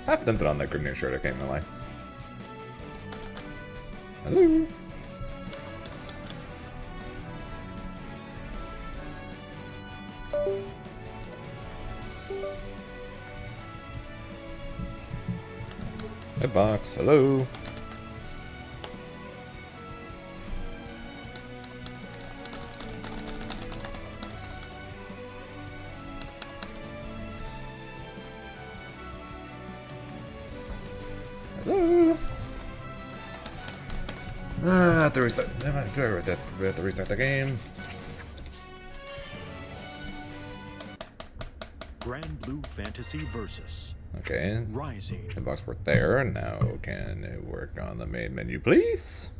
I've done it on that Grimnir shirt, I can't even lie. Hello. Hitbox, hello. Hello. I have to restart. I have to restart the game. Grand Blue Fantasy Versus. Okay. Rising. Hitbox worked there. Now can it work on the main menu, please?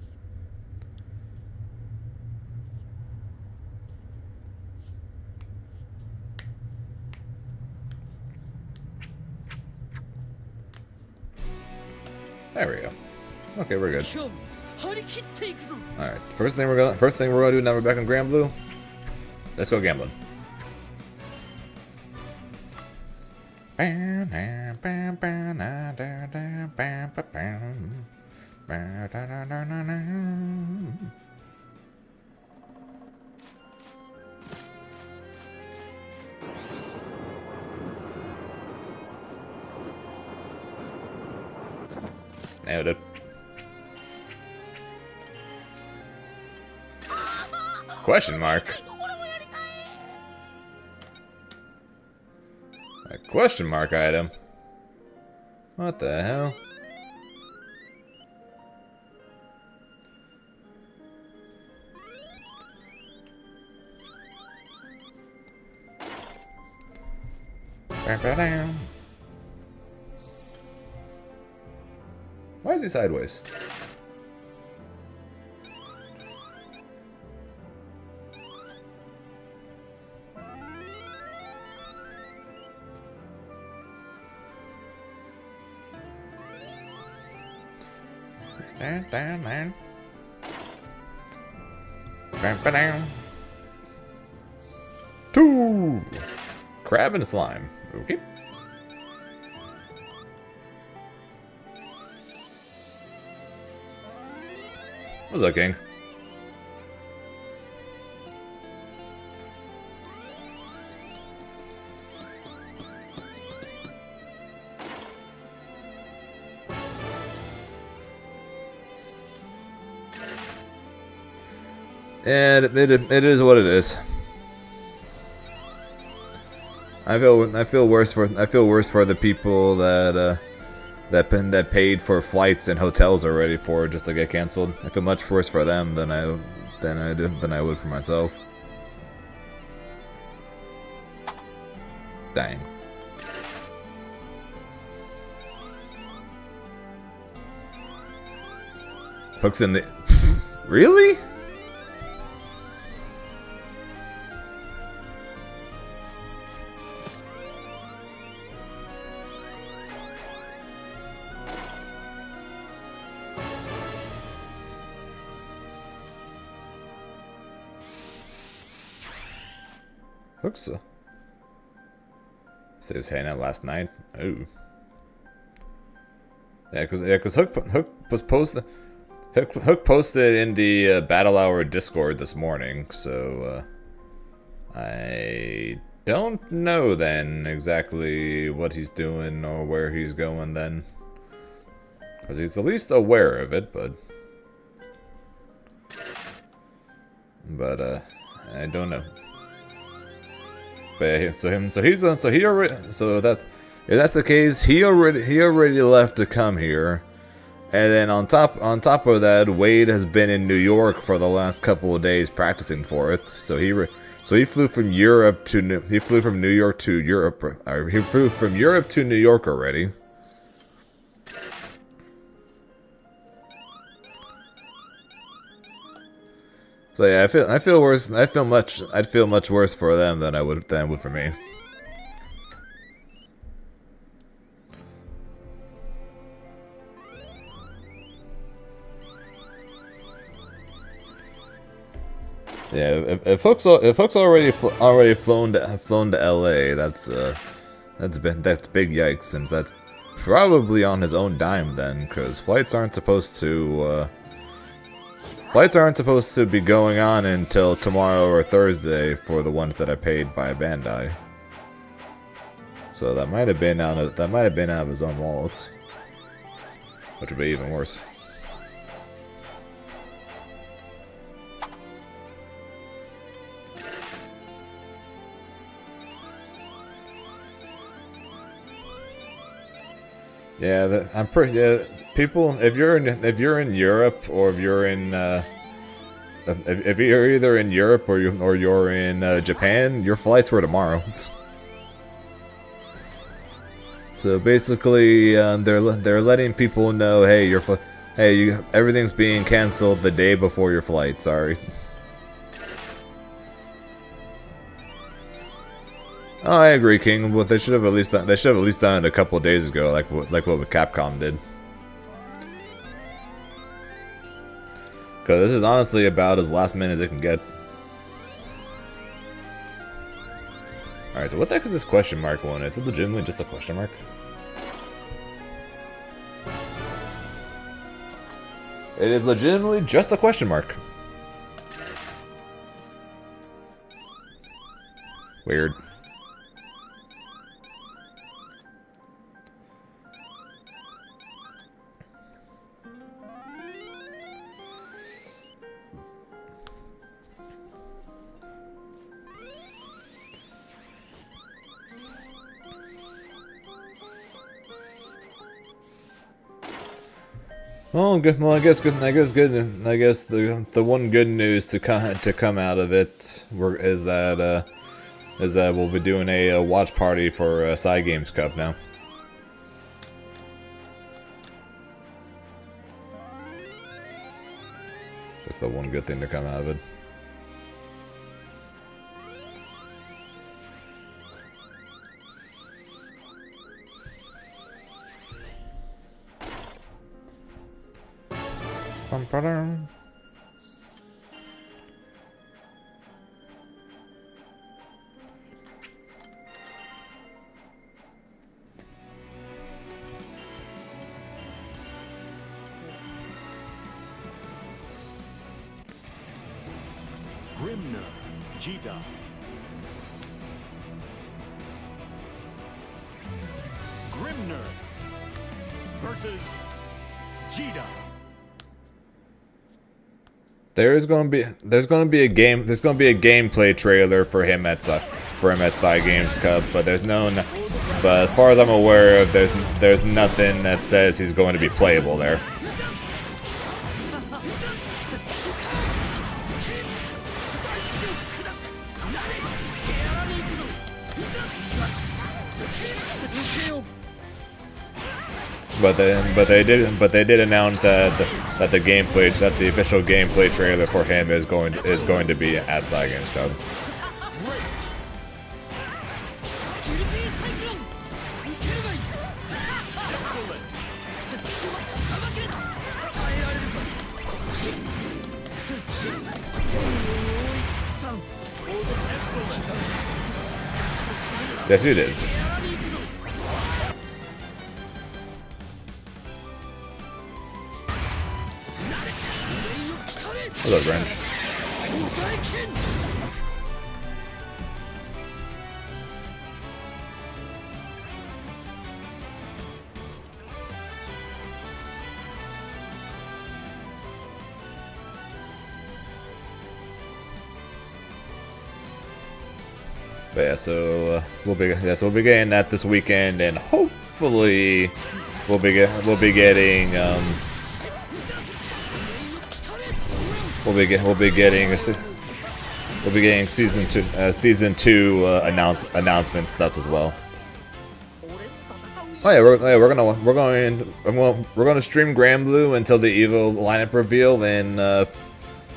There we go. Okay, we're good. Alright, first thing we're gonna do now we're back on Grand Blue. Let's go gambling. Nailed it. Question mark. A question mark item. What the hell? Why is he sideways? Down. Two! Crab and slime. Okay. What's up, King? And it is what it is. I feel worse for the people that paid for flights and hotels already for just to get canceled. I feel much worse for them than I would for myself. Dang. Hooks in the really? Hooks said he was hanging out last night. Oh, yeah, cause Hook was posted. Hook posted in the Battle Hour Discord this morning, so I don't know then exactly what he's doing or where he's going then, cause he's at least aware of it, but I don't know. But if that's the case, he already left to come here, and then on top of that, Wade has been in New York for the last couple of days practicing for it. So he flew from Europe to New York to Europe. Or he flew from Europe to New York already. So yeah, I'd feel much worse for them than I would for me. Yeah, if Hook's already flown to LA, that's big yikes, since that's probably on his own dime then, because flights aren't supposed to be going on until tomorrow or Thursday for the ones that are paid by Bandai. So that might have been out of his own wallet, which would be even worse. Yeah, I'm pretty. People, if you're in Europe, or if you're in if you're either in Europe or you're in Japan, your flights were tomorrow. So basically, they're letting people know, hey, everything's being canceled the day before your flight. Sorry. Oh, I agree, King. But they should have at least done it a couple of days ago, like what Capcom did. Because this is honestly about as last minute as it can get. Alright, so what the heck is this question mark one? Is it legitimately just a question mark? It is legitimately just a question mark. Weird. Well, good. Well, I guess the one good news to come out of it is that we'll be doing a watch party for Cygames Cup now. That's the one good thing to come out of it. Grimner, Jida. Grimner versus Jida. There's gonna be a gameplay trailer for him at Cygames Cup, but but as far as I'm aware of, there's nothing that says he's going to be playable there. But they did announce that the official gameplay trailer for him is going to be at Cygames Cup. Yes, you did. Hello, Wrench. But yeah, so we'll be getting that this weekend, and hopefully we'll be getting season two announcement stuff as well. Oh yeah, we're gonna stream Granblue until the EVO lineup reveal in a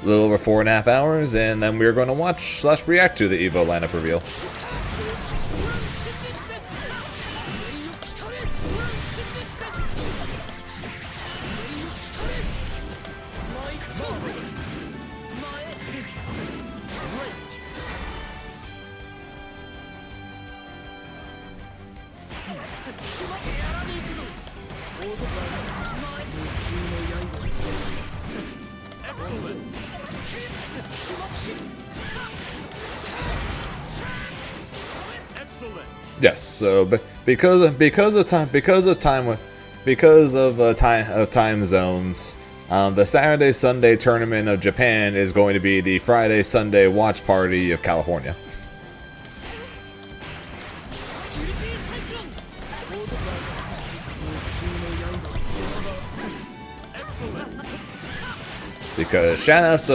little over 4.5 hours, and then we're gonna watch / react to the EVO lineup reveal. Excellent. Yes. So, because of time zones, the Saturday Sunday tournament of Japan is going to be the Friday Sunday watch party of California. Because shoutouts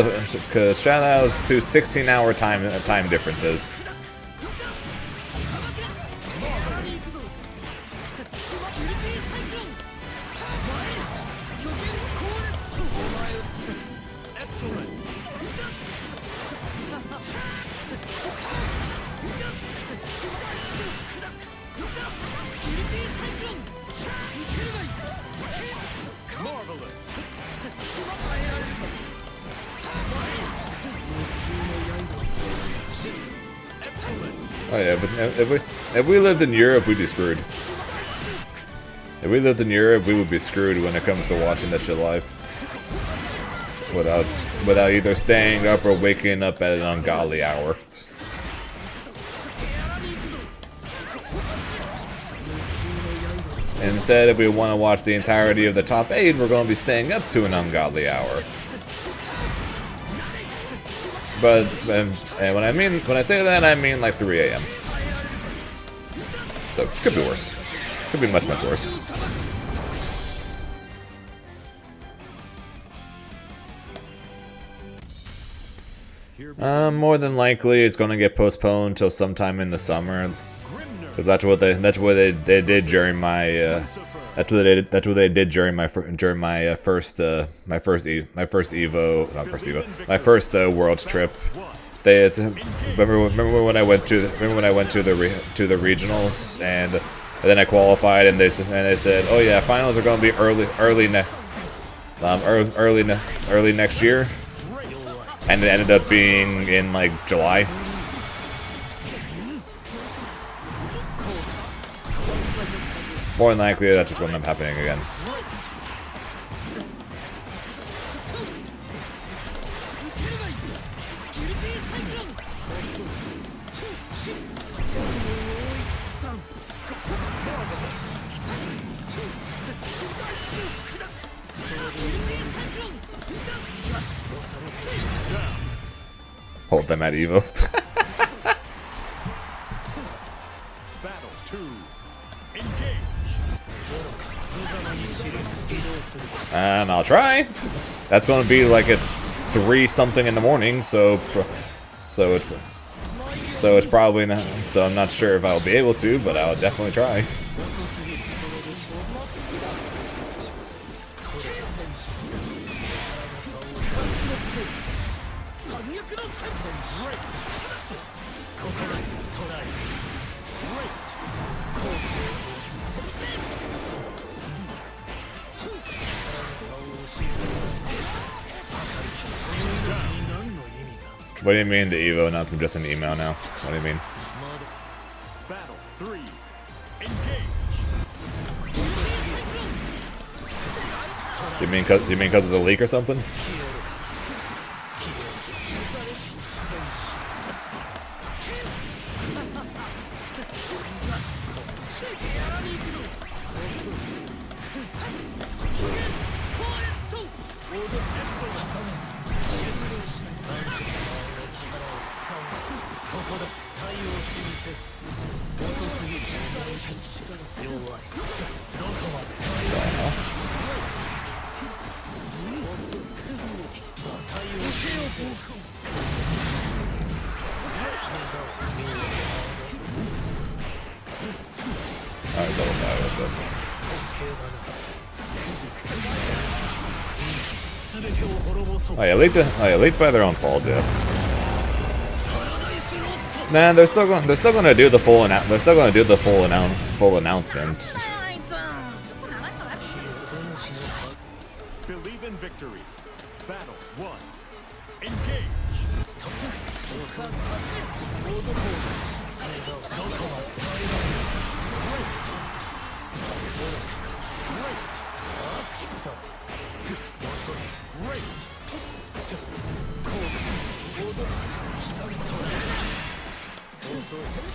to 16-hour time differences. Oh yeah, but if we lived in Europe, we'd be screwed. If we lived in Europe, we would be screwed when it comes to watching this shit live. Without either staying up or waking up at an ungodly hour. Instead, if we want to watch the entirety of the top 8, we're going to be staying up to an ungodly hour. But and when I say that, I mean like 3 a.m. So could be worse. Could be much worse. More than likely, it's going to get postponed till sometime in the summer. Because that's what they did during my that's what they did during my first Worlds trip. They remember when I went to the regionals and then I qualified and they said, oh yeah, finals are going to be early next year, and it ended up being in like July. More than likely, that's what's going to end up happening again. Hold them at EVO. Battle 2. Engage. And I'll try. That's going to be like at 3 something in the morning, so it's probably not. So I'm not sure if I'll be able to, but I'll definitely try. What do you mean the EVO announcement just an email now? What do you mean? Battle 3. Engage. You mean cause of the leak or something? Oh yeah, leaked by their own fault, yeah. Nah, they're still going to do the full announcement. Believe in victory. Battle 1. Engage. Great. Excellent.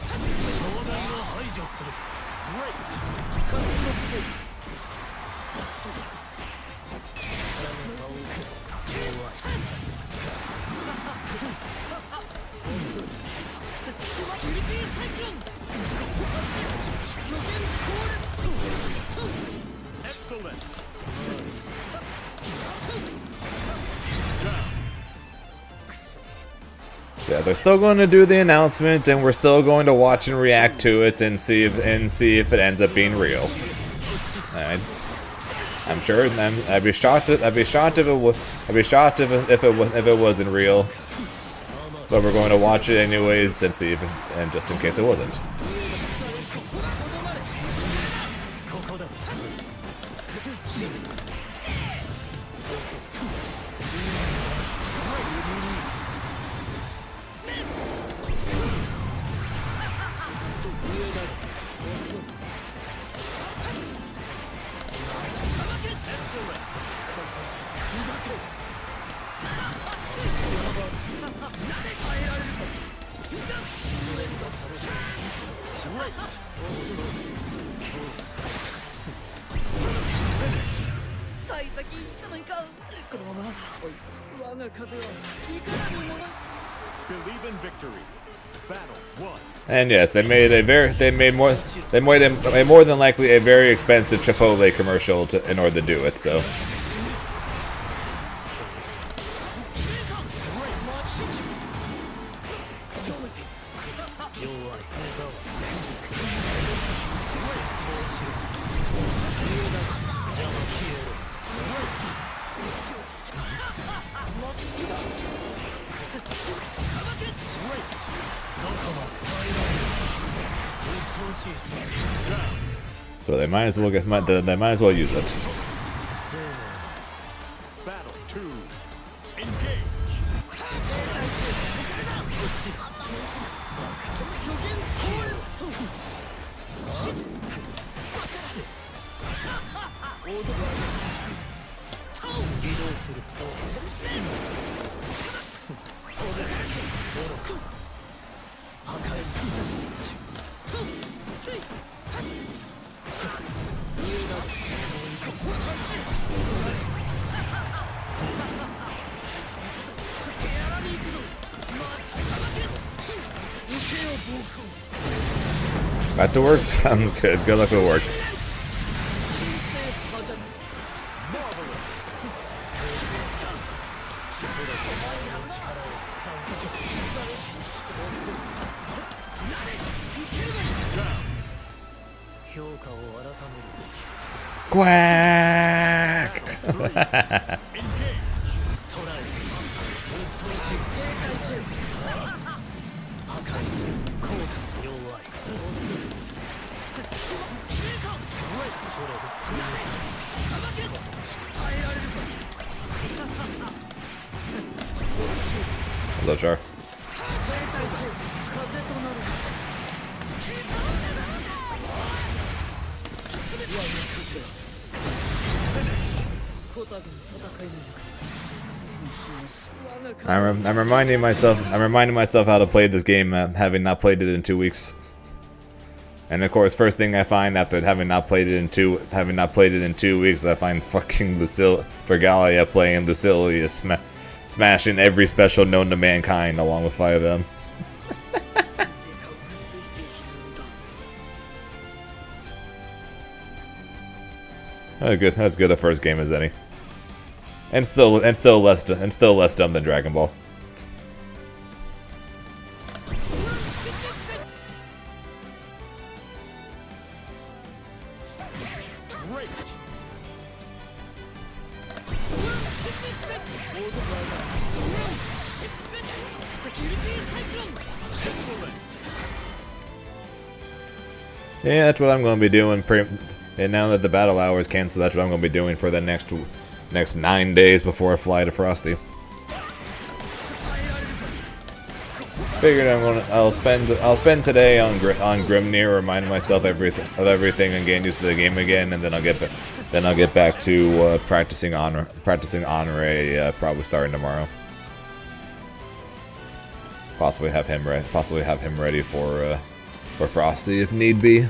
Yeah, they're still going to do the announcement, and we're still going to watch and react to it and see if it ends up being real. Alright. I'm sure. I'd be shocked. I'd be shocked if it was. I'd be shocked if it wasn't real. But we're going to watch it anyways and see if and just in case it wasn't. Believe in victory. Battle 1. And yes, they made more than likely a very expensive Chipotle commercial in order to do it. So. So they might as well they might as well use it. Battle 2. Engage. Back to work? Sounds good. Good luck with work. Quack! Hello, Char. I'm reminding myself how to play this game, having not played it in 2 weeks. And of course, first thing I find after having not played it in 2 weeks, I find fucking Regalia playing Lucilia smashing every special known to mankind along with 5 of them. That's good a first game as any. And still less dumb than Dragon Ball. Yeah, that's what I'm going to be doing. And now that the battle hour is canceled, that's what I'm going to be doing for the next 9 days before I fly to Frosty. Figured I'll spend today on Grimnir, reminding myself of everything and getting used to the game again, and then I'll get back to practicing Honore, probably starting tomorrow. Possibly have him ready for Frosty if need be.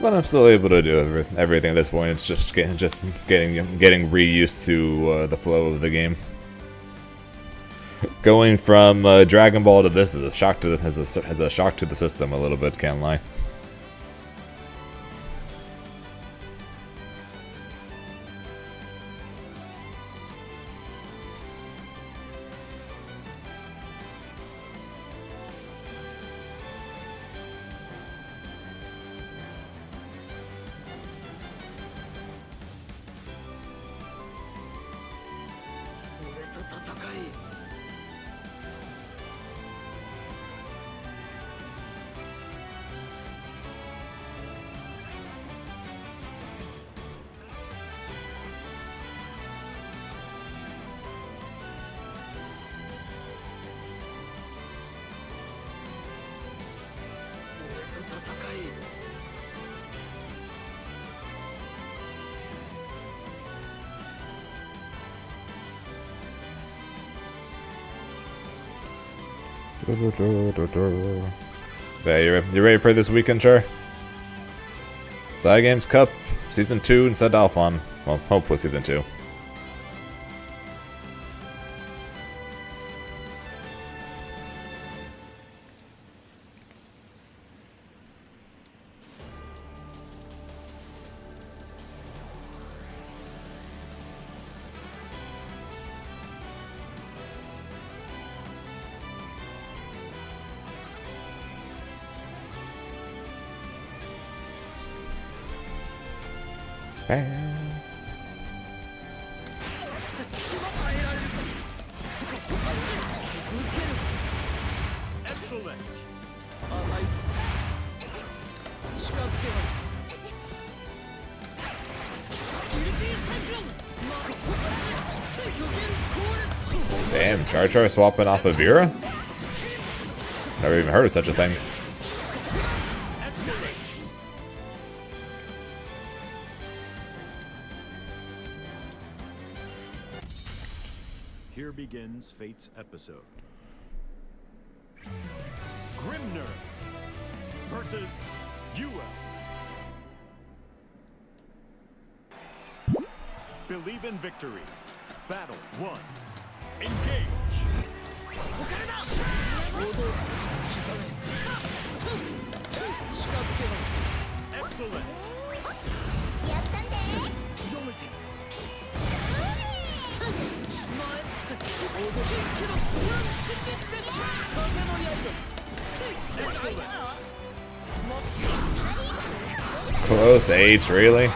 But I'm still able to do everything at this point. It's just getting reused to the flow of the game. Going from Dragon Ball to this is a shock to has a shock to the system a little bit. Can't lie. Yeah, you ready for this weekend, Char? Side Games Cup, Season 2 and Set Alphon. Well, hopefully Season 2. Damn, Char swapping off of Vera? Never even heard of such a thing. Here begins Fate's episode. Grimner versus EVO. Believe in victory. Battle 1. Engage. Excellent. Close H, really?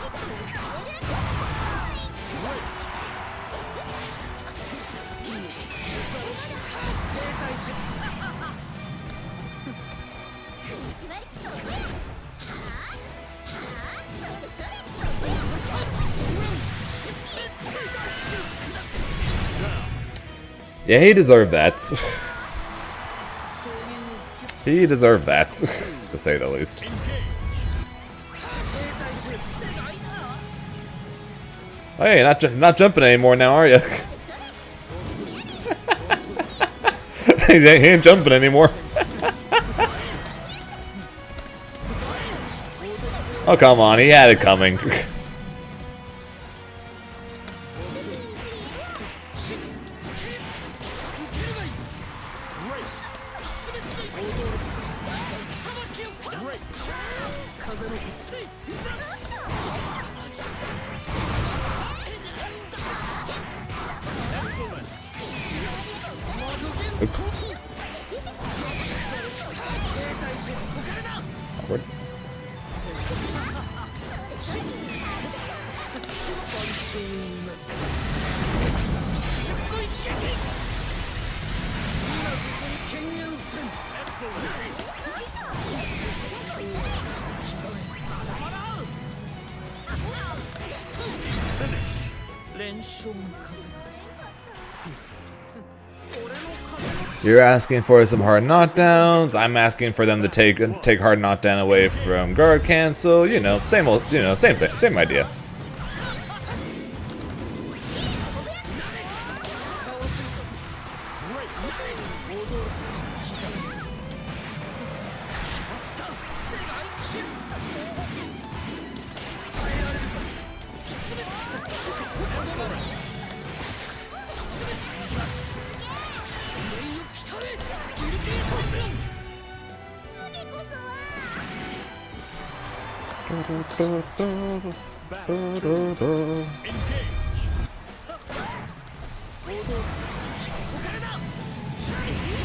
Yeah, he deserved that. He deserved that, to say the least. Hey, not jumping anymore now, are you? He ain't jumping anymore. Oh, come on, he had it coming. Oops. Awkward. You're asking for some hard knockdowns. I'm asking for them to take hard knockdown away from guard cancel. You know, same old. You know, same thing, same idea.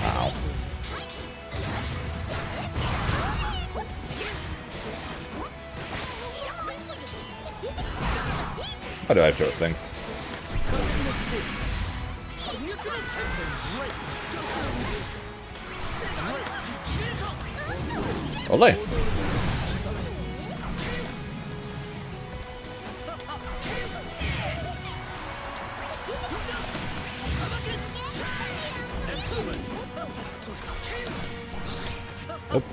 Ow. How do I throw those things? Olé. Nope.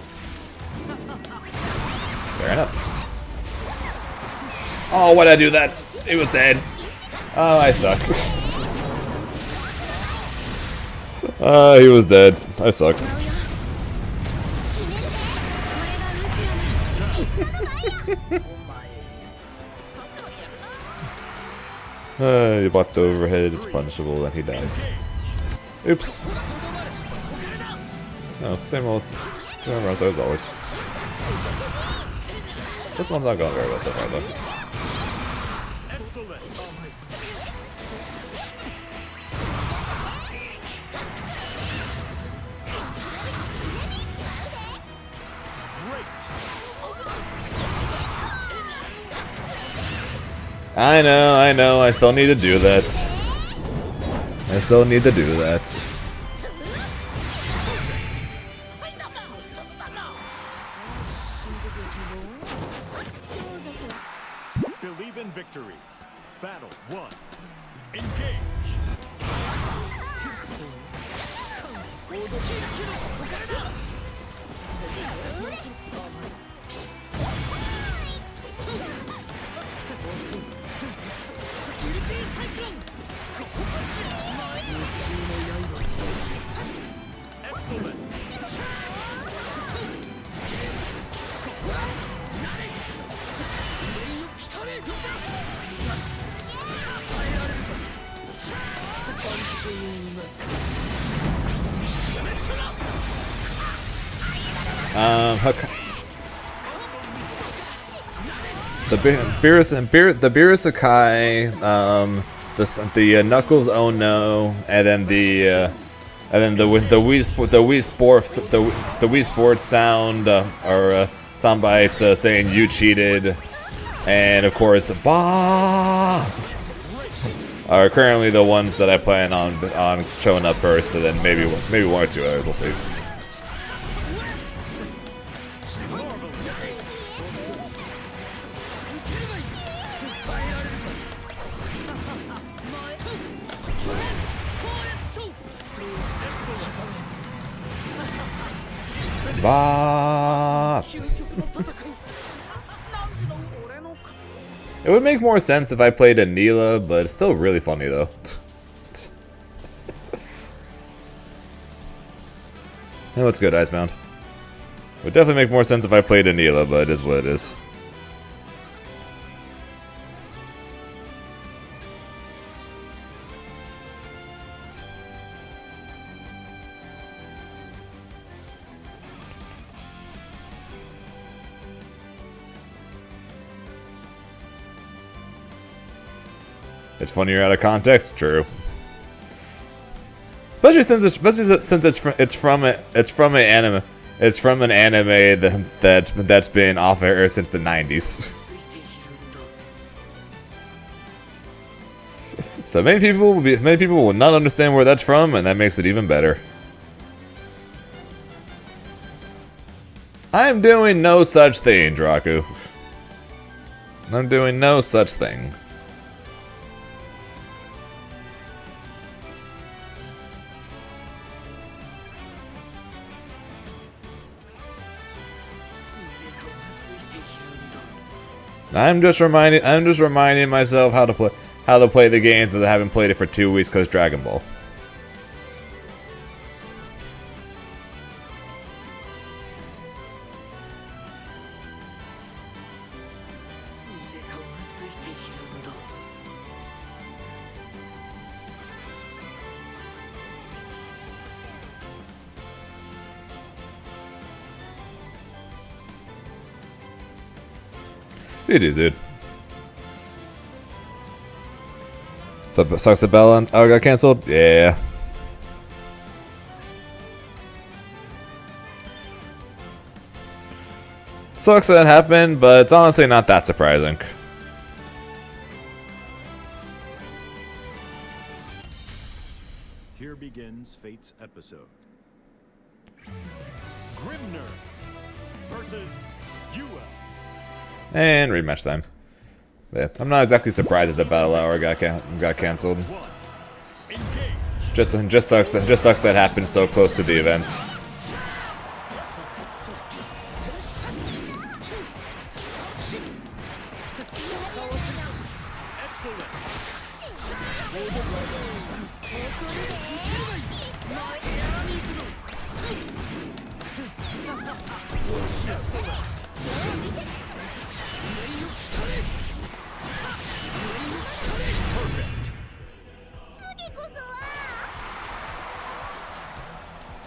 Fair enough. Oh, why'd I do that? It was dead. Oh, I suck. He was dead. I suck. You blocked the overhead, it's punishable, and he dies. Oops. No, same old runs as always. This one's not going very well so far, though. I know, I still need to do that. I still need to do that. Believe in victory. Battle 1. Engage. The Birasakai, the Knuckles Oh No, and then the Wii Sports sound or soundbite saying you cheated, and of course bot are currently the ones that I plan on showing up first, and then maybe one or two others. We'll see. It would make more sense if I played Anila, but it's still really funny though. Hey, what's good, Icebound? It would definitely make more sense if I played Anila, but it is what it is. It's funnier out of context, true. especially since it's from an anime. It's from an anime that's been off air since the 90s. So many people will not understand where that's from, and that makes it even better. I am doing no such thing, Draku. I'm doing no such thing. I'm just reminding myself how to play the games that I haven't played it for 2 weeks because Dragon Ball. It is it. So sucks the bell and got cancelled? Yeah. Sucks that happened, but it's honestly not that surprising. Here begins Fate's episode. Grimner versus Yua. And rematch time. Yeah, I'm not exactly surprised that the battle hour got canceled. Just sucks that happened so close to the event.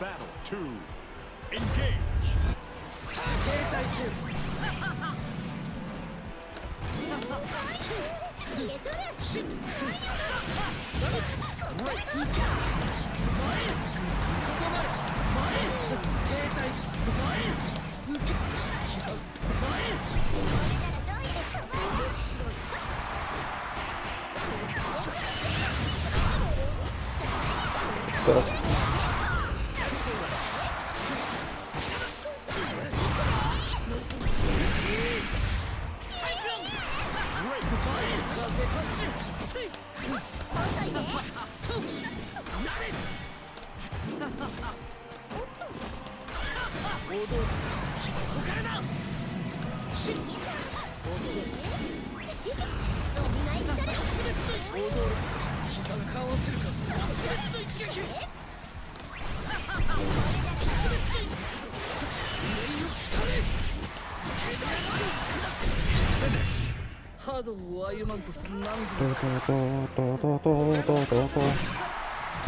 Battle 2. Engage.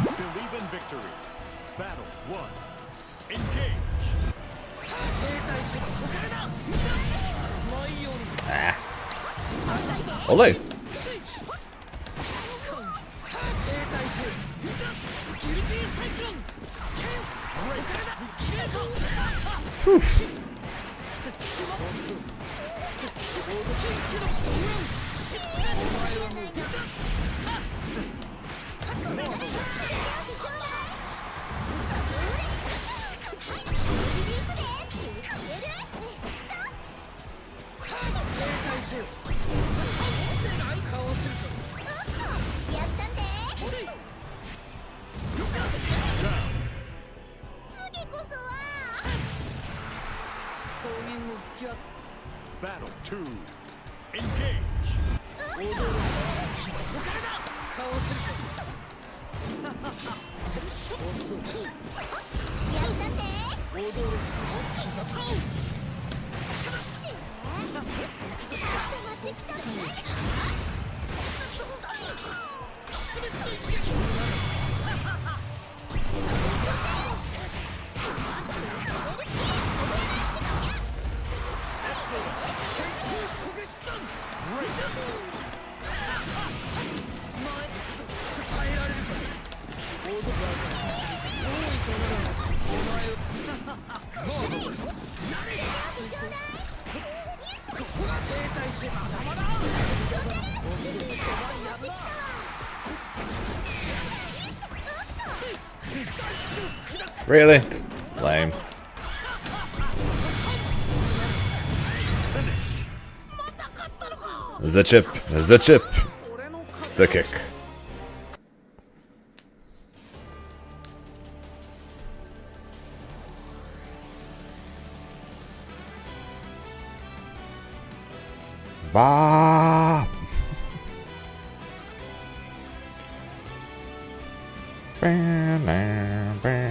Believe in victory. Battle 1. Engage. Ole. Battle 2. Engage. Really? Lame. The chip. The chip. The kick. Bah. Bam, bam, bam.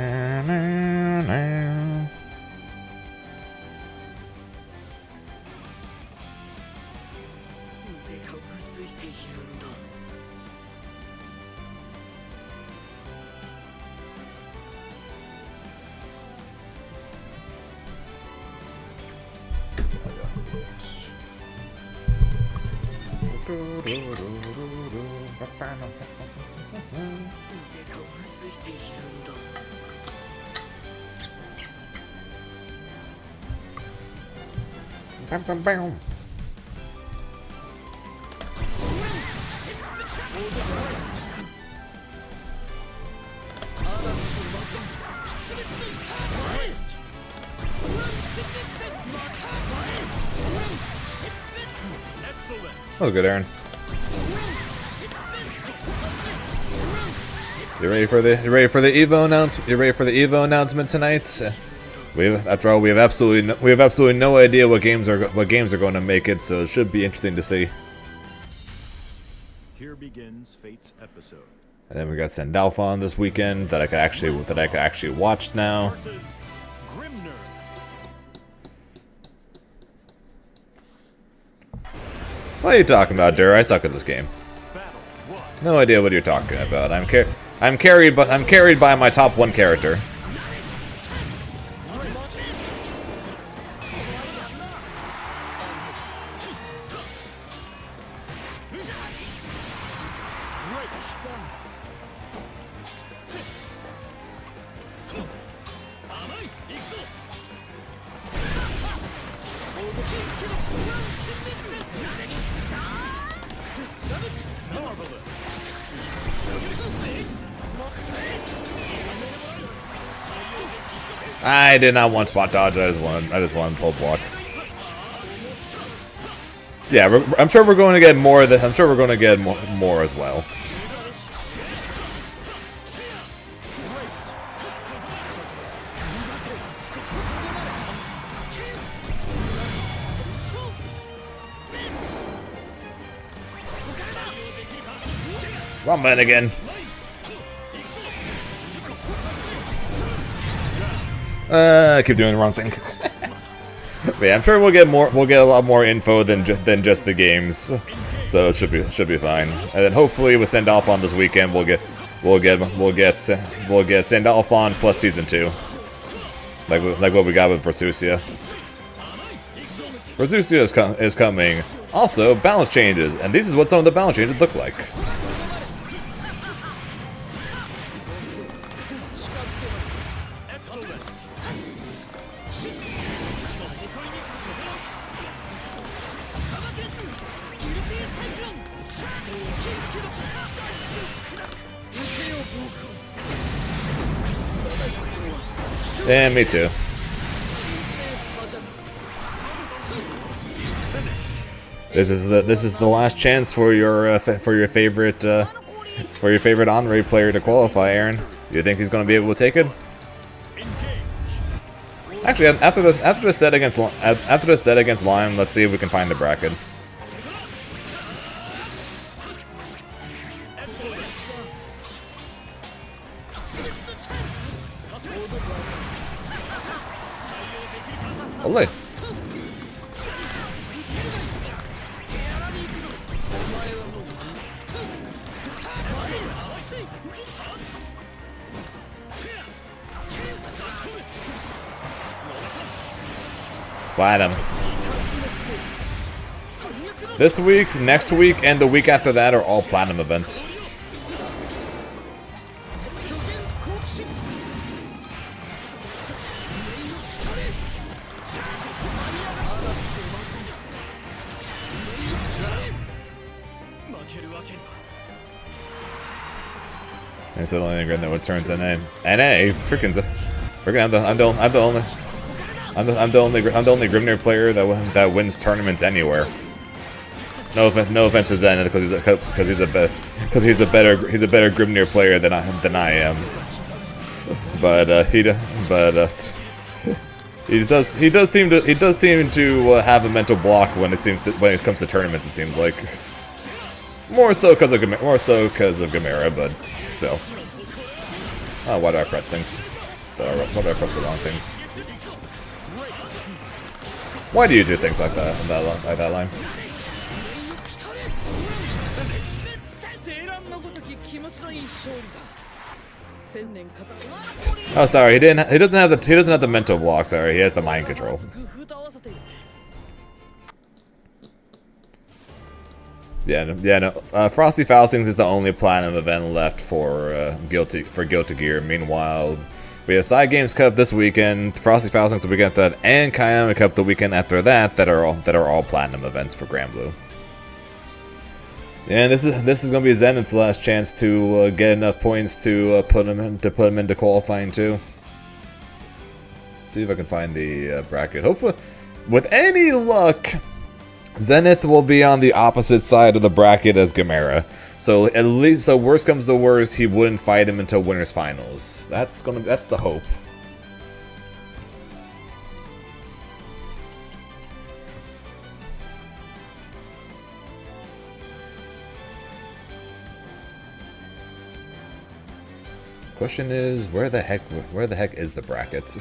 That was good, Aaron. You ready for the EVO announcement? You ready for the EVO announcement tonight? After all, we have absolutely no idea what games are going to make it, so it should be interesting to see. Here begins Fate's episode. And then we got Sandalphon this weekend that I could actually watch now. Versus Grimner. What are you talking about, Dur? I suck at this game. Battle 1. No idea what you're talking about. I'm carried by my top 1 character. I did not want spot dodge. I just wanted pull block. Yeah, I'm sure we're going to get more of this. I'm sure we're going to get more as well. Wrong man again. I keep doing the wrong thing. But yeah, I'm sure we'll get a lot more info than just the games, so it should be fine. And then hopefully with Sandalphon this weekend, we'll get Sandalphon plus season 2, like what we got with Versusia. Versusia is coming. Also, balance changes, and this is what some of the balance changes look like. Yeah, me too. This is the last chance for your favorite honorary player to qualify, Aaron. You think he's going to be able to take it? Actually, after the set against Lime, let's see if we can find the bracket. Olé. Platinum. This week, next week, and the week after that are all platinum events. There's the only that returns NA. NA? Freaking. Freaking, I'm the only Grimnir player that wins tournaments anywhere. No offense to Zen, because he's a better Grimnir player than I am. But he does seem to have a mental block when it comes to tournaments. It seems like more so because of Gamera, but still. Oh, why do I press things? Why do I press the wrong things? Why do you do things like that? Like that line? Oh, sorry. He doesn't have the mental block. Sorry, he has the mind control. Yeah, no. Frosty Faustings is the only platinum event left for Guilty Gear. Meanwhile, we have Side Games Cup this weekend, Frosty Faustings the weekend after that, and Kayama Cup the weekend after that. That are all platinum events for Granblue. And this is going to be Zenith's last chance to get enough points to put him into qualifying too. Let's see if I can find the bracket. Hopefully, with any luck, Zenith will be on the opposite side of the bracket as Gamera. So at least, so worst comes to worst, he wouldn't fight him until winners finals. That's the hope. Question is, where the heck is the bracket?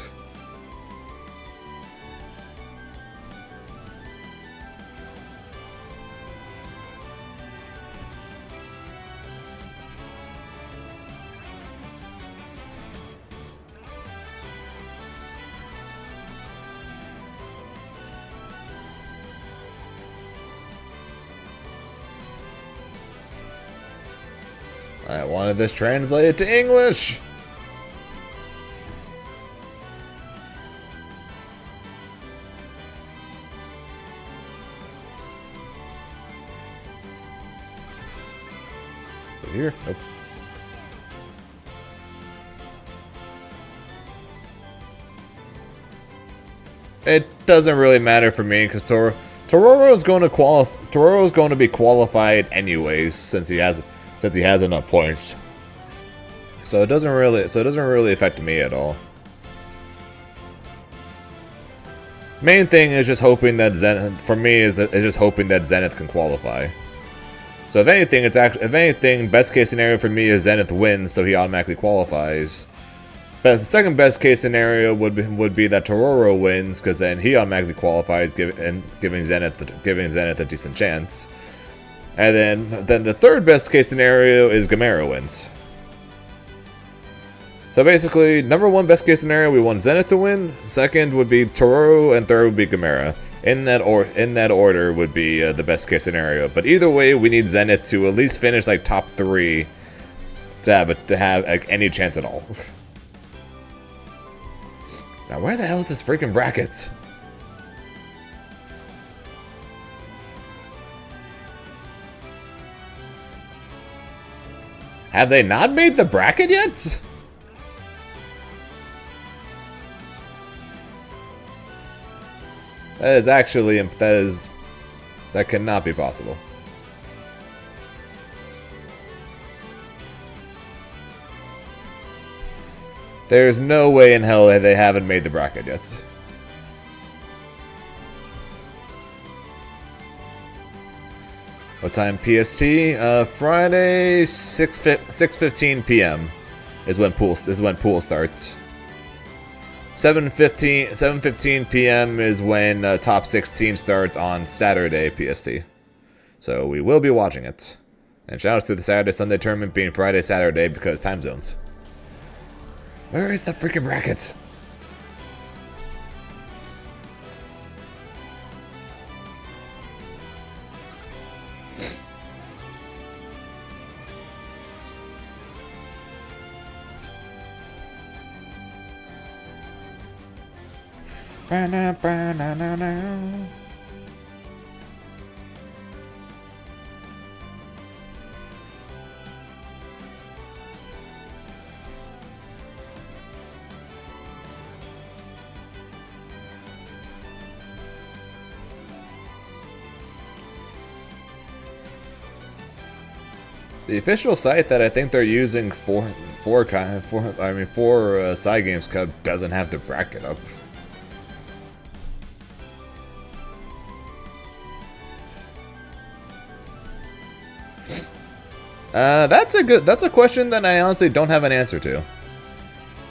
I wanted this translated to English! Here? Nope. It doesn't really matter for me because Tororo is going to be qualified anyways since he has enough points. So it doesn't really affect me at all. Main thing is just hoping that Zenith, for me, is just hoping that Zenith can qualify. So if anything, best case scenario for me is Zenith wins, so he automatically qualifies. But the second best case scenario would be that Tororo wins, because then he automatically qualifies, giving Zenith a decent chance. And then the third best case scenario is Gamera wins. So basically, number one best case scenario, we want Zenith to win. Second would be Tororo, and third would be Gamera. In that order would be the best case scenario. But either way, we need Zenith to at least finish like top 3 to have like, any chance at all. Now, where the hell is this freaking bracket? Have they not made the bracket yet? That cannot be possible. There's no way in hell that they haven't made the bracket yet. What time PST? Friday 6:15 p.m. is when pool starts. 7:15 p.m. is when top 16 starts on Saturday PST. So we will be watching it. And shout outs to the Saturday-Sunday tournament being Friday-Saturday because time zones. Where is the freaking bracket? The official site that I think they're using for Side Games Cup doesn't have the bracket up. That's a question that I honestly don't have an answer to.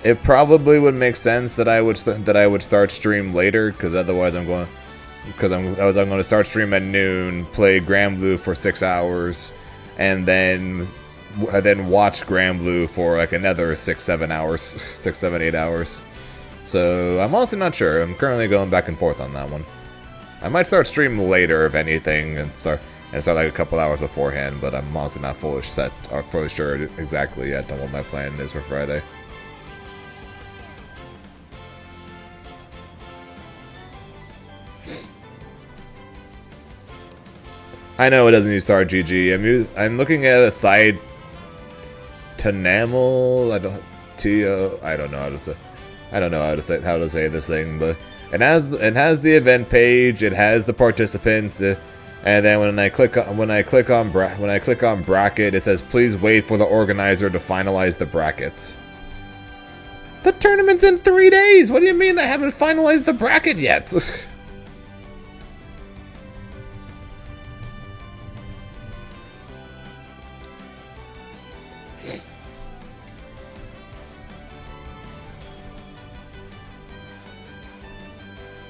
It probably would make sense that I would start stream later, because otherwise I'm going to start stream at noon, play Grand Blue for 6 hours, and then watch Grand Blue for like another 6, 7 hours, 6, 7, 8 hours. So I'm honestly not sure. I'm currently going back and forth on that one. I might start stream later if anything, and start like a couple hours beforehand, but I'm honestly not fully sure exactly yet on what my plan is for Friday. I know it doesn't use Star GG. I'm looking at a site, Tanamel. I don't know how to say. I don't know how to say this thing, but it has the event page. It has the participants, and then when I click on bracket, it says please wait for the organizer to finalize the brackets. The tournament's in 3 days. What do you mean they haven't finalized the bracket yet?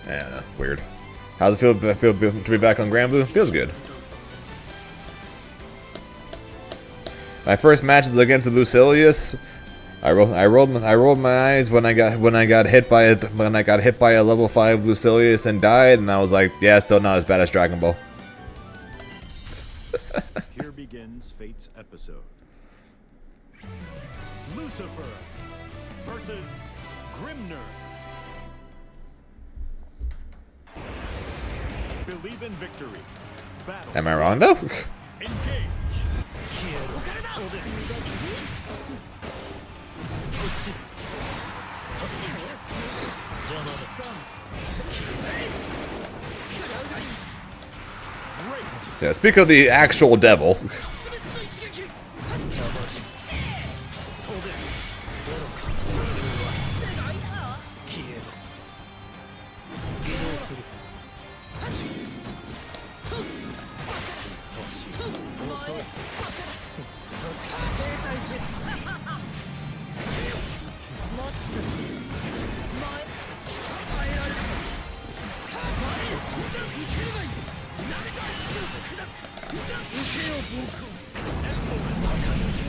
I don't know. Weird. How's it feel to be back on Grand Blue? Feels good. My first match is against Lucilius. I rolled my eyes when I got hit by a level 5 Lucilius and died, and I was like, yeah, still not as bad as Dragon Ball. Here begins Fate's episode. Lucifer versus Grimner. Believe in victory. Battle. Am I wrong though? Engage. Yeah, speak of the actual devil.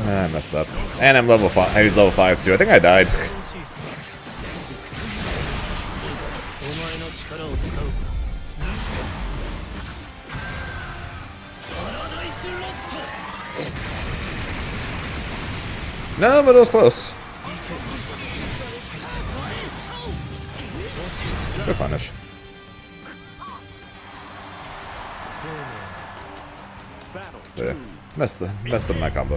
I messed up. And I'm level 5. He's level 5 too. I think I died. No, but it was close. Good punish. Yeah, messed up my combo.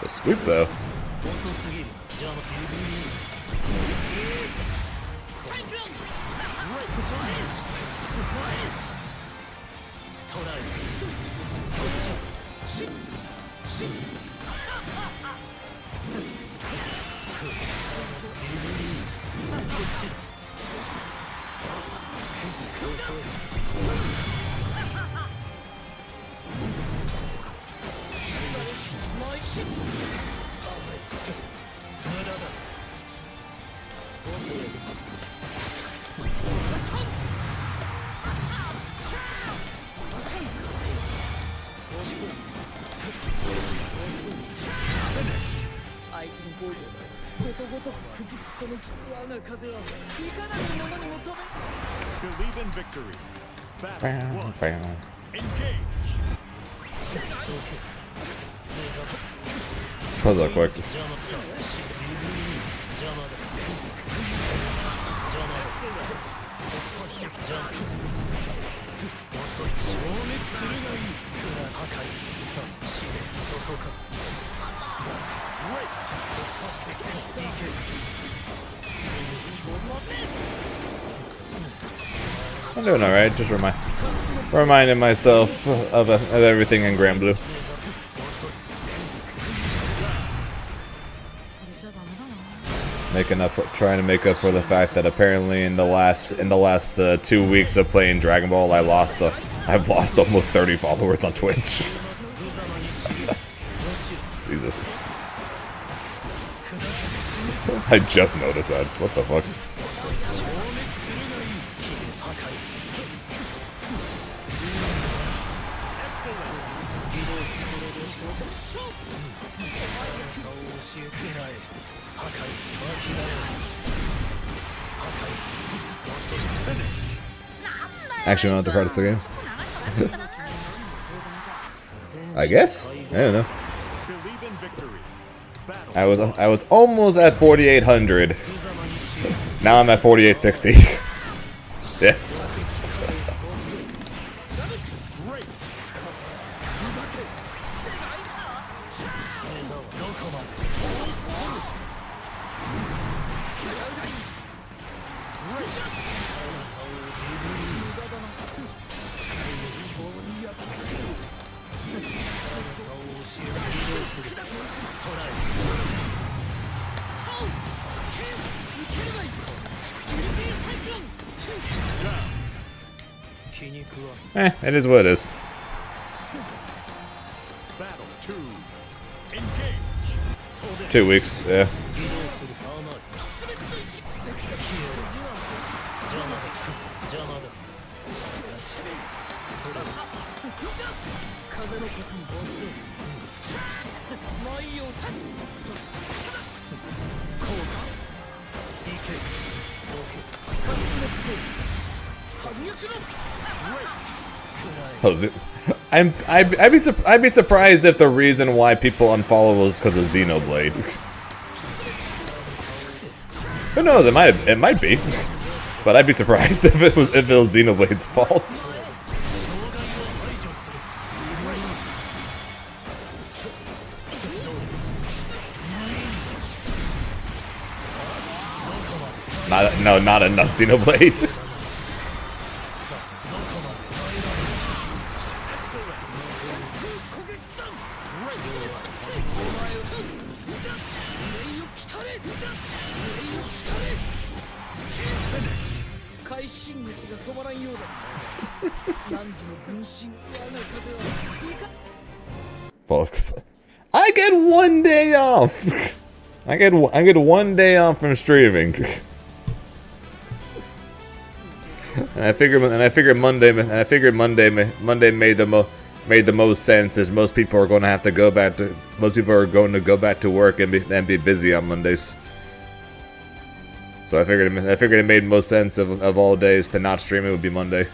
The sweep though. Believe in victory. Battle Bam, one. bam. Engage. Pause that quick. I'm doing alright, just reminding myself of everything in Grand Blue. Trying to make up for the fact that apparently in the last 2 weeks of playing Dragon Ball, I've lost almost 30 followers on Twitch. Jesus. I just noticed that. What the fuck? Actually, I don't have to credits the game. I guess? I don't know. Believe in victory. Battle I was almost at 4,800. Now I'm at 4,860. Yeah. great. It is what it is. Battle two. Engage. 2 weeks, yeah. Oh, is it? I'd be surprised if the reason why people unfollow is because of Xenoblade. Who knows? It might be, but I'd be surprised if it was Xenoblade's fault. Not enough Xenoblade. Folks, I get 1 day off. I get 1 day off from streaming. And I figured Monday made the most sense, as most people are going to go back to work and be busy on Mondays. So I figured it made most sense of all days to not stream it would be Monday.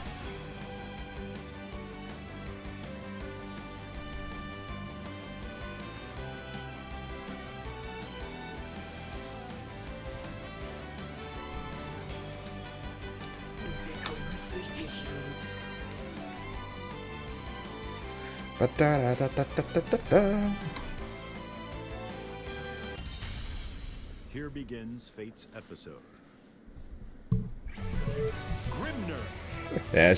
Here begins Fate's episode. Grimner. Yeah, I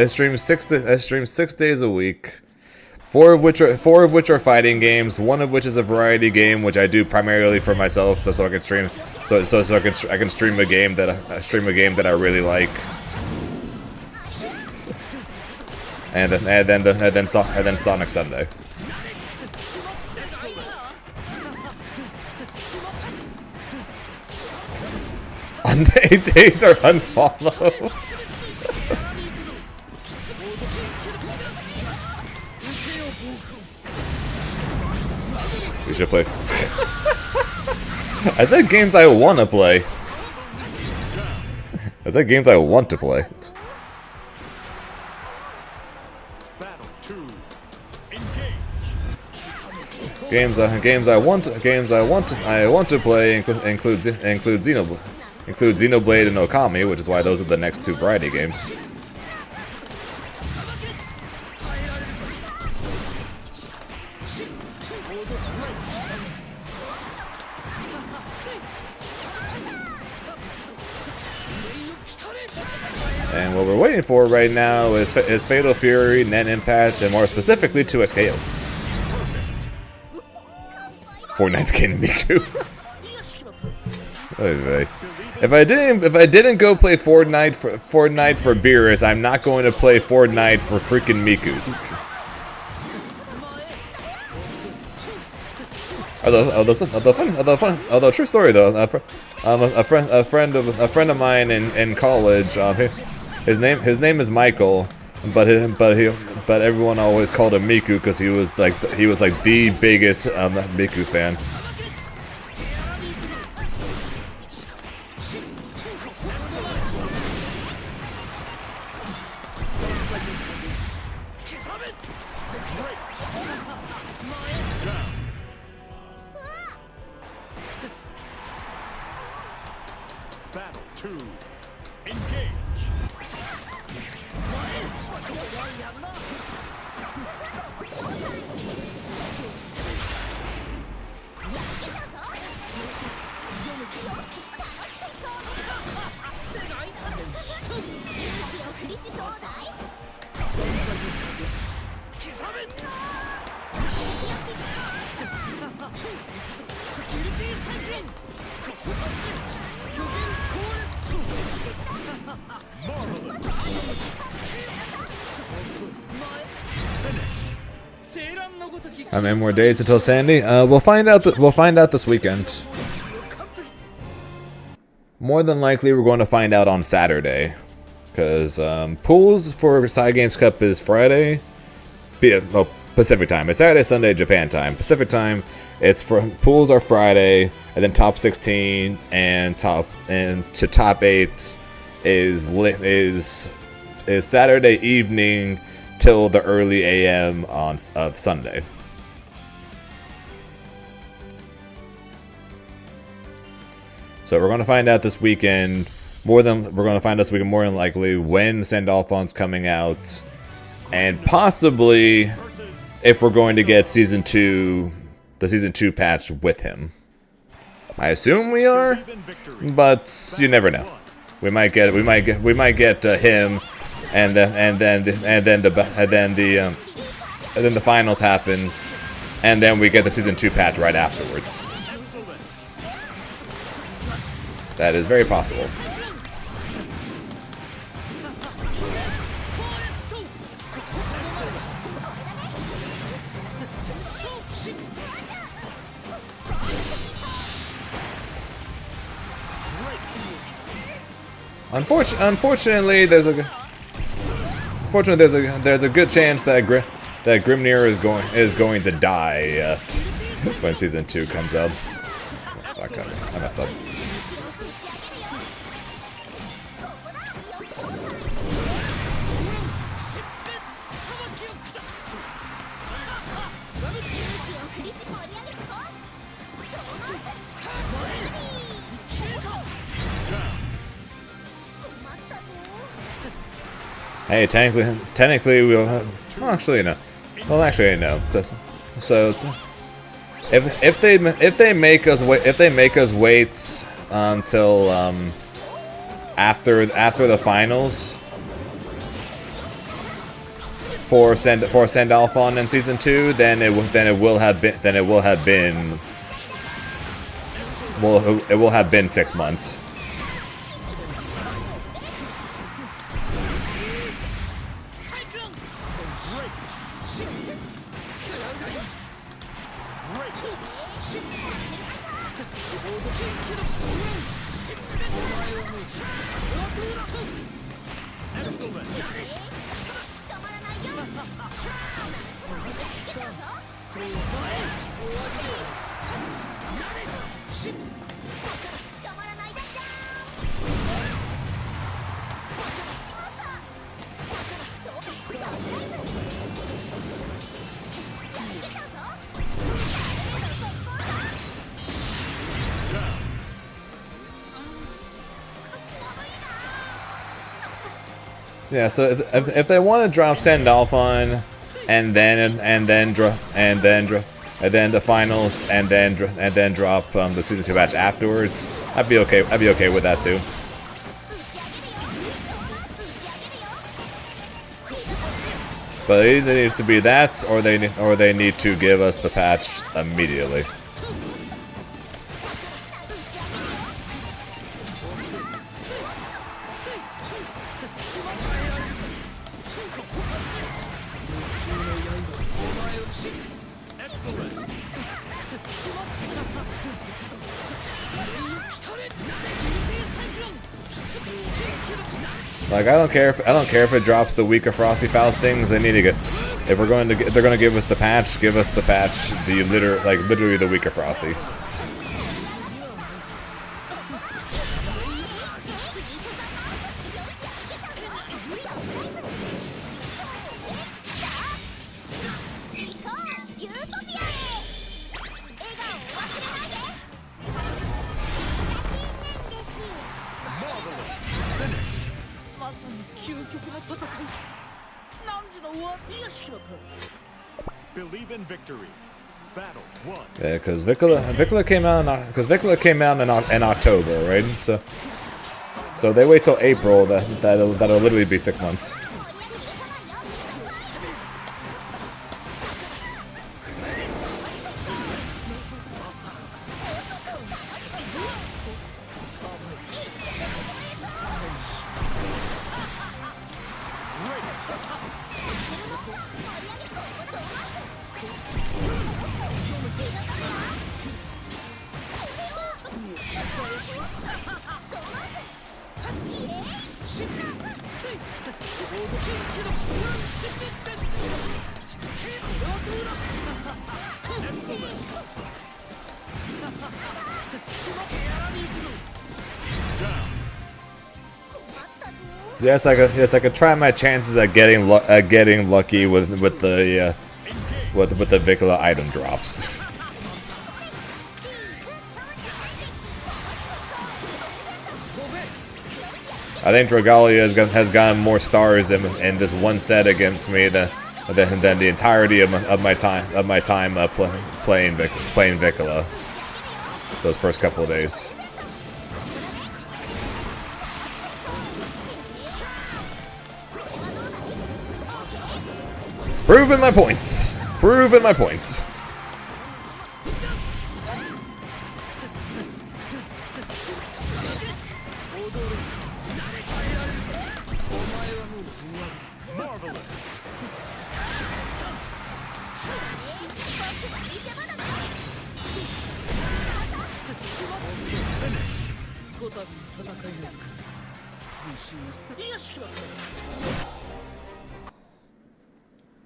stream 6 days a week. Four of which are fighting games. One of which is a variety game, which I do primarily for myself, so I can stream. I can stream a game that I really like. And then Sonic Sunday. Days are unfollow. We should play. I said games I want to play. I said games I want to play. Battle 2. Engage. Games I want to play include Xenoblade and Okami, which is why those are the next two variety games. And what we're waiting for right now is Fatal Fury, Net Impact, and more specifically 2SKO. Fortnite's getting Miku. Anyway, if I didn't go play Fortnite for Beerus, I'm not going to play Fortnite for freaking Miku. Although true story though, a friend of mine in college, his name is Michael, but everyone always called him Miku because he was like the biggest Miku fan. Battle 2. Engage. How many more days until Sandy? We'll find out this weekend. More than likely, we're going to find out on Saturday, because pools for Side Games Cup is Friday, Pacific time. It's Saturday, Sunday, Japan time. Pacific time, pools are Friday, and then top 16 and top 8 is Saturday evening till the early AM of Sunday. So we're going to find out this weekend more than likely when Sandalphon's coming out, and possibly if we're going to get the season 2 patch with him. I assume we are, but you never know. We might get him, and then the finals happens, and then we get the season 2 patch right afterwards. That is very possible. Unfortunately, there's a good chance that Grimnir is going to die when season 2 comes out. Fuck, I messed up. Hey, technically we'll have, well, actually no. Well, actually no. So if they make us wait until after the finals for Sandalphon in season 2, then it will have been 6 months. Yeah, so if they want to drop Sandalphon and then the finals and then drop the season 2 match afterwards, I'd be okay. I'd be okay with that too. But it either needs to be that, or they need to give us the patch immediately. Like I don't care if it drops the weaker Frosty Faust things. They need to get if they're gonna give us the patch. Give us the patch. Literally the weaker Frosty. Believe in victory. Battle 1. Yeah, because Vicula came out in October, right? So they wait till April. That'll literally be 6 months. Yes, I could try my chances at getting lucky with the Vicula item drops. I think Dragalia has gotten more stars in this one set against me than the entirety of my time playing Vicula. Those first couple of days. Proving my points. Proving my points.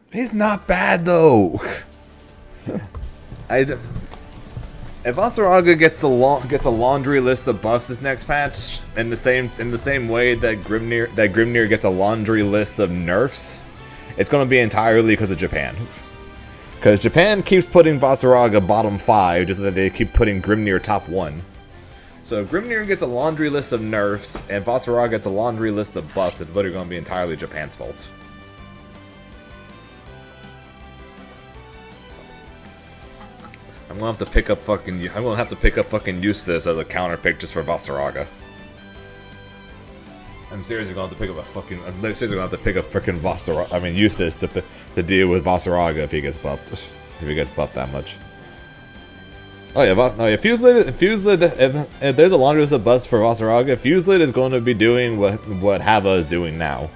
He's not bad though. If Vasaraga gets a laundry list of buffs this next patch, in the same way that Grimnir gets a laundry list of nerfs, it's gonna be entirely because of Japan. Because Japan keeps putting Vasaraga bottom 5, just that they keep putting Grimnir top 1. So if Grimnir gets a laundry list of nerfs and Vasaraga gets a laundry list of buffs, it's literally gonna be entirely Japan's fault. I'm gonna have to pick up fucking Eustace as a counter pick just for Vasaraga. I'm seriously gonna have to pick up freaking Vasaraga. I mean Eustace to deal with Vasaraga if he gets buffed. If he gets buffed that much. Oh yeah, if there's a laundry list of buffs for Vasaraga, Fuselid is going to be doing what Hava is doing now.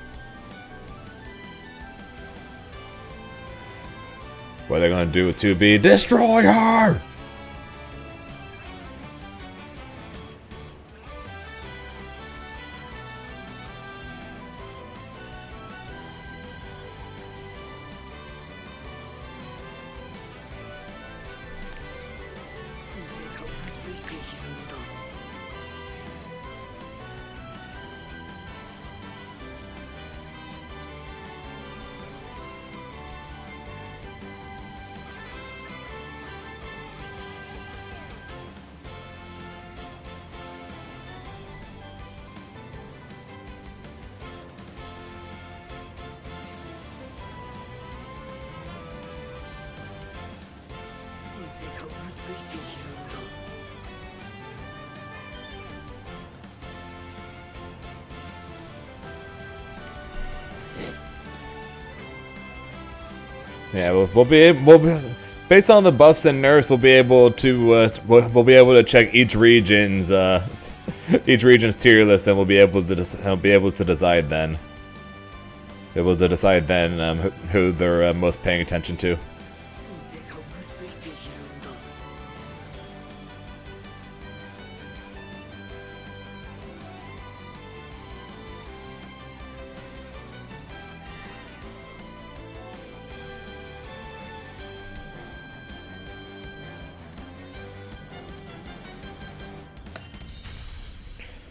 What are they gonna do with 2B? Destroy her! Yeah, based on the buffs and nerfs, we'll be able to check each region's tier list, and we'll be able to decide then. Who they're most paying attention to.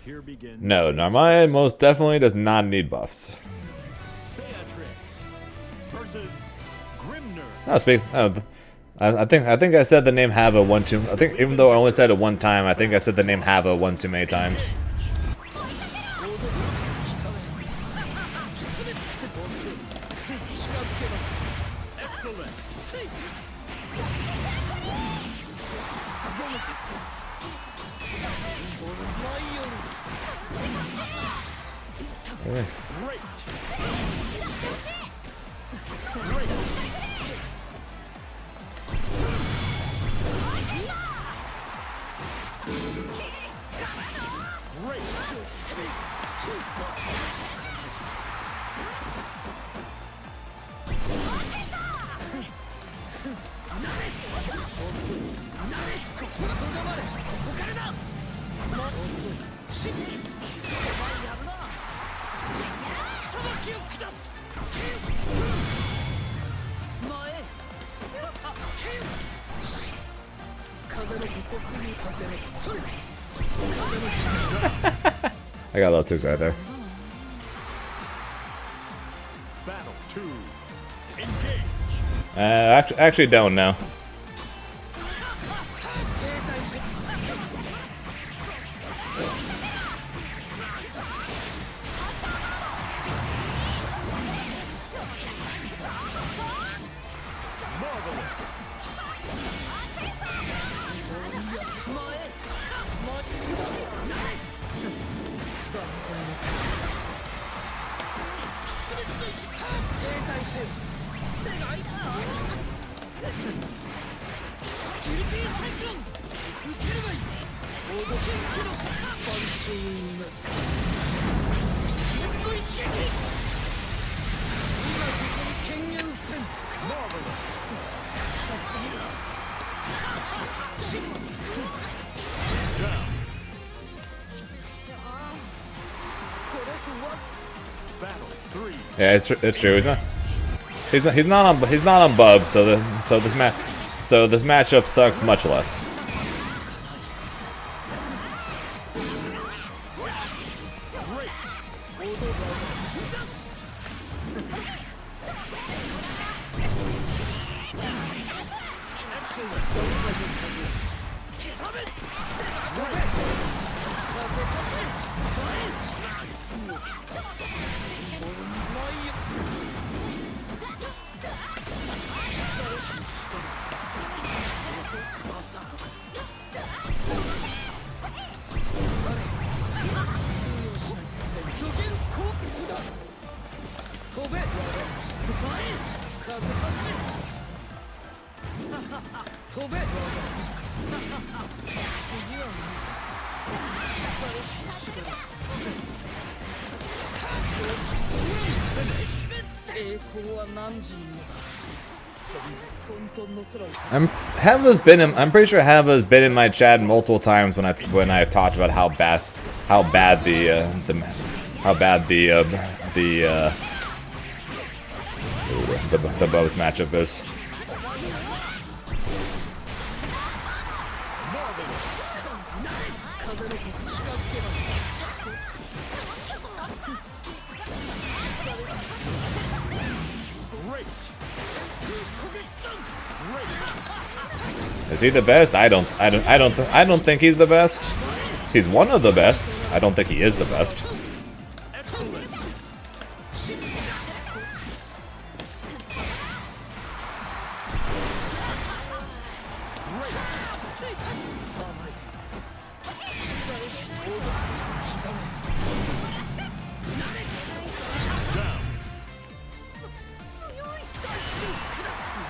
Here begins. No, Narmaya most definitely does not need buffs. Beatrix versus Grimner. I think I said the name Hava one too. I think even though I only said it one time, I think I said the name Hava one too many times. Excellent. Okay. Great. Great. I got a little too excited there. Battle 2. Engage. Actually don't know. Battle 3. Yeah, it's true. He's not on Bub, so this matchup sucks much less. I'm pretty sure Hava's been in my chat multiple times when I've talked about how bad the Bub's matchup is. Is he the best? I don't think he's the best. He's one of the best. I don't think he is the best.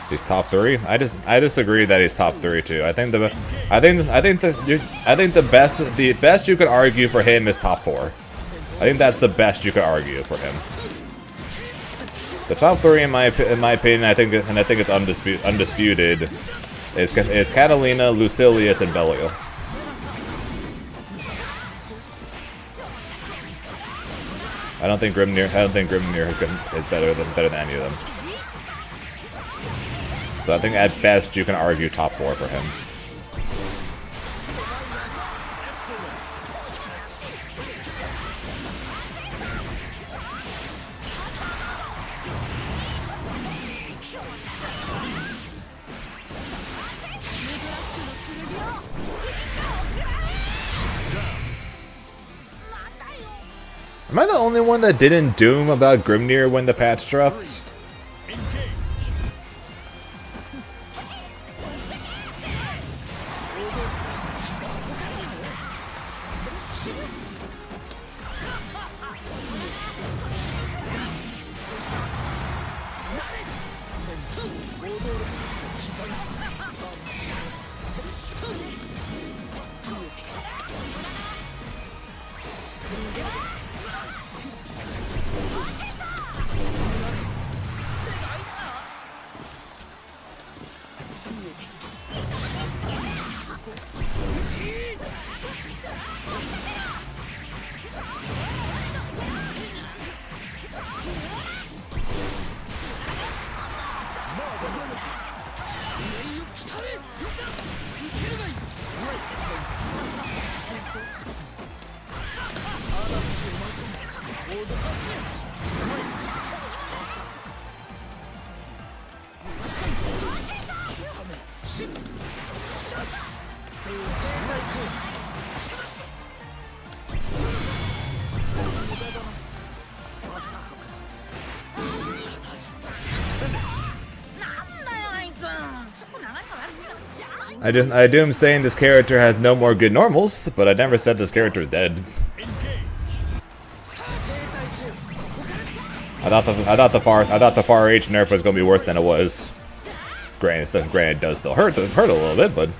He's top 3. I disagree that he's top 3 too. I think the best you could argue for him is top 4. I think that's the best you could argue for him. The top 3 in my opinion, I think it's undisputed, is Catalina, Lucilius, and Belial. I don't think Grimnir is better than any of them. So I think at best you can argue top 4 for him. Am I the only one that didn't doom about Grimnir when the patch dropped? I do saying this character has no more good normals, but I never said this character is dead. I thought the far H nerf was gonna be worse than it was. Granted, it does still hurt a little bit, but.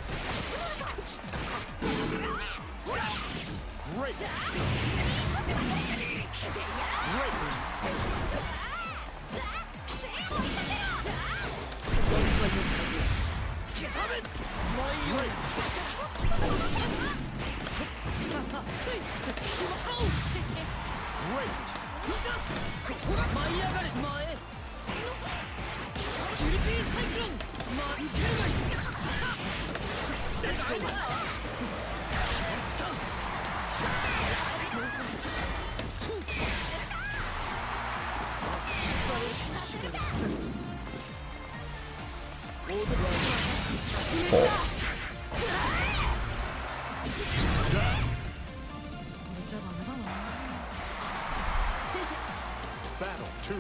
Battle 2.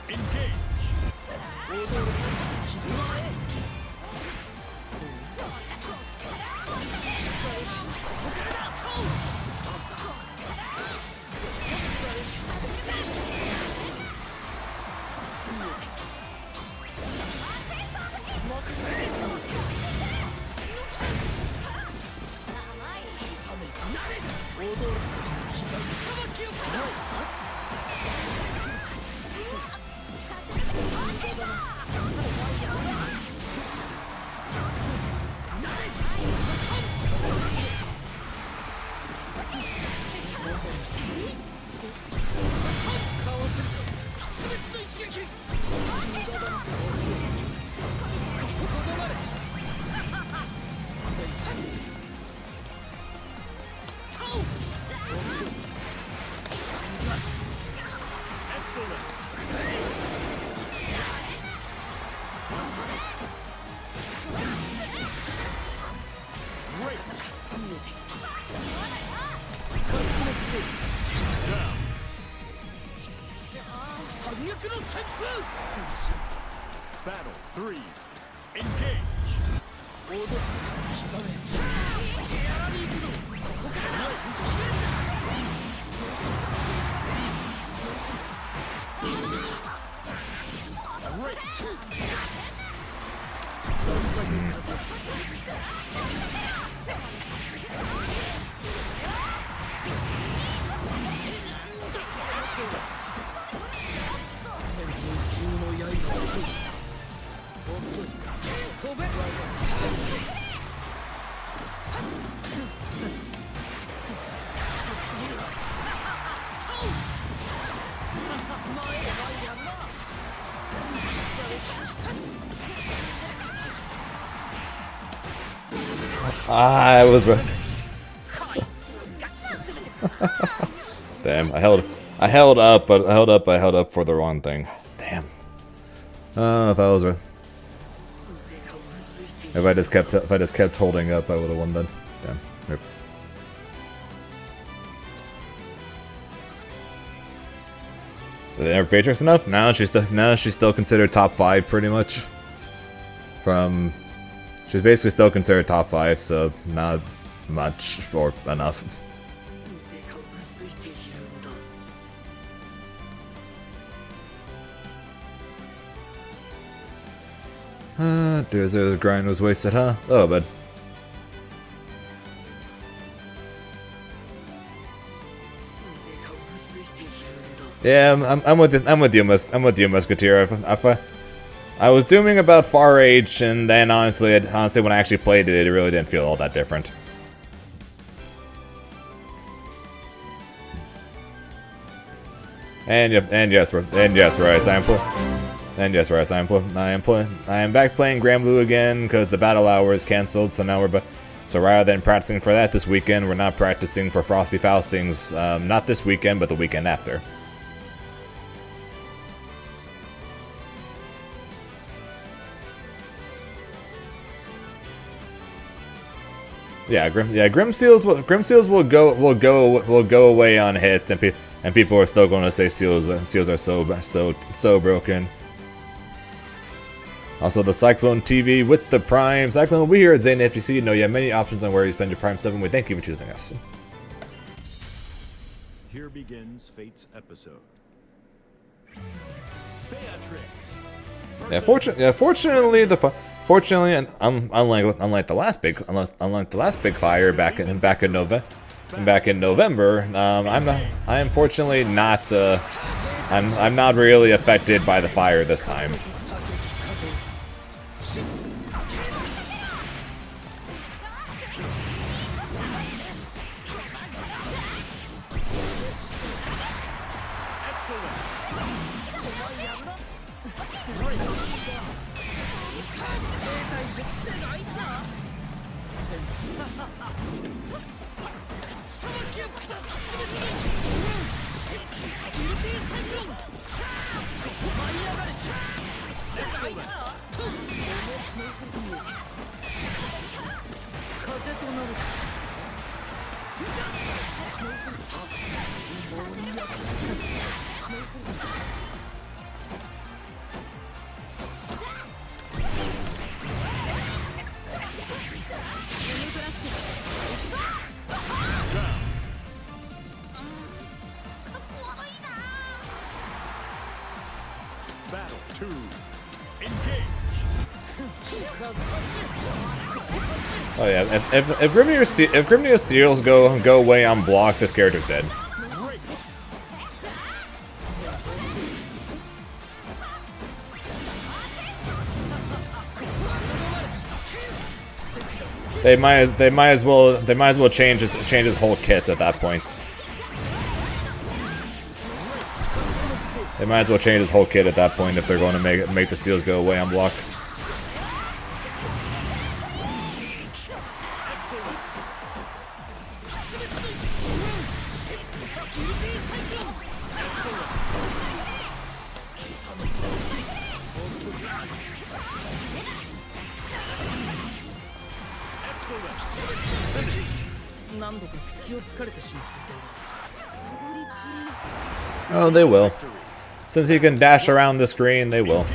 Engage. Battle 3. Engage. I was right. Damn, I held up, but I held up for the wrong thing. Damn. If I was right. If I just kept holding up, I would have won then. Damn. Yep. Did they ever Patriots enough? Now she's still considered top 5 pretty much. She's basically still considered top 5, so not much or enough. The grind was wasted, huh? Oh, but yeah, I'm with you, Musketeer. I was dooming about Far Age, and then honestly, when I actually played it, it really didn't feel all that different. And yes, Rice, I am back playing Granblue again because the battle hour is cancelled. So now so rather than practicing for that this weekend, we're not practicing for Frosty Faustings. Not this weekend, but the weekend after. Yeah, Grim Seals will go away on hit, and people are still going to say Seals are so broken. Also, the Cyclone TV with the Prime. Cyclone, we here at Zane FGC know you have many options on where you spend your Prime 7. We thank you for choosing us. Here begins Fate's episode. Beatrix. Fortunately, and unlike the last big fire back in November, I am fortunately not I'm not really affected by the fire this time. Battle 2. Engage. Oh yeah, if Grimnir Seals go away on block, this character's dead. They might as well change his whole kit at that point. They might as well change his whole kit at that point if they're going to make the Seals go away on block. Oh, they will. Since he can dash around the screen, they will.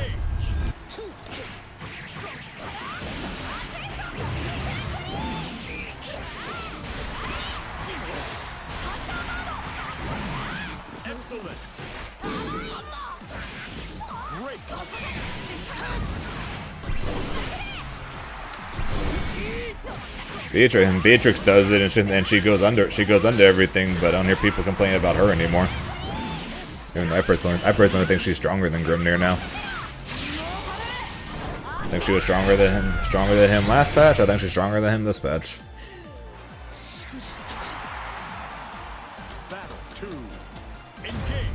Beatrix does it, and she goes under everything, but I don't hear people complaining about her anymore. Even though I personally think she's stronger than Grimnir now. I think she was stronger than him last patch. I think she's stronger than him this patch. Battle 2. Engage.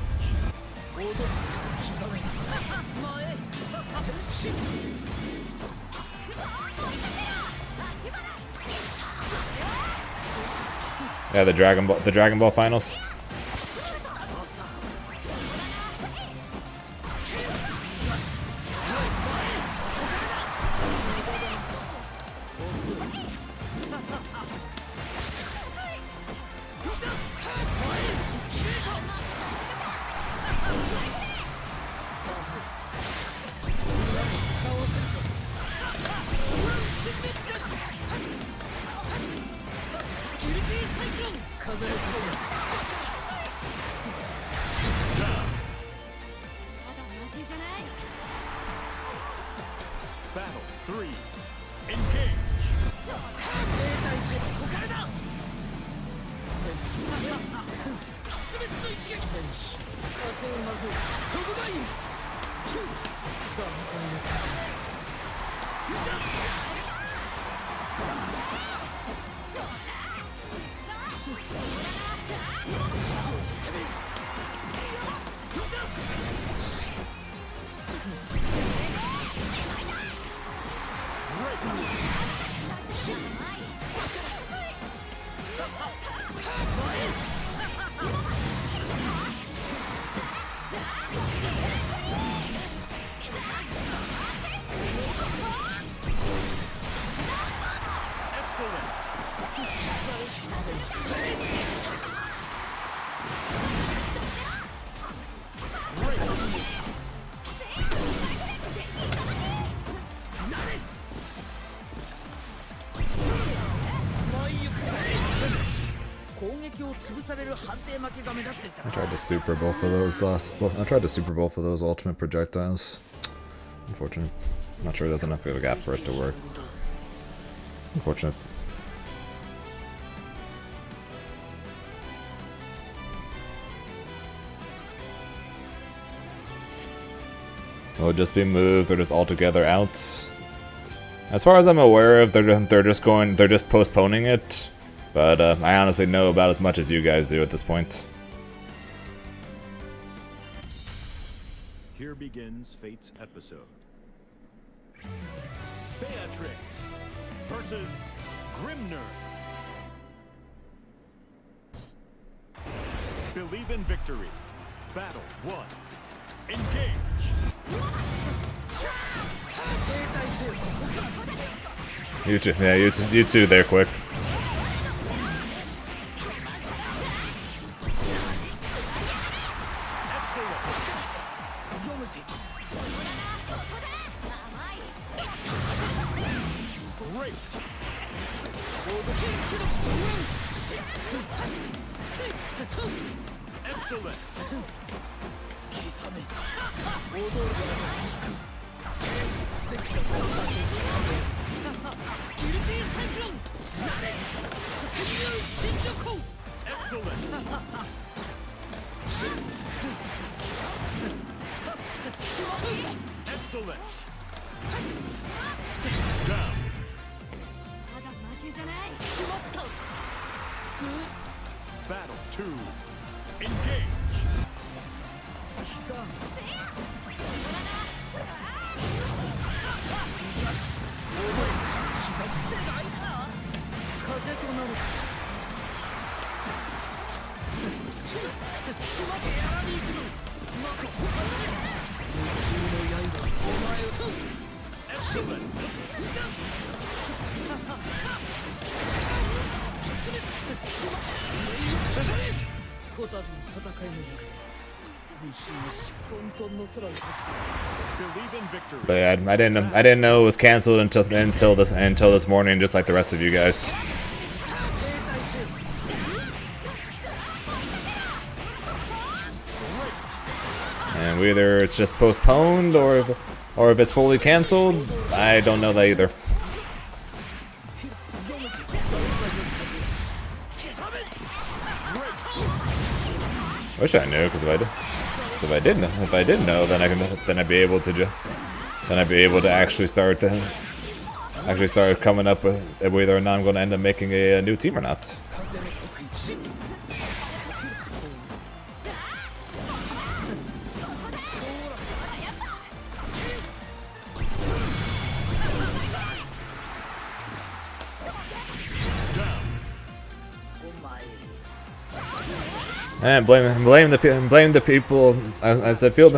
Yeah, the Dragon Ball finals. Battle 3. Engage. I tried to super both of those I tried to super both of those ultimate projectiles. Unfortunate. I'm not sure there's enough of a gap for it to work. Unfortunate. Will it just be moved or just altogether out? As far as I'm aware of, they're just postponing it. But I honestly know about as much as you guys do at this point. Here begins Fate's episode. Beatrix versus Grimnir. Believe in victory. Battle 1. Engage. You two, yeah, you two there quick. Excellent. Excellent. Down. Battle 2. Engage. Excellent. Believe in victory. But yeah, I didn't know it was canceled until this morning, just like the rest of you guys. And and whether it's just postponed or if it's fully canceled, I don't know that either. Wish I knew, because if I didn't know, then I'd be able to actually start coming up with whether or not I'm going to end up making a new team or not. And blame the people. As I feel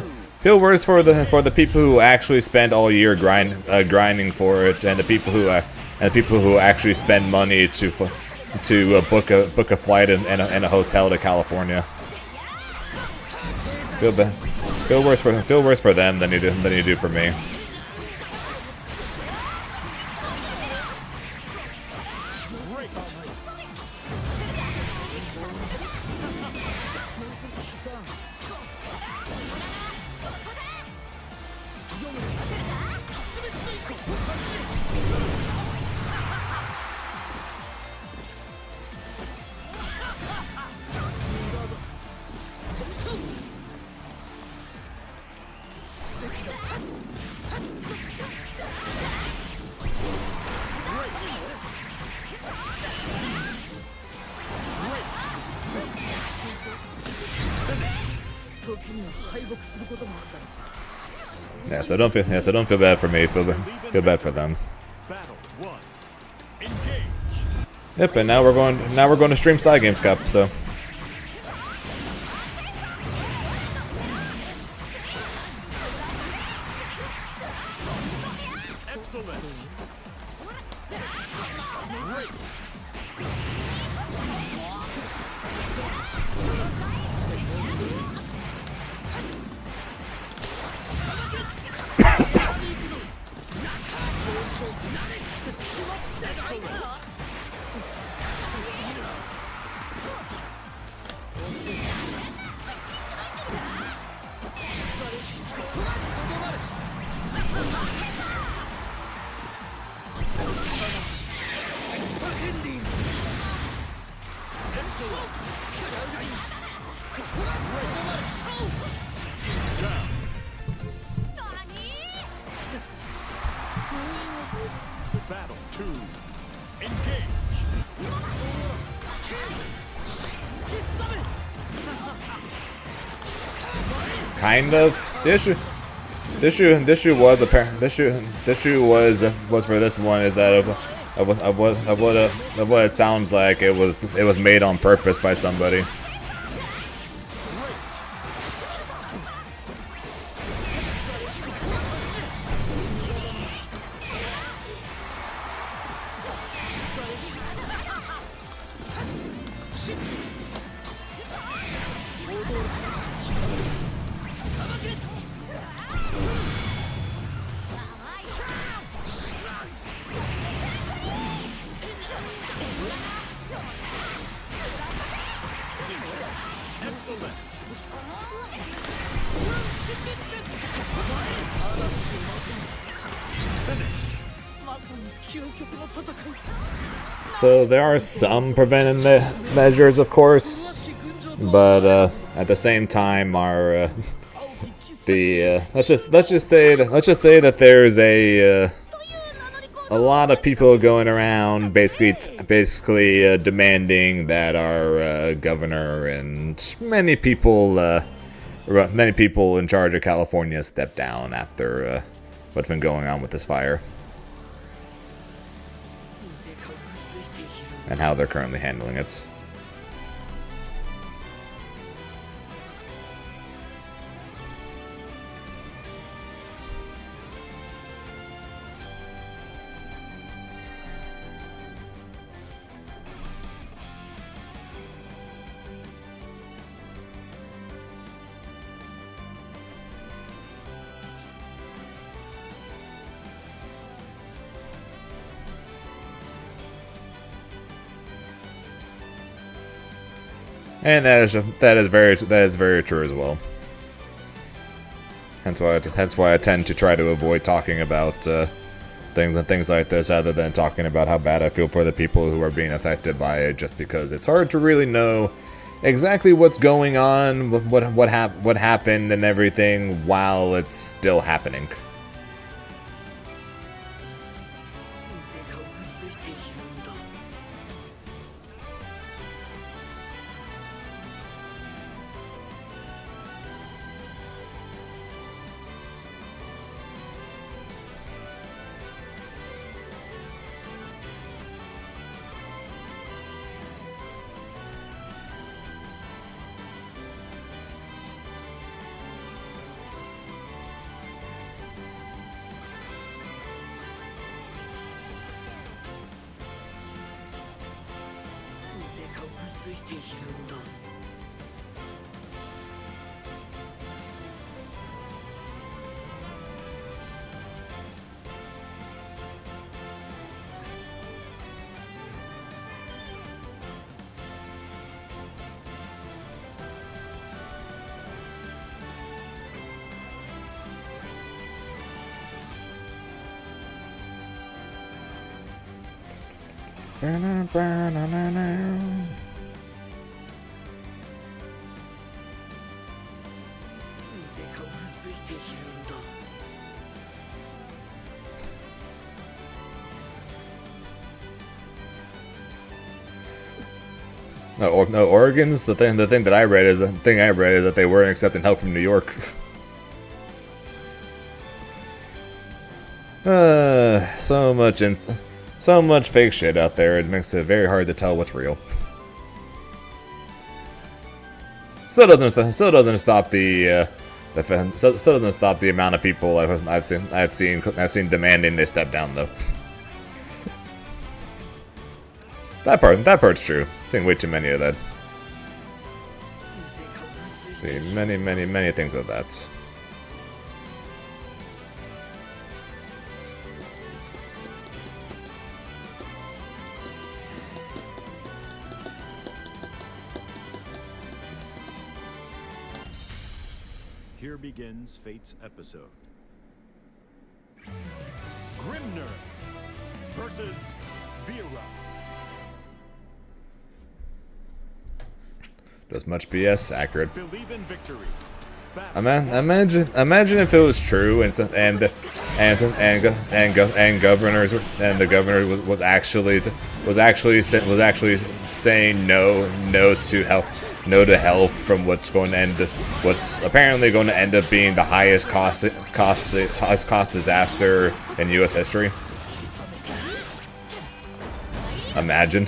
worse for the people who actually spend all year grinding for it, and the people who actually spend money to book a flight and a hotel to California. Feel worse for them than you do for me. Yeah, so don't feel bad for me. Feel bad for them. Yep, and now we're going to stream Side Games Cup. So. Battle 2. Engage. Kind of. The issue was for this one is that of what it sounds like it was made on purpose by somebody. So there are some preventive measures, of course, but at the same time, let's just say that there's a lot of people going around basically demanding that our governor and many people in charge of California step down after what's been going on with this fire and how they're currently handling it. And that is very true as well. Hence why I tend to try to avoid talking about things like this, other than talking about how bad I feel for the people who are being affected by it. Just because it's hard to really know exactly what's going on, what happened, and everything while it's still happening. No, Oregon's the thing that I read is that they weren't accepting help from New York. So much fake shit out there. It makes it very hard to tell what's real. Still doesn't stop the amount of people I've seen demanding they step down though. That part's true. I've seen way too many of that. See many things of that. Here begins Fate's episode. Grimner versus Vera. Does much BS accurate? Believe in victory. Imagine if it was true and the governor was actually saying no to help from what's apparently going to end up being the highest cost disaster in U.S. history. Imagine.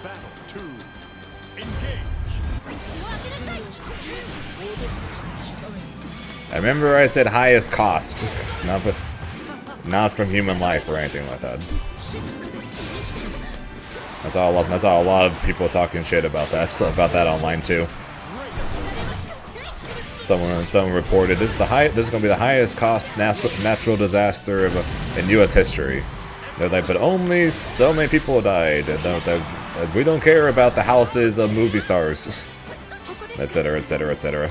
Battle 2. Engage. I remember I said highest cost, not from human life or anything like that. I saw a lot of people talking shit about that online too. Someone reported this is going to be the highest cost natural disaster in U.S. history. They're like, but only so many people died. We don't care about the houses of movie stars, etc., etc., etc.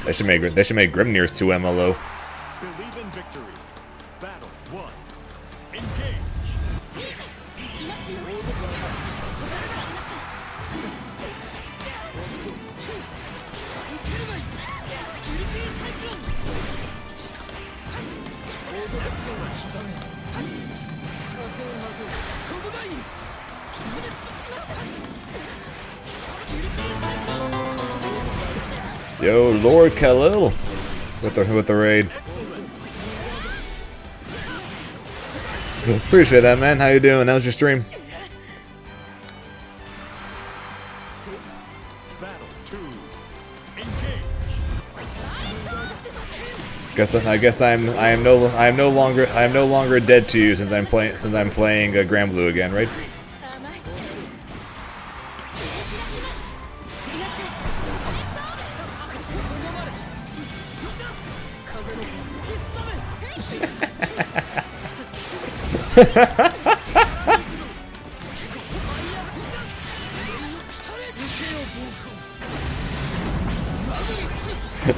They should make Grimnir's 2 MLO. Believe in victory. Battle 1. Engage. Yo, Lord Khalil with the raid. Appreciate that, man. How you doing? How's your stream? Battle 2. Engage. I guess I am no longer dead to you since I'm playing Grand Blue again, right?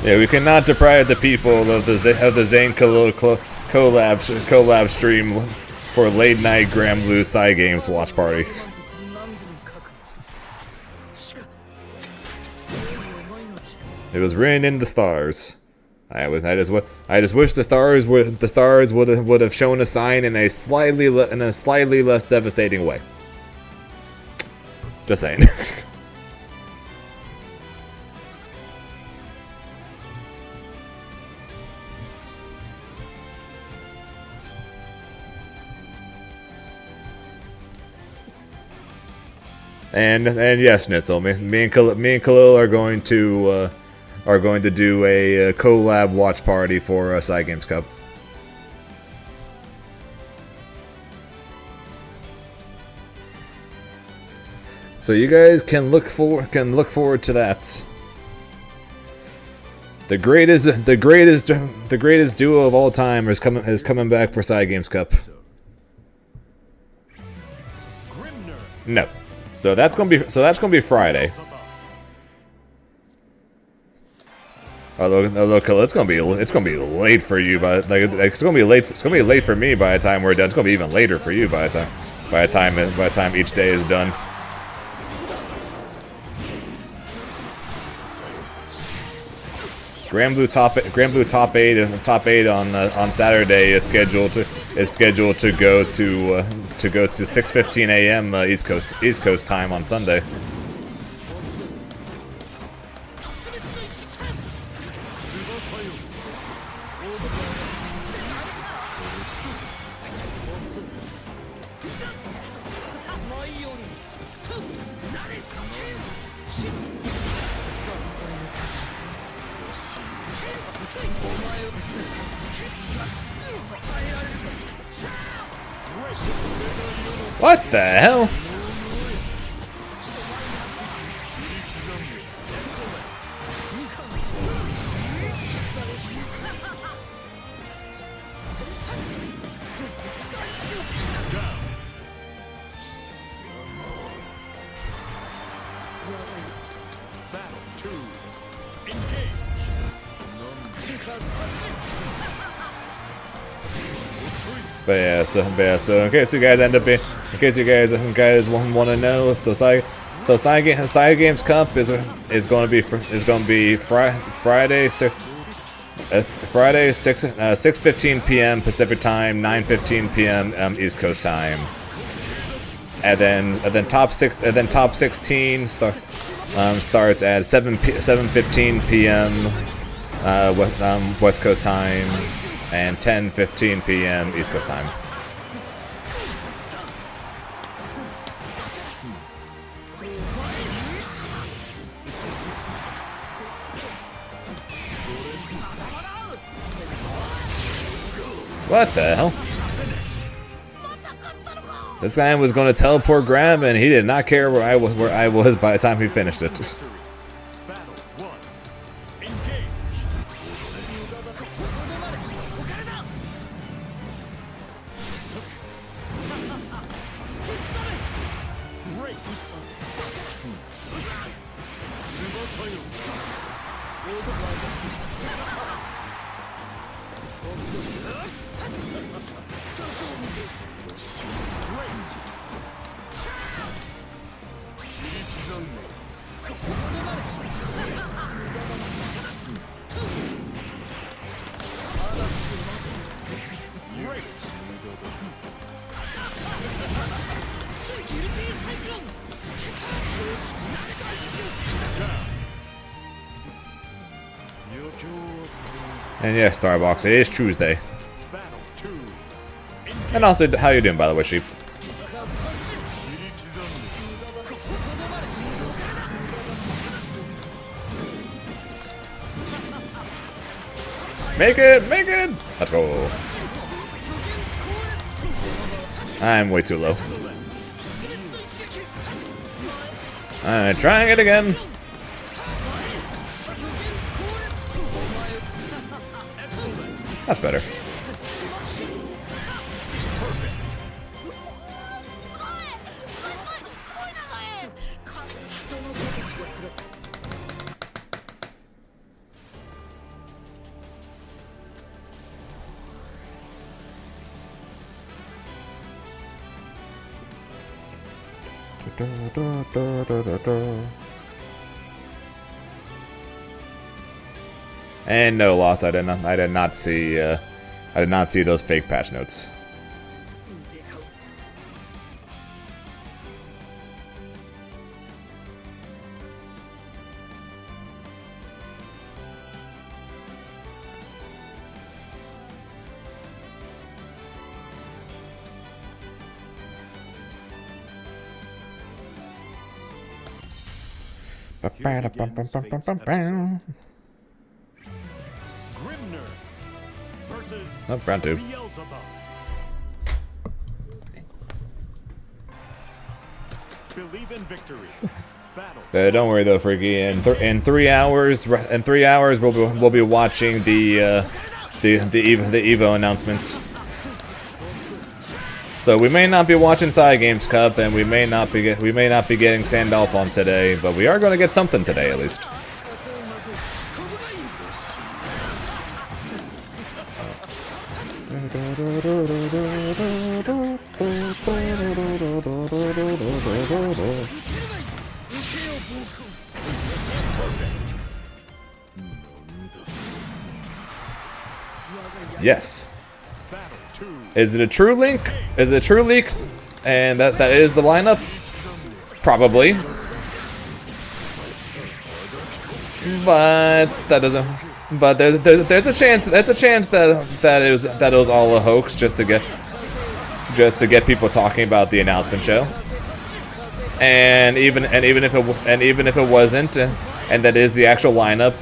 Yeah, we cannot deprive the people of the Zane collab stream for late night Grand Blue side games watch party. It was written in the stars. I just wish the stars would have shown a sign in a slightly less devastating way. Just saying. And yes, Schnitzel, me and Khalil are going to do a collab watch party for Side Games Cup. So you guys can look forward to that. The greatest duo of all time is coming back for Side Games Cup. No. So that's gonna be Friday. Although it's gonna be late for you, but it's gonna be late for me by the time we're done. It's gonna be even later for you by the time each day is done. Grand Blue top 8 on Saturday is scheduled to go to 6:15 a.m. East Coast time on Sunday. What the hell? But so in case you guys want to know, so Side Games Cup is going to be Friday 6:15 p.m. Pacific time, 9:15 p.m. East Coast time, and then top 16 starts at 7:15 p.m. West Coast time, and 10:15 p.m. East Coast time. What the hell? This guy was going to teleport grab, and he did not care where I was by the time he finished it. And yeah, Starbucks, it is Tuesday. And also, how you doing, by the way, Sheep? Make it! Make it! Let's go. I'm way too low. Alright, trying it again. That's better. And no loss. I did not see those fake patch notes. Grimner versus Oh, round 2. Beelzebub. Believe in victory. Battle. Don't worry though, Freaky. In 3 hours, we'll be watching the EVO announcements. So we may not be watching Side Games Cup, and we may not be getting Sandolph on today, but we are going to get something today at least. Yes. Is it a true link? Is it a true leak? And that is the lineup? Probably. But that doesn't. But there's a chance. There's a chance that it was all a hoax just to get people talking about the announcement show. And even if it wasn't, and that is the actual lineup,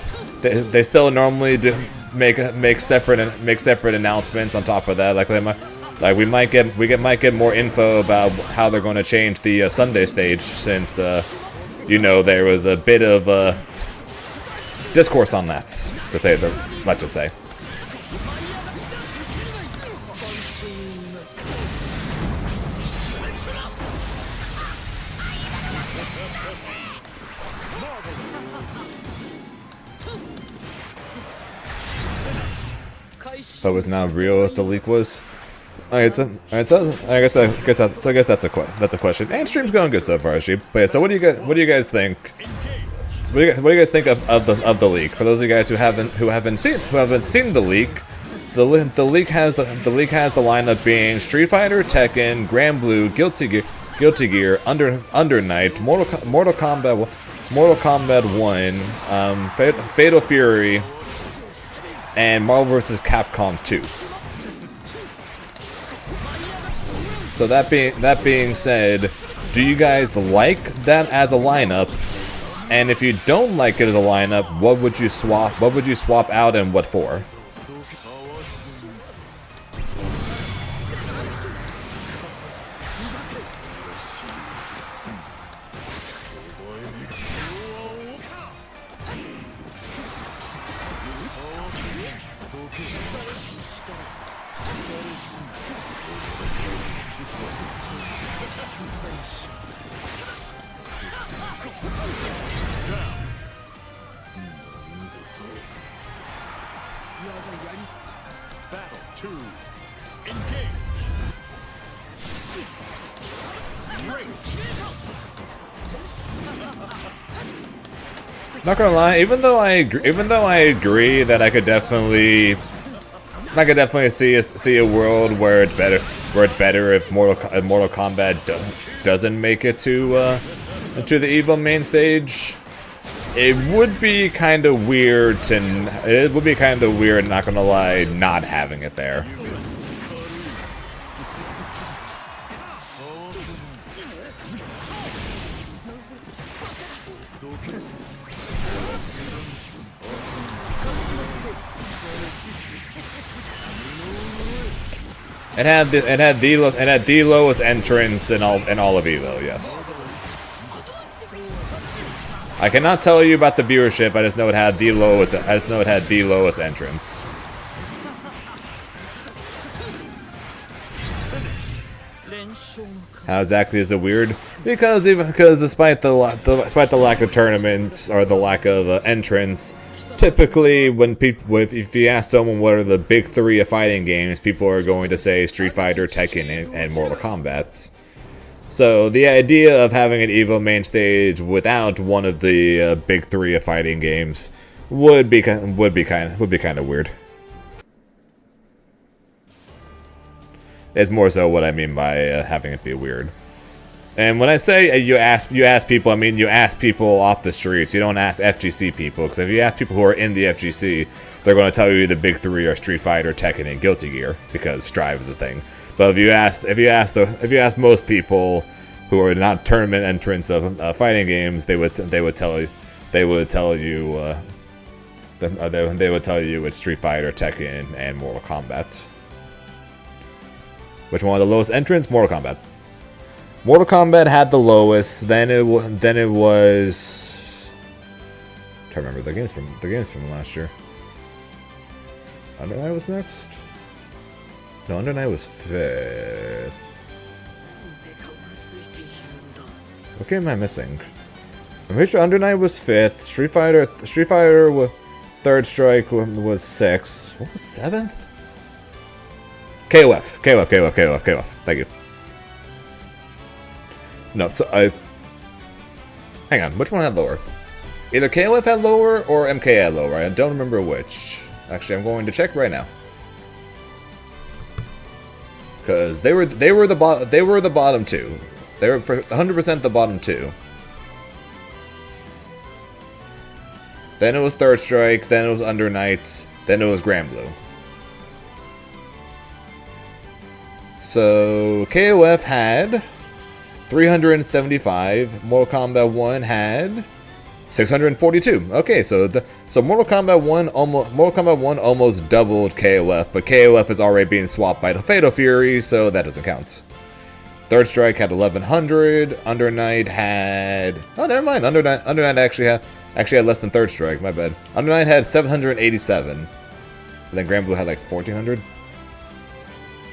they still normally do make separate announcements on top of that. We might get more info about how they're going to change the Sunday stage, since there was a bit of discourse on that, to say let's just say. So it was not real what the leak was. Alright, so I guess that's a question. And stream's going good so far, actually. But yeah, so what do you guys think? So what do you guys think of the leak? For those of you guys who haven't seen the leak, the leak has the lineup being Street Fighter, Tekken, Grand Blue, Guilty Gear, Under Night, Mortal Kombat 1, Fatal Fury, and Marvel vs. Capcom 2. So that being said, do you guys like that as a lineup? And if you don't like it as a lineup, what would you swap? What would you swap out, and what for? Battle 2. Engage. Not gonna lie, even though I agree that I could definitely see a world where it's better if Mortal Kombat doesn't make it to the EVO main stage. It would be kind of weird not gonna lie, not having it there. the lowest entrance in all of EVO. Yes. I cannot tell you about the viewership. I just know it had the lowest. I just know it had the lowest entrance. How exactly is it weird? Because despite the lack of tournaments or the lack of entrance, typically when people if you ask someone what are the big three of fighting games, people are going to say Street Fighter, Tekken, and Mortal Kombat. So the idea of having an EVO main stage without one of the big three of fighting games would be kind of weird. It's more so what I mean by having it be weird. And when I say you ask people, I mean you ask people off the streets. You don't ask FGC people, because if you ask people who are in the FGC, they're going to tell you the big three are Street Fighter, Tekken, and Guilty Gear, because Strive is a thing. But if you ask most people who are not tournament entrants of fighting games, they would tell you it's Street Fighter, Tekken, and Mortal Kombat. Which one of the lowest entrants? Mortal Kombat. Mortal Kombat had the lowest. Then it was. I'm trying to remember the games from last year. Under Night was next. No, Under Night was 5th. What game am I missing? I'm pretty sure Under Night was 5th. Street Fighter was Third Strike was 6th. What was 7th? KOF. Thank you. No, so hang on. Which one had lower? Either KOF had lower or MK had lower. I don't remember which. Actually, I'm going to check right now. Because they were the bottom two. They were 100% the bottom two. Then it was Third Strike. Then it was Under Night. Then it was Grand Blue. So KOF had 375. Mortal Kombat 1 had 642. Okay, so Mortal Kombat 1 almost doubled KOF, but KOF is already being swapped by the Fatal Fury, so that doesn't count. Third Strike had 1100. Under Night had never mind. Under Night actually had less than Third Strike. My bad. Under Night had 787. And then Grand Blue had like 1400.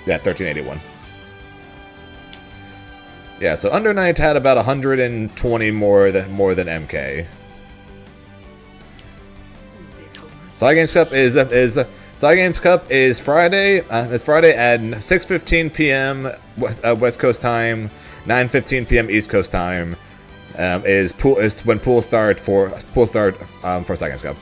Yeah, 1381. Yeah, so Under Night had about 120 more than MK. Cygames Cup is Friday. It's Friday at 6:15 p.m. West Coast time, 9:15 p.m. East Coast time. Is when pool start for Cygames Cup.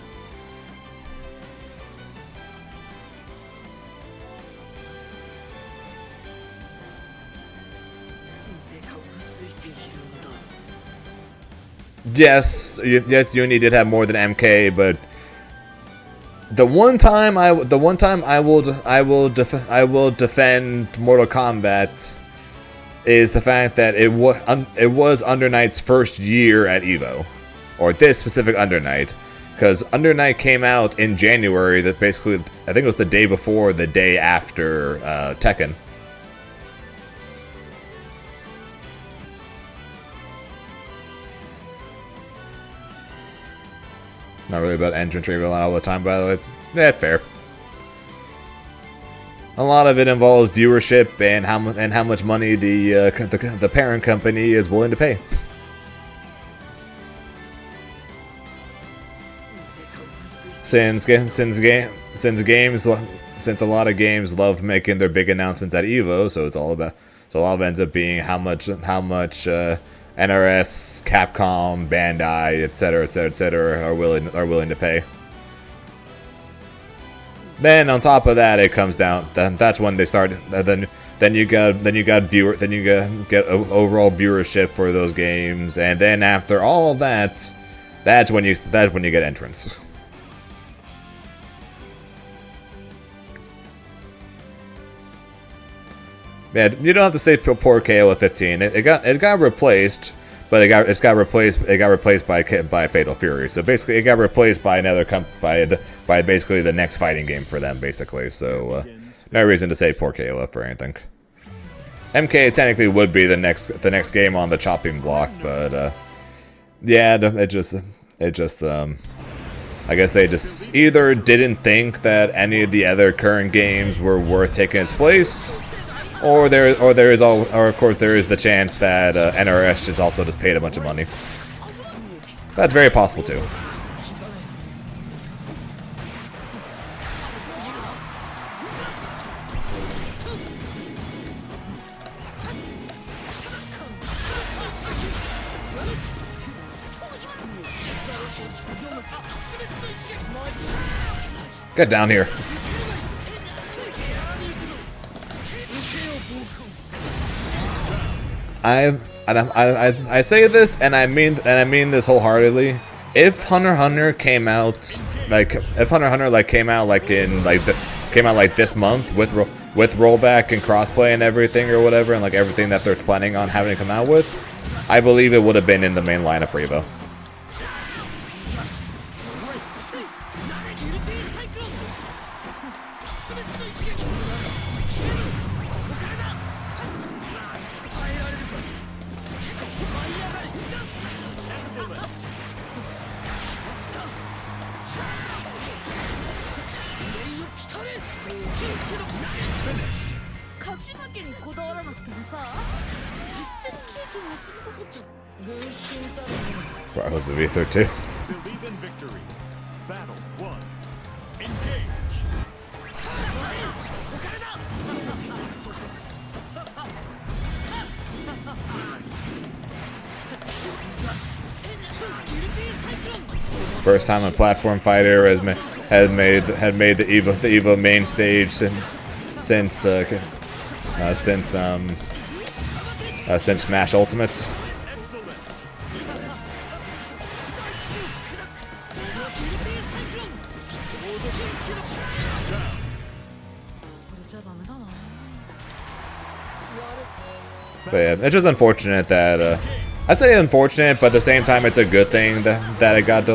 Yes, Uni did have more than MK, but the one time I will defend Mortal Kombat is the fact that it was Under Night's first year at EVO, or this specific Under Night, because Under Night came out in January. That basically, I think it was the day before, the day after Tekken. Not really about entrance rate all the time, by the way. Yeah, fair. A lot of it involves viewership and how much money the parent company is willing to pay. Since a lot of games love making their big announcements at EVO, so a lot of it ends up being how much NRS, Capcom, Bandai, etc. are willing to pay. Then on top of that, it comes down. That's when they start. Then you get overall viewership for those games, and then after all that, that's when you get entrance. Yeah, you don't have to say poor KO at 15. It got replaced, but it got replaced by Fatal Fury. So basically, it got replaced by another by basically the next fighting game for them, basically. So No reason to say poor KLF or anything. MK technically would be the next game on the chopping block, but yeah, it just I guess they just either didn't think that any of the other current games were worth taking its place, or of course there is the chance that NRS just also just paid a bunch of money. That's very possible too. Get down here. I say this and I mean this wholeheartedly. If Hunter x Hunter came out like came out like this month with rollback and crossplay and everything or whatever, and like everything that they're planning on having to come out with, I believe it would have been in the main lineup for EVO. Right, was the V32. Believe in victory. Battle 1. Engage. First time a platform fighter has made the EVO main stage since Smash Ultimates. But yeah, it's just unfortunate that I'd say unfortunate, but at the same time, it's a good thing that it got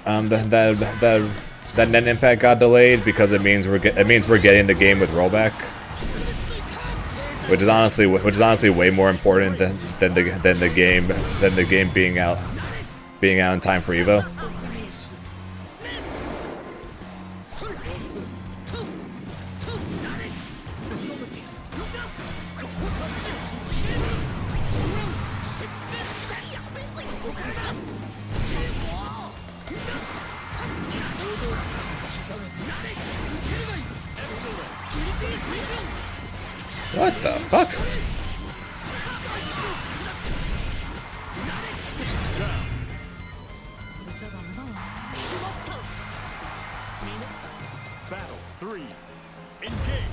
that Net Impact got delayed, because it means we're getting the game with rollback, which is honestly way more important than the game being out in time for EVO. What the fuck? Battle 3. Engage.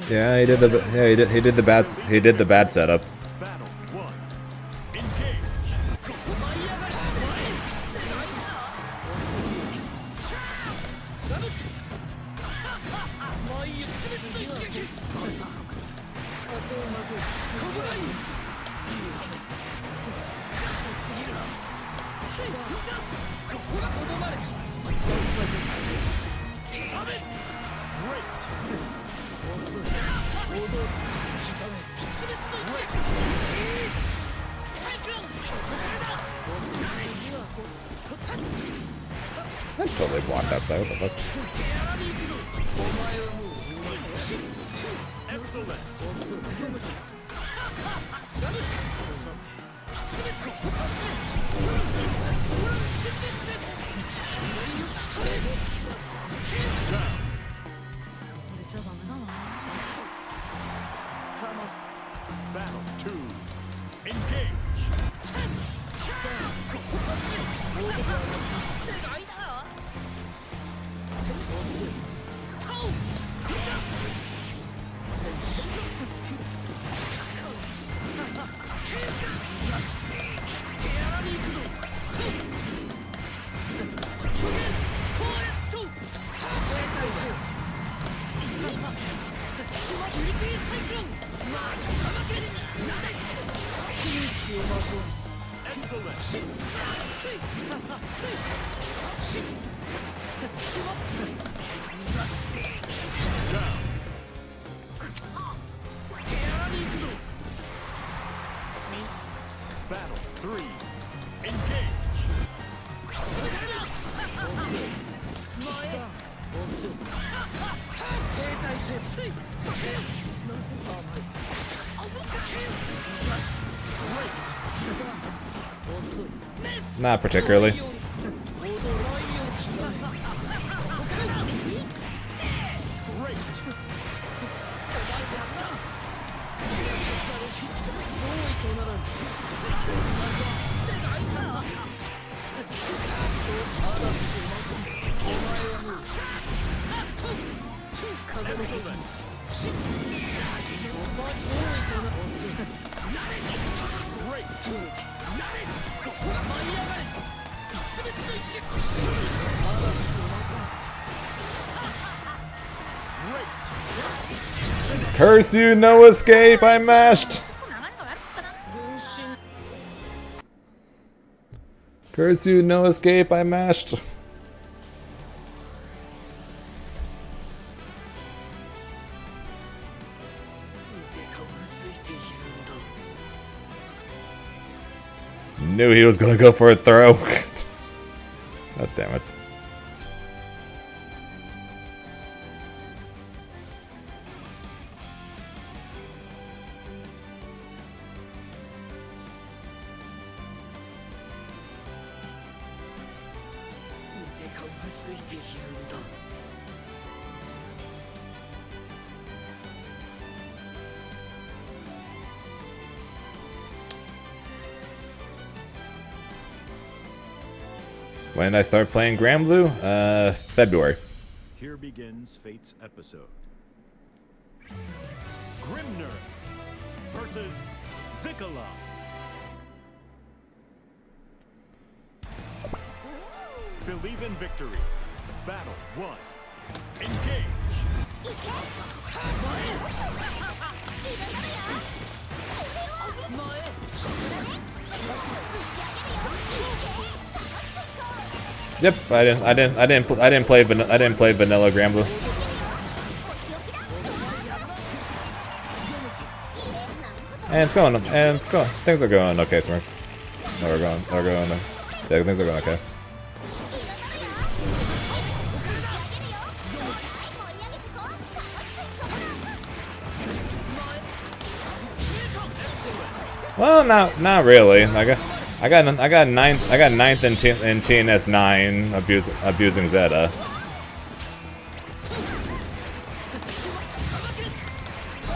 Yeah, he did the bad setup. Battle 1. Engage. I totally blocked that side. What the fuck? Battle 2. Engage. Battle 3. Engage. Not particularly. Curse you, no escape, I mashed! Curse you, no escape, I mashed. Knew he was gonna go for a throw. God damn it. When did I start playing Granblue? February. Here begins Fate's episode. Grimner versus Vicola. Believe in victory. Battle 1. Engage. Yep, I didn't play vanilla Granblue. Things are going okay, sir. Yeah, things are going okay. Well, not really. I got ninth in TNS 9 abusing Zeta.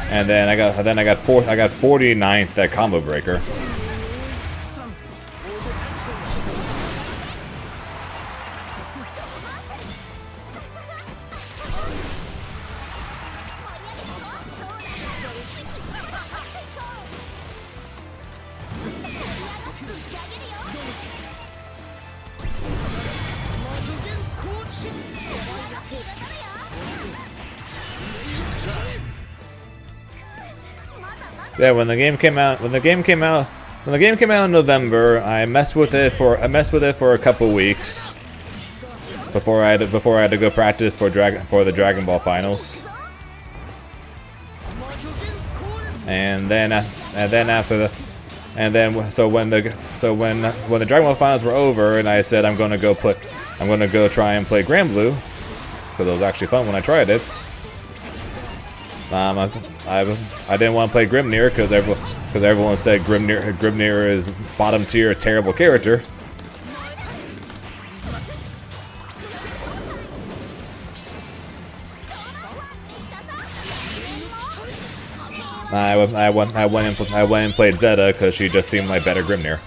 And then I got 49th at Combo Breaker. Yeah, when the game came out in November, I messed with it for a couple weeks before I had to go practice for the Dragon Ball Finals. And then when the Dragon Ball Finals were over, and I said I'm gonna go try and play Granblue because it was actually fun when I tried it. I didn't want to play Grimnir because everyone said Grimnir is bottom tier, terrible character. I went and played Zeta because she just seemed like better Grimnir.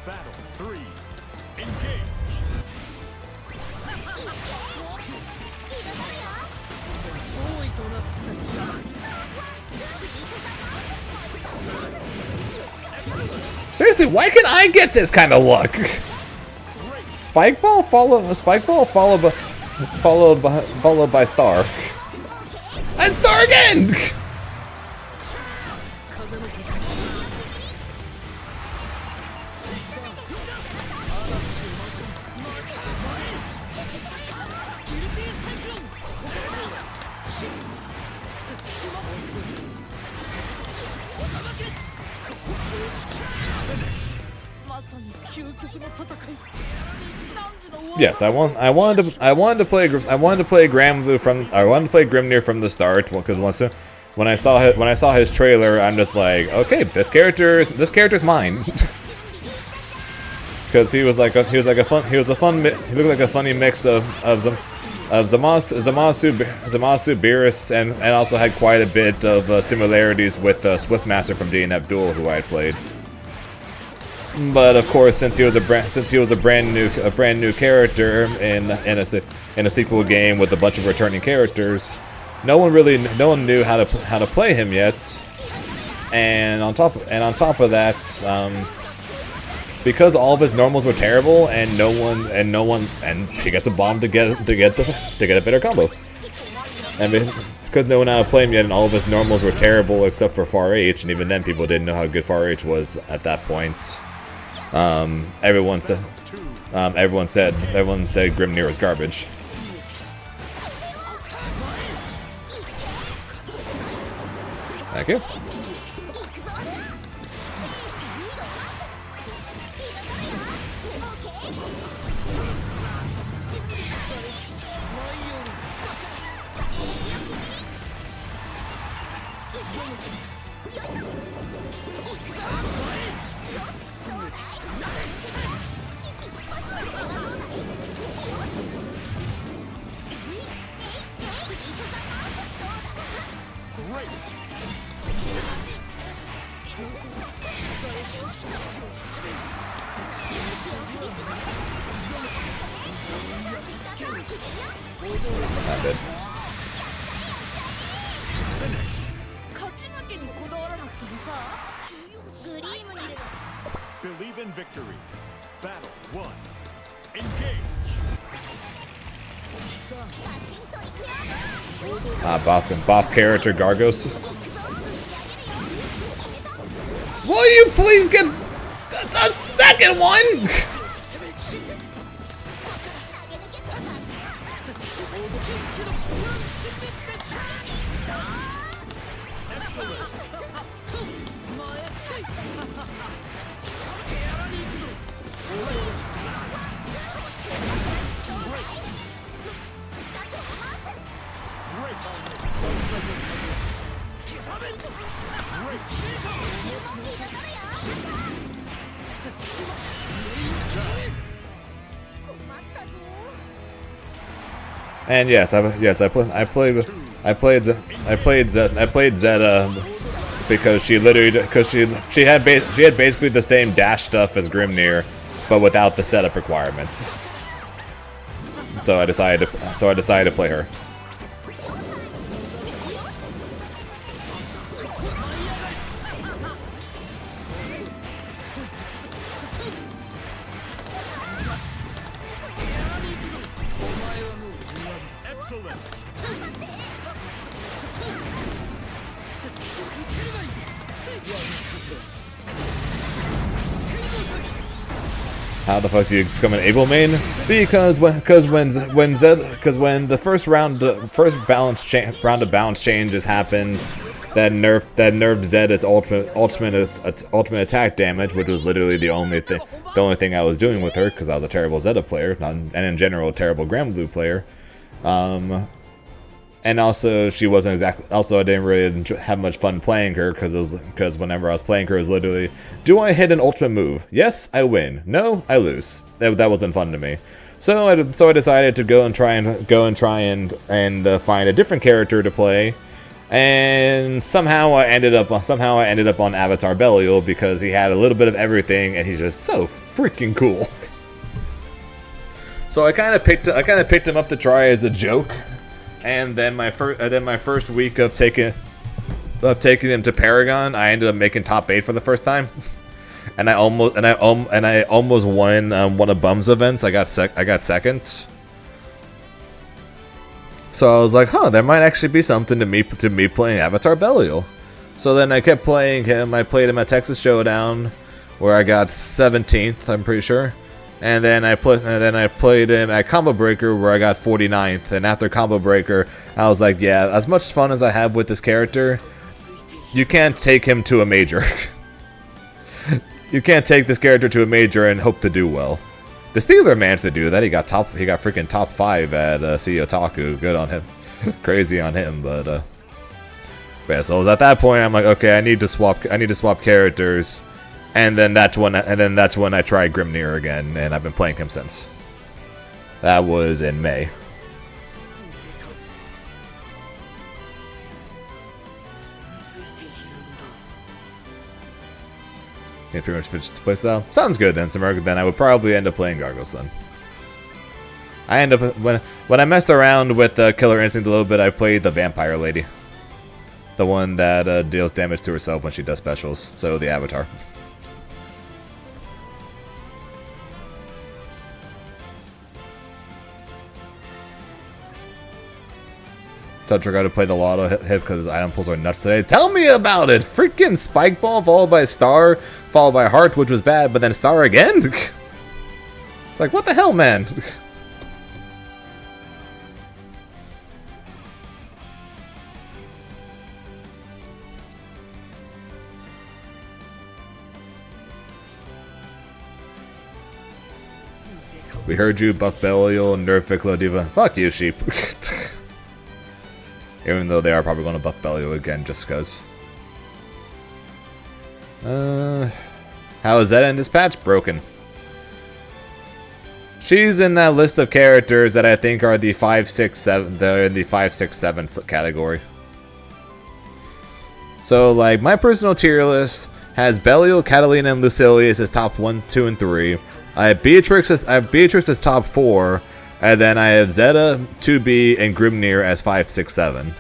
Battle 3. Engage. Seriously, why can I get this kind of luck? Spike ball followed by star. And star again. Yes, I wanted to play Grimnir from the start because when I saw his trailer, I'm just like, okay, this character's mine. Because he looked like a funny mix of Zamasu, Beerus, and also had quite a bit of similarities with Swiftmaster from DNF Duel, who I had played. But of course, since he was a brand new character in a sequel game with a bunch of returning characters, no one knew how to play him yet. And on top of that, because all of his normals were terrible, and he gets a bomb to get a better combo. And because no one knew how to play him yet, and all of his normals were terrible except for Far H, and even then people didn't know how good Far H was at that point. Everyone said Grimnir was garbage. Thank you. Not good. Believe in victory. Battle 1. Engage. Boss character Gargos. Will you please get a second one? And yes, I played Zeta because she had basically the same dash stuff as Grimnir, but without the setup requirements. So I decided to play her. How the fuck do you become an EVO main? Because when the first round of balance changes happened, that nerfed Zed's ultimate attack damage, which was literally the only thing I was doing with her because I was a terrible Zeta player, and in general a terrible Granblue player. And also, she wasn't exactly. Also, I didn't really have much fun playing her because whenever I was playing her, it was literally, do I hit an ultimate move? Yes, I win. No, I lose. That wasn't fun to me. So I decided to go and try and find a different character to play. And somehow I ended up on Avatar Belial because he had a little bit of everything, and he's just so freaking cool. So I kind of picked him up to try as a joke. And then my first week of taking him to Paragon, I ended up making top 8 for the first time, and I almost won one of Bum's events. I got second. So I was like, huh, there might actually be something to me playing Avatar Belial. So then I kept playing him. I played him at Texas Showdown, where I got 17th. I'm pretty sure. And then I played him at Combo Breaker, where I got 49th. And after Combo Breaker, I was like, yeah, as much fun as I have with this character, you can't take him to a major. You can't take this character to a major and hope to do well. The Steeler managed to do that. He got freaking top 5 at Otaku. Good on him. Crazy on him, but yeah. So I was at that point. I'm like, okay, I need to swap characters. And then that's when I tried Grimnir again, and I've been playing him since. That was in May. Can't pretty much finish the playstyle. Sounds good then, Samurg. Then I would probably end up playing Gargos then. I end up when I messed around with Killer Instinct a little bit, I played the Vampire Lady, the one that deals damage to herself when she does specials. So the Avatar. Toucher got to play the Lotto hit because his item pulls are nuts today. Tell me about it! Freaking Spike Ball followed by Star, followed by Heart, which was bad, but then Star again? It's like, what the hell, man? We heard you, Buff Belial, Nerf Viclo Diva. Fuck you, sheep. Even though they are probably going to buff Belial again just because. How is that in this patch? Broken. She's in that list of characters that I think are the 5, 6, 7. They're in the 5, 6, 7 category. So, like, my personal tier list has Belial, Catalina, and Lucilius as top 1, 2, and 3. I have Beatrix as top 4. And then I have Zeta, 2B, and Grimnir as 5, 6, 7.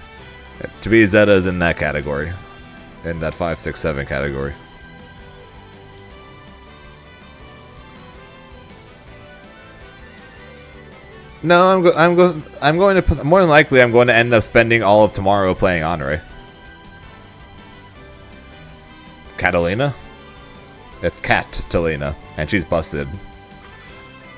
To be Zeta is in that category. In that 5, 6, 7 category. No, I'm going to more than likely I'm going to end up spending all of tomorrow playing Honore. Catalina? It's Cat-Talina, and she's busted.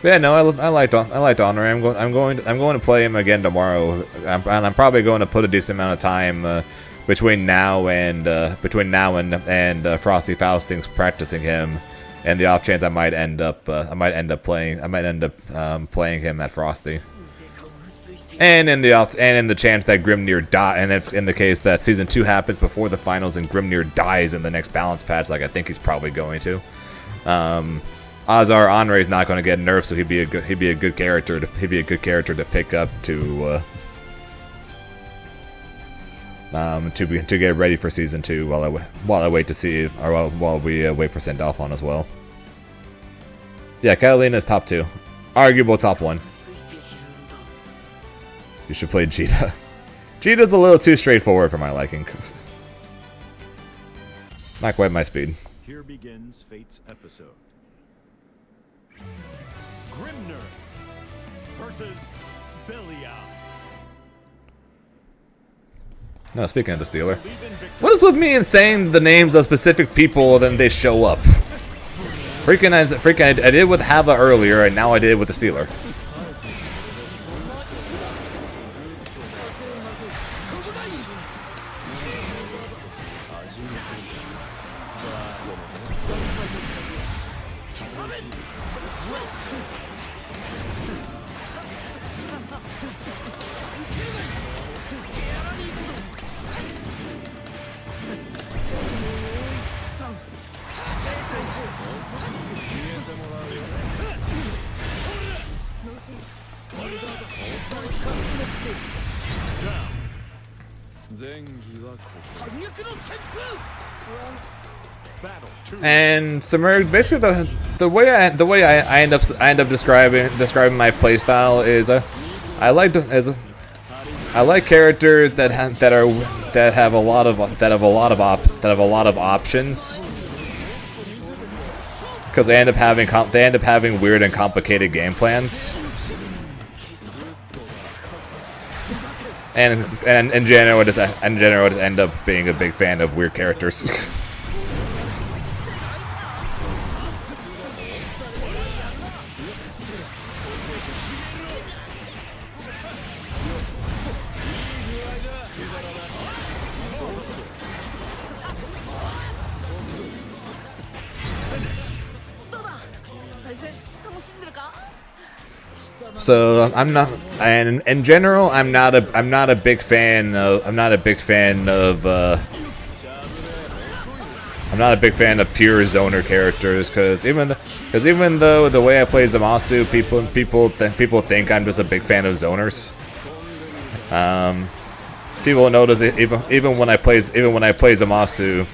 Yeah, no, I liked Honor. I'm going to play him again tomorrow, and I'm probably going to put a decent amount of time between now and Frosty Faustings practicing him, and the off chance I might end up playing him at Frosty, and in the chance that Grimnir die, and if in the case that season 2 happens before the finals and Grimnir dies in the next balance patch, like I think he's probably going to. Odds are Honore's not going to get nerfed, so he'd be a good character to pick up to get ready for season 2 while I wait to see while we wait for Sandalphon as well. Yeah, Catalina's top 2, arguable top 1. You should play Jita. Jita's a little too straightforward for my liking. Not quite my speed. Here begins Fate's episode. Grimnir versus Belial. No, speaking of the Steeler. What is with me in saying the names of specific people and then they show up? I did with Hava earlier, and now I did with the Steeler. Battle 2. And submerged. Basically, the way I end up describing my playstyle is I like characters that have a lot of options, because they end up having weird and complicated game plans. And in general, I just end up being a big fan of weird characters. So I'm not, and in general, I'm not a big fan of pure zoner characters, because even though the way I play Zamasu, people think I'm just a big fan of zoners. People notice it, even when I play Zamasu,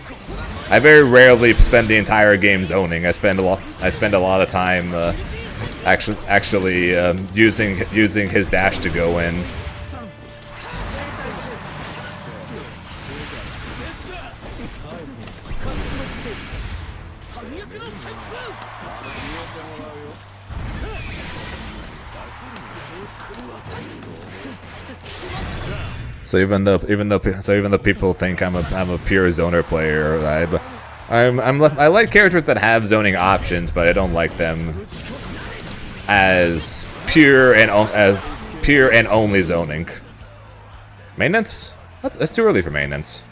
I very rarely spend the entire game zoning. I spend a lot of time actually using his dash to go in. So even though people think I'm a pure zoner player, I like characters that have zoning options, but I don't like them as pure and only zoning. Maintenance? That's too early for maintenance.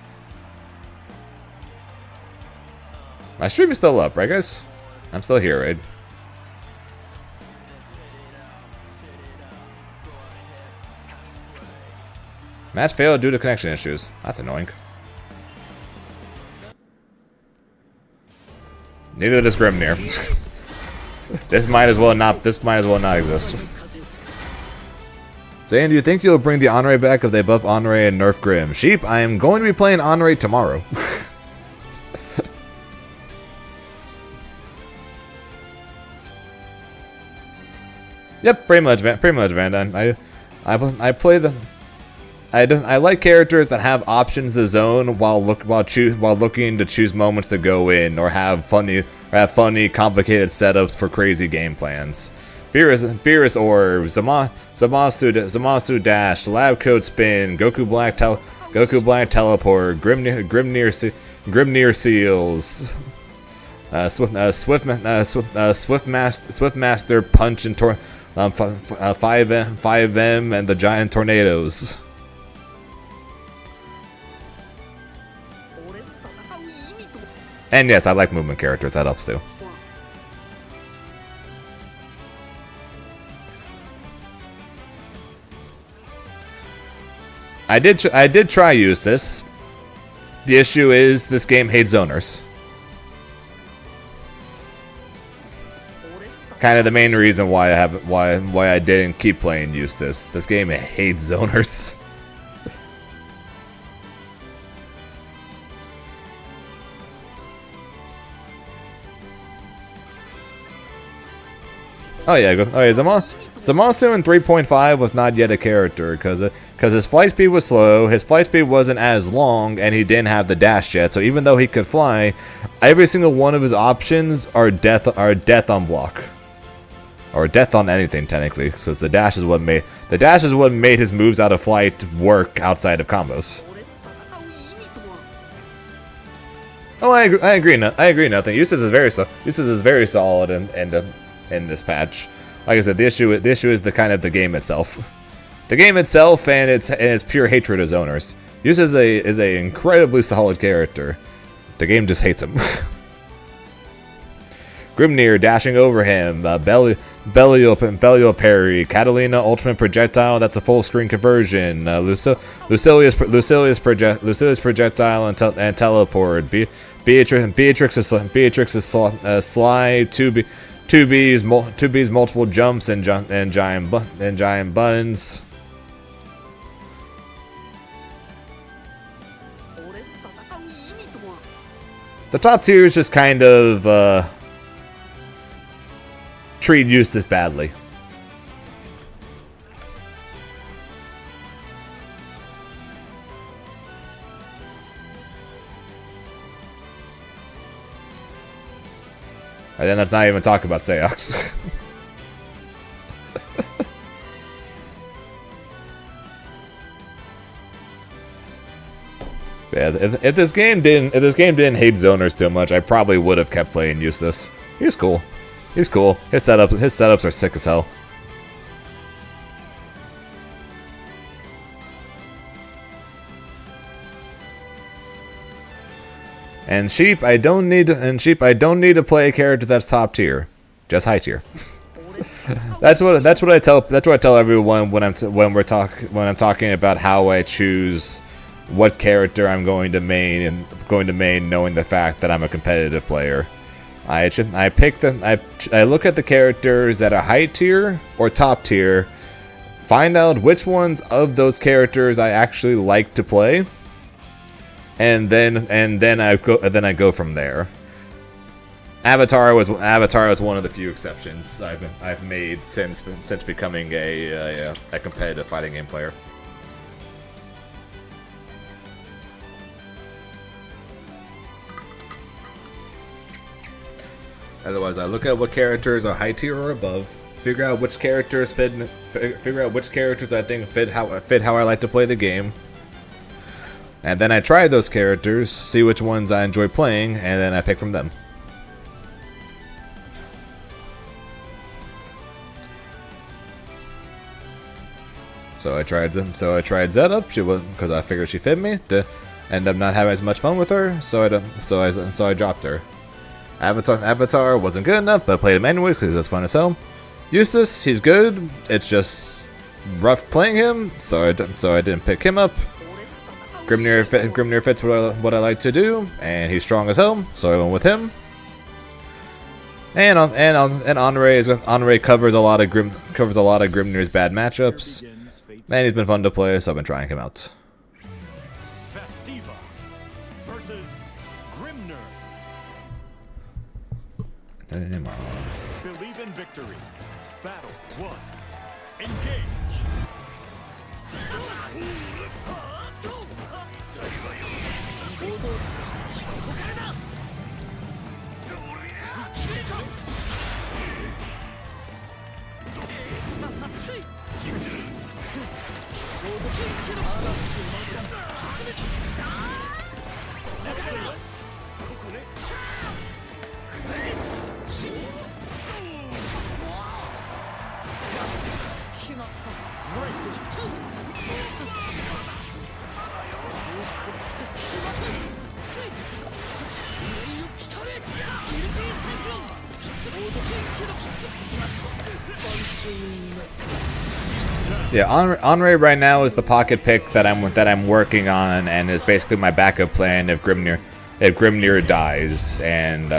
My stream is still up, right, guys? I'm still here, right? Match failed due to connection issues. That's annoying. Neither does Grimnir. This might as well not exist. Zane, do you think you'll bring the Honoré back if they buff Honoré and nerf Grim? Sheep, I am going to be playing Honoré tomorrow. Yep, pretty much, Van. I like characters that have options to zone while looking to choose moments to go in, or have funny, complicated setups for crazy game plans. Beerus Orb, Zamasu Dash, Lab Coat Spin, Goku Black Teleport, Grimnir Seals, Swiftmaster Punch and 5M and the Giant Tornadoes. And yes, I like movement characters. That helps too. I did try use this. The issue is this game hates zoners. Kind of the main reason why I didn't keep playing Eustace. This game hates zoners. Oh yeah, Zamasu in 3.5 was not yet a character because his flight speed was slow, his flight speed wasn't as long, and he didn't have the dash yet. So even though he could fly, every single one of his options are death on block, or death on anything technically. So the dash is what made his moves out of flight work outside of combos. Oh, I agree. Nothing. Eustace is very solid in this patch. Like I said, the issue is the kind of the game itself. The game itself and its pure hatred of zoners. Eustace is a incredibly solid character. The game just hates him. Grimnir dashing over him, Belial parry, Catalina ultimate projectile, that's a full screen conversion, Lucilia's projectile and teleport, Beatrix's slide, 2B's multiple jumps and giant buttons. The top tiers just kind of treat Eustace badly. And then let's not even talk about Seox. Yeah, if this game didn't hate zoners too much, I probably would have kept playing Eustace. He's cool. He's cool. His setups are sick as hell. And sheep, I don't need to play a character that's top tier, just high tier. that's what I tell everyone when I'm talking about how I choose what character I'm going to main, knowing the fact that I'm a competitive player. I look at the characters that are high tier or top tier, find out which ones of those characters I actually like to play, and then I go from there. Avatar was one of the few exceptions I've made since becoming a competitive fighting game player. Otherwise, I look at what characters are high tier or above, figure out which characters I think fit how I like to play the game, and then I try those characters, see which ones I enjoy playing, and then I pick from them. So I tried Zeta because I figured she fit me. To end up not having as much fun with her, so I dropped her. Avatar wasn't good enough, but I played him anyways because it was fun as hell. Eustace, he's good. It's just rough playing him, so I didn't pick him up. Grimnir fits what I like to do, and he's strong as hell, so I went with him. And Henri covers a lot of Grimnir's bad matchups, and he's been fun to play, so I've been trying him out. Believe in victory. Battle 1. Engage. Yeah, Henri right now is the pocket pick that I'm working on, and is basically my backup plan if Grimnir dies, and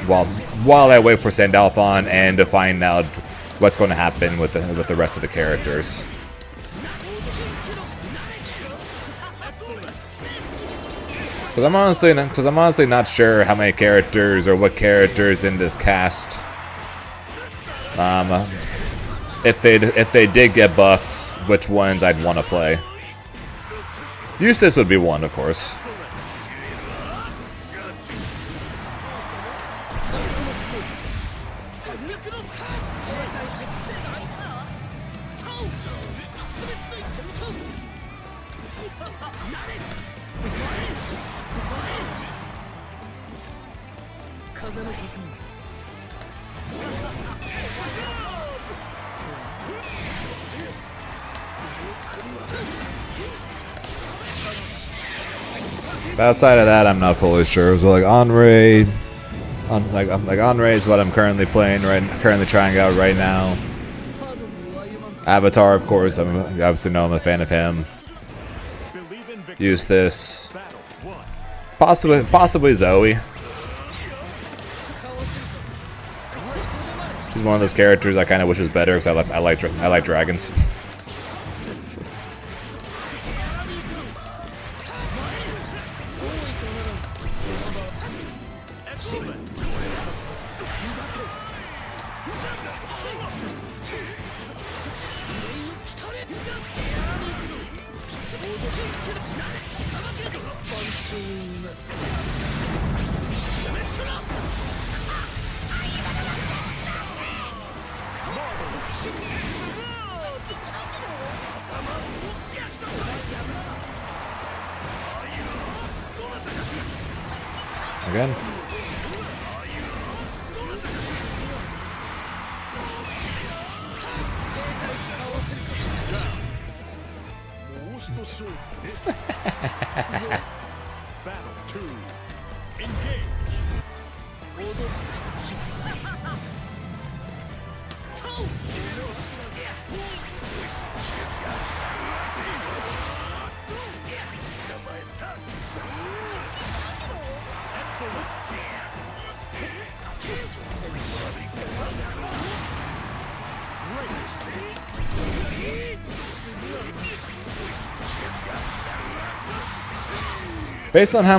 while I wait for Sandalphon and to find out what's going to happen with the rest of the characters. Because I'm honestly not sure how many characters or what characters in this cast. If they did get buffed, which ones I'd want to play. Eustace would be one, of course. Outside of that, I'm not fully sure. So like Henri is what I'm currently playing currently trying out right now. Avatar, of course, I'm a fan of him. Eustace, possibly Zoe. She's one of those characters I kind of wish was better because I like dragons. Again. Battle 2. Engage. Based on how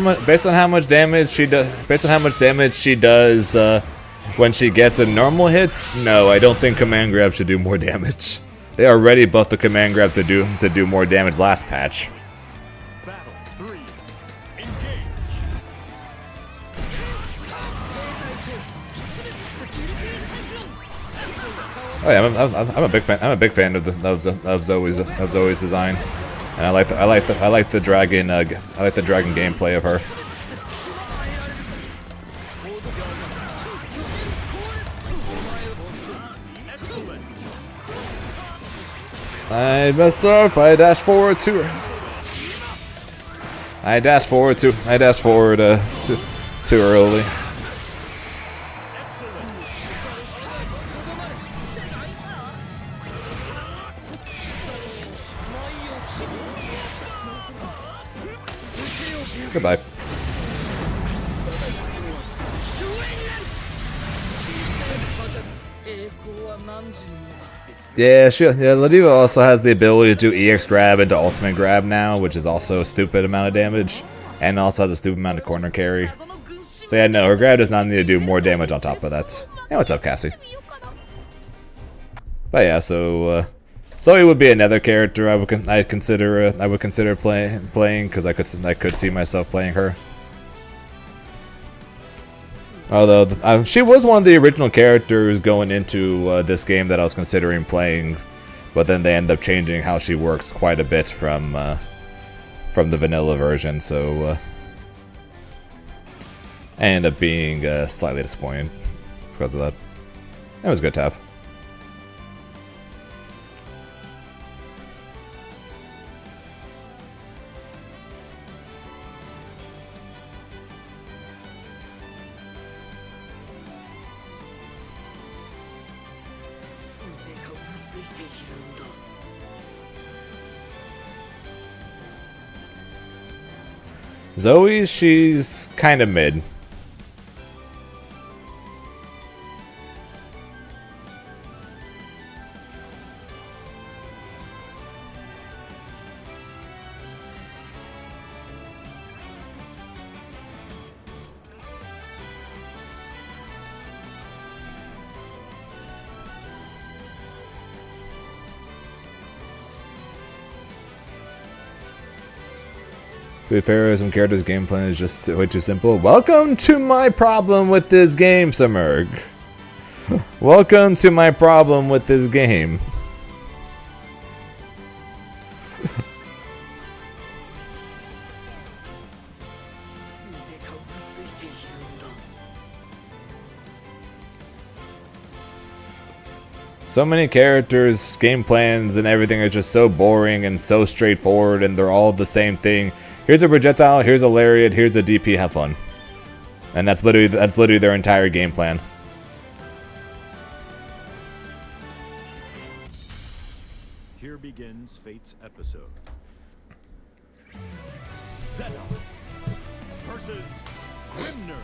much damage she does, when she gets a normal hit, no, I don't think command grab should do more damage. They already buffed the command grab to do more damage last patch. Battle 3. Engage. Oh yeah, I'm a big fan. I'm a big fan of Zoe's design, and I like the dragon gameplay of her. I messed up. I dashed forward too. I dashed forward too early. Goodbye. Yeah, Ladiva also has the ability to do EX grab into ultimate grab now, which is also a stupid amount of damage, and also has a stupid amount of corner carry. So yeah, no, her grab does not need to do more damage on top of that. Hey, what's up, Cassie? But yeah, so Zoe would be another character I'd consider playing because I could see myself playing her. Although she was one of the original characters going into this game that I was considering playing, but then they end up changing how she works quite a bit from the vanilla version, so I ended up being slightly disappointed because of that. It was a good tab. Zoe, she's kind of mid. To be fair, some characters' gameplay is just way too simple. Welcome to my problem with this game, Samurg. Welcome to my problem with this game. So many characters, game plans, and everything are just so boring and so straightforward, and they're all the same thing. Here's a projectile, here's a lariat, here's a DP, have fun. And that's literally their entire game plan. Here begins Fate's episode. Zeta versus Grimner.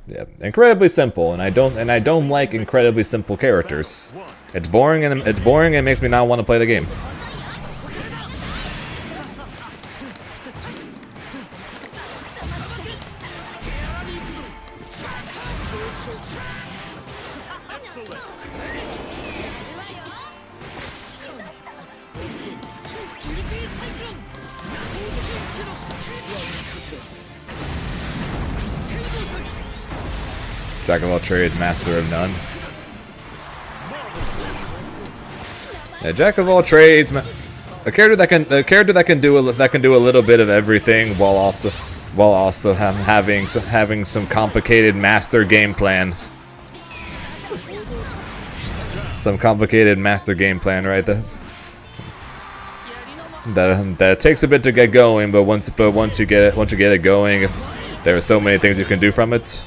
Yeah, incredibly simple, and I don't like incredibly simple characters. It's boring and it makes me not want to play the game. Jack of all trades, master of none. Yeah, jack of all trades, a character that can do a little bit of everything while also having some complicated master game plan. Some complicated master game plan, right? That takes a bit to get going, but once you get it going, there are so many things you can do from it.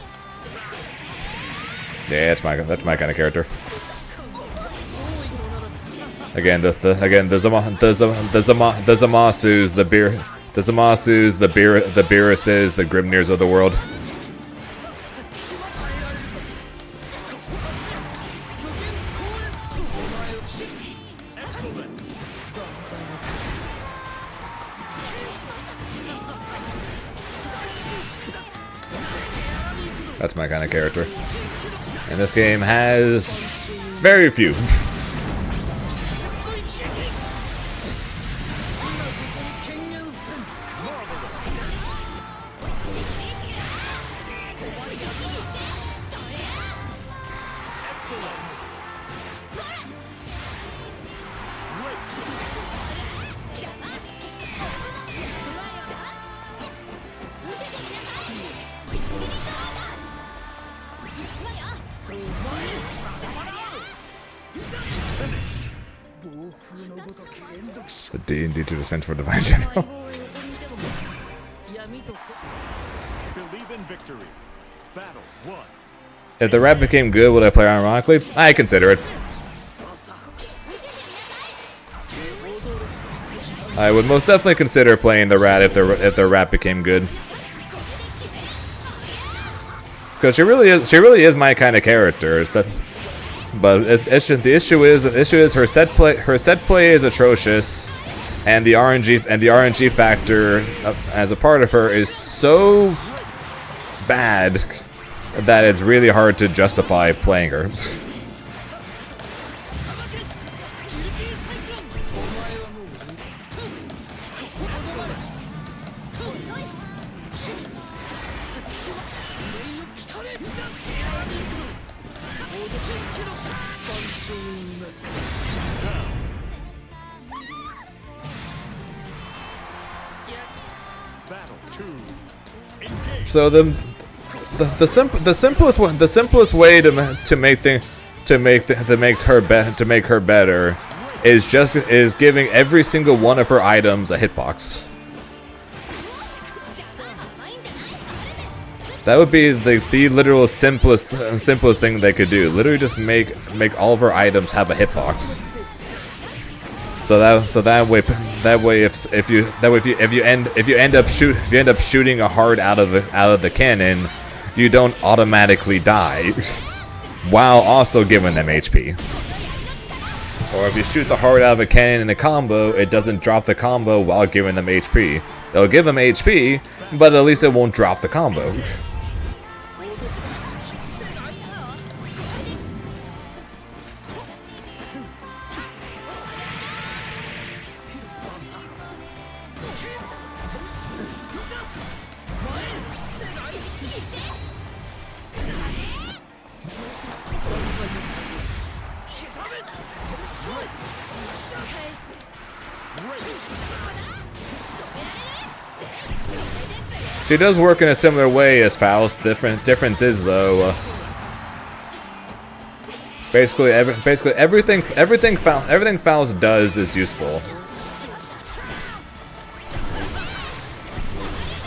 Yeah, that's my kind of character. Again, the Zamasus, the Beeruses, the Grimnirs of the world. That's my kind of character. And this game has very few. The D&D to dispense for Divine General. Believe in victory. Battle 1. If the rat became good, would I play ironically? I consider it. I would most definitely consider playing the rat if the rat became good. Because she really is my kind of character. So, but the issue is her set play is atrocious, and the RNG factor as a part of her is so bad that it's really hard to justify playing her. So the simplest way to make her better is giving every single one of her items a hitbox. That would be the literal simplest thing they could do. Literally just make all of her items have a hitbox. So that way if you end up shooting a heart out of the cannon, you don't automatically die, while also giving them HP. Or if you shoot the heart out of a cannon in a combo, it doesn't drop the combo while giving them HP. It'll give them HP, but at least it won't drop the combo. She does work in a similar way as Faust. Difference is though, basically everything Faust does is useful.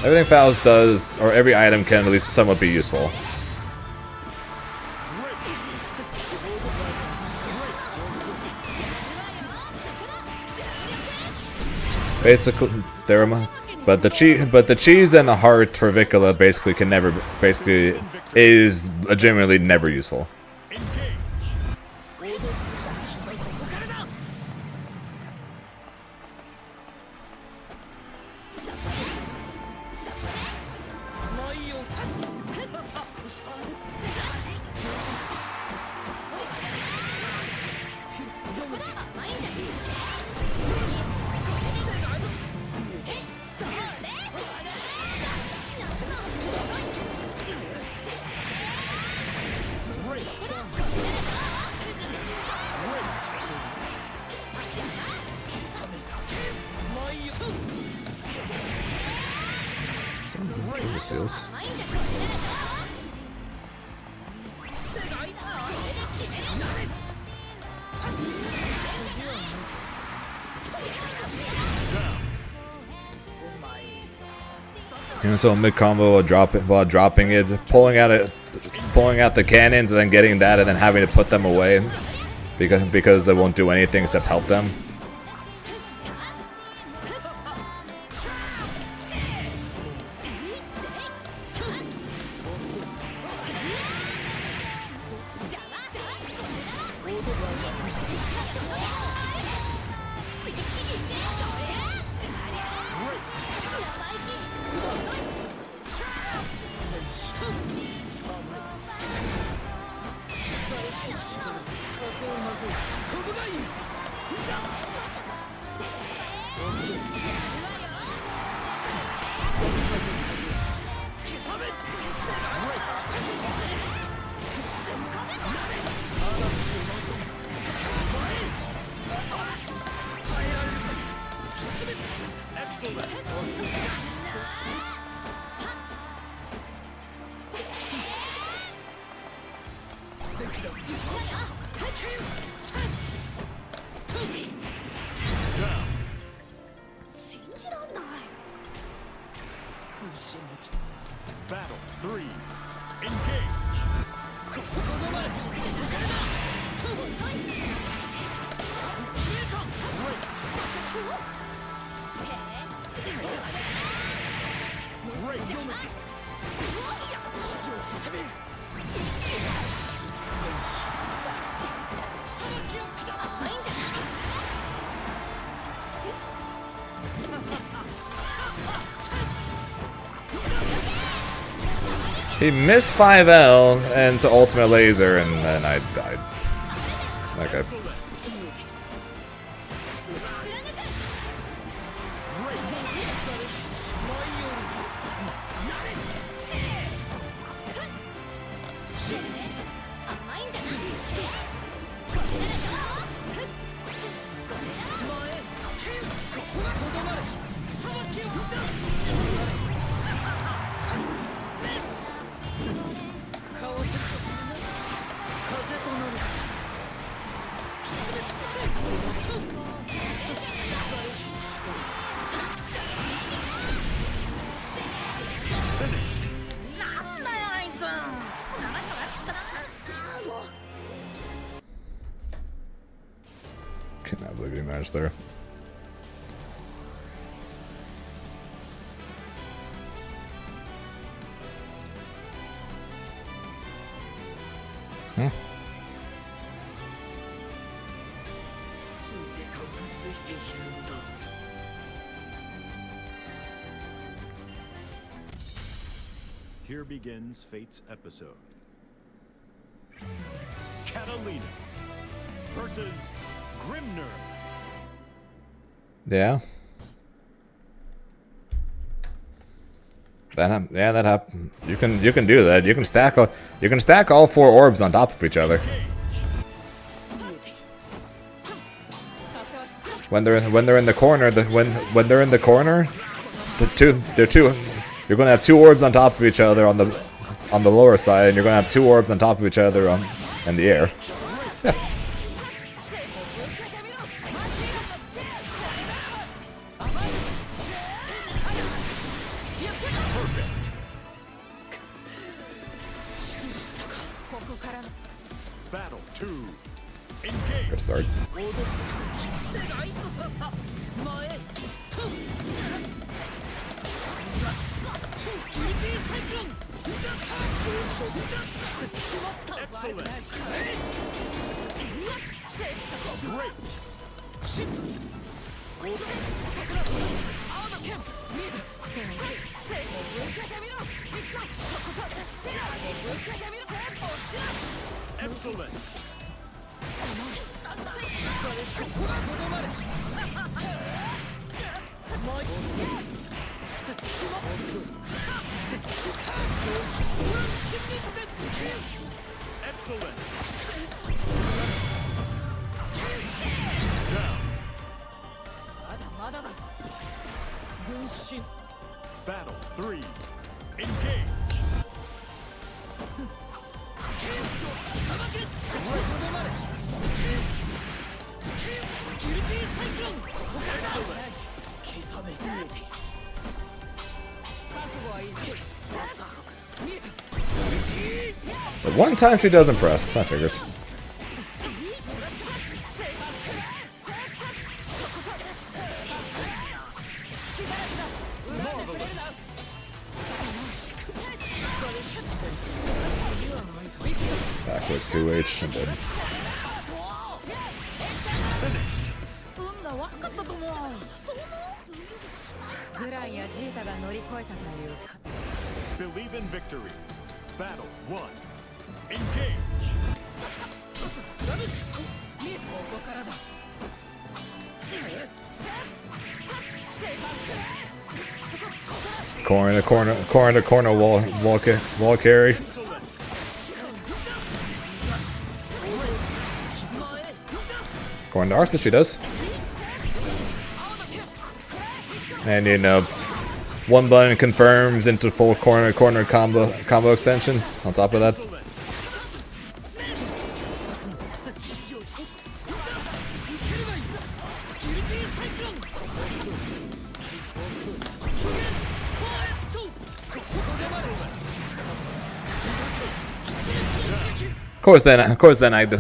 Everything Faust does, or every item can at least somewhat be useful. Basically, but the cheese and the heart for Vicola is legitimately never useful. the seals. And so mid combo while dropping it, pulling out the cannons and then getting that and then having to put them away because they won't do anything except help them. Battle 3. Engage. He missed 5L and to ultimate laser, and then I died. Okay. Cannot believe you managed there. Here begins Fate's episode. Catalina versus Grimner. Yeah. That happened. You can do that. You can stack all 4 orbs on top of each other. When they're in the corner, when they're in the corner, they're two. You're gonna have 2 orbs on top of each other on the lower side, and you're gonna have 2 orbs on top of each other in the air. Yeah. Battle 2. Engage. Good start. Excellent. Great. Excellent. Excellent. Down. Battle 3. Engage. But one time she does impress, that figures. Backwards 2H, I'm dead. Believe in victory. Battle 1. Engage. Corner wall carry. Excellent. Corner to Arsa, she does. And you know, one button confirms into full corner combo extensions on top of that. Of course, then I do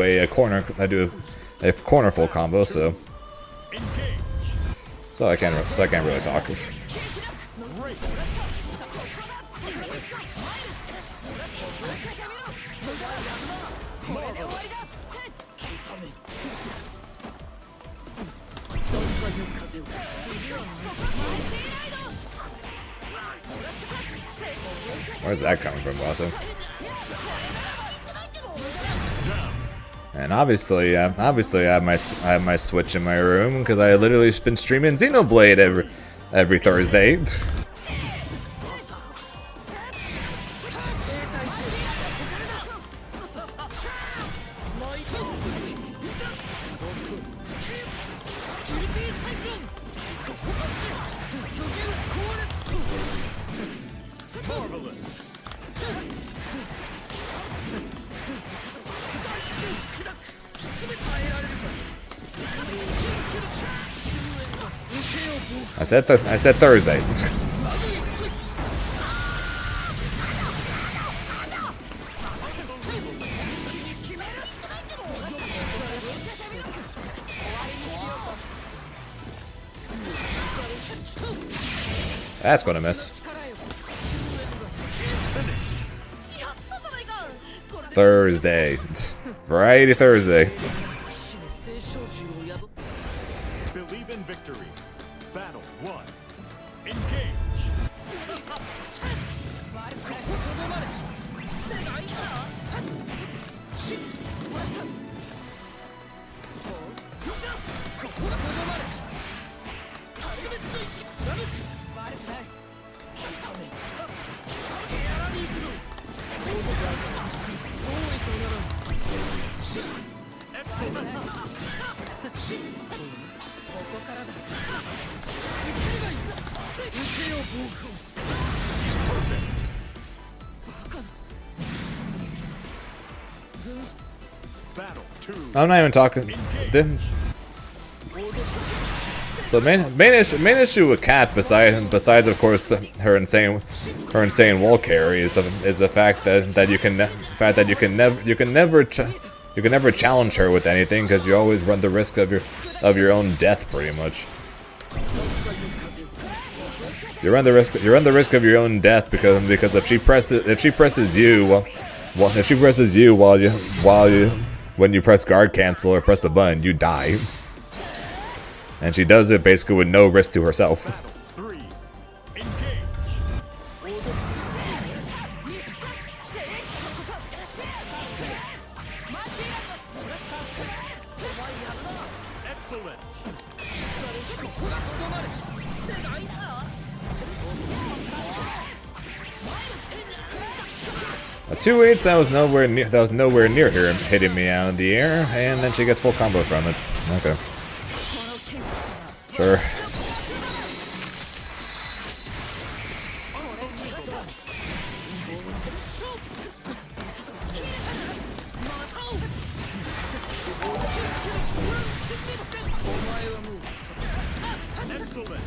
a corner full combo, so I can't really talk. Where's that coming from, Bosso? And obviously I have my Switch in my room because I literally been streaming Xenoblade every Thursday. I said Thursday. That's gonna miss. Thursday. Variety Thursday. Believe in victory. Battle 1. Engage. Battle 2. I'm not even talking. So main issue with Cat, besides of course her insane wall carry, is the fact that you can never challenge her with anything because you always run the risk of your own death pretty much. You run the risk of your own death because if she presses you when you press guard cancel or press the button, you die. And she does it basically with no risk to herself. Battle 3. Engage. Excellent. A 2H that was nowhere near her hitting me out of the air, and then she gets full combo from it. Okay. Sure. Excellent.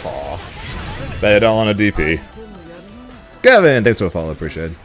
Aw. Bet I don't want a DP. Gavin, thanks for the follow, appreciate it.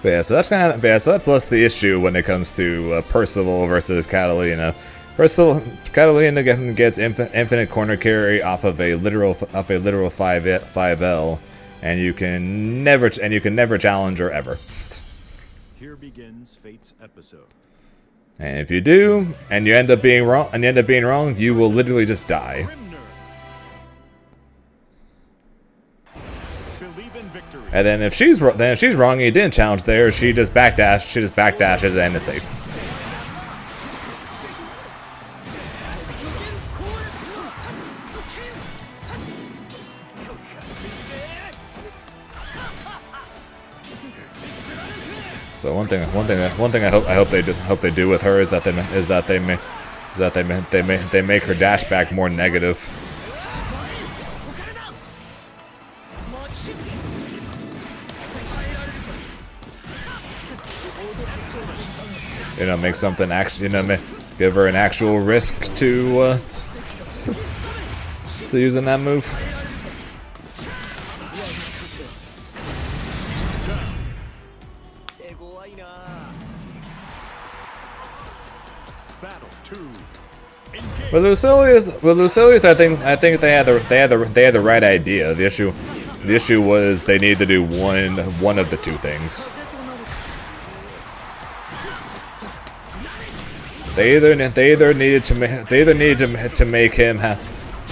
But yeah, so that's kind of so that's less the issue when it comes to Percival versus Catalina. Catalina gets infinite corner carry off of a literal 5L, and you can never challenge her ever. Here begins Fate's episode. And if you do, and you end up being wrong, you will literally just die. And then if she's wrong and you didn't challenge there, she just backdashes and is safe. So one thing I hope they do with her is that they make her dash back more negative. You know, make something give her an actual risk to using that move. With Lucilius, I think they had the right idea. The issue was they need to do one of the two things. They either needed to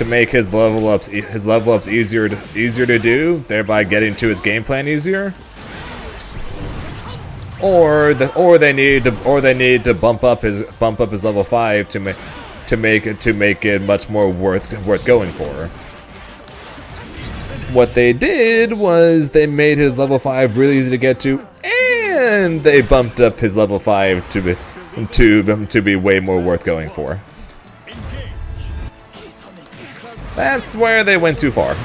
make his level ups easier to do, thereby getting to his game plan easier, or they need to bump up his level 5 to make it much more worth going for. What they did was they made his level 5 really easy to get to, and they bumped up his level 5 to be way more worth going for. That's where they went too far.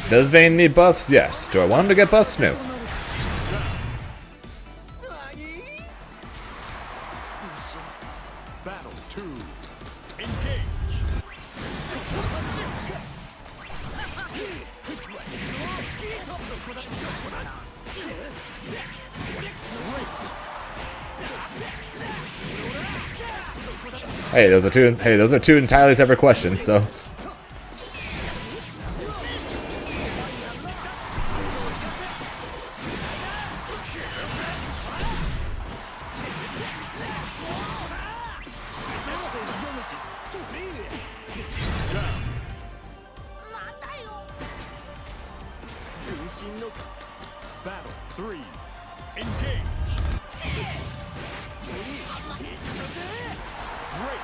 Does Vayne need buffs? Yes. Do I want him to get buffs? No. Battle 2. Engage. Hey, those are two entirely separate questions, so. Battle 3. Engage. Great.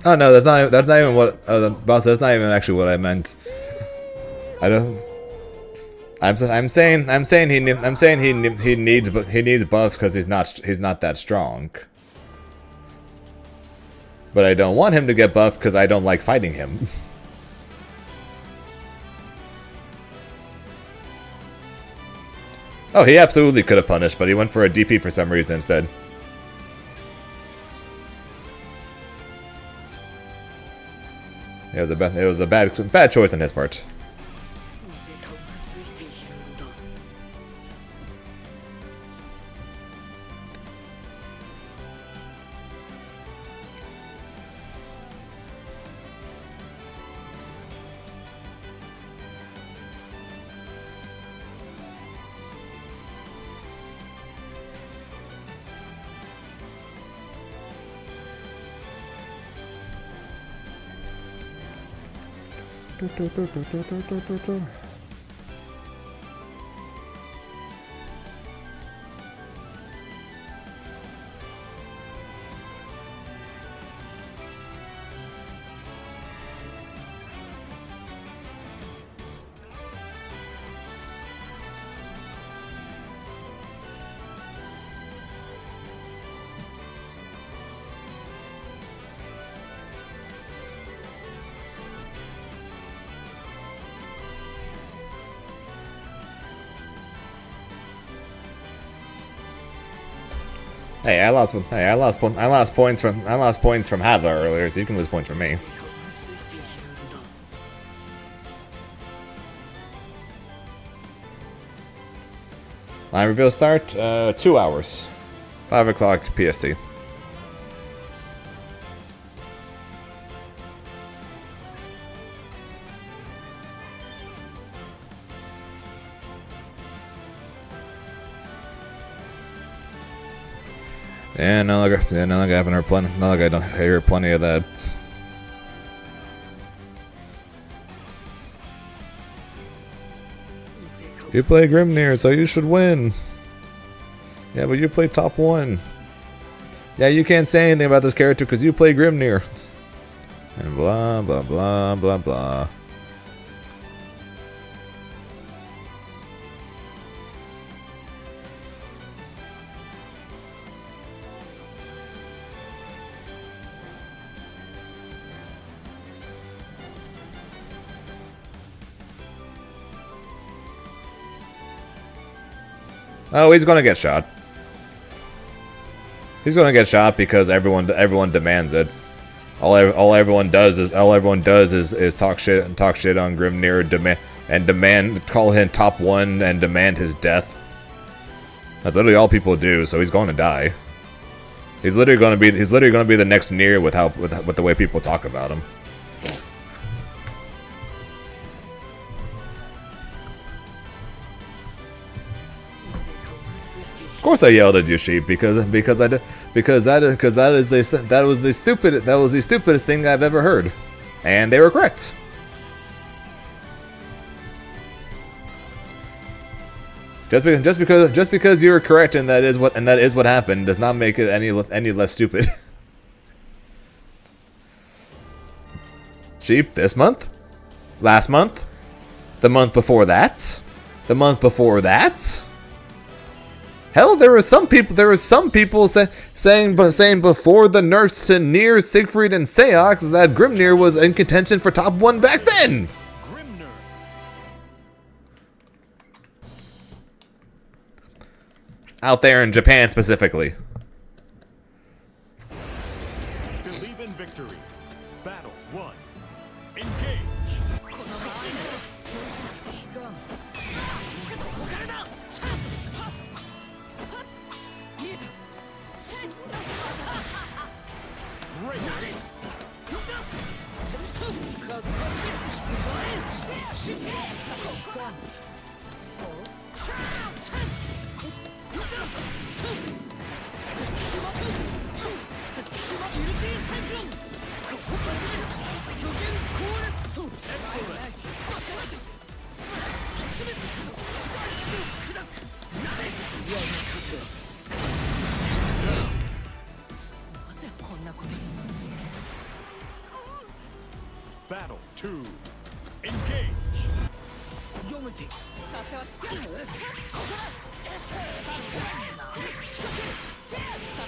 Oh no, that's not even what boss. That's not even actually what I meant. I don't. I'm saying he needs buffs because he's not that strong. But I don't want him to get buffed because I don't like fighting him. Oh, he absolutely could have punished, but he went for a DP for some reason instead. It was a bad choice on his part. Hey, I lost points from Hava earlier, so you can lose points from me. Line reveal start 2 hours, 5 o'clock PST. Yeah, no longer I haven't heard plenty. No longer I don't hear plenty of that. You play Grimnir, so you should win. Yeah, but you play top 1. Yeah, you can't say anything about this character because you play Grimnir. And blah blah blah blah blah. Oh, he's gonna get shot. He's gonna get shot because everyone demands it. All everyone does is talk shit on Grimnir, call him top 1 and demand his death. That's literally all people do. So he's going to die. He's literally gonna be the next Nier with the way people talk about him. Of course I yelled at you, sheep, because that was the stupidest thing I've ever heard, and they were correct. Just because you were correct and that is what happened does not make it any less stupid. Sheep, this month, last month, the month before that, the month before that. Hell, there were some people saying before the nerfs to Nier, Siegfried, and Seox that Grimnir was in contention for top 1 back then. Grimnir. Out there in Japan specifically. Believe in victory. Battle 1. Engage. Battle 2. Engage.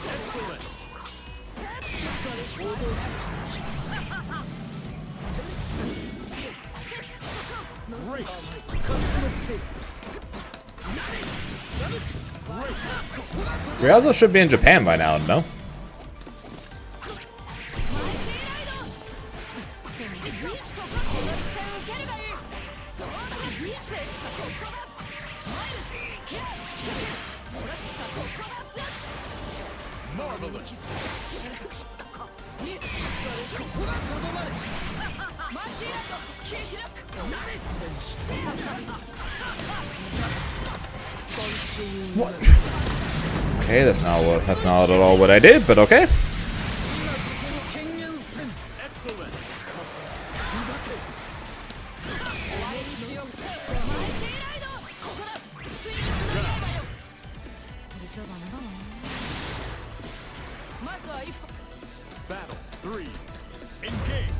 Excellent. Great. Ryuzo should be in Japan by now, no? What? Okay, that's not at all what I did, but okay. Excellent. Battle 3. Engage.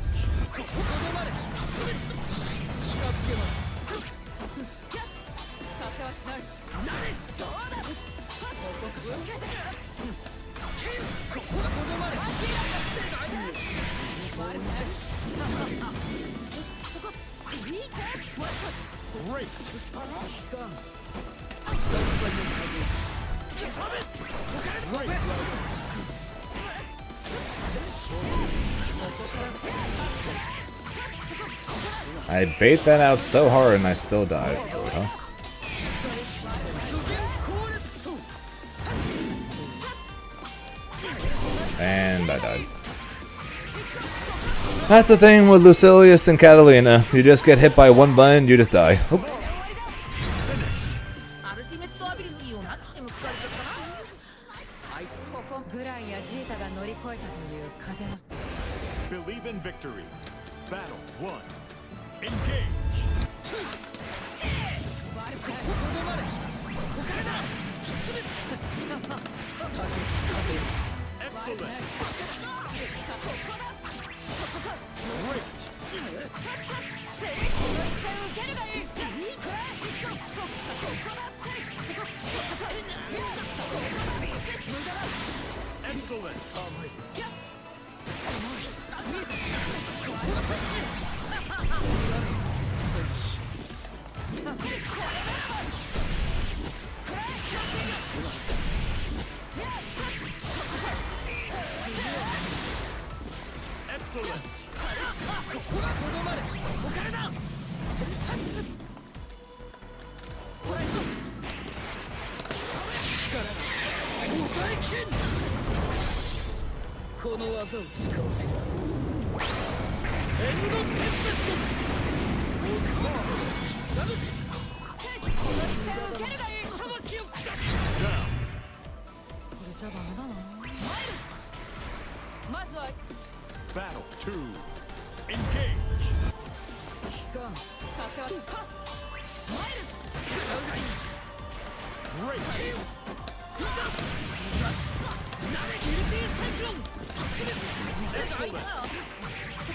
Great. I bait that out so hard and I still died. Huh? And I died. That's the thing with Lucilius and Catalina. You just get hit by one button, you just die. Oop. Believe in victory. Battle 1. Engage. Excellent. Excellent. Excellent. Down. Battle 2. Engage. Great.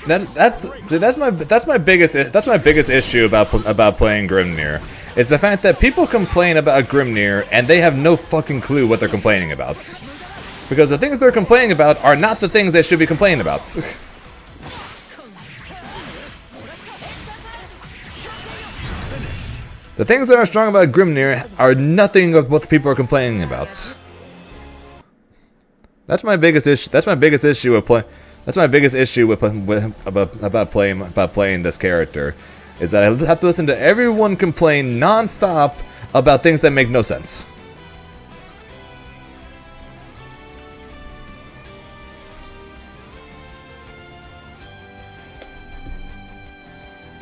That's my biggest issue about playing Grimnir. Is the fact that people complain about Grimnir and they have no fucking clue what they're complaining about. Because the things they're complaining about are not the things they should be complaining about. The things that are strong about Grimnir are nothing of what the people are complaining about. That's my biggest issue. That's my biggest issue with playing this character, is that I have to listen to everyone complain non-stop about things that make no sense.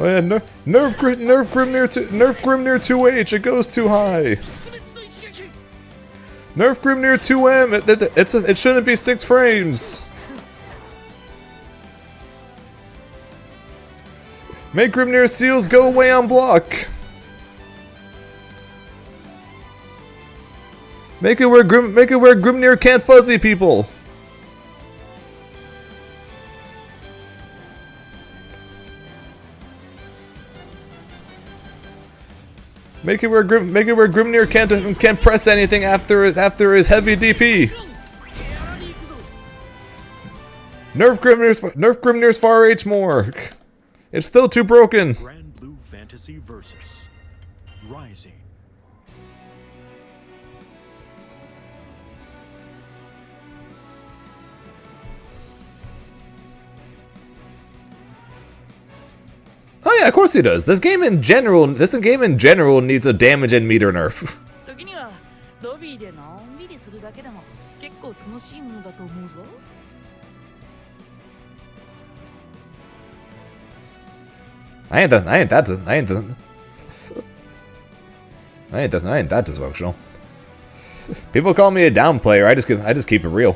Oh yeah, nerf Grimnir 2H. It goes too high. Nerf Grimnir 2M. It shouldn't be 6 frames. Make Grimnir seals go away on block. Make it where Grimnir can't fuzzy people. Make it where Grimnir can't press anything after his heavy DP. Nerf Grimnir's far H more. It's still too broken. Grand Blue Fantasy versus Rising. Oh yeah, of course he does. This game in general needs a damage and meter nerf. 時にはロビーでのんびりするだけでも結構楽しいものだと思うぞ。I ain't that dysfunctional. People call me a down player. I just keep it real.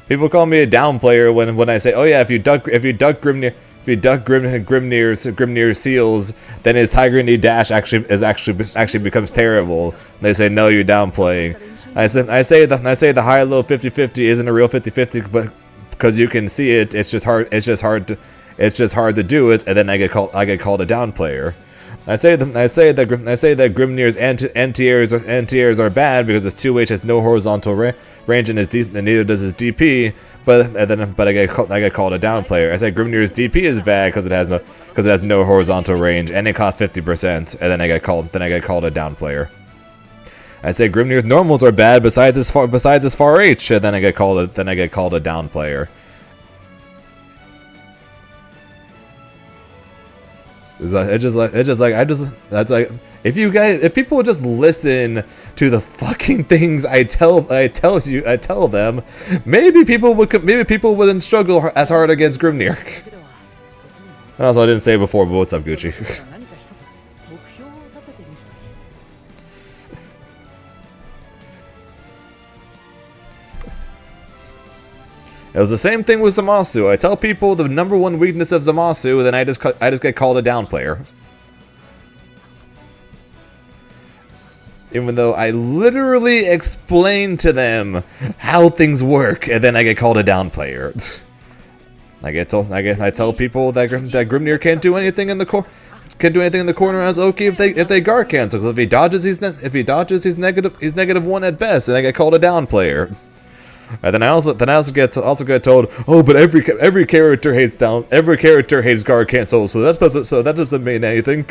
People call me a down player when I say, oh yeah, if you duck Grimnir's seals, then his Tiger Knee dash actually becomes terrible. And they say, no, you're downplaying. I say the high low 50-50 isn't a real 50-50, but because you can see it, it's just hard to do it, and then I get called a down player. I say that Grimnir's anti-airs are bad because his 2H has no horizontal range and neither does his DP. But I get called a down player. I say Grimnir's DP is bad because it has no horizontal range and it costs 50%. And then I get called a down player. I say Grimnir's normals are bad besides his far H, and then I get called a down player. If people would just listen to the fucking things I tell them, maybe people wouldn't struggle as hard against Grimnir. And also, I didn't say it before, but what's up, Gucci? It was the same thing with Zamasu. I tell people the #1 weakness of Zamasu, then I just get called a down player. Even though I literally explain to them how things work, and then I get called a down player. I tell people that Grimnir can't do anything in the corner. Can't do anything in the corner as Oki if they guard cancel. Because if he dodges, he's -1 at best, and I get called a down player. And then I also get told, oh, but every character hates guard cancel, so that doesn't mean anything.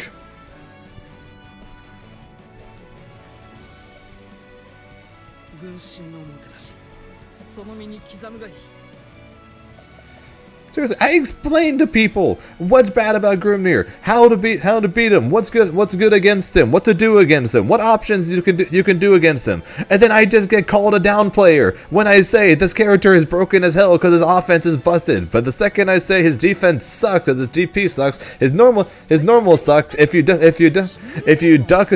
Seriously, I explained to people what's bad about Grimnir, how to beat him, what's good against him, what to do against him, what options you can do against him, and then I just get called a down player when I say this character is broken as hell because his offense is busted. But the second I say his defense sucks, because his DP sucks, his normal sucks. If you duck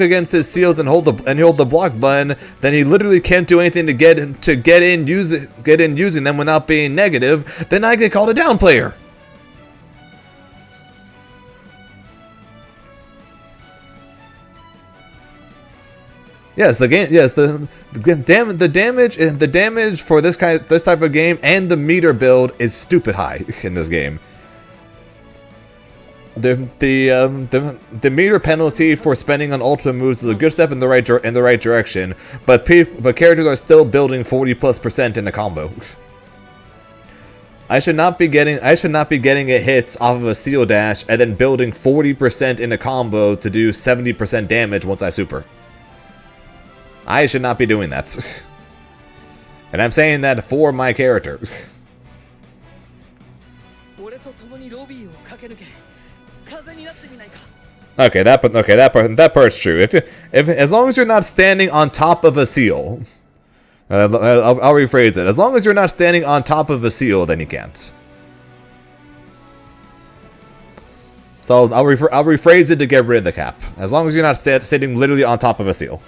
against his seals and hold the block button, then he literally can't do anything to get in using them without being negative. Then I get called a down player. Yes, the damage for this type of game and the meter build is stupid high in this game. The meter penalty for spending on ultra moves is a good step in the right direction, but characters are still building 40+% in a combo. I should not be getting a hit off of a seal dash and then building 40% in a combo to do 70% damage once I super. I should not be doing that. And I'm saying that for my character. Okay, that part's true. If as long as you're not standing on top of a seal, I'll rephrase it. As long as you're not standing on top of a seal, then you can't. So I'll rephrase it to get rid of the cap. As long as you're not sitting literally on top of a seal.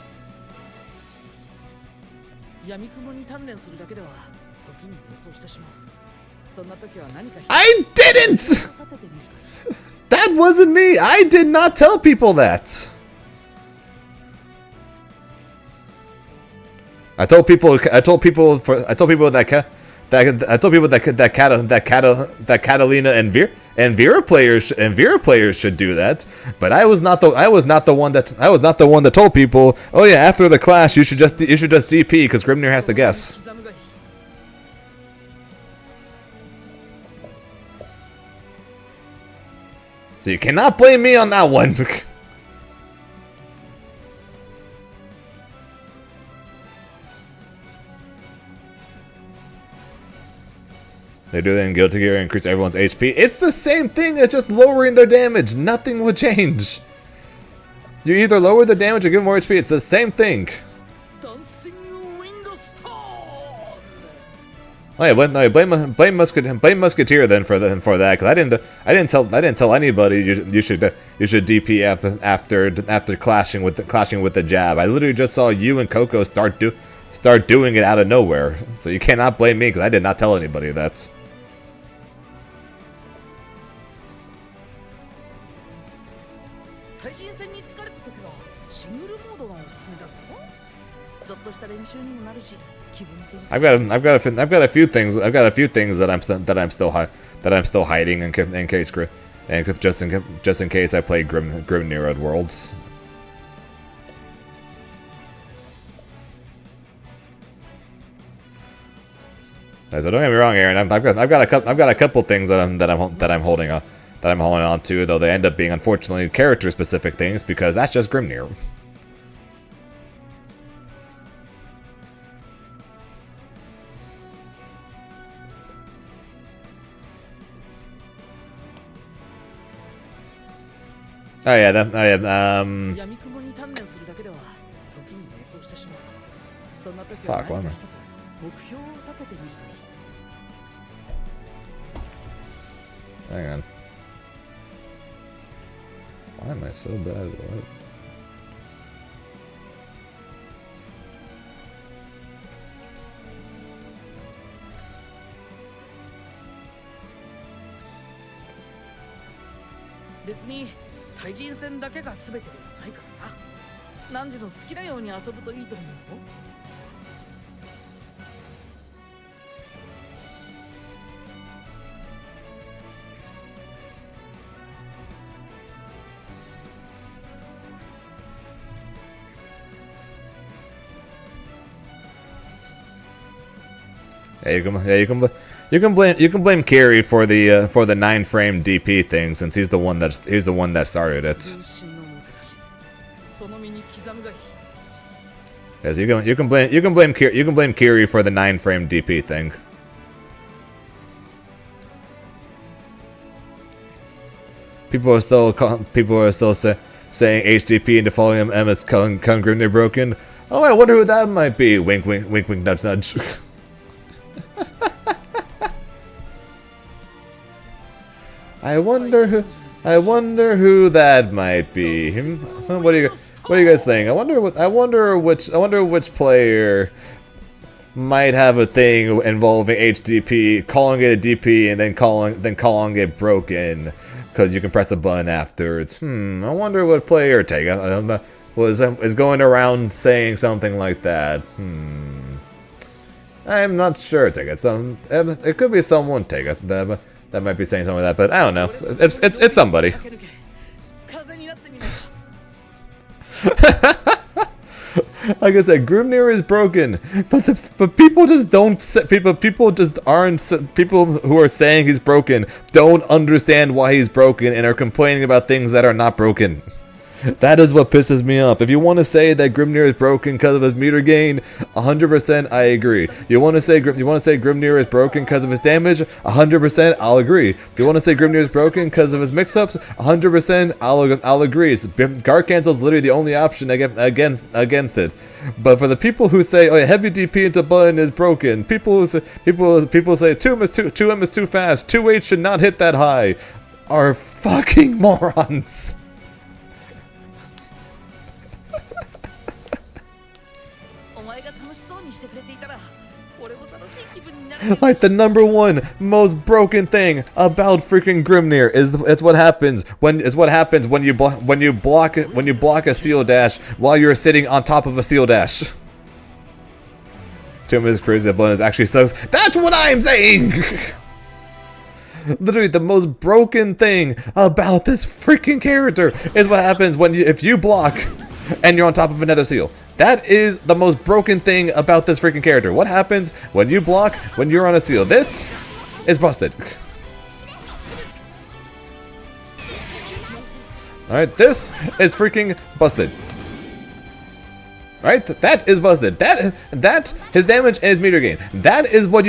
I didn't! That wasn't me! I did not tell people that! I told people that Catalina and Vera players should do that, but I was not the one that told people, oh yeah, after the clash you should just DP because Grimnir has to guess. So you cannot blame me on that one. They do then Guilty Gear increase everyone's HP. It's the same thing as just lowering their damage. Nothing would change. You either lower the damage or give more HP. It's the same thing. Oh yeah, blame Musketeer then for that, because I didn't tell anybody you should DP after clashing with the jab. I literally just saw you and Coco start doing it out of nowhere. So you cannot blame me because I did not tell anybody that. I've got a few things that I'm still hiding in case just in case I play Grimnir at Worlds. So don't get me wrong, Aaron. I've got a couple things that I'm holding on to, though they end up being unfortunately character specific things because that's just Grimnir. Oh yeah, fuck, why am I? Hang on. Why am I so bad at what? You can blame Kiri for the 9-frame DP thing since he's the one that started it. Yes, you can blame Kiri for the 9-frame DP thing. People are still saying HDP into following him as Grimnir broken. Oh, I wonder who that might be. Wink, wink, wink, wink, nudge, nudge. I wonder who that might be. What do you guys think? I wonder which player might have a thing involving HDP, calling it a DP, and then calling it broken because you can press a button afterwards. I wonder what player is going around saying something like that. I'm not sure. It could be someone. That might be saying something like that, but I don't know. It's somebody. Like I said, Grimnir is broken, but people just don't. People just aren't. People who are saying he's broken don't understand why he's broken and are complaining about things that are not broken. That is what pisses me off. If you want to say that Grimnir is broken because of his meter gain, 100% I agree. You want to say Grimnir is broken because of his damage, 100% I'll agree. If you want to say Grimnir is broken because of his mix-ups, 100% I'll agree. Guard cancel is literally the only option against it. But for the people who say, "Oh, heavy DP into button is broken," people say 2M is too fast, 2H should not hit that high, are fucking morons. Like the number one most broken thing about freaking Grimnir is it's what happens when you block a seal dash while you're sitting on top of a seal dash. 2M is crazy. That button is actually sucks. That's what I'm saying. Literally, the most broken thing about this freaking character is what happens if you block and you're on top of another seal. That is the most broken thing about this freaking character. What happens when you block when you're on a seal? This is busted. Alright, this is freaking busted. Right? That is busted. That his damage and his meter gain. That is what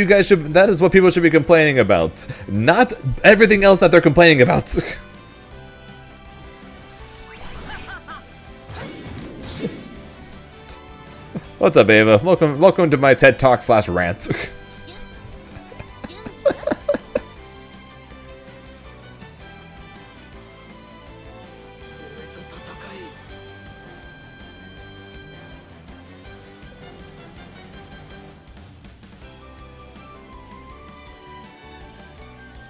people should be complaining about. Not everything else that they're complaining about. What's up, Ava? Welcome to my TED Talk / rant.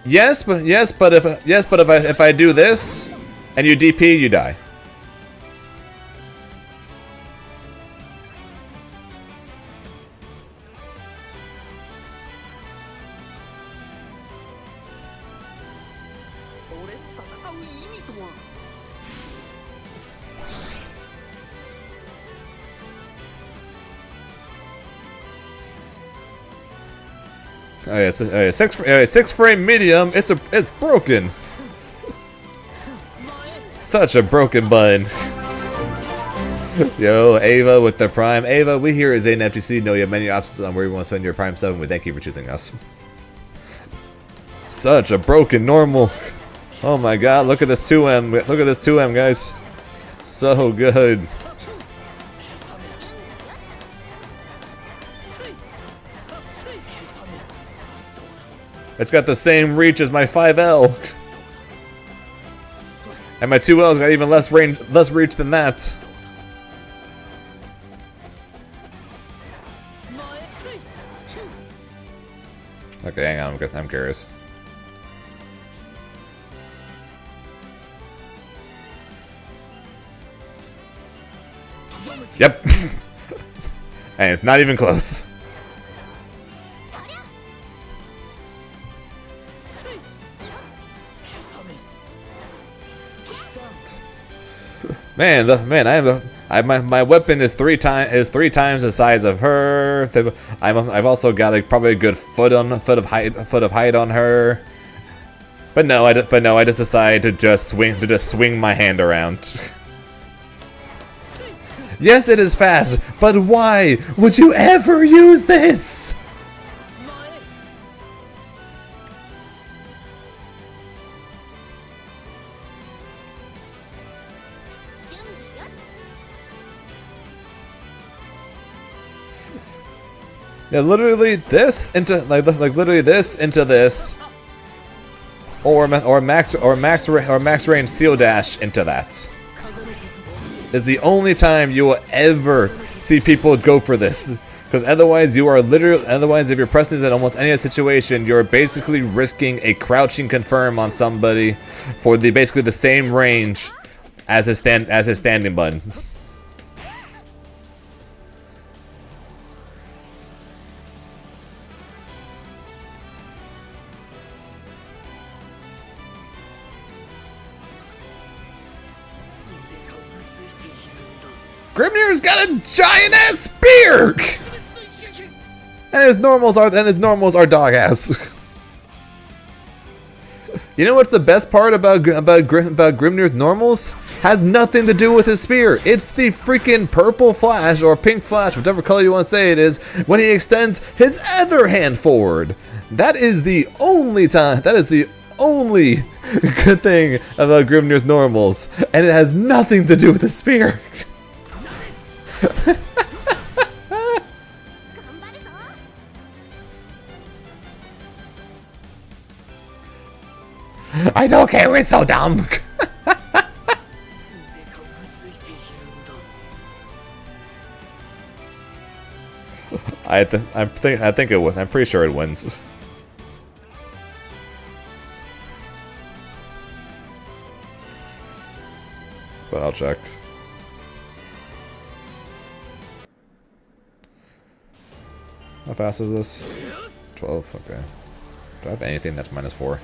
Yes, but if I do this and you DP, you die. Oh yeah, six frame medium. It's broken. Such a broken button. Yo, Ava with the Prime. Ava, we here at Zane FTC know you have many options on where you want to spend your Prime 7. We thank you for choosing us. Such a broken normal. Oh my god, look at this 2M. Look at this 2M, guys. So good. It's got the same reach as my 5L. And my 2L's got even less reach than that. Okay, hang on, I'm curious. Yep. And it's not even close. My weapon is three times the size of her. I've also got probably a good foot of height on her. But no, I just decided to swing my hand around. Yes, it is fast, but why would you ever use this? Yeah, literally this into literally this into this, or max range seal dash into that. Is the only time you will ever see people go for this. Because otherwise, if you're pressing this in almost any situation, you're basically risking a crouching confirm on somebody for basically the same range as his standing button. Grimnir's got a giant ass spear, and his normals are dog ass. You know what's the best part about Grimnir's normals? Has nothing to do with his spear. It's the freaking purple flash or pink flash, whichever color you want to say it is, when he extends his other hand forward. That is the only time. That is the only good thing about Grimnir's normals, and it has nothing to do with the spear. I don't care, it's so dumb. I think it wins. I'm pretty sure it wins. But I'll check. How fast is this? 12, okay. Do I have anything that's -4?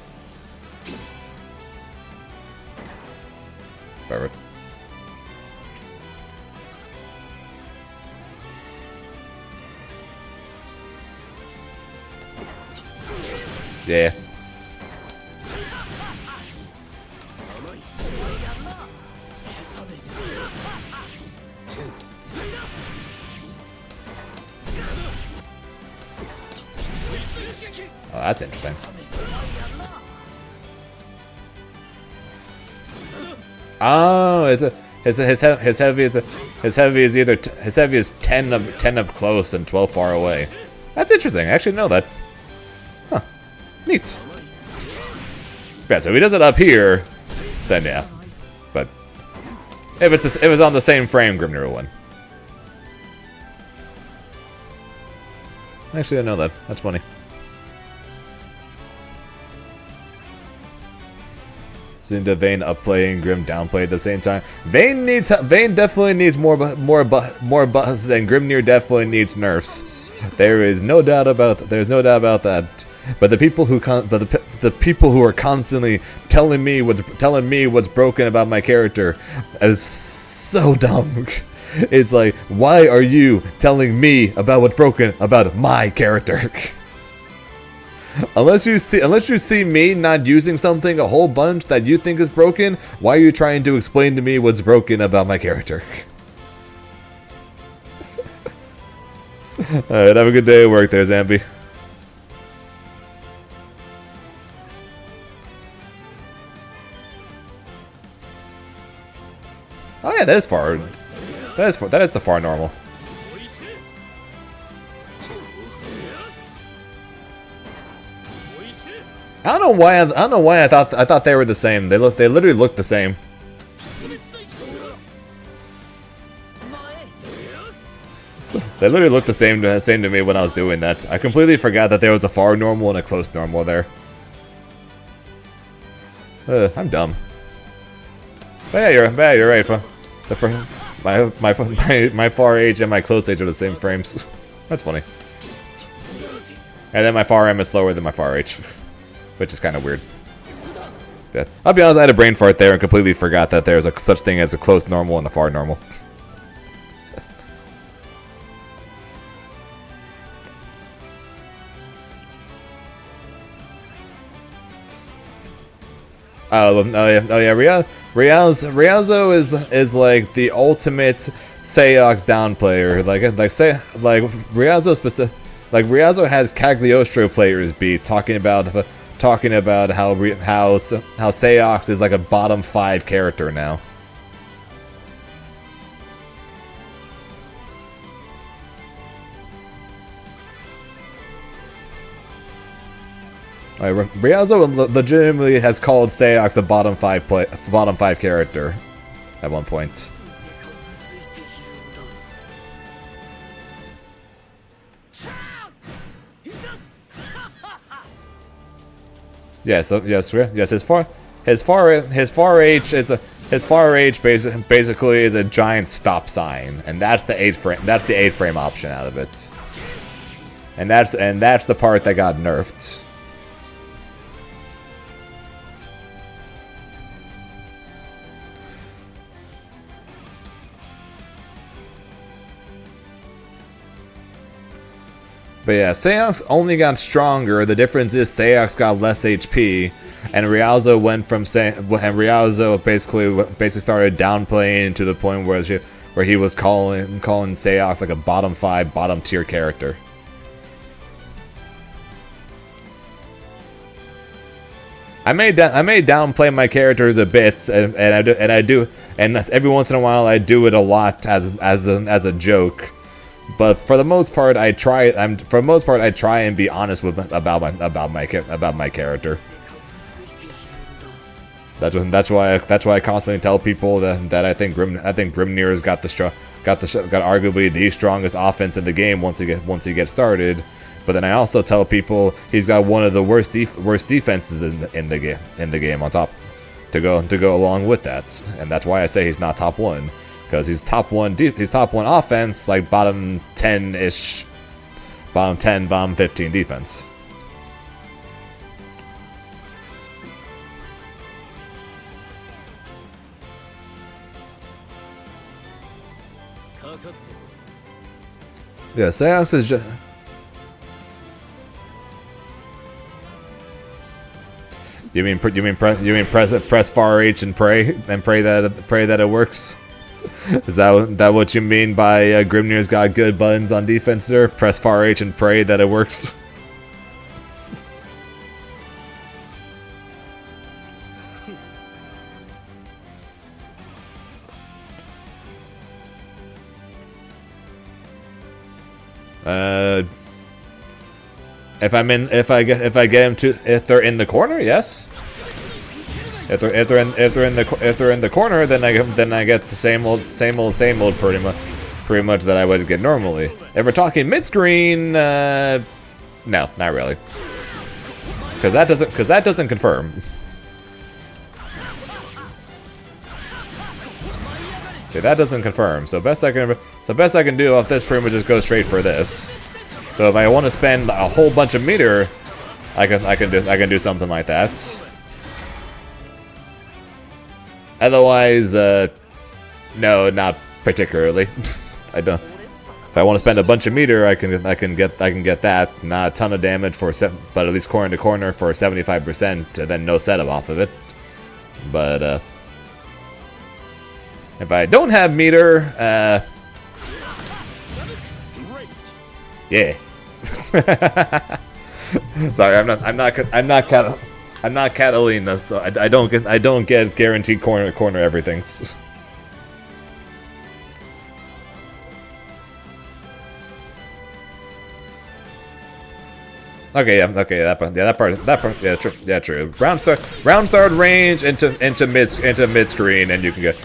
Barrett. Yeah. Oh, that's interesting. Oh, it's his heavy is either his heavy is 10 up close and 12 far away. That's interesting. I actually know that. Huh. Neat. Yeah, so if he does it up here, then yeah. But if it's on the same frame, Grimnir will win. Actually, I know that. That's funny. Seemed to Vayne upplaying Grim downplay at the same time. Vayne definitely needs more buffs, and Grimnir definitely needs nerfs. There is no doubt about that. There's no doubt about that. But the people who are constantly telling me what's broken about my character is so dumb. It's like, why are you telling me about what's broken about my character? Unless you see me not using something a whole bunch that you think is broken, why are you trying to explain to me what's broken about my character? Alright, have a good day at work there, Zambi. Oh yeah, that is far. That is the far normal. I don't know why I thought they were the same. They literally look the same. They literally looked the same to me when I was doing that. I completely forgot that there was a far normal and a close normal there. I'm dumb. But yeah, you're right. My far age and my close age are the same frames. That's funny. And then my far M is slower than my far H, which is kind of weird. Yeah. I'll be honest, I had a brain fart there and completely forgot that there's such thing as a close normal and a far normal. Oh yeah. Rialzo is like the ultimate Seox down player. Like Rialzo has Cagliostro players be talking about how Seox is like a bottom 5 character now. Rialzo legitimately has called Seox a bottom 5 character at one point. Yes. His far H basically is a giant stop sign, and that's the 8 frame option out of it, and that's the part that got nerfed. But yeah, Seox only got stronger. The difference is Seox got less HP. and Rialzo went from saying, and Rialzo basically started downplaying to the point where he was calling Seox like a bottom 5, bottom tier character. I may downplay my characters a bit, and I do, and every once in a while I do it a lot as a joke. But for the most part, I try and be honest about my character. That's why I constantly tell people that I think Grimnir's got arguably the strongest offense in the game once he gets started. But then I also tell people he's got one of the worst defenses in the game on top to go along with that, and that's why I say he's not top 1, because he's top 1 offense, like bottom 10-ish, bottom 10, bottom 15 defense. Yeah, Seox is just. You mean press far H and pray that it works? Is that what you mean by Grimnir's got good buttons on defense there? Press far H and pray that it works. If they're in the corner, yes. If they're in the corner, then I get the same old pretty much that I would get normally. If we're talking mid screen, no, not really, because that doesn't confirm. See, that doesn't confirm. So best I can do off this pretty much just go straight for this. So if I want to spend a whole bunch of meter, I can do something like that. Otherwise, no, not particularly. I don't. If I want to spend a bunch of meter, I can get that. Not a ton of damage but at least corner to corner for 75%, and then no setup off of it. But if I don't have meter, yeah. Sorry, I'm not Catalina, so I don't get guaranteed corner everything. Okay, that part, yeah, true. Round start range into mid screen, and you can get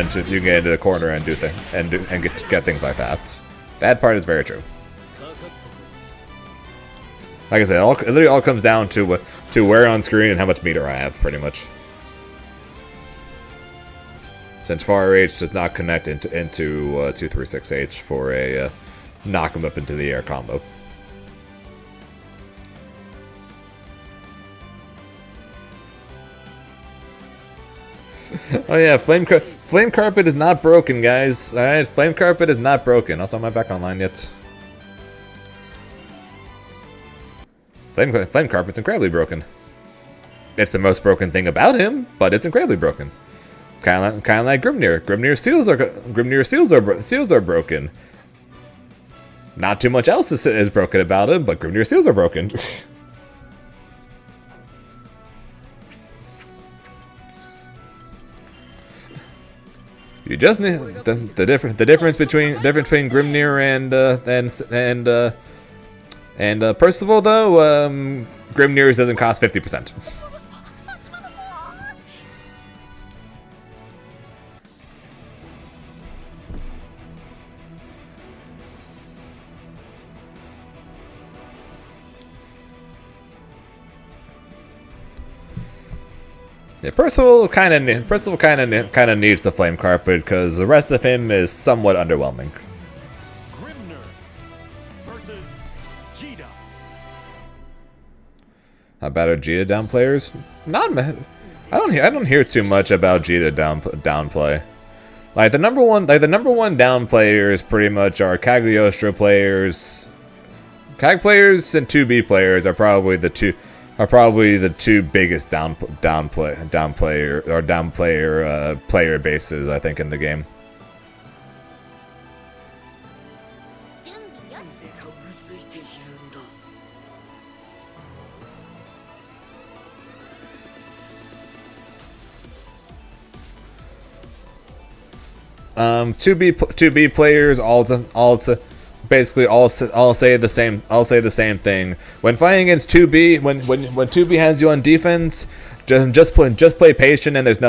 into the corner and get things like that. That part is very true. Like I said, it literally all comes down to where on screen and how much meter I have, pretty much. Since far H does not connect into 236H for a knock him up into the air combo. Oh yeah, flame carpet is not broken, guys. All right, flame carpet is not broken. Also, am I back online yet? Flame carpet's incredibly broken. It's the most broken thing about him, but it's incredibly broken. Kind of like Grimnir. Grimnir seals are broken. Not too much else is broken about him, but Grimnir seals are broken. You just need the difference between Grimnir and Percival, though. Grimnir's doesn't cost 50%. Yeah, Percival kind of needs the flame carpet because the rest of him is somewhat underwhelming. Grimnir versus Jita. How about our Jita down players? I don't hear too much about Jita down play. Like the number one down players pretty much are Cagliostro players. Cag players and 2B players are probably the are probably the two biggest player bases I think in the game. Two B players basically all say the same thing. When fighting against 2B, when 2B has you on defense, just play patient, and there's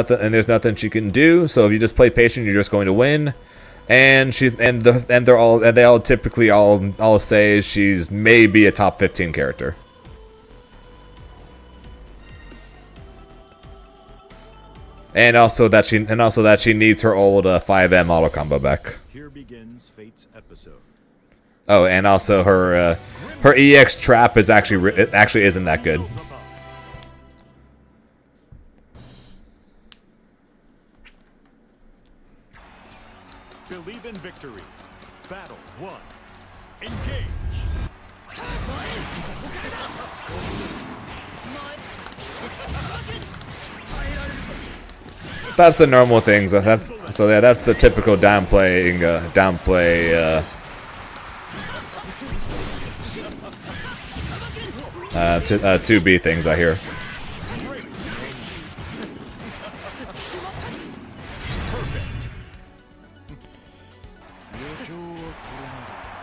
nothing she can do. So if you just play patient, you're just going to win. And they all typically all say she's maybe a top 15 character. And also that she needs her old 5M auto combo back. Here begins Fate's episode. Oh, and also her EX trap is actually isn't that good. Believe in victory. Battle 1. Engage. That's the normal things. That's the typical downplay 2B things I hear.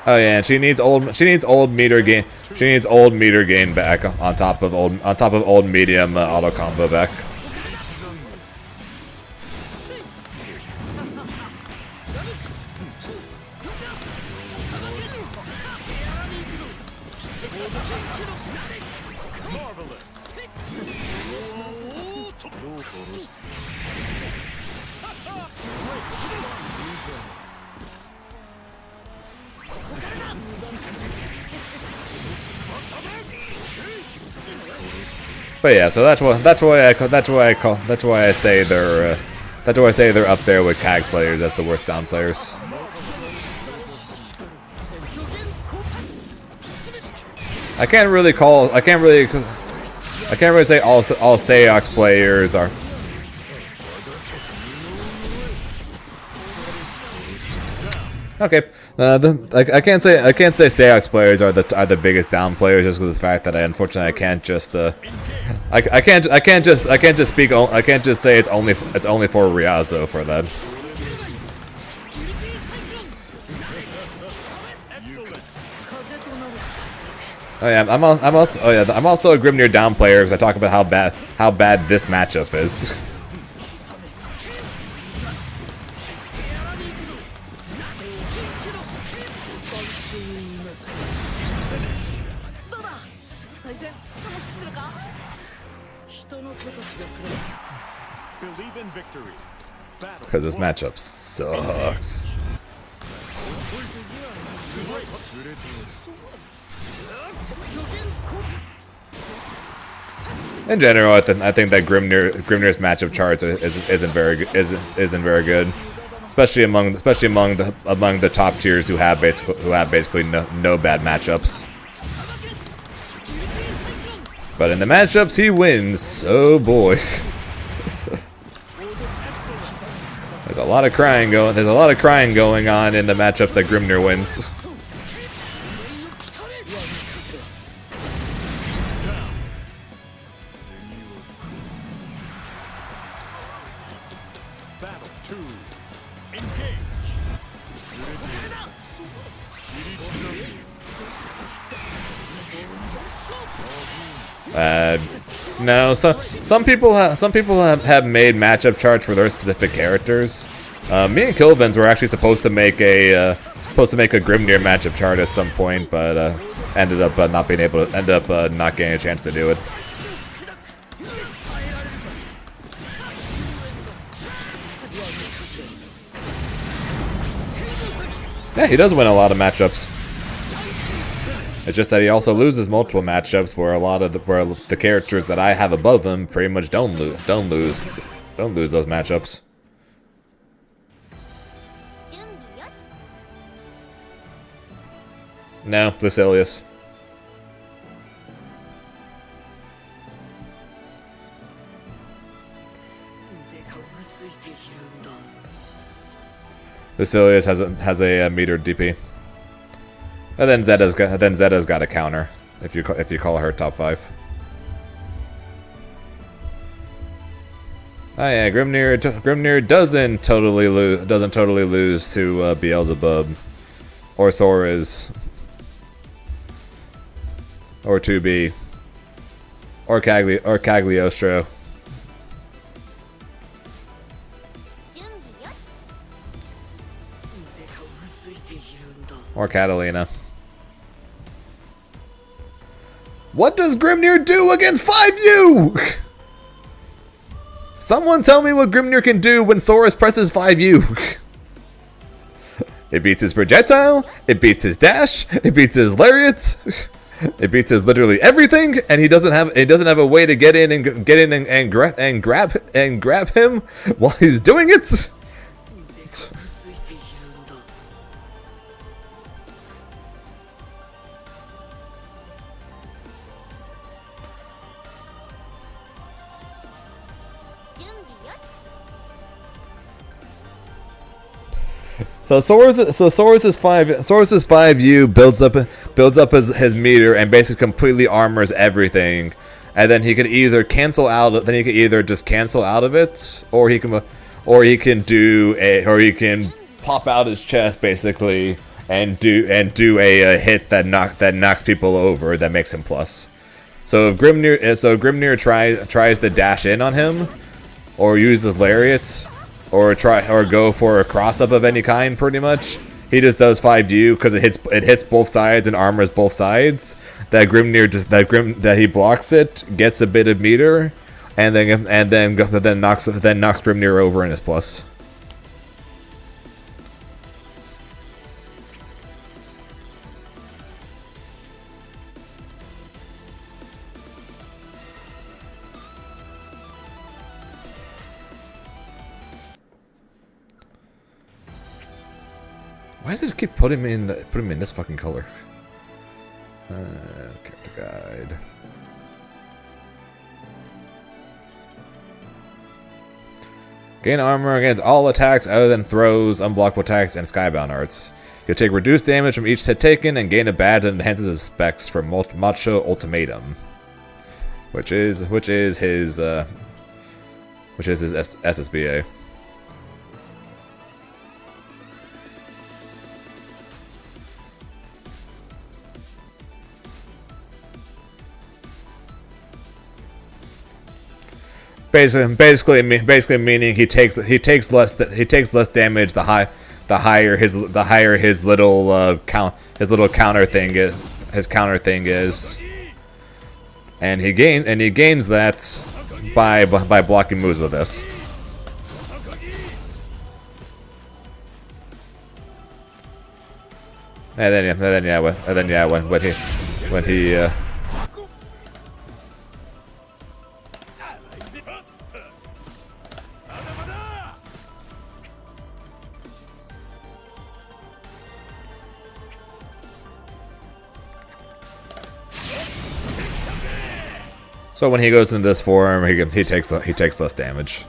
Oh yeah, and she needs old meter gain. She needs old meter gain back on top of old medium auto combo back. But yeah, so that's why I say they're up there with CAG players as the worst down players. I can't really say all Seox players are. Okay, I can't say Seox players are the biggest down players just because of the fact that I can't just I can't just say it's only for Ryazo for that. Oh yeah, I'm also a Grimnir down player because I talk about how bad this matchup is. Believe in victory. Battle. Because this matchup sucks. In general, I think that Grimnir's matchup charts isn't very good, especially among the top tiers who have basically no bad matchups. But in the matchups he wins, oh boy. There's a lot of crying going on in the matchups that Grimnir wins. Battle 2. Engage. No. So some people have made matchup charts for their specific characters. Me and Kilvins were actually supposed to make a Grimnir matchup chart at some point, but ended up not getting a chance to do it. Yeah, he does win a lot of matchups. It's just that he also loses multiple matchups where the characters that I have above him pretty much don't lose those matchups. No, Lucilius. Lucilius has a meter DP. And then Zeta's got a counter if you call her top 5. Oh yeah, Grimnir doesn't totally lose to Beelzebub or Sora's or 2B or Cagliostro or Catalina. What does Grimnir do against 5U? Someone tell me what Grimnir can do when Soros presses 5U. It beats his projectile, it beats his dash, it beats his lariat, it beats his literally everything, and he doesn't have a way to get in and grab him while he's doing it. So Soros's 5U builds up his meter and basically completely armors everything, and then he could either just cancel out of it, or he can pop out his chest basically and do a hit that knocks people over that makes him plus. So if Grimnir tries to dash in on him or uses lariats, or go for a cross-up of any kind, pretty much. He just does 5U because it hits both sides and armors both sides. That he blocks it, gets a bit of meter, and then knocks Grimnir over in his plus. Why does it keep putting me in this fucking color? Character guide. Gain armor against all attacks other than throws, unblockable attacks, and skybound arts. You'll take reduced damage from each hit taken and gain a badge that enhances his specs for Macho Ultimatum, which is his SSBA. Basically meaning he takes less damage the higher his little counter thing is, and he gains that by blocking moves with this. And then when he So when he goes into this form, he takes less damage.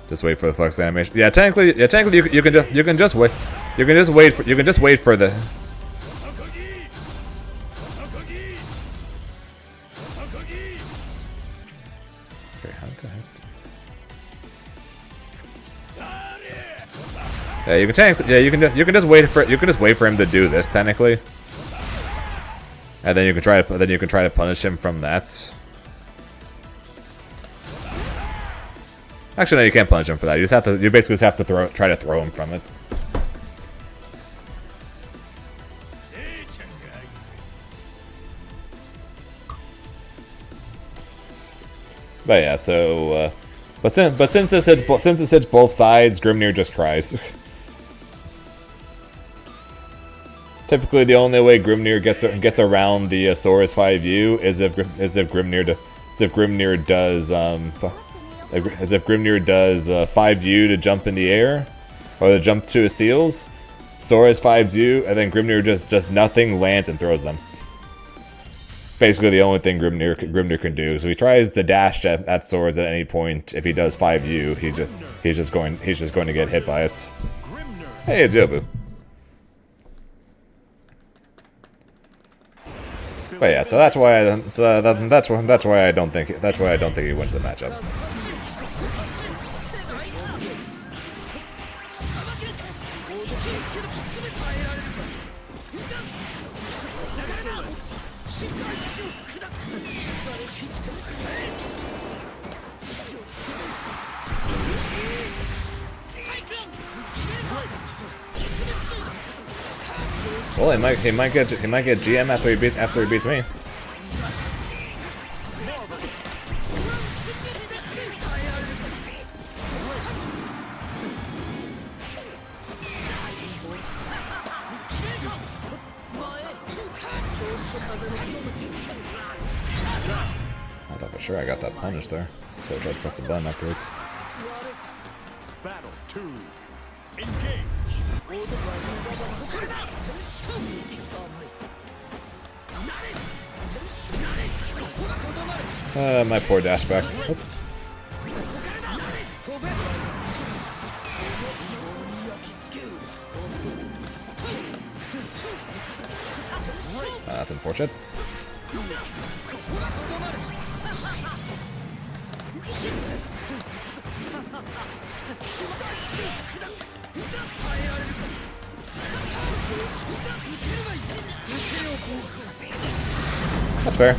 Just wait for the flux animation. Yeah, technically, you can just wait. You can just wait for the. Yeah, you can just wait for him to do this technically, and then you can try to punish him from that. Actually, no, you can't punish him for that. You basically just have to try to throw him from it. But yeah, so but since this hits both sides, Grimnir just cries. Typically, the only way Grimnir gets around the Saurus 5U is if Grimnir does 5U to jump in the air, or to jump to his seals, Sora's 5s you, and then Grimnir just nothing lands and throws them. Basically the only thing Grimnir can do. So he tries to dash at Sora's at any point. If he does 5u, he's just going to get hit by it. Hey, it's Yobu. But yeah, so that's why I don't think he wins the matchup. Well, he might get GM after he beats me. I thought for sure I got that punish there, so I tried to press the button afterwards. Battle 2. Engage. My poor dash back. Oop. That's unfortunate. That's fair.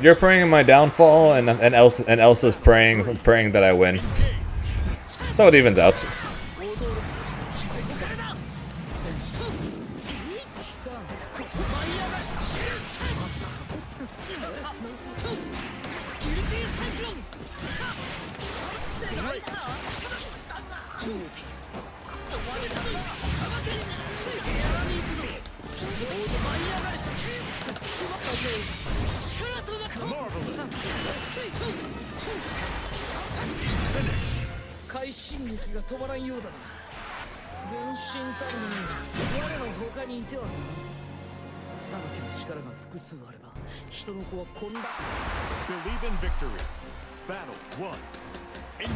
You're praying my downfall, and Elsa's praying that I win. So it evens out. Believe in victory. Battle 1. Engage.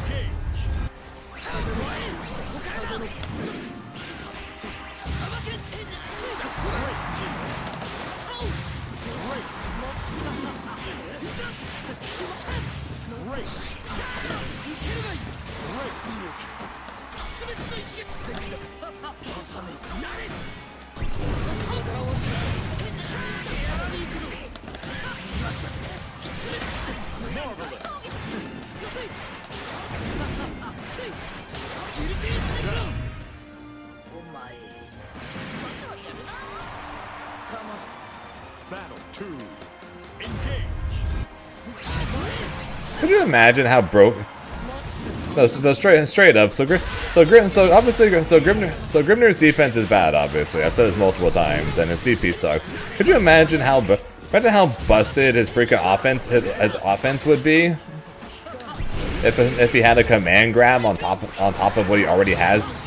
Battle 2. Engage. Could you imagine how broke? Those straight up. So Grimnir's defense is bad. Obviously, I've said this multiple times, and his DP sucks. Could you imagine how busted his freaking offense would be if he had a command grab on top of what he already has?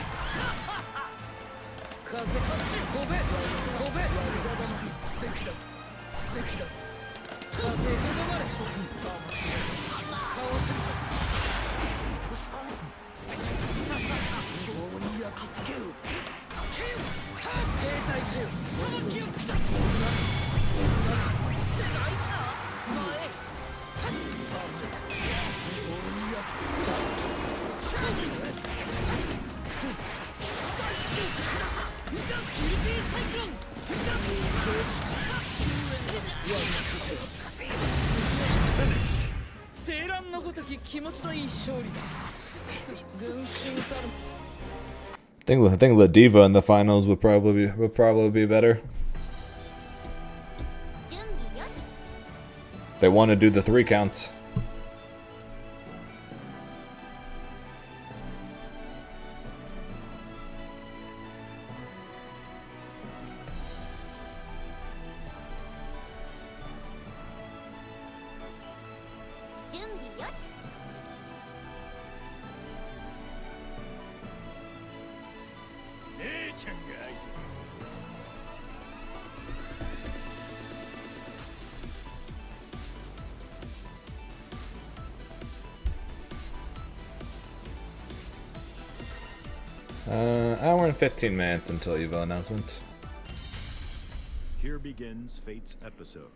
I think Ladiva in the finals would probably be better. They want to do the 3 counts. Hour and 15 minutes until EVO announcement. Here begins Fate's episode.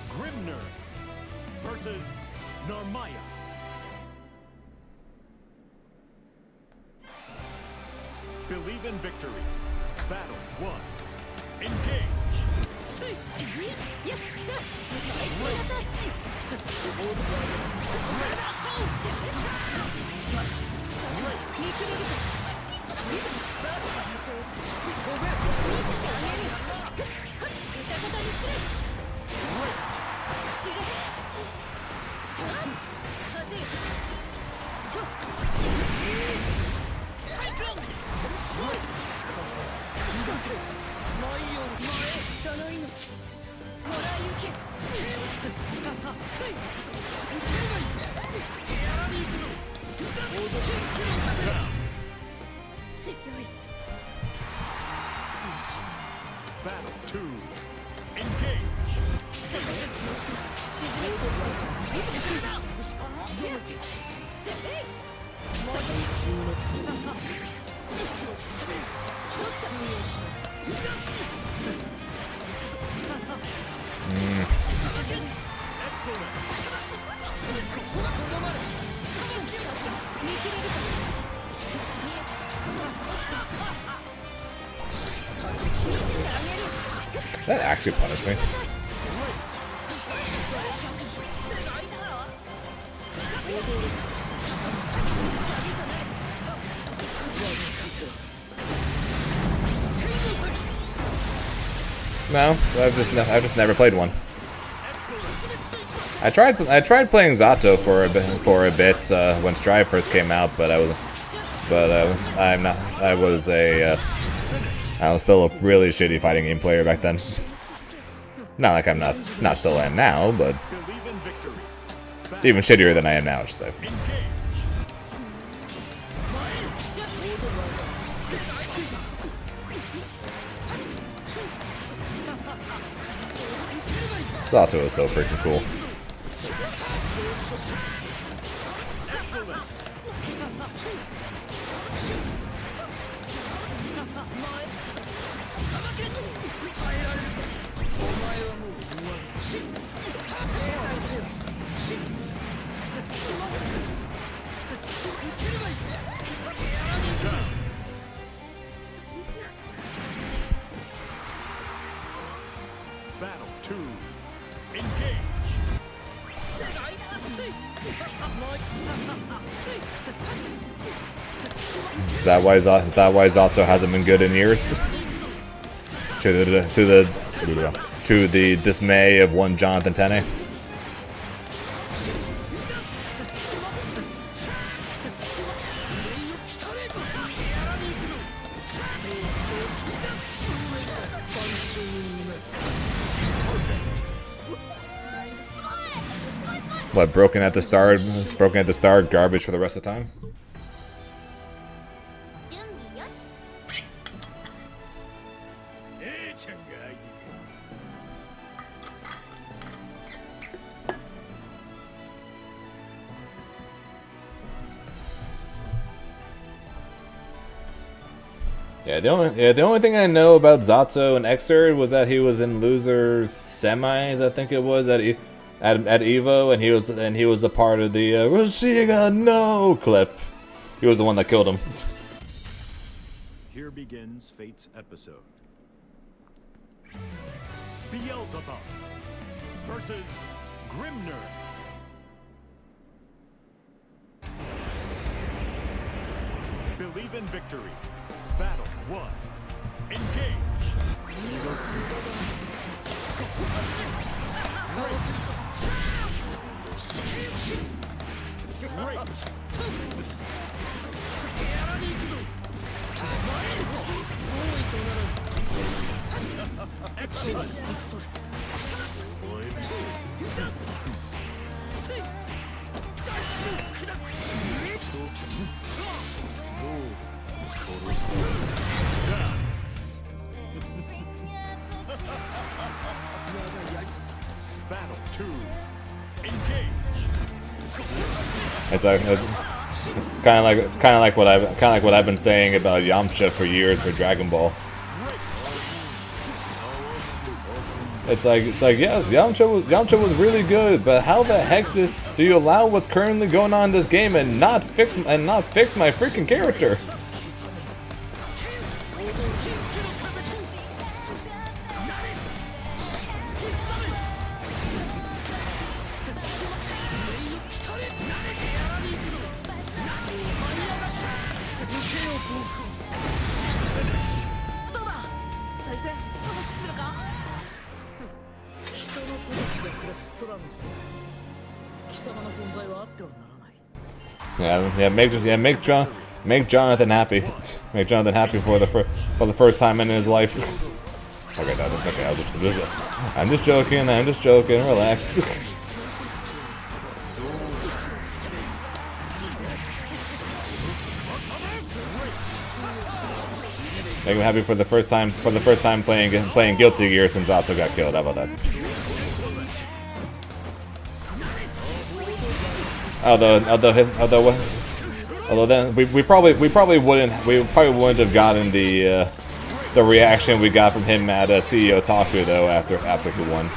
Grimner versus Narmaya. Believe in victory. Battle 1. Engage. Battle 2. Engage. That actually punished me. No, I've just never played one. I tried playing Zato for a bit when Strive first came out, but I was still a really shitty fighting game player back then. Not like I'm not still am now, but even shittier than I am now, I should say. Zato is so freaking cool. Battle 2. Engage. Is that why Zato hasn't been good in years? To the dismay of one Jonathan Tenne. What, broken at the start, garbage for the rest of the time? Yeah, the only thing I know about Zato and Xrd was that he was in losers semis, I think it was, at EVO, and he was a part of the Rashiga no clip. He was the one that killed him. Here begins Fate's episode. Beelzebub versus Grimner. Believe in victory. Battle 1. Engage. Battle 2. Engage. Kind of like what I've been saying about Yamcha for years for Dragon Ball. It's like yes, Yamcha was really good, but how the heck do you allow what's currently going on in this game and not fix my freaking character? Make Jonathan happy. Make Jonathan happy for the first time in his life. Okay, I'm just joking. Relax. Make him happy for the first time playing Guilty Gear since Otto got killed. How about that? Although then we probably wouldn't have gotten the reaction we got from him at CEO Taku though after he won.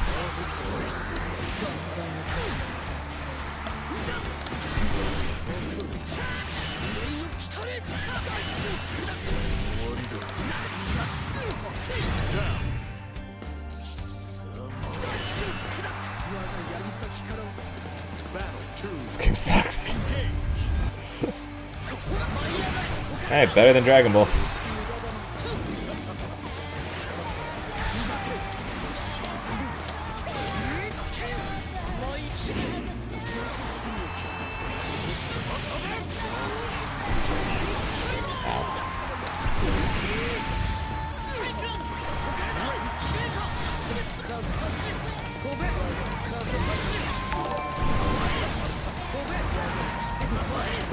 This game sucks. Hey, better than Dragon Ball.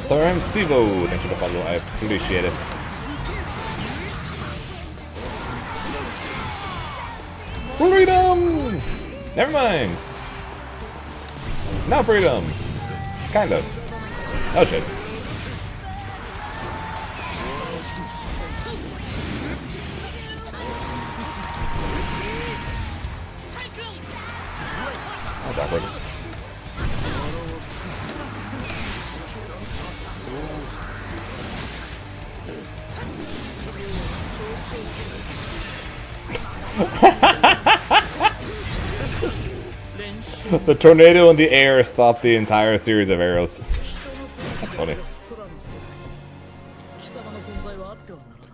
Sorry, I'm Steve-O. Thanks for the follow. I appreciate it. Freedom! Never mind. Now freedom. Kind of. Oh shit. That's awkward. The tornado in the air stopped the entire series of arrows. That's funny.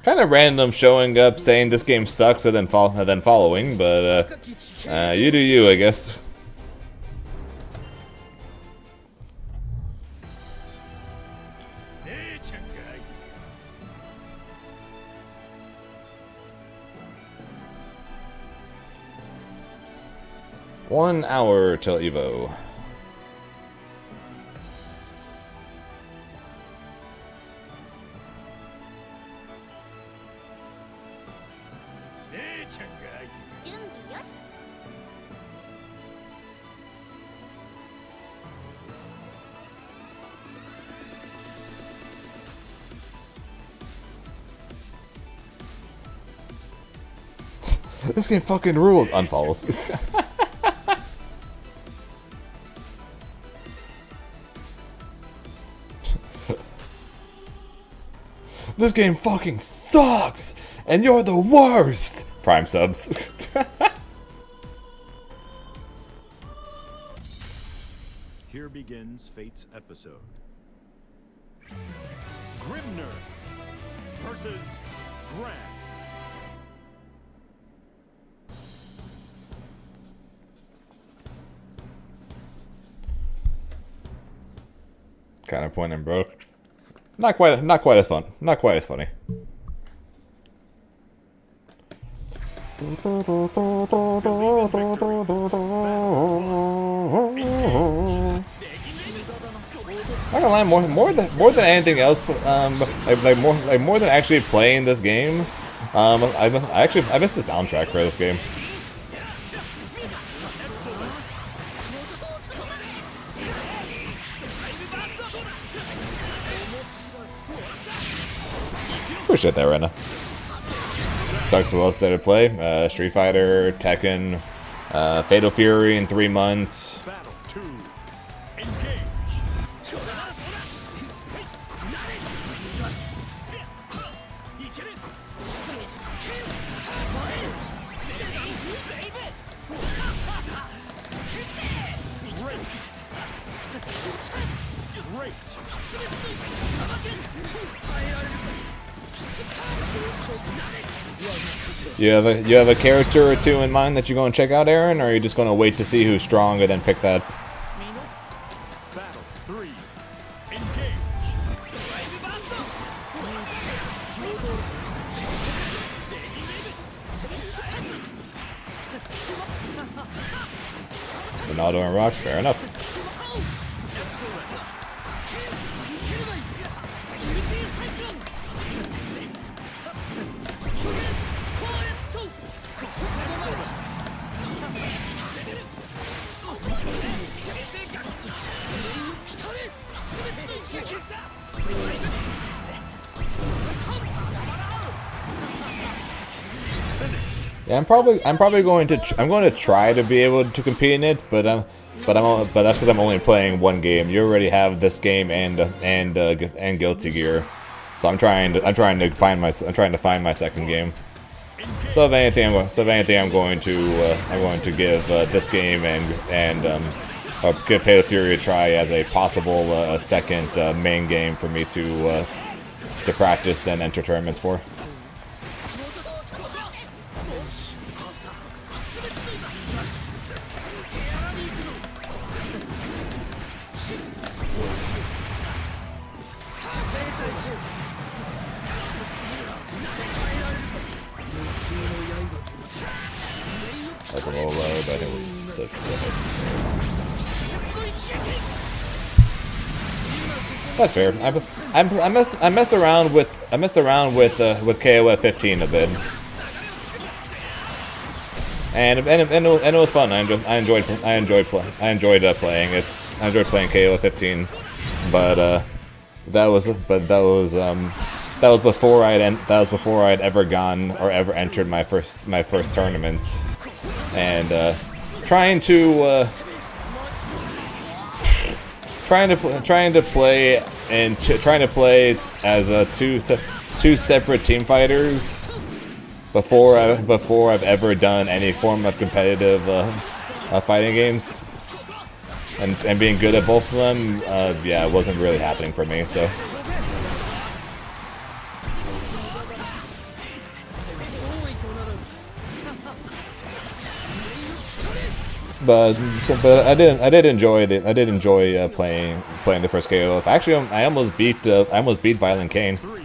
Kind of random showing up saying this game sucks and then following, but you do you, I guess. One hour till EVO. This game fucking rules. Unfollows. This game fucking sucks, and you're the worst! Prime subs. Here begins Fate's episode. Grimner versus Gran. Kind of point and broke. Not quite as fun. Not quite as funny. I'm gonna lie, more than anything else, more than actually playing this game, I missed the soundtrack for this game. appreciate that, Rena. Sucks, what else did I play? Street Fighter, Tekken, Fatal Fury in 3 months. Battle 2. Engage. Great. You have a character or two in mind that you're going to check out, Aaron, or are you just going to wait to see who's strong and then pick that? Battle 3. Engage. Ronaldo and Rock, fair enough. Yeah, I'm probably going to try to be able to compete in it, but that's because I'm only playing one game. You already have this game and Guilty Gear, so I'm trying to find my second game. So if anything, I'm going to give this game and give Fatal Fury a try as a possible second main game for me to practice and enter tournaments for. That's a little low, but I think we're that's fair. I messed around with KOF 15 a bit, and it was fun. I enjoyed playing. I enjoyed playing KOF 15, but that was before I'd ever gone or ever entered my first tournament, and trying to play as two separate team fighters before I've ever done any form of competitive fighting games, and being good at both of them, yeah, it wasn't really happening for me. So. But I did enjoy playing the first KO. Actually, I almost beat Violent Kane. So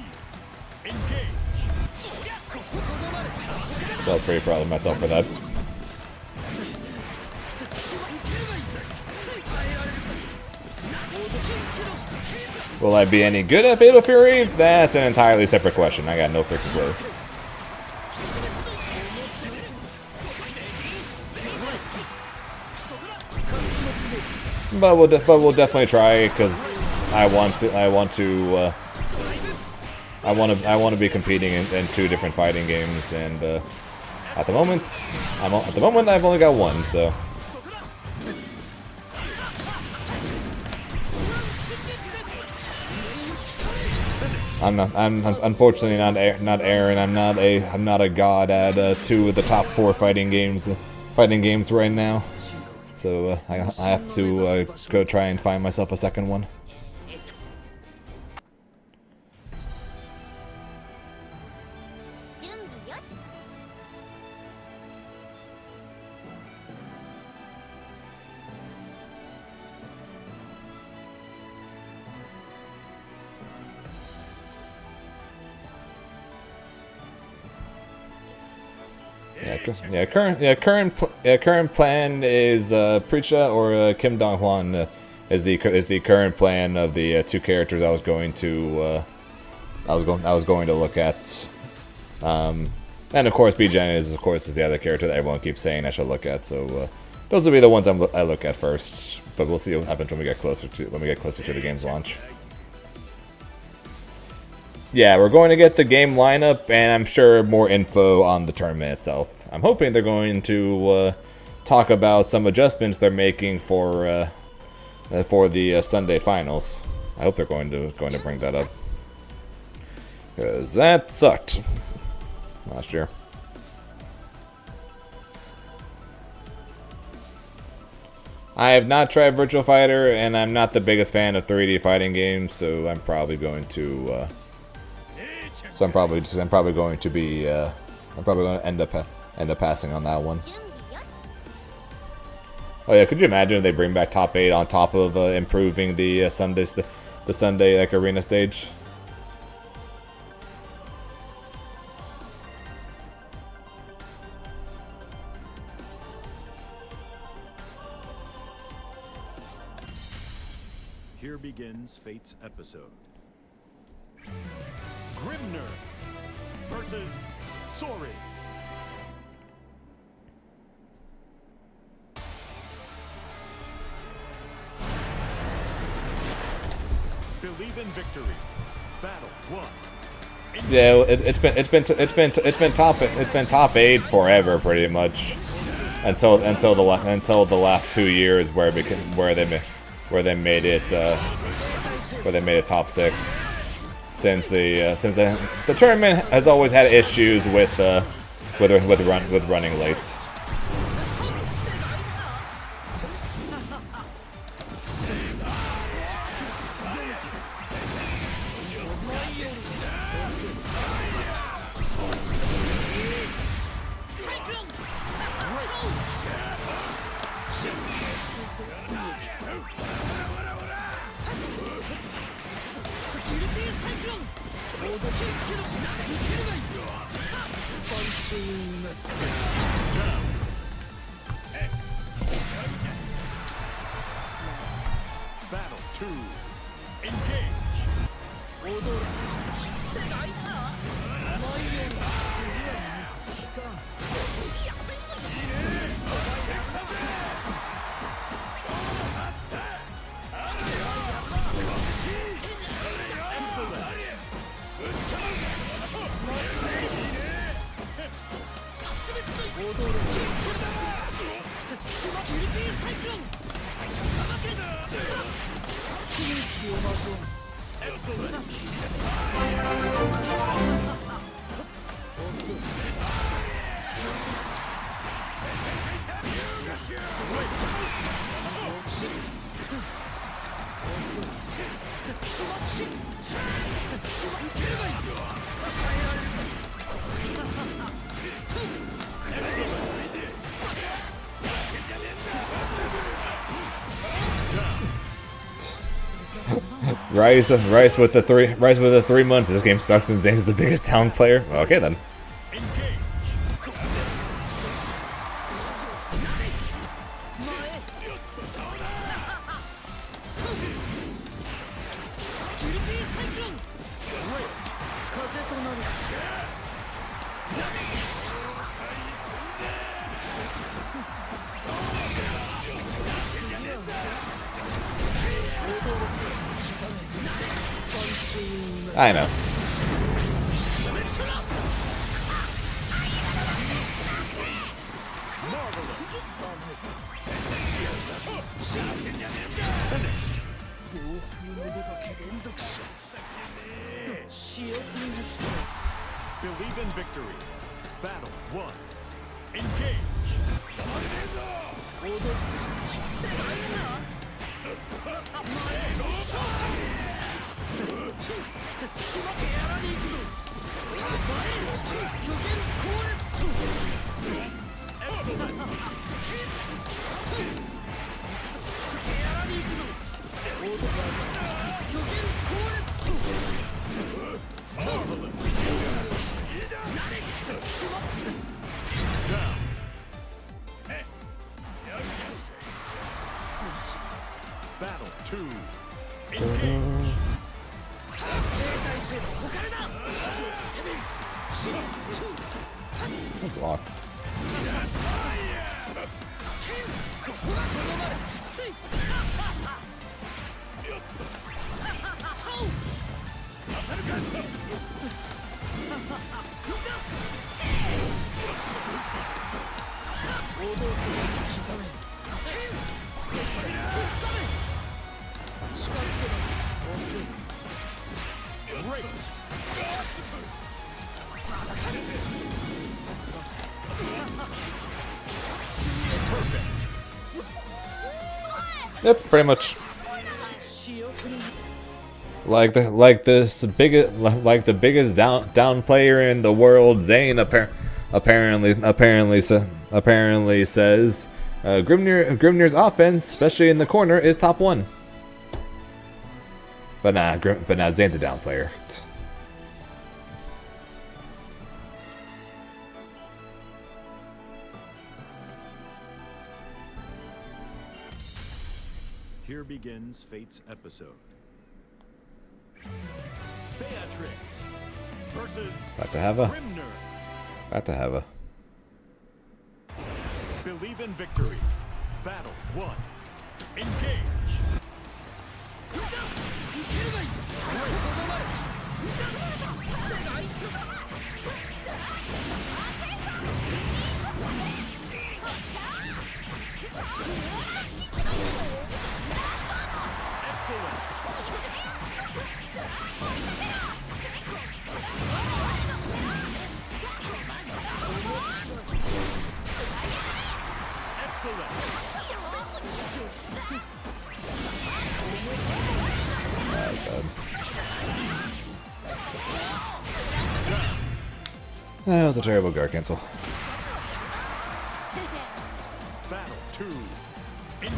I was pretty proud of myself for that. Will I be any good at Fatal Fury? That's an entirely separate question. I got no freaking clue. But we'll definitely try, because I want to be competing in 2 different fighting games, and at the moment I've only got one, so. I'm unfortunately not Aaron. I'm not a god at 2 of the top 4 fighting games right now. So I have to go try and find myself a second one. Current plan is Preacha or Kim Dong Hwan is the current plan of the 2 characters I was going to look at, and of course Bijan is the other character that everyone keeps saying I should look at. So those will be the ones I look at first, but we'll see what happens when we get closer to the game's launch. Yeah, we're going to get the game lineup, and I'm sure more info on the tournament itself. I'm hoping they're going to talk about some adjustments they're making for the Sunday finals. I hope they're going to bring that up, because that sucked last year. I have not tried Virtual Fighter, and I'm not the biggest fan of 3D fighting games, so I'm probably going to. I'm probably going to be. I'm probably going to end up passing on that one. Oh yeah, could you imagine if they bring back top 8 on top of improving the Sunday like arena stage? Here begins Fate's episode. Grimner versus Swords. Believe in victory. Battle 1. Yeah, it's been top 8 forever, pretty much, until the last 2 years where they made it top 6. Since the tournament has always had issues with running late. Battle 2. Engage. Rice with the 3 months. This game sucks and Zane's the biggest town player. Okay then. I know. Believe in victory. Battle 1. Engage. Down. Battle 2. Engage. Block. Yep, pretty much. Like the biggest down player in the world, Zane apparently says Grimnir's offense, especially in the corner, is top 1. But nah, Zane's a down player. Here begins Fate's episode. Beatrix versus About to have a. Grimnir. About to have a. Believe in victory. Battle 1. Engage. That was a terrible guard cancel. Battle 2. Engage.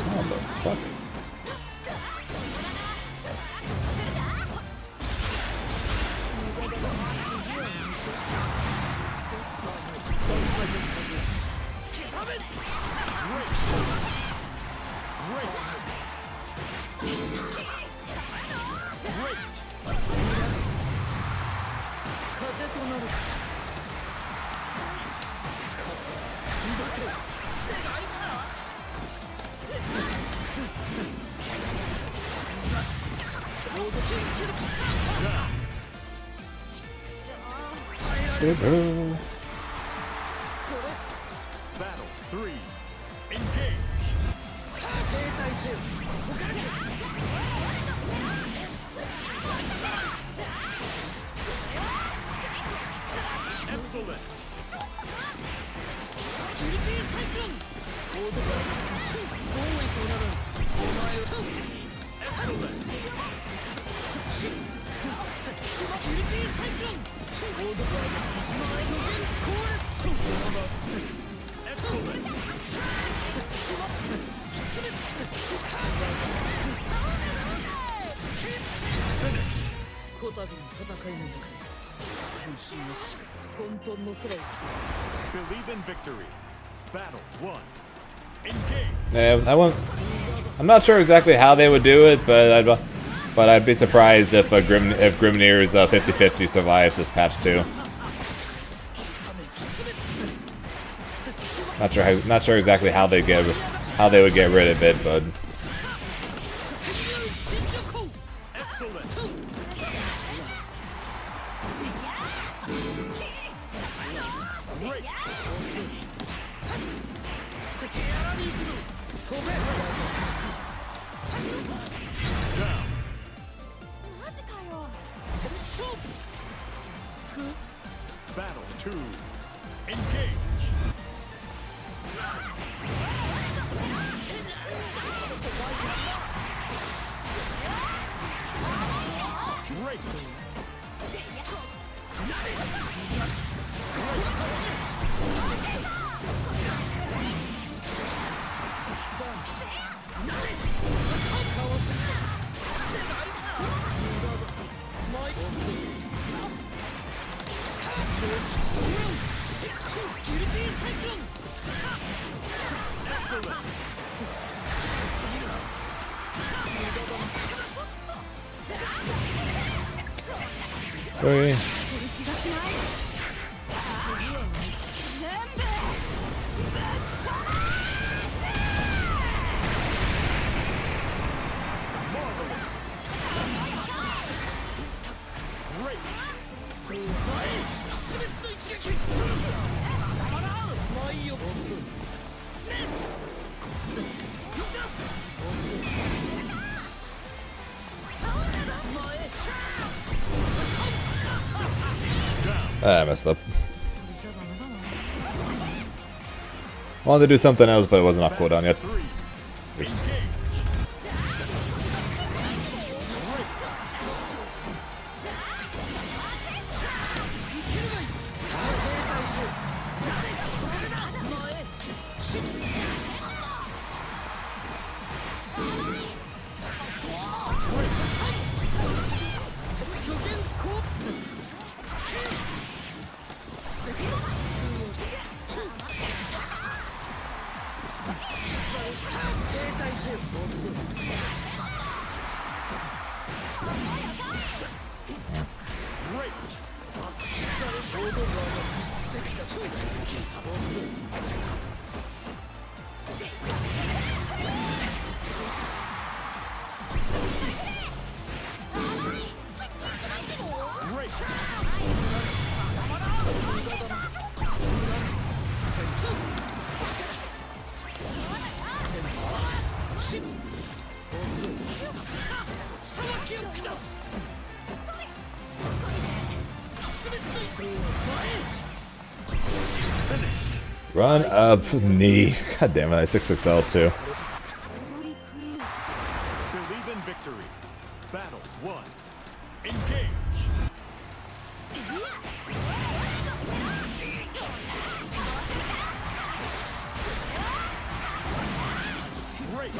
What the fuck? Battle 3. Engage. Excellent. Believe in victory. Battle 1. Engage. Yeah, I'm not sure exactly how they would do it, but I'd be surprised if Grimnir's 50-50 survives this patch too. Not sure exactly how they would get rid of it, but. Battle 2. Engage. Great. Sorry. I messed up. Wanted to do something else, but it wasn't off cooldown yet. Three. Engage. Run up knee. God damn it, I 6-6L too. Believe in victory. Battle 1. Engage. Great.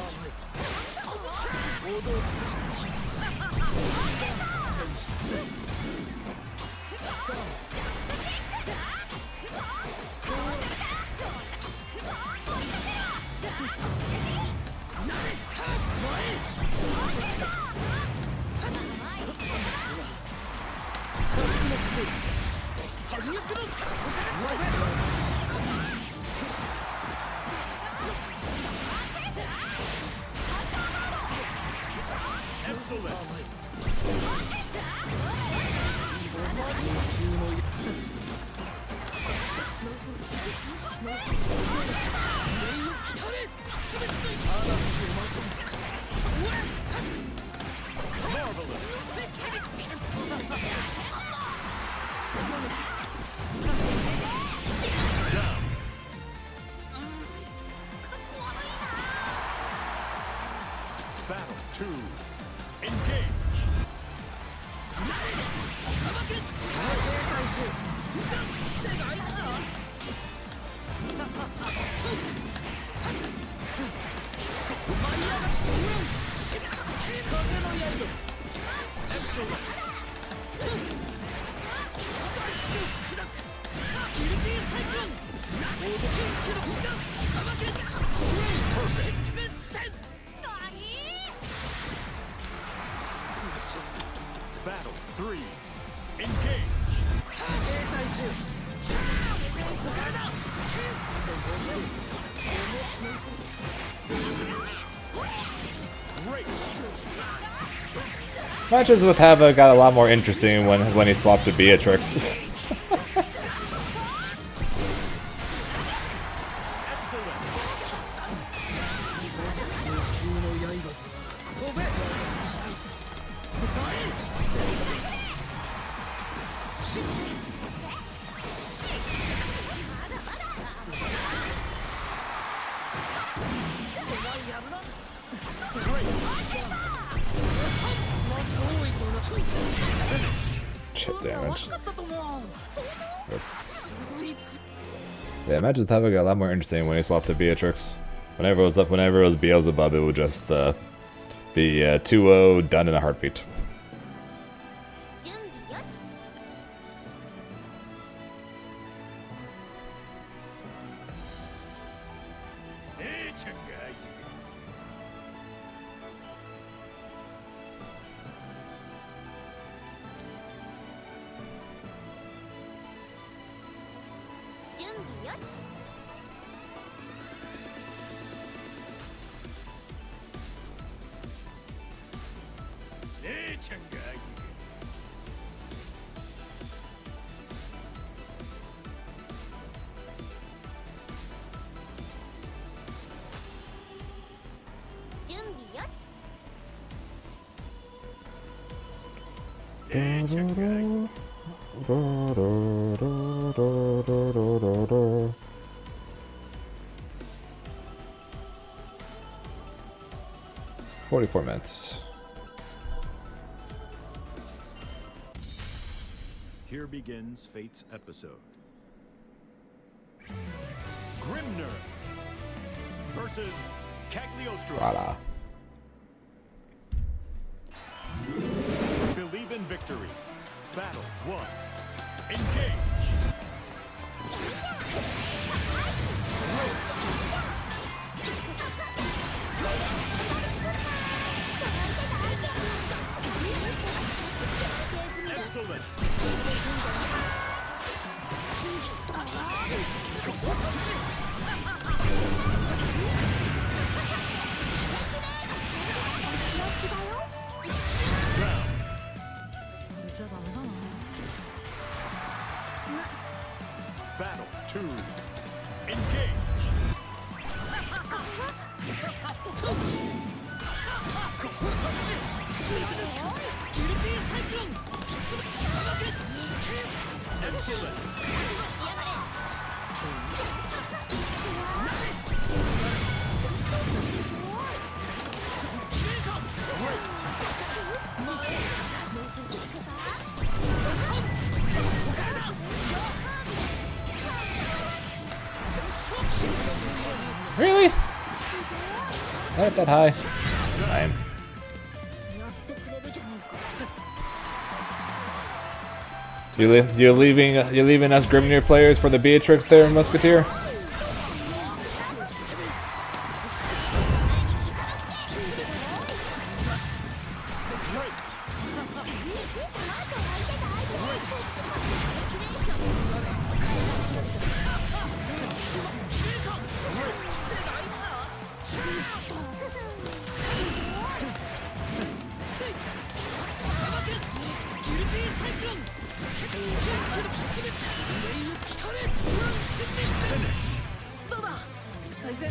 Battle 2. Engage. Battle 3. Engage. Great. Matches with Hava got a lot more interesting when he swapped to Beatrix. Shit damage. Yeah, matches with Hava got a lot more interesting when he swapped to Beatrix. Whenever it was Beelzebub, it would just be 2-0, done in a heartbeat. 44 minutes. Here begins Fate's episode. Grimner versus Cagliostro. Voila. Believe in victory. Battle 1. Engage. Excellent. Round. これじゃダメだな。 Battle 2. Engage. Excellent. Really? Not that high. Fine. You're leaving us Grimnir players for the Beatrix there, Musketeer?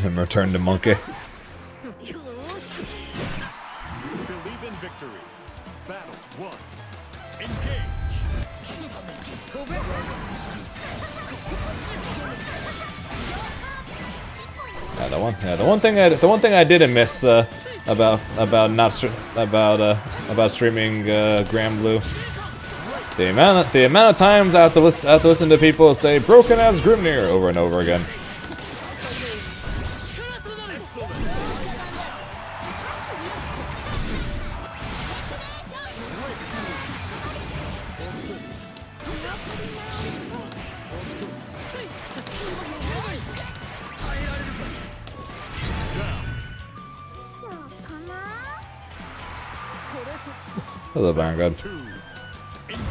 And return to Monkey. Believe in victory. Battle 1. Engage. Yeah, the one thing I didn't miss about streaming Grand Blue, the amount of times I have to listen to people say "broken as Grimnir" over and over again. Hello, Vanguard. 2. Engage.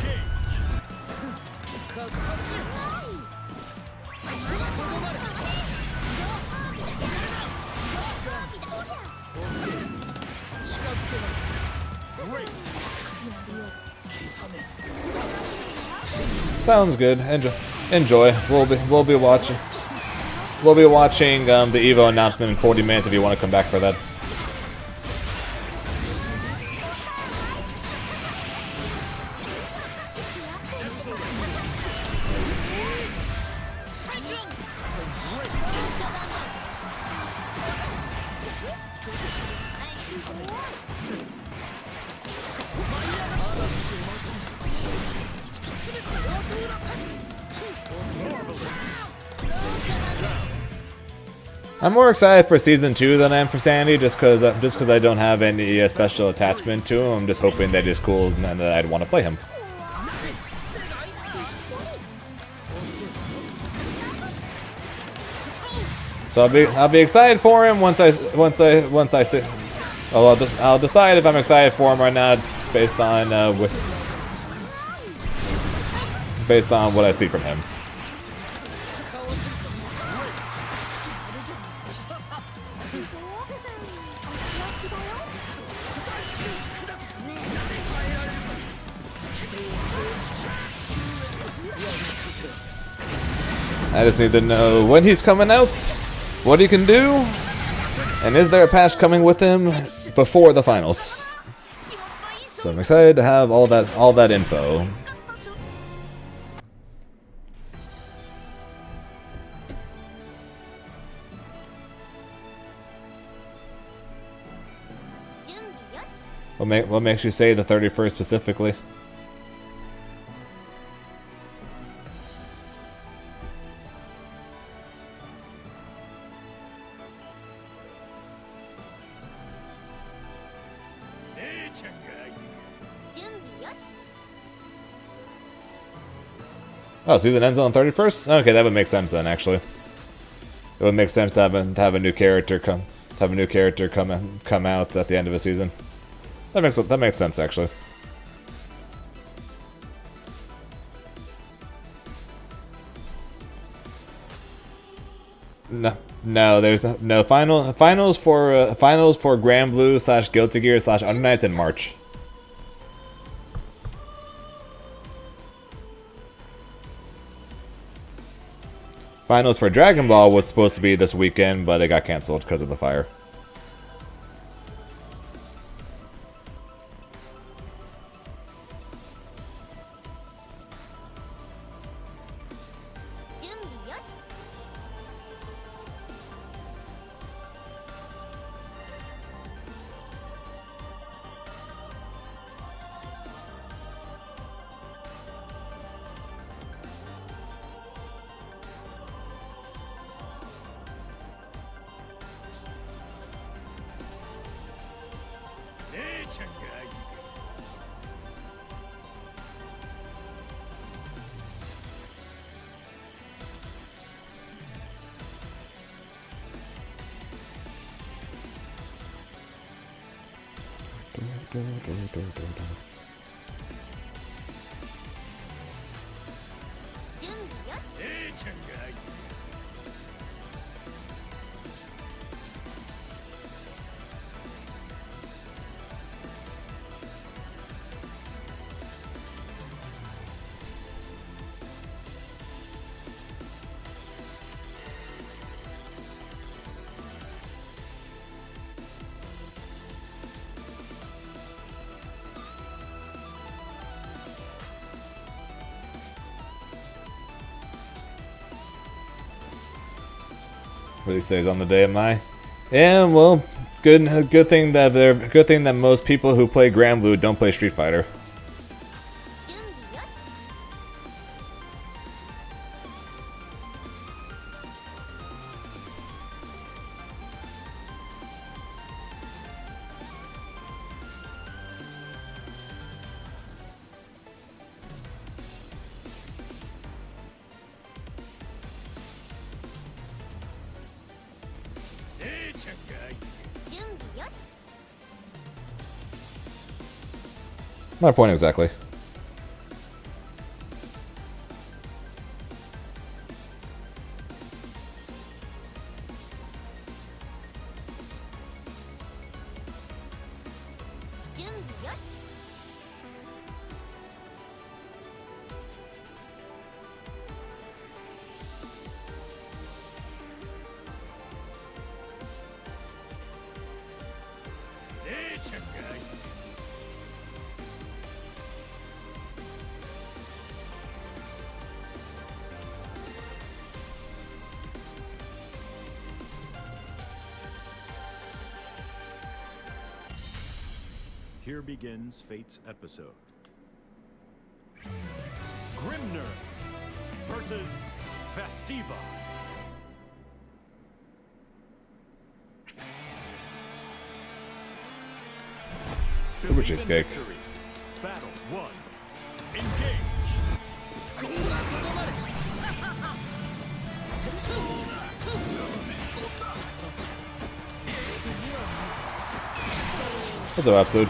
Great. Sounds good. Enjoy. We'll be watching. We'll be watching the EVO announcement in 40 minutes if you want to come back for that. I'm more excited for Season 2 than I am for Sandy, just because I don't have any special attachment to him. I'm just hoping that he's cool and that I'd want to play him. So I'll be excited for him once I see. Well, I'll decide if I'm excited for him or not based on what I see from him. I just need to know when he's coming out, what he can do, and is there a patch coming with him before the finals. So I'm excited to have all that info. What makes you say the 31st specifically? Oh, season ends on the 31st? Okay, that would make sense then, actually. It would make sense to have a new character come out at the end of a season. That makes sense, actually. No, there's no finals for Grand Blue / Guilty Gear / Under Knights in March. Finals for Dragon Ball was supposed to be this weekend, but it got canceled because of the fire. Release days on the day of my. Yeah, well, good thing that most people who play Grand Blue don't play Street Fighter. My point exactly. Here begins Fate's episode. Grimner versus Festiva. Uber cheesecake. Battle 1. Engage. What's up, episode?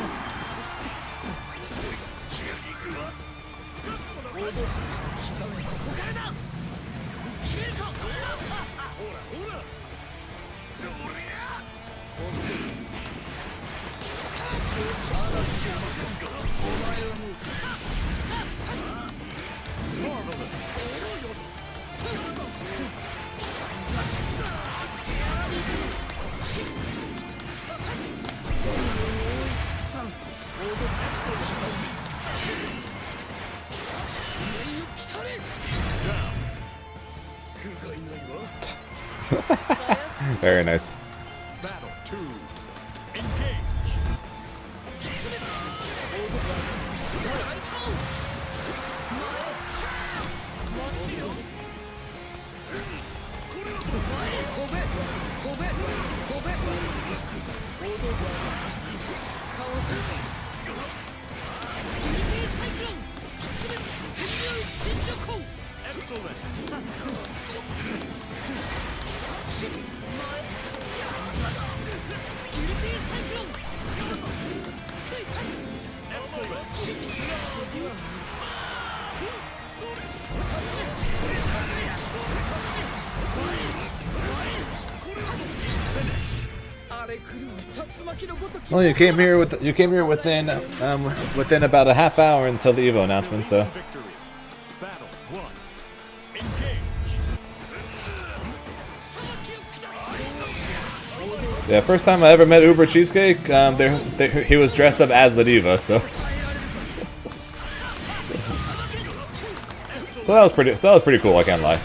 Very nice. Battle 2. Engage. Well, you came here within about a half hour until the EVO announcement, so. Victory. Battle 1. Engage. Yeah, first time I ever met Uber Cheesecake, he was dressed up as the diva, so. So that was pretty cool, I can't lie.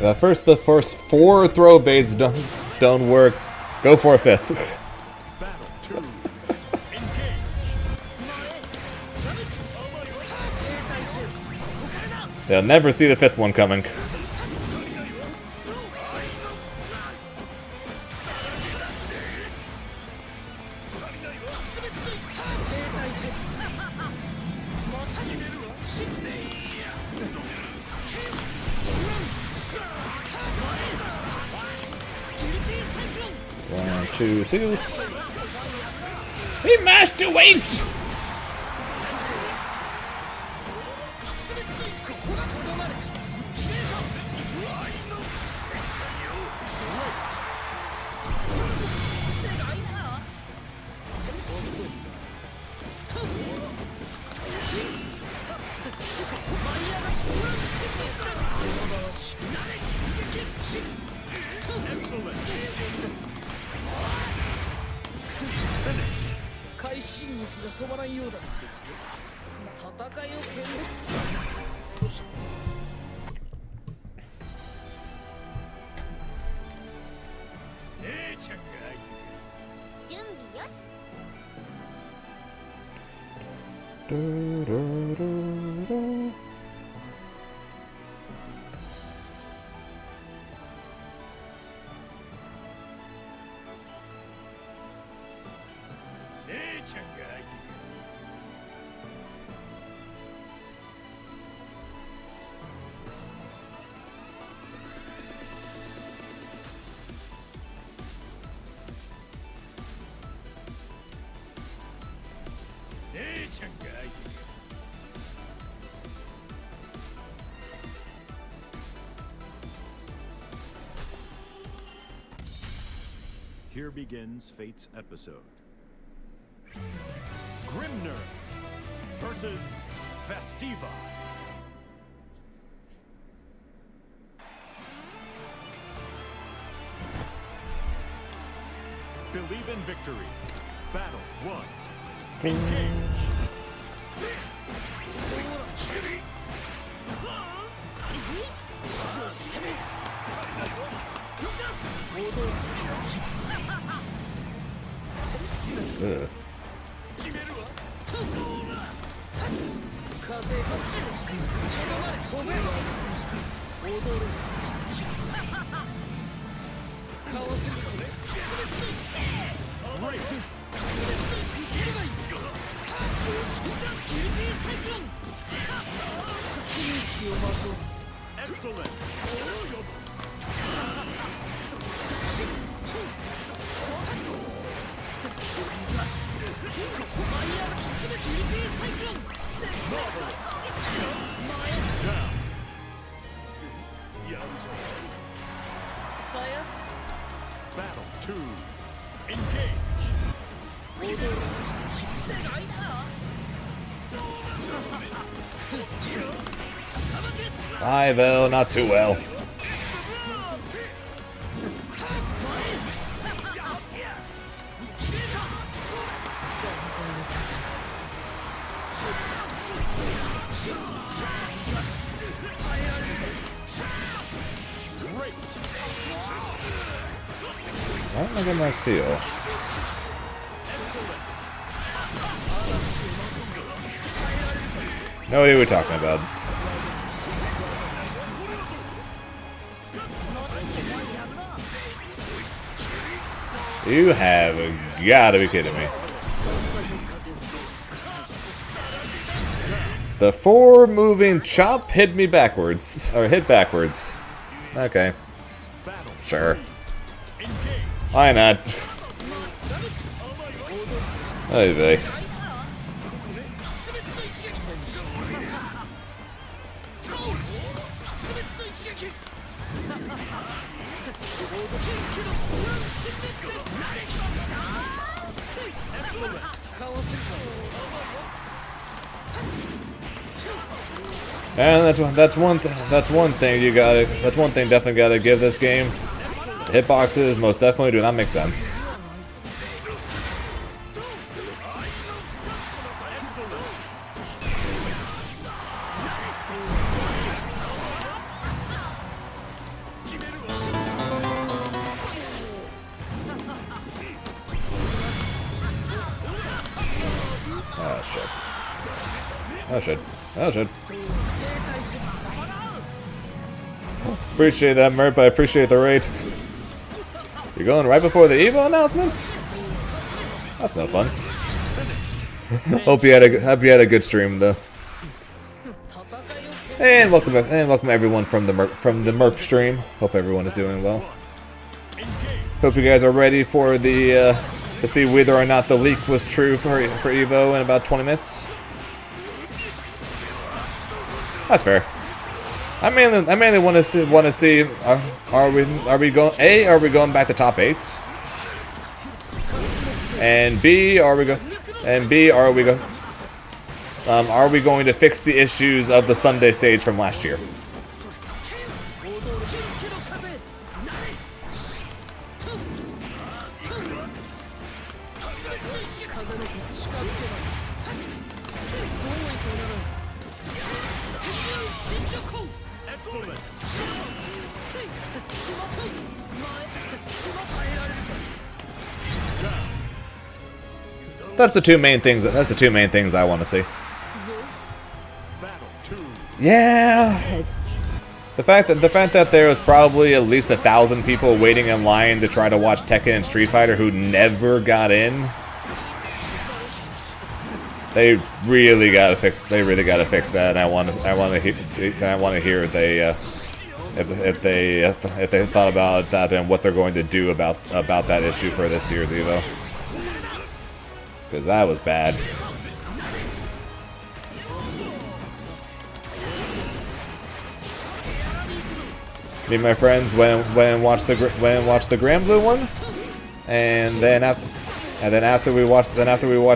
The first 4 throw baits don't work. Go for a 5th. Battle 2. Engage. They'll never see the 5th one coming. One, two, six. He mashed the weights! Here begins Fate's episode. Grimner versus Festiva. Believe in victory. Battle 1. Engage. Ugh. Excellent. Down. Battle 2. Engage. 5L, not too well. Why am I getting my seal? No idea what we're talking about. You have gotta be kidding me. The 4 moving chop hit me backwards. Or hit backwards. Okay. Sure. Why not? Oy vey. And that's one thing definitely gotta give this game. The hitboxes most definitely do not make sense. Oh shit. Oh shit. Oh shit. Appreciate that, Merp. I appreciate the raid. You're going right before the EVO announcements? That's no fun. Hope you had a good stream though. And welcome everyone from the Merp stream. Hope everyone is doing well. Hope you guys are ready for the to see whether or not the leak was true for EVO in about 20 minutes. That's fair. I mainly want to see are we going back to top 8s? And B are we going to fix the issues of the Sunday stage from last year? That's the two main things. That's the two main things I want to see. Yeah. The fact that there was probably at least 1,000 people waiting in line to try to watch Tekken and Street Fighter who never got in. They really gotta fix that. And I want to hear if they thought about that and what they're going to do about that issue for this year's EVO. Because that was bad. Me and my friends went and watched the Grand Blue one, and then after we watched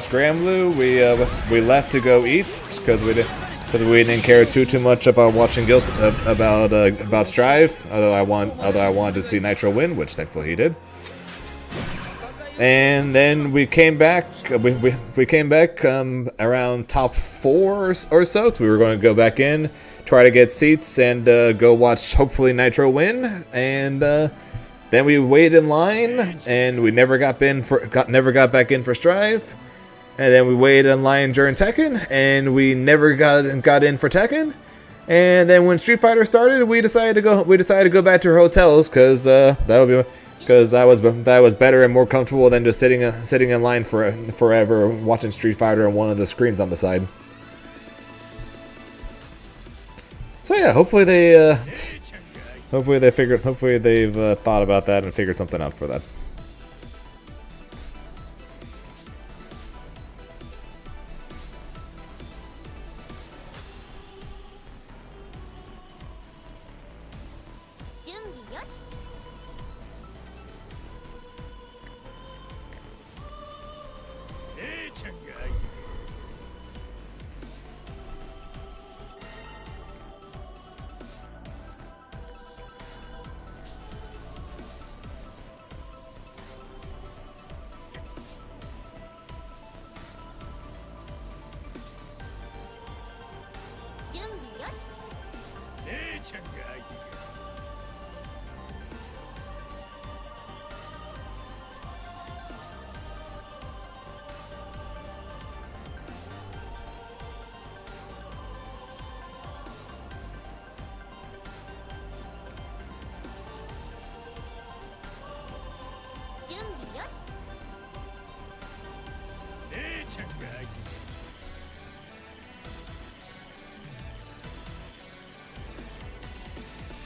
Grand Blue, we left to go eat because we didn't care too much about watching about Strive. Although I wanted to see Nitro win, which thankfully he did. And then we came back. We came back around top 4 or so. So we were going to go back in, try to get seats, and go watch hopefully Nitro win. And then we waited in line, and we never got back in for Strive. And then we waited in line during Tekken, and we never got in for Tekken. And then when Street Fighter started, we decided to go back to our hotels because that was better and more comfortable than just sitting in line forever watching Street Fighter on one of the screens on the side. So yeah, hopefully they've thought about that and figured something out for that.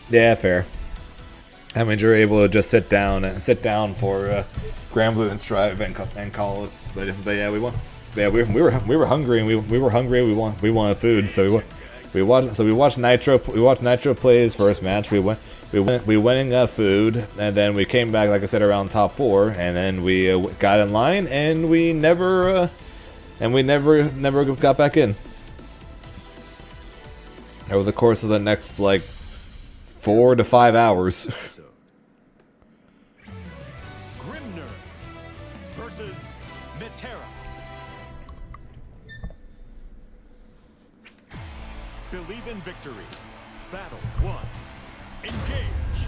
Yeah, fair. I mean, you're able to just sit down for Grand Blue and Strive and call it. But yeah, we won. Yeah, we were hungry and we were hungry. We wanted food, so we watched Nitro play his first match. We went and got food, and then we came back, like I said, around top 4, and then we got in line, and we never got back in. Over the course of the next like 4 to 5 hours. Grimner versus Metera. Believe in victory. Battle 1. Engage.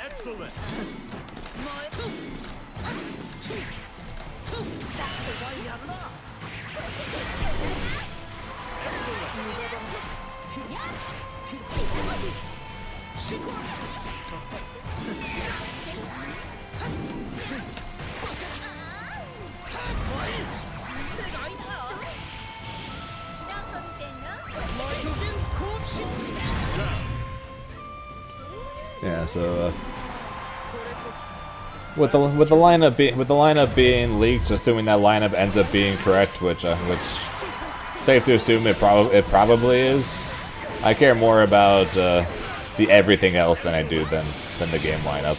Excellent. Yeah, so with the lineup being leaked, assuming that lineup ends up being correct, which safe to assume it probably is. I care more about the everything else than I do than the game lineup.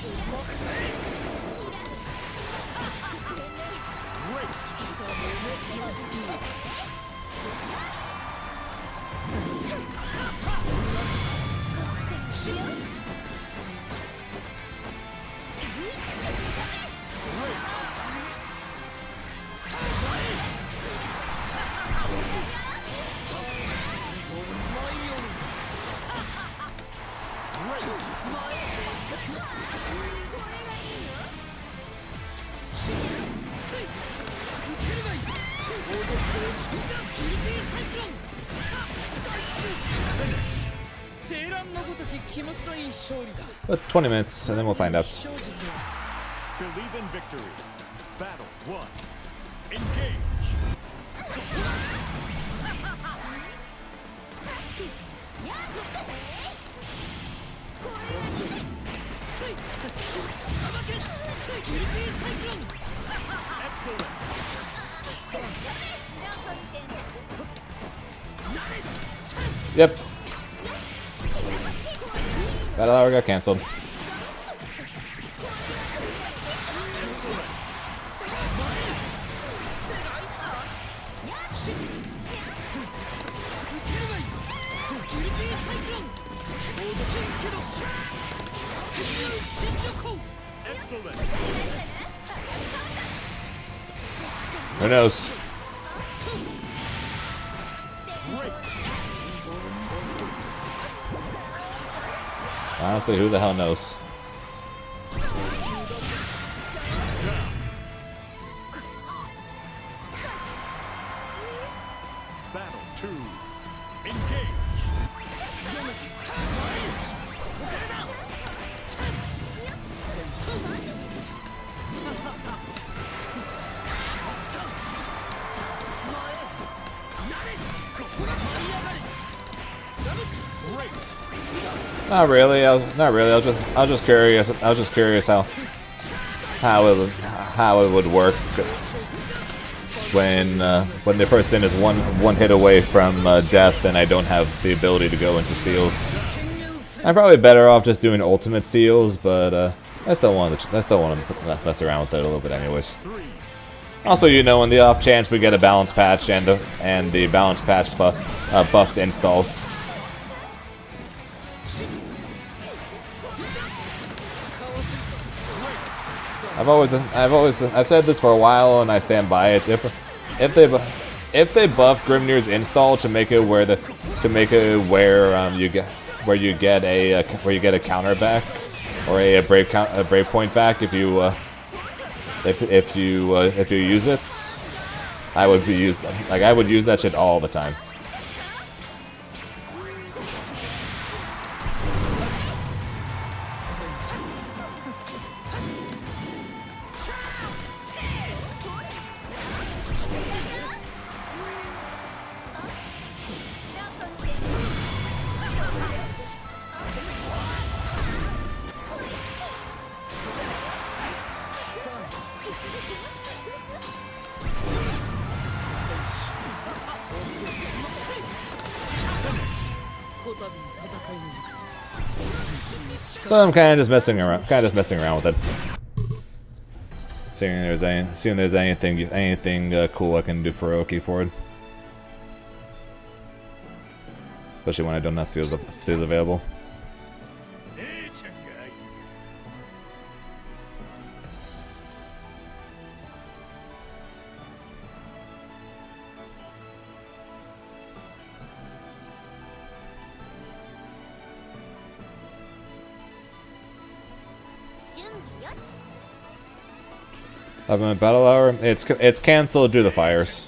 But 20 minutes, and then we'll find out. Believe in victory. Battle 1. Engage. Yep. Battle hour got canceled. Who knows? Honestly, who the hell knows? Battle 2. Engage. Not really. I was just curious. I was just curious how it would work when the person is one hit away from death, and I don't have the ability to go into seals. I'm probably better off just doing ultimate seals, but I still want to mess around with it a little bit, anyways. Also, you know, in the off chance we get a balance patch and the balance patch buffs installs. I've said this for a while, and I stand by it. If they buff Grimnir's install to make it where you get a counter back or a brave point back if you use it, I would use that shit all the time. So I'm kind of just messing around with it, seeing there's anything cool I can do for Oki for it, especially when I don't have seals available. Battle hour. It's canceled due to fires.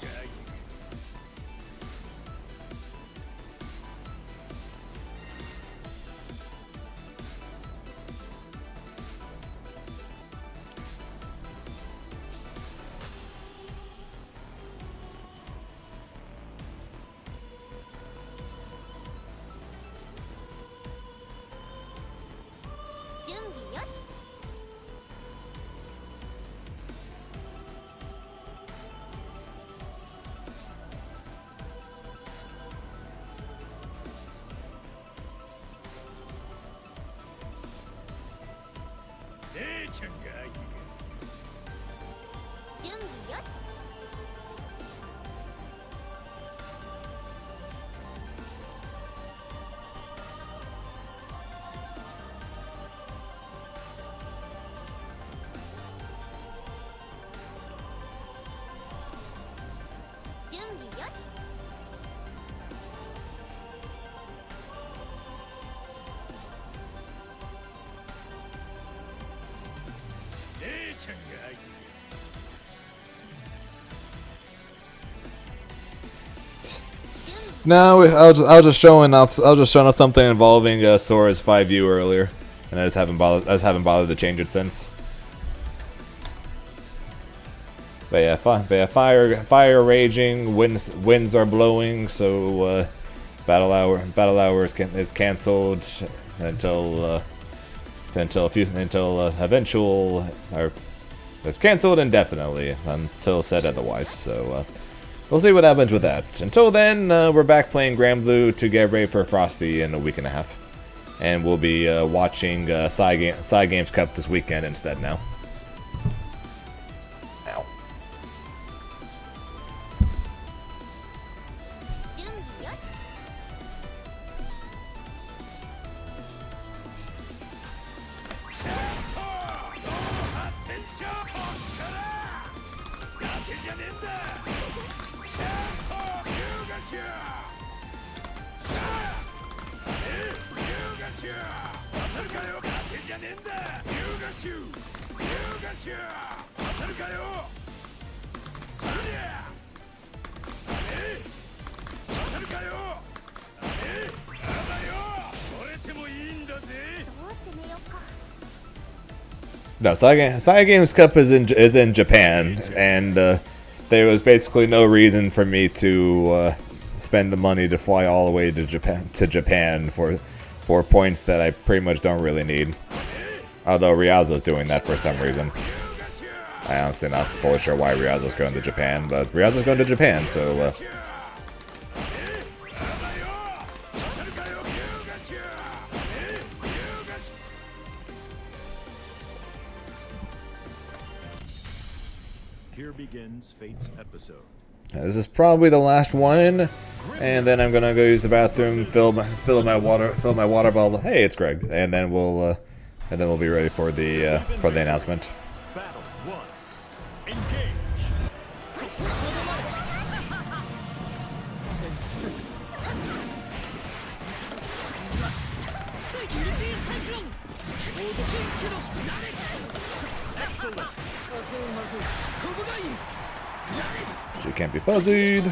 No, I was just showing off something involving Sora's 5U earlier, and I just haven't bothered to change it since. But yeah, fire raging, winds are blowing, so battle hour is canceled until eventual, or it's canceled indefinitely until said otherwise. So we'll see what happens with that. Until then, we're back playing Granblue to get ready for Frosty in a week and a half, and we'll be watching Psy Games Cup this weekend instead now. Ow. No, Psy Games Cup is in Japan, and there was basically no reason for me to spend the money to fly all the way to Japan for points that I pretty much don't really need. Although Ryazo's doing that for some reason. I'm honestly not fully sure why Ryazo's going to Japan, but Ryazo's going to Japan, so Here begins Fate's episode. This is probably the last one, and then I'm gonna go use the bathroom, fill my water bottle. Hey, it's Greg, and then we'll be ready for the announcement. Battle 1. Engage. Excellent. She can't be fuzzied.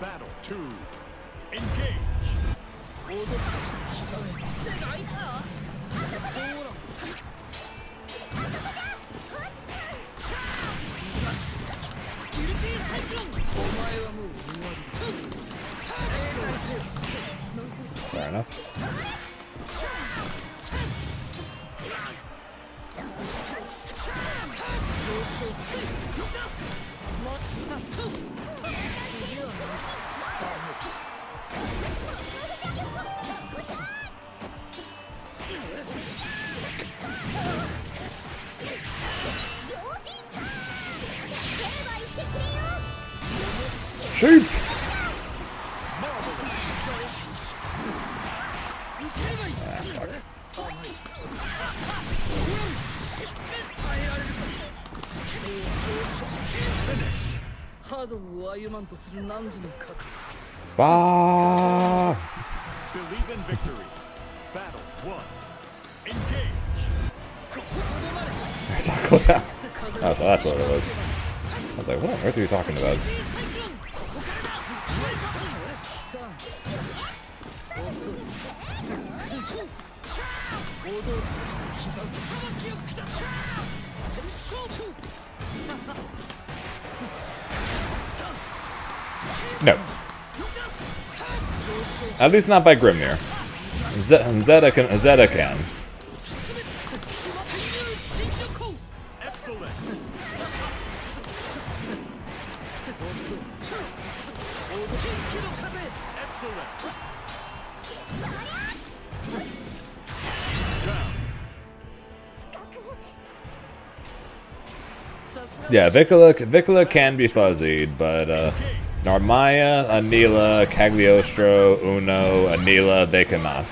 Battle 2. Engage. Fair enough. Sheep! Bah! Believe in victory. Battle 1. Engage. I saw it go down. Oh, so that's what it was. I was like, what on earth are you talking about? No. At least not by Grimnir. Zeta can. Excellent. Excellent. Yeah, Vicola can be fuzzied, but Narmaya, Anila, Cagliostro, Uno, Anila, they cannot.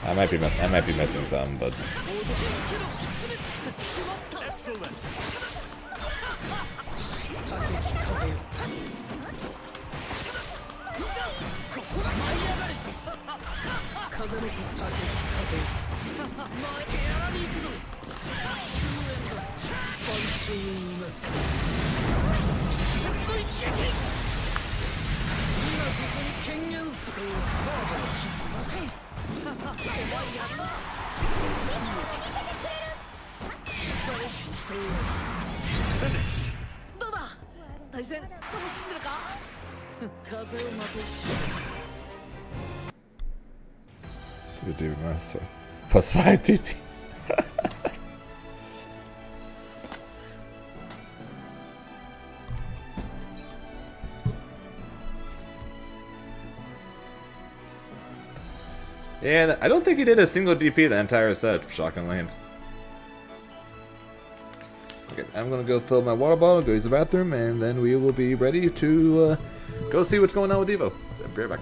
I might be missing some, but Excellent. good dude, plus 5 TP. Yeah, I don't think he did a single DP the entire set, shockingly. Okay, I'm gonna go fill my water bottle, go use the bathroom, and then we will be ready to go see what's going on with EVO. So I'll be right back.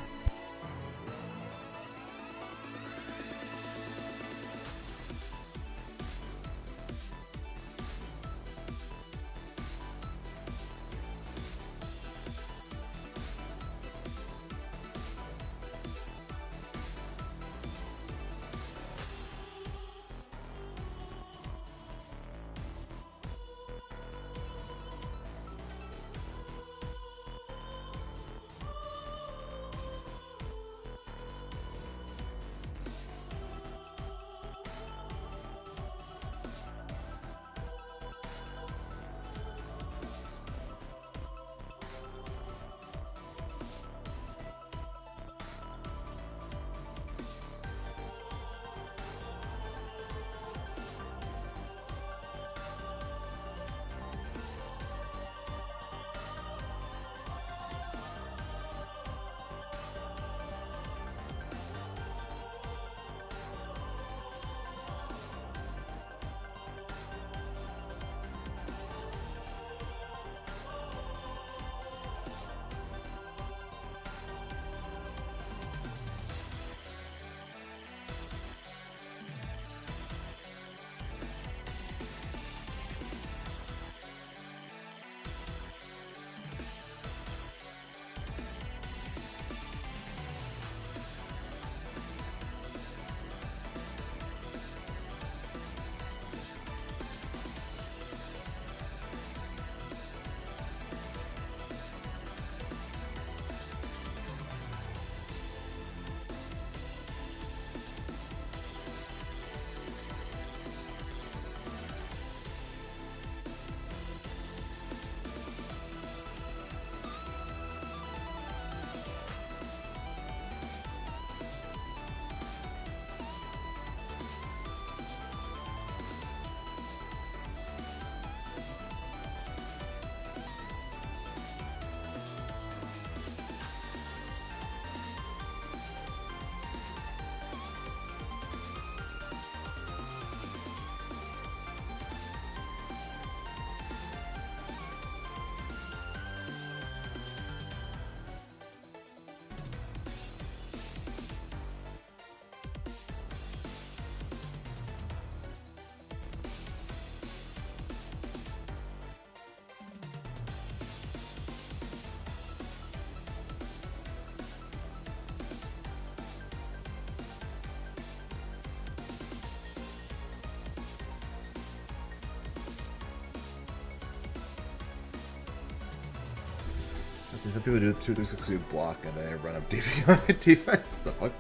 I see some people do 2-3-6 block and then run up DP on defense. The fuck?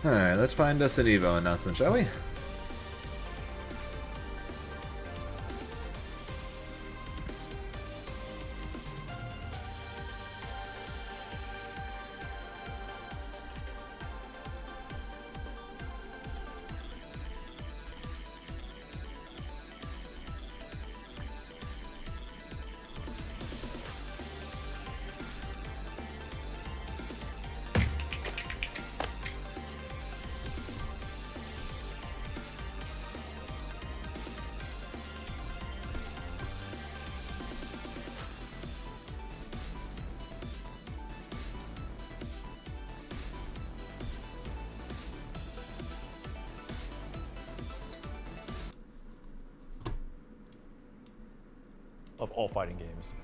Alright, let's find us an EVO announcement, shall we? Of all fighting games,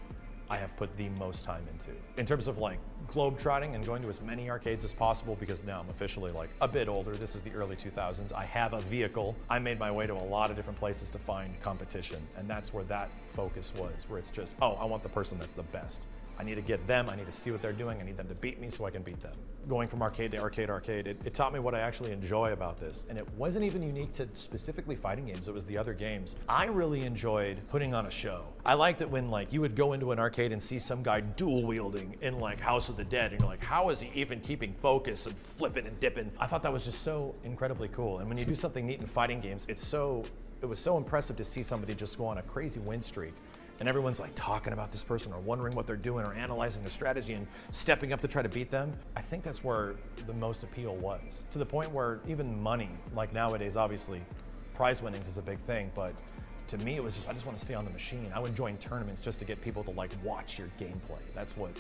I have put the most time into. In terms of like globe trotting and going to as many arcades as possible, because now I'm officially like a bit older. This is the early 2000s. I have a vehicle. I made my way to a lot of different places to find competition, and that's where that focus was, where it's just, oh, I want the person that's the best. I need to get them, I need to see what they're doing, I need them to beat me so I can beat them. Going from arcade to arcade, it taught me what I actually enjoy about this. And it wasn't even unique to specifically fighting games, it was the other games. I really enjoyed putting on a show. I liked it when like you would go into an arcade and see some guy dual wielding in like House of the Dead, and you're like, how is he even keeping focus and flipping and dipping? I thought that was just so incredibly cool. And when you do something neat in fighting games, it was so impressive to see somebody just go on a crazy win streak. And everyone's like talking about this person or wondering what they're doing or analyzing their strategy and stepping up to try to beat them. I think that's where the most appeal was, to the point where even money, like nowadays, obviously, prize winnings is a big thing, but to me, it was just, I just want to stay on the machine. I would join tournaments just to get people to like watch your gameplay. That's what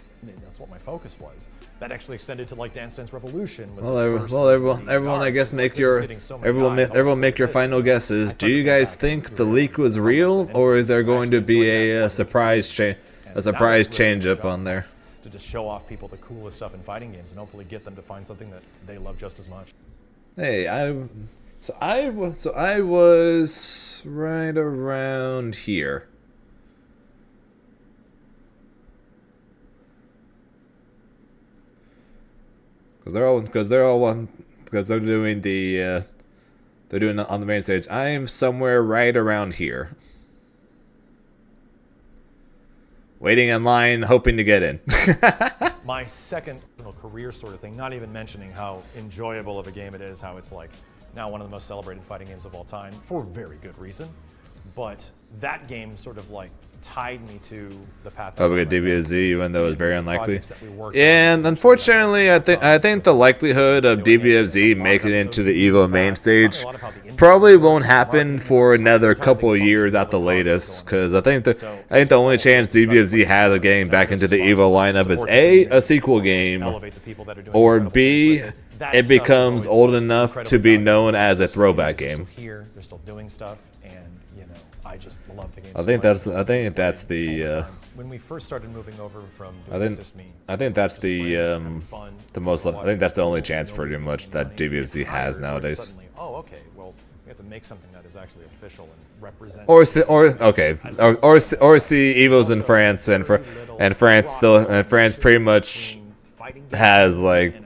my focus was. That actually extended to like Dance Dance Revolution. Everyone, I guess everyone make your final guesses. Do you guys think the leak was real, or is there going to be a surprise change up on there? To just show off people the coolest stuff in fighting games and hopefully get them to find something that they love just as much. Hey, I was right around here. Because they're doing on the main stage. I am somewhere right around here, waiting in line, hoping to get in. My second career sort of thing, not even mentioning how enjoyable of a game it is, how it's like now one of the most celebrated fighting games of all time, for very good reason. But that game sort of like tied me to the path. Oh, we got DBZ, even though it was very unlikely. And unfortunately, I think the likelihood of DBFZ making it into the EVO main stage probably won't happen for another couple of years at the latest. Because I think the only chance DBFZ has of getting back into the EVO lineup is a sequel game, or B, it becomes old enough to be known as a throwback game. They're still doing stuff, and you know, I just love the game. I think that's the when we first started moving over from I think that's the most. I think that's the only chance pretty much that DBFZ has nowadays. Oh, okay. Well, we have to make something that is actually official and represents. Or see EVOs in France, and France pretty much has like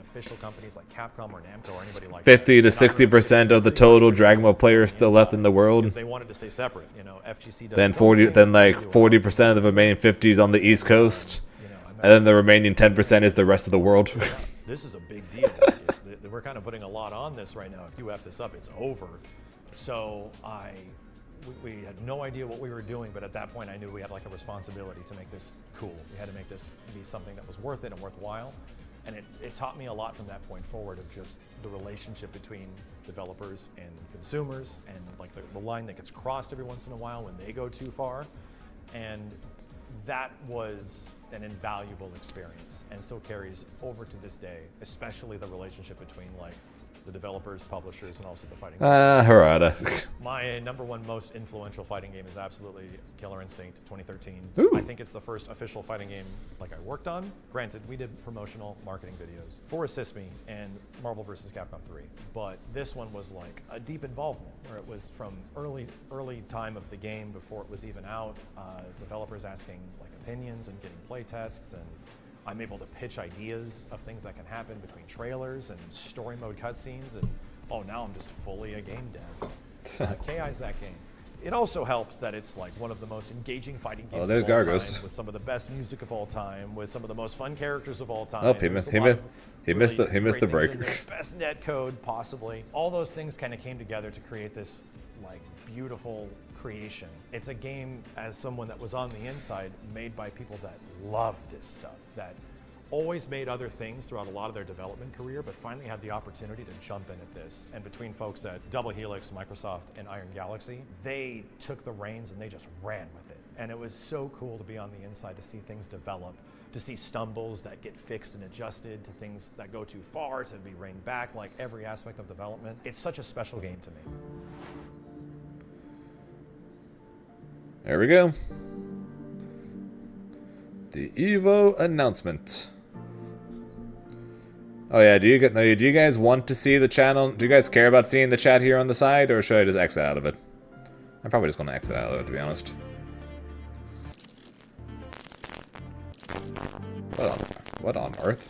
50 to 60% of the total Dragon Ball players still left in the world. They wanted to stay separate, you know. FGC then 40% of the remaining 50s on the East Coast, and then the remaining 10% is the rest of the world. This is a big deal. We're kind of putting a lot on this right now. If you F this up, it's over. So we had no idea what we were doing, but at that point I knew we had like a responsibility to make this cool. We had to make this be something that was worth it and worthwhile. And it taught me a lot from that point forward of just the relationship between developers and consumers, and like the line that gets crossed every once in a while when they go too far. And that was an invaluable experience and still carries over to this day, especially the relationship between like the developers, publishers, and also the fighting. Harada. My #1 most influential fighting game is absolutely Killer Instinct 2013. Ooh. I think it's the first official fighting game like I worked on. Granted, we did promotional marketing videos for Assist Me and Marvel vs. Capcom 3, but this one was like a deep involvement where it was from early time of the game before it was even out, developers asking like opinions and getting play tests, and I'm able to pitch ideas of things that can happen between trailers and story mode cutscenes, and oh, now I'm just fully a game dev. KI's that game. It also helps that it's like one of the most engaging fighting games there's of all Gargos. time, with some of the best music of all time, with some of the most fun characters of all time. Oh, he There's missed- a he lot missed- of he missed the- really he missed the great things break. in there. Best net code possibly. All those things kind of came together to create this like beautiful creation. It's a game, as someone that was on the inside, made by people that love this stuff, that always made other things throughout a lot of their development career, but finally had the opportunity to jump in at this. And between folks at Double Helix, Microsoft, and Iron Galaxy, they took the reins and they just ran with it. And it was so cool to be on the inside, to see things develop, to see stumbles that get fixed and adjusted, to things that go too far to be reined back, like every aspect of development. It's such a special game to me. There we go. The EVO announcement. Oh yeah, do you guys want to see the channel? Do you guys care about seeing the chat here on the side, or should I just exit out of it? I'm probably just gonna exit out of it, to be honest. What on earth?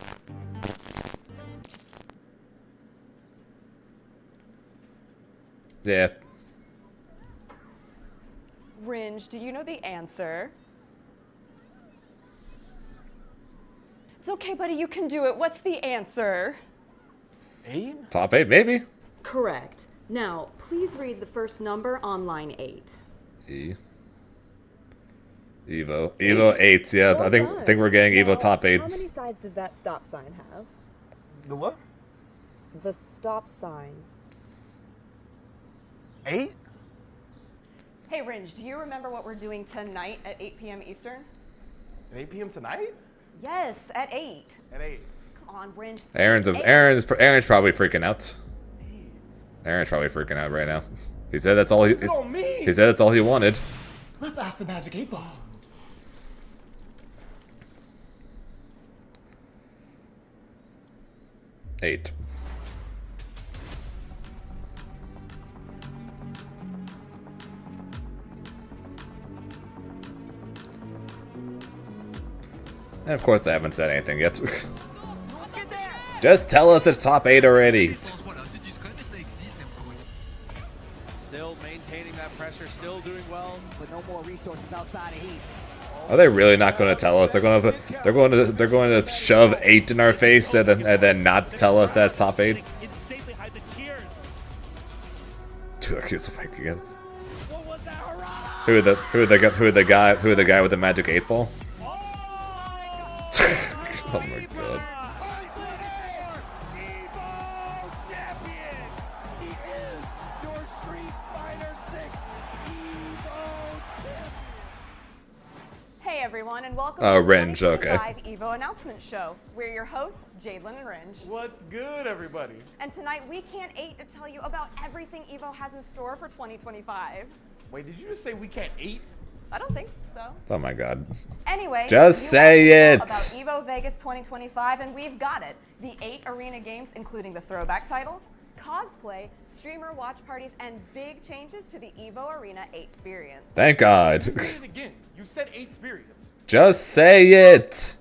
Yeah. Ringe, do you know the answer? It's okay, buddy, you can do it. What's the answer? 8? Top 8, maybe? Correct. Now, please read the first number on line 8. EVO 8s, yeah. Well I think done. we're getting Now, EVO top 8. How many sides does that stop sign have? The what? The stop sign. 8? Hey, Ringe, do you remember what we're doing tonight at 8 p.m. Eastern? At 8 p.m. tonight? Yes, at 8. At 8. Come on, Ringe. Aaron's probably freaking out. Aaron's probably freaking out right now. He said that's all he said that's all he wanted. Let's ask the Magic 8 Ball. Eight. And of course, I haven't said anything yet. Just tell us it's top 8 already. Still maintaining that pressure, still doing well. But no more resources outside of heat. Are they really not going to tell us? They're going to shove 8 in our face and then not tell us that's top 8. Insanely hide the cheers. Dude, that keeps playing again. Who the guy with the magic 8 ball? Oh my god. EVO champion. He is your Street Fighter 6 EVO champion. Hey everyone, and welcome Oh, to the Ringe, okay. 2025 EVO announcement show. We're your hosts, Jadelyn and Ringe. What's good, everybody? And tonight we can't wait to tell you about everything EVO has in store for 2025. Wait, did you just say we can't eat? I don't think so. Oh my god. Anyway, Just you say guys it. know about EVO Vegas 2025, and we've got it. The 8 arena games, including the throwback title, cosplay, streamer watch parties, and big changes to the EVO Arena 8 experience. Thank God. You said it again. You said 8 experience. Just say it.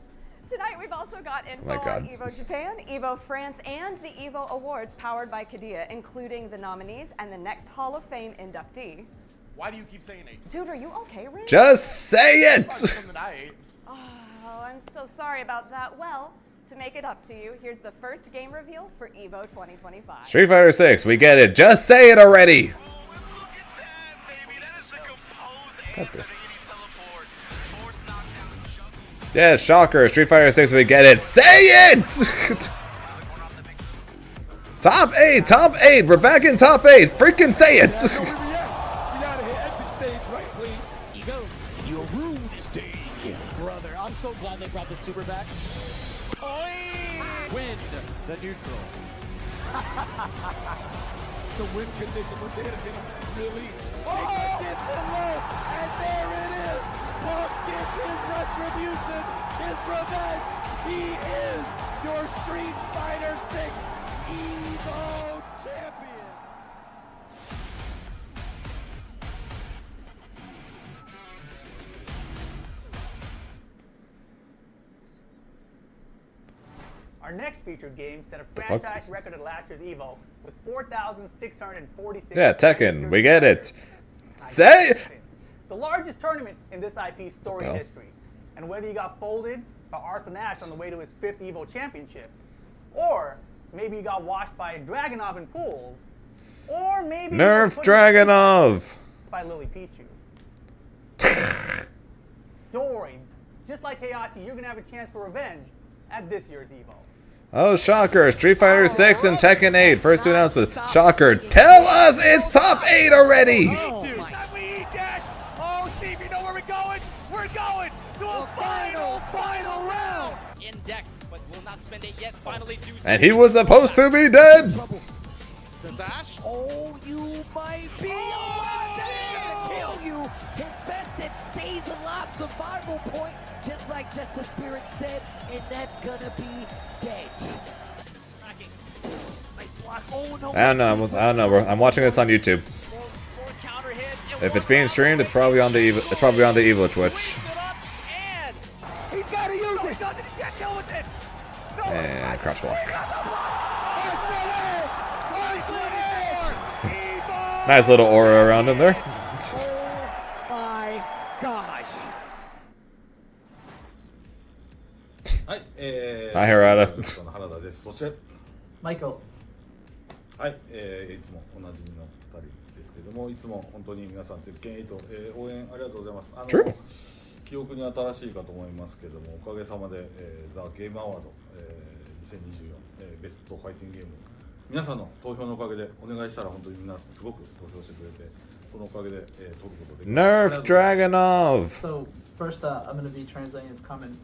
Tonight we've also got info my God. on EVO Japan, EVO France, and the EVO Awards powered by Kadia, including the nominees and the next Hall of Fame inductee. Why do you keep saying 8? Dude, are you okay, Ringe? Just say Probably it. something I ate. Oh, I'm so sorry about that. Well, to make it up to you, here's the first game reveal for EVO 2025. Street Fighter 6, we get it. Just say it already. Oh, and look at that, baby. That is the composed answer. Teleport. Force knockdown. Juggle. Yeah, shocker. Street Fighter 6, we get it. Say it. Top 8, top 8. We're back in top 8. Freaking say it. We gotta hit exit stage right, please. Ego, you'll rule this day. Brother, I'm so glad they brought the super back. Wind the neutral. The win condition was there to get him really. Oh! Gets the low, and there it is. Punk gets his retribution, his revenge. He is your Street Fighter 6 EVO champion. Our next featured game set a fuck? franchise record at last year's EVO with 4,646. Yeah, Tekken, we get it. Say. The largest tournament in this IP's storied hell? history. And whether you got folded by Arson Axe on the way to his 5th EVO championship, or maybe you got washed by Dragunov in pools, or maybe you Nerf got put Dragunov. by Lily Pichu. Don't worry, just like Heihachi, you're gonna have a chance for revenge at this year's EVO. Oh, shocker. Street Fighter 6 and Tekken 8. First two announcements. Shocker. Tell us it's top 8 already. Oh, Steve, you know where we're going? We're going to a final round. In deck, but will not spend it yet. Finally do so. And he was supposed to be dead. The dash. Oh, you might be alive. That is gonna kill you. Infested stays alive. Survival point, just like Justice Spirit said, and that's gonna be dead. Nice block. Oh no. I don't know. I'm watching this on YouTube. If it's being streamed, it's probably on the Evo Twitch. He's gotta use it. And crouch walk. Nice little aura around him there. Oh my gosh. Hi, Hi, Harada. 原田です。そして、マイケル。はい、いつもおなじみの2人ですけども、いつも本当に皆さん、鉄拳8、応援ありがとうございます。True. 記憶に新しいかと思いますけども、おかげさまで、ザ・ゲームアワード、2024、ベストファイティングゲーム、皆さんの投票のおかげで、お願いしたら本当にみんなすごく投票してくれて、このおかげで、取ることできました。 Nerf Dragunov. So first, I'm going to be translating his comment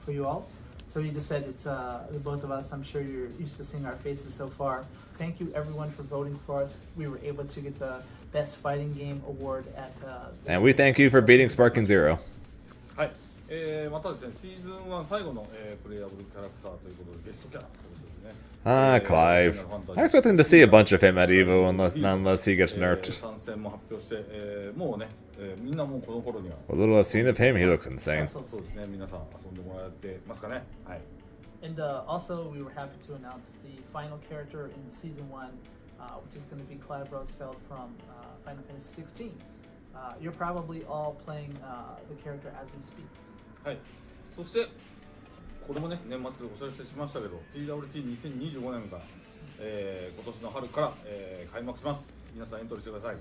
for you all. So he just said it's the both of us. I'm sure you're used to seeing our faces so far. Thank you everyone for voting for us. We were able to get the best fighting game award at. And we thank you for beating Sparking Zero. はい、またですね、シーズン1最後の、プレイヤブルキャラクターということで、ゲストキャラということですね。Ah, Clive. I was expecting to see a bunch of him at EVO unless he gets nerfed. 参戦も発表して、もうね、みんなもうこの頃には。What little I've seen of him, he looks insane. そうですね、皆さん遊んでもらってますかね。はい。And also, we were happy to announce the final character in Season 1, which is going to be Clive Rosefeld from Final Fantasy 16. You're probably all playing the character as we speak. はい。そして、これもね、年末でお知らせしましたけど、TWT2025 年が、今年の春から、開幕します。皆さんエントリーしてください。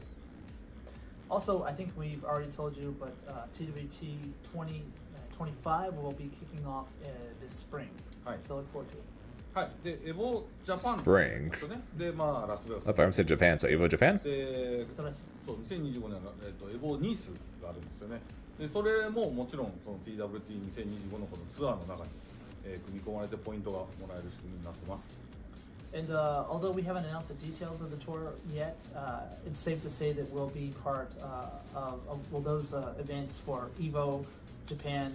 Also, I think we've already told you, but TWT 2025 will be kicking off this spring. So look forward to it. はい。で、EVO Japan Spring. とね、で、まあ、ラスベガス。 Oh, I almost said Japan, so EVO Japan? で、そう、2025年が、EVO ニースがあるんですよね。で、それももちろん、その TWT2025 のこのツアーの中に、組み込まれてポイントがもらえる仕組みになってます。And although we haven't announced the details of the tour yet, it's safe to say that we'll be part of those events for EVO Japan,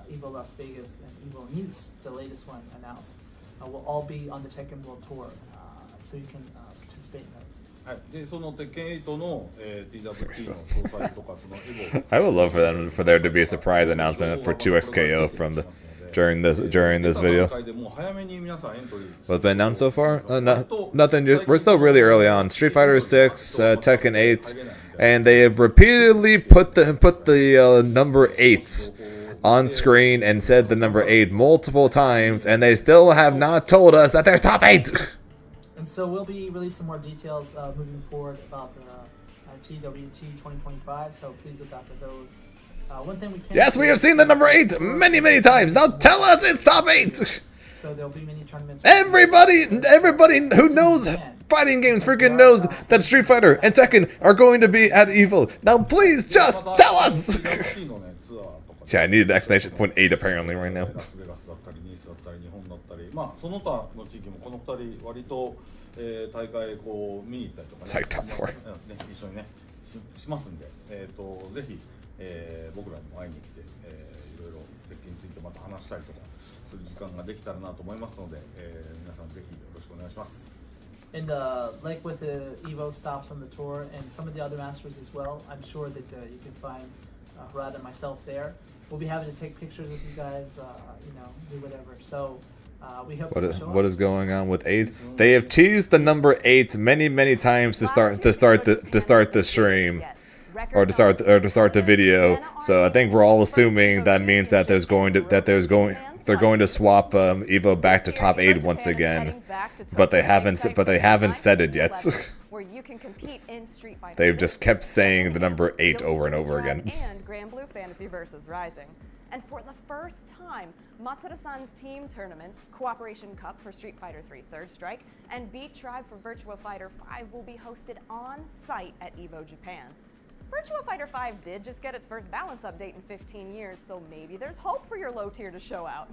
EVO Las Vegas, and EVO Nice, the latest one announced, will all be on the Tekken World Tour, so you can participate in those. はい、でその鉄拳8の、TWT の詳細とかその EVO I would love for there to be a surprise announcement for 2XKO from the during this video. What's been announced so far? Nothing. We're still really early on. Street Fighter 6, Tekken 8, and they have repeatedly put the number 8 on screen and said the number 8 multiple times, and they still have not told us that there's top 8. And so we'll be releasing more details moving forward about the TWT 2025. So please look out for those. One thing we can yes, we have seen the number 8 many, many times. Now tell us it's top 8. So there'll be many tournaments. Everybody who knows fighting games freaking knows that Street Fighter and Tekken are going to be at EVO. Now please just tell us. See, I need an exclamation point 8 apparently right now. まあその他の地域もこの2人割と、大会こう見に行ったりとかね、Like top four. ね一緒にね しますんで、ぜひ、僕らにも会いに来て、いろいろ鉄拳についてまた話したりとかする時間ができたらなと思いますので、皆さんぜひよろしくお願いします。And like with the EVO stops on the tour and some of the other masters as well, I'm sure that you can find Harada and myself there. We'll be having to take pictures with you guys, do whatever. So we hope what is going on with 8? They have teased the number 8 many times to start the stream. Or to start the video, so I think we're all assuming that means that they're going to swap EVO back to top 8 once again, but they haven't said it yet. They've just kept saying the number 8 over and over again. And Grand Blue Fantasy versus Rising. And for the first time, Matsuda-san's team tournaments, Cooperation Cup for Street Fighter 3 Third Strike, and Beat Tribe for Virtua Fighter 5 will be hosted on site at EVO Japan. Virtua Fighter 5 did just get its first balance update in 15 years, so maybe there's hope for your low tier to show out.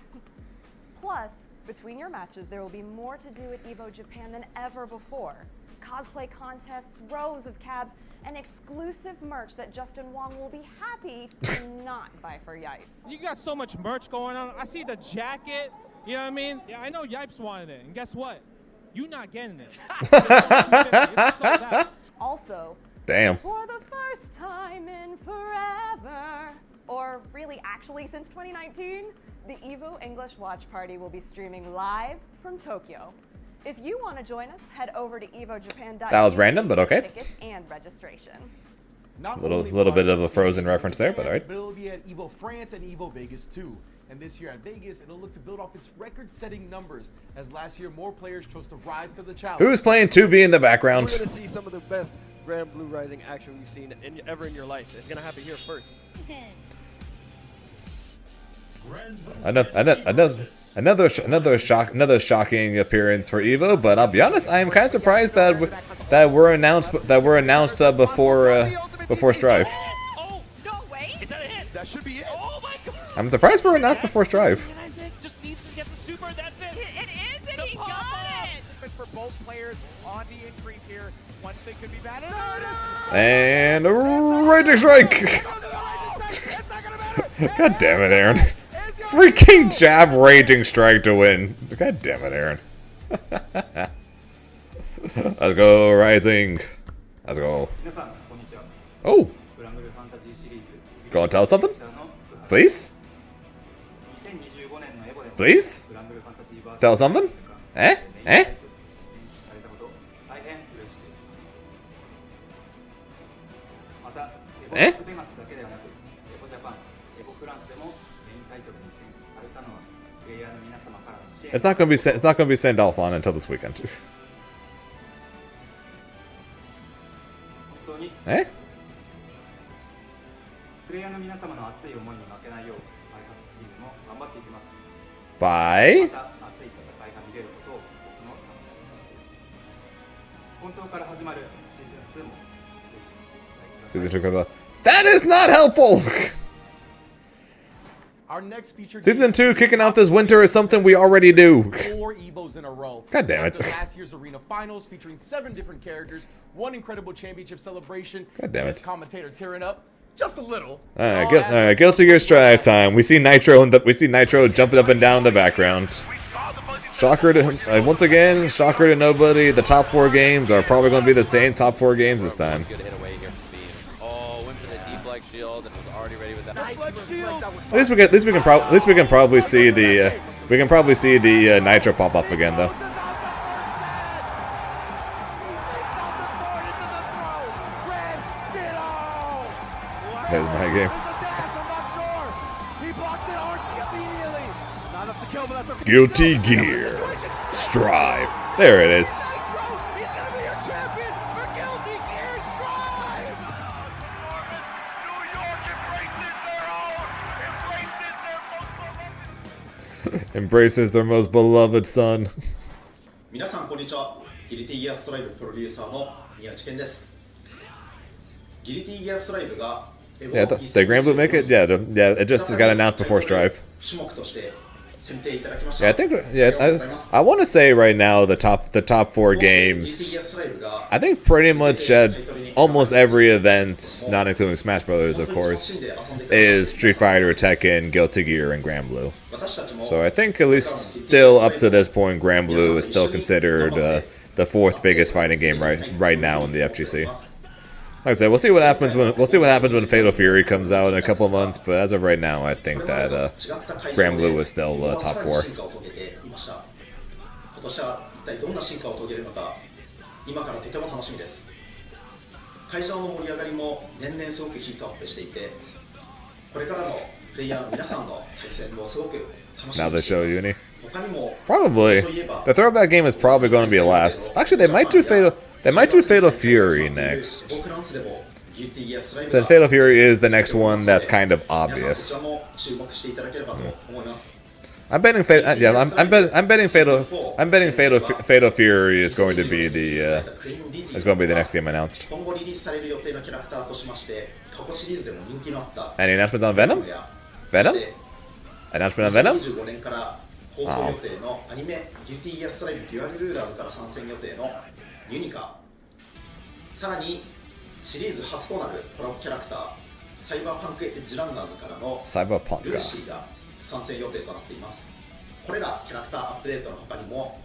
Plus, between your matches, there will be more to do at EVO Japan than ever before. Cosplay contests, rows of cabs, and exclusive merch that Justin Wong will be happy to not buy for Yipes. You got so much merch going on. I see the jacket, you know what I mean? Yeah, I know Yipes wanted it, and guess what? You not getting it. It's sold out. Also, damn. For the first time in forever, or really actually since 2019, the EVO English Watch Party will be streaming live from Tokyo. If you want to join us, head over to evojapan.com. That was random, but okay. Tickets and registration. Little bit of a Frozen reference there, but alright. But it'll be at EVO France and EVO Vegas too. And this year at Vegas, it'll look to build off its record-setting numbers, as last year more players chose to rise to the challenge. Who's playing 2B in the background? We're going to see some of the best Grand Blue Rising action you've seen ever in your life. It's going to happen here first. Another shocking appearance for EVO, but I'll be honest, I am kind of surprised that we're announced before Strive. Oh, no way! Is that a hit? That should be it. Oh my god! I'm surprised we're announced before Strive. Just needs to get the super, that's it! It is, and he got it! For both players on the increase here. One thing could be bad. And Raging Strike! God damn it, Aaron. Freaking jab Raging Strike to win. God damn it, Aaron. Let's go, Rising. Let's go. Oh! Go and tell us something? Please? Please? Tell us something? Eh? Eh? Eh? It's not gonna be Sandalphon until this weekend. Eh? Bye. Season 2 comes out. That is not helpful! Our next feature Season 2 kicking off this winter is something we already do. 4 EVOs in a row. God damn it. After last year's arena finals featuring 7 different characters, one incredible championship celebration. God damn it. This commentator tearing up just a little. Alright, Guilty Gear Strive time. We see Nitro jumping up and down in the background. Shocker to once again, shocker to nobody. The top 4 games are probably going to be the same top 4 games this time. At least we can probably see the Nitro pop up again though. There's my game. Guilty Gear Strive. There it is. Embraces their most beloved son. 皆さんこんにちは。ギルティギアストライブプロデューサーの宮地健です。ギルティギアストライブが Yeah, did Grand Blue make it? Yeah, it just got announced before Strive. 種目として Yeah, I think I want to say right now the top 4 games. I think pretty much at almost every event, not including Smash Brothers, of course, is Street Fighter, Tekken, Guilty Gear, and Grand Blue. So I think at least still up to this point, Grand Blue is still considered the 4th biggest fighting game right now in the FGC. Like I said, we'll see what happens when Fatal Fury comes out in a couple of months. But as of right now, I think that Grand Blue is still top 4. 今年は一体どんな進化を遂げるのか今からとても楽しみです。会場の盛り上がりも年々すごくヒートアップしていて、これからのプレイヤーの皆さんの対戦もすごく楽しみ Now に they してい show ます。 Uni. 他にも Probably. The throwback game is probably going to be last. Actually, they might do Fatal Fury next. Since Fatal Fury is the next one, that's kind of obvious. I'm betting Fatal Fury is going to be the next game announced. Any announcements on Venom? Venom? Announcement on Venom? 放送予定のアニメ「ギルティギアストライブデュアルルーラーズ」から参戦予定のユニカ、さらにシリーズ初となるコラボキャラクターサイバーパンクエッジランナーズからのルーシーが参戦予定となっています。これらキャラクターアップデートの他にも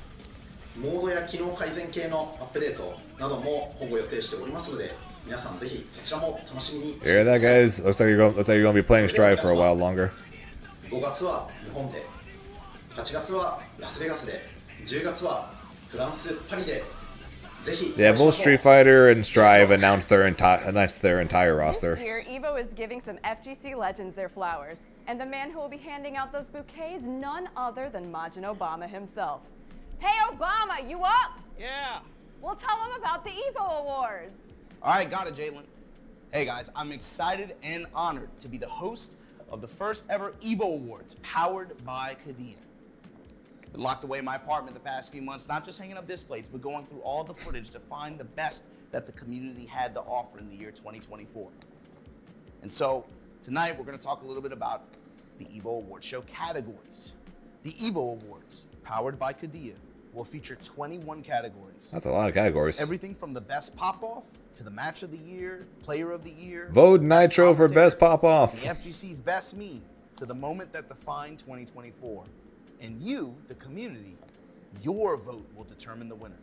モードや機能改善系のアップデートなども今後予定しておりますので、皆さんぜひそちらも楽しみにしてく Hear だ that, さい。 guys? Looks like you're going to be playing Strive for a while longer. 5月は日本で、8月はラスベガスで、10月はフランス・パリで、ぜひ Yeah, both Street Fighter and Strive announced their entire roster. This year, EVO is giving some FGC legends their flowers. And the man who will be handing out those bouquets, none other than Majin Obama himself. Hey Obama, you up? Yeah. Well, tell him about the EVO Awards. All right, got it, Jalen. Hey guys, I'm excited and honored to be the host of the first ever EVO Awards, powered by Qiddiya. Been locked away in my apartment the past few months, not just hanging up displays, but going through all the footage to find the best that the community had to offer in the year 2024. And so tonight we're going to talk a little bit about the EVO Award Show categories. The EVO Awards, powered by Qiddiya, will feature 21 categories. That's a lot of categories. Everything from the best pop-off to the match of the year, player of the year. Vote Nitro for best pop-off. The FGC's best meme to the moment that defined 2024. And you, the community, your vote will determine the winner.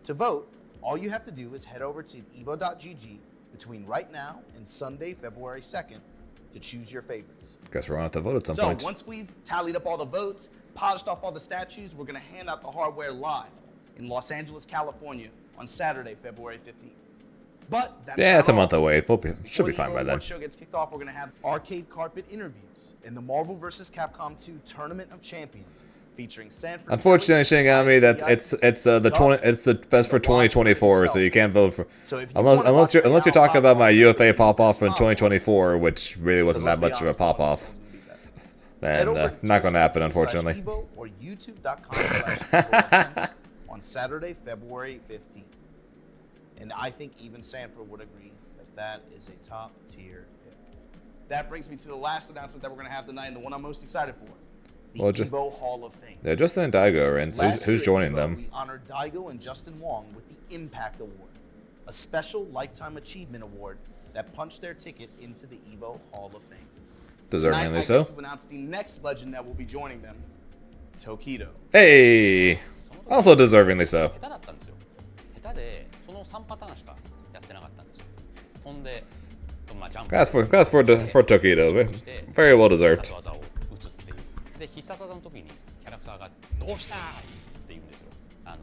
To vote, all you have to do is head over to evo.gg between right now and Sunday, February 2nd to choose your favorites. Guess we're going to have to vote at some point. So once we've tallied up all the votes, polished off all the statues, we're going to hand out the hardware live in Los Angeles, California on Saturday, February 15th. But that's Yeah, it's a not month all. away. Should be fine by then. Before the show gets kicked off, we're going to have arcade carpet interviews in the Marvel vs. Capcom 2 Tournament of Champions, featuring Sanford. Unfortunately, Shinigami, that it's the best for 2024, so you can't vote for unless you're talking about my UFA pop off from 2024, which really wasn't that much of a pop off. Then not going to happen, unfortunately. Or youtube.com/EVO on Saturday, February 15th. And I think even Sanford would agree that that is a top tier pick. That brings me to the last announcement that we're going to have tonight, and the one I'm most excited for. The EVO Hall of Fame. Yeah, Justin and Daigo are in. So who's joining them? We honored Daigo and Justin Wong with the Impact Award, a special Lifetime Achievement Award that punched their ticket into the EVO Hall of Fame. Deservingly so. I'd like to announce the next legend that will be joining them, Tokido. Hey! Also deservingly so. 下手でその3パターンしかやってなかったんですよ。飛んで、まあ、ジャンプ That's for Tokido. Very well deserved. 必殺技を打つっていう。で、必殺技の時にキャラクターがどうしたって言うんですよ。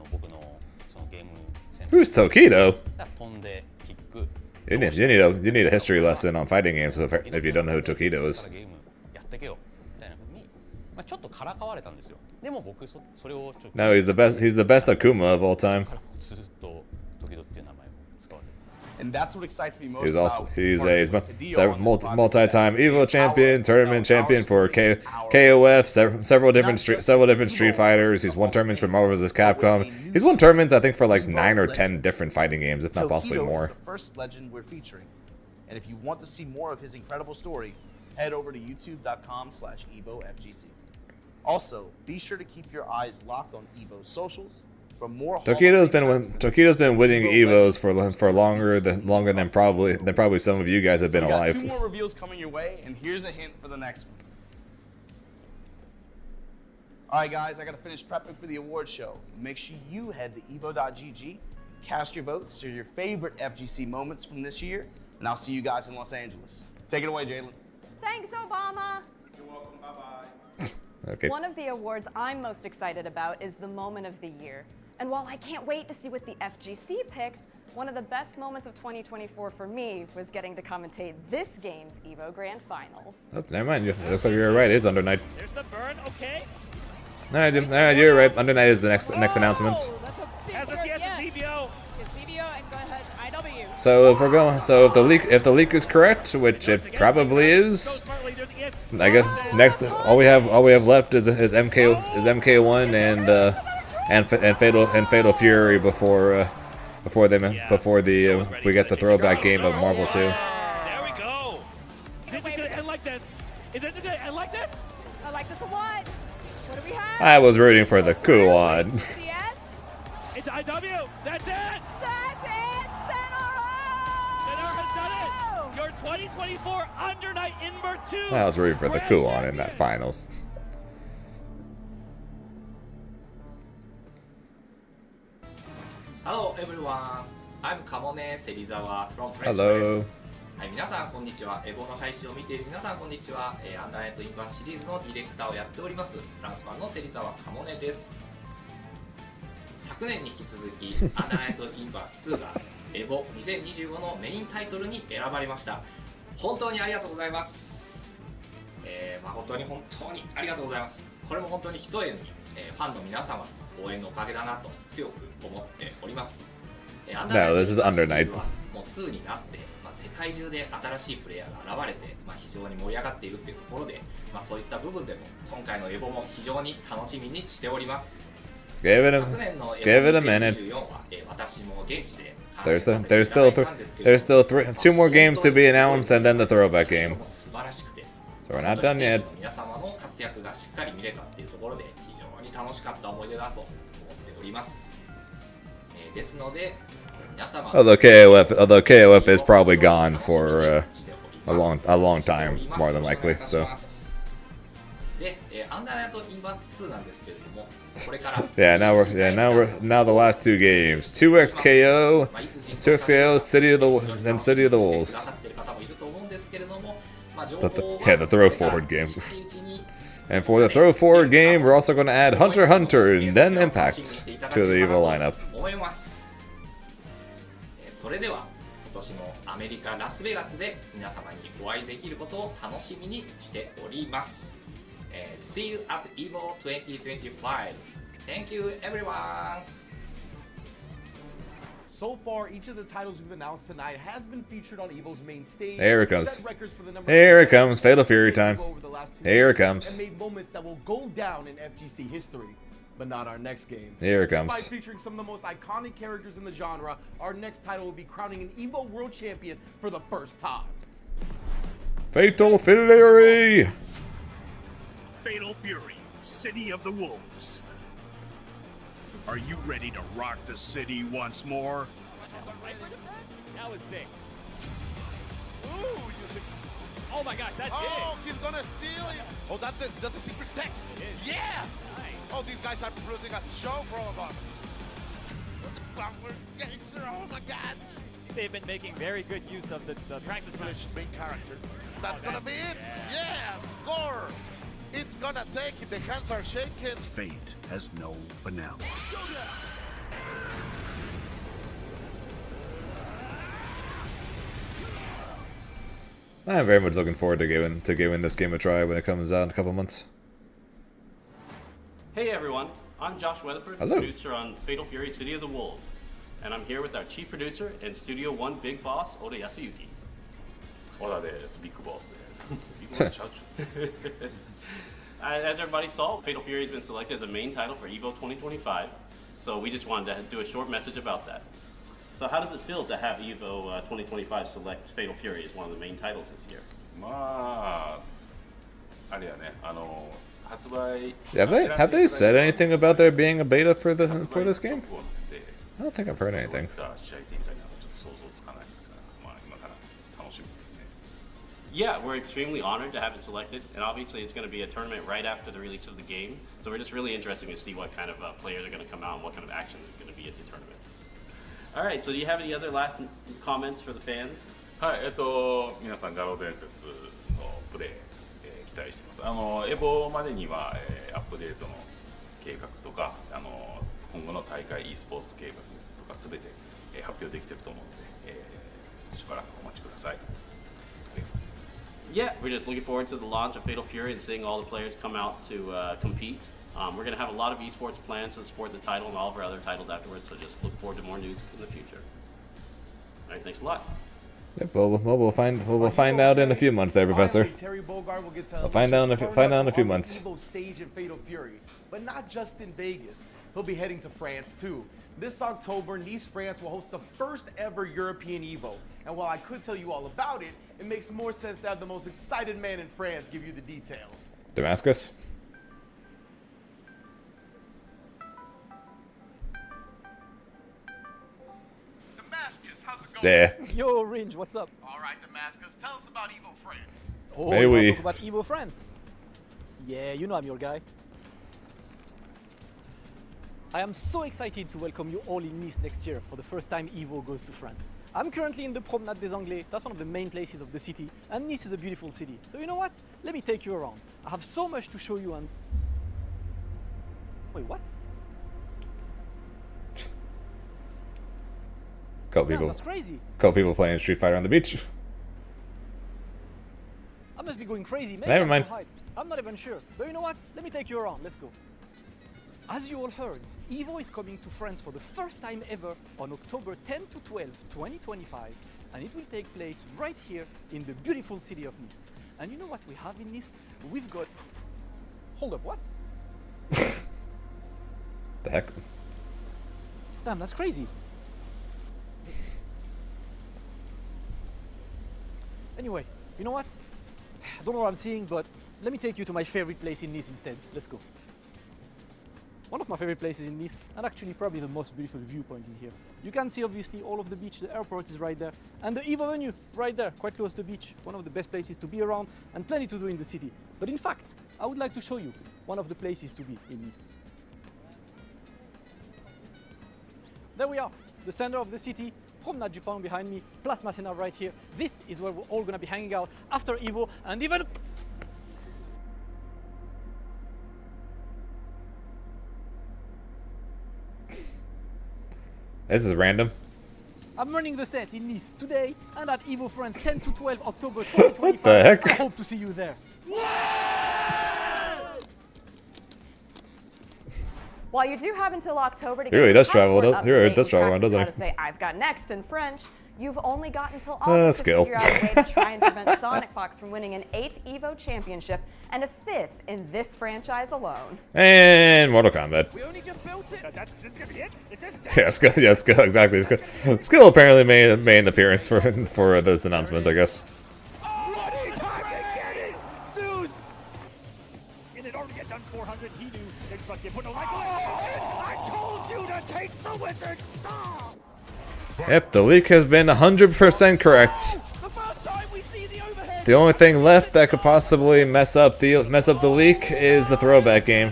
僕のそのゲームセンター Who's Tokido? 飛んでキック。You need a history lesson on fighting games if you don't know who Tokido is. ゲームやってけよみたいな風に、まあ、ちょっとからかわれたんですよ。でも僕それをちょっと No, he's the best Akuma of all time. ずっと時々っていう名前を使わせて。 And that's what excites me most He's also about he's working a with Qiddiya on this project. multi-time EVO champion, tournament champion for KOF, several different Street Fighters. He's won tournaments for Marvel vs. Capcom. He's won tournaments I think for like 9 or 10 different fighting games, if not possibly Tokido more. is the first legend we're featuring. And if you want to see more of his incredible story, head over to youtube.com/EVOFGC. Also, be sure to keep your eyes locked on EVO socials for more. Tokido's been winning EVOs for longer than probably some of you guys have been We got alive. 2 more reveals coming your way, and here's a hint for the next one. All right, guys, I got to finish prepping for the award show. Make sure you head to evo.gg, cast your votes to your favorite FGC moments from this year, and I'll see you guys in Los Angeles. Take it away, Jalen. Thanks, Obama. You're welcome. Bye-bye. Okay. One of the awards I'm most excited about is the Moment of the Year. And while I can't wait to see what the FGC picks, one of the best moments of 2024 for me was getting to commentate this game's EVO Grand Finals. Oh, never mind. It looks like you're right. It is Under Night. There's the burn, okay. No, you're right. Under Night is the next announcement. As a yes, EVO. and go ahead, IW. So if we're going, so if the leak is correct, which it probably is, I guess next all we have left is MK1 and Fatal Fury before we get the throwback game of Marvel 2. There we go. Is it just gonna end like this? Is it just gonna end like this? I like this a lot. What do we have? I was rooting for the Kuon. CS? It's IW. That's it. That's it. Senor has done it. Your 2024 Under Night Invert 2. I was rooting for the Kuon in that finals. Hello everyone, I'm Kamone Serizawa from French Hello. はい、皆さんこんにちは。エボの配信を見ている皆さんこんにちは。アンダーネットインバーシリーズのディレクターをやっておりますフランスパンの芹沢かもねです。昨年に引き続きアンダーネットインバース2がエボ2025のメインタイトルに選ばれました。本当にありがとうございます。誠に本当にありがとうございます。これも本当に一重に、ファンの皆様の応援のおかげだなと強く思っております。アンダーネットインバーシリーズはもう2になって、世界中で新しいプレイヤーが現れて、非常に盛り上がっているっていうところで、そういった部分でも今回のエボも非常に楽しみにしております。Give it a minute. 2024は、私も現地で There's still two more games to be announced and then the throwback game. 素晴らしくて、 So we're not done yet. 皆様の活躍がしっかり見れたっていうところで非常に楽しかった思い出だと思っております。ですので。Although KOF is probably gone for a long time, more than likely. So. Yeah, now the last 2 games, 2XKO, City of the Wolves. The throw forward game. And for the throw forward game, we're also going to add Hunter x Hunter and then Impact to the EVO lineup. それでは今年もアメリカ・ラスベガスで皆様にお会いできることを楽しみにしております。See you at EVO 2025. Thank you everyone. So far, each of the titles we've announced tonight has been featured on EVO's main stage. Here it comes. Here it comes. Fatal Fury time. Here it comes. And made moments that will go down in FGC history. But not our next game. Here it comes. Despite featuring some of the most iconic characters in the genre, our next title will be crowning an EVO World Champion for the first time. Fatal Fury! Fatal Fury, City of the Wolves. Are you ready to rock the city once more? That was sick. Ooh, oh my gosh, that's it. Oh, he's gonna steal it. Oh, that's a secret tech. Yeah. Oh, these guys are producing a show for all of us. Oh my God. They've been making very good use of the practice match. Main character. That's gonna be it. Yeah, score. It's gonna take it. The hands are shaking. Fate has no finale. I'm very much looking forward to giving this game a try when it comes out in a couple months. Hey everyone, I'm Josh Weatherford, Hello. producer on Fatal Fury City of the Wolves, and I'm here with our chief producer and Studio One big boss, Oda Yasuyuki. Hola des, big boss des. As everybody saw, Fatal Fury has been selected as a main title for EVO 2025, so we just wanted to do a short message about that. So how does it feel to have EVO 2025 select Fatal Fury as one of the main titles this year? まああれやね、Have they said anything about there being a beta for this game? I don't think I've heard anything. Yeah, we're extremely honored to have it selected, and obviously it's going to be a tournament right after the release of the game, so we're just really interested to see what kind of players are going to come out and what kind of action is going to be at the tournament. All right, so do you have any other last comments for the fans? はい、皆さんガロ伝説のプレイ、期待してます。エボまでには、アップデートの計画とか、今後の大会 e スポーツ計画とかすべて、発表できていると思うので、しばらくお待ちください。Yeah, we're just looking forward to the launch of Fatal Fury and seeing all the players come out to compete. We're going to have a lot of esports plans to support the title and all of our other titles afterwards, so just look forward to more news in the future. All right, thanks a lot. Yep, we'll find out in a few months there, Professor. I'll find out in a few months. EVO stage in Fatal Fury, but not just in Vegas. He'll be heading to France too. This October, Nice, France will host the first ever European EVO. And while I could tell you all about it, it makes more sense to have the most excited man in France give you the details. Damascus? Damascus, how's it going? Yeah. Yo, Ringe, what's up? All right, Damascus, tell us about EVO France. Oh, May you wanna we? talk about EVO France? Yeah, you know I'm your guy. I am so excited to welcome you all in Nice next year for the first time EVO goes to France. I'm currently in the Promenade des Anglais, that's one of the main places of the city, and Nice is a beautiful city. So you know what? Let me take you around. I have so much to show you and... Wait, what? Couple That's crazy. people playing Street Fighter on the beach. I must be going crazy. Maybe Never I'm mind. too hyped. I'm not even sure. But you know what? Let me take you around. Let's go. As you all heard, EVO is coming to France for the first time ever on October 10 to 12, 2025. And it will take place right here in the beautiful city of Nice. And you know what we have in Nice? We've got... Hold up, what? The heck? Damn, that's crazy. Anyway, you know what? I don't know what I'm seeing, but let me take you to my favorite place in Nice instead. Let's go. One of my favorite places in Nice, and actually probably the most beautiful viewpoint in here. You can see obviously all of the beach, the airport is right there, and the EVO venue right there, quite close to the beach. One of the best places to be around, and plenty to do in the city. But in fact, I would like to show you one of the places to be in Nice. There we are, the center of the city, Promenade du Pont behind me, Place Masséna right here. This is where we're all gonna be hanging out after EVO, and even... This is random. I'm running the set in Nice today and at EVO France 10 to 12 October 2025. What the heck? I hope to see you there. While you do have until October to He really get does travel, passport he really update does and travel around, practice doesn't how he? to say I've got next in French, you've only got until August to skill. figure out a way to try and prevent Sonic Fox from winning an 8th EVO championship and a 5th in this franchise alone. And Mortal Kombat. We only just built it. This is gonna be it. It's just Yeah, Skill, exactly. Skill apparently made an appearance for this announcement, I guess. Bloody time to get it, Zeus. It had already done 400. He knew they just about to get put no like. I told you to take the wizard star. Yep, the leak has been 100% correct. The only thing left that could possibly mess up the leak is the throwback game.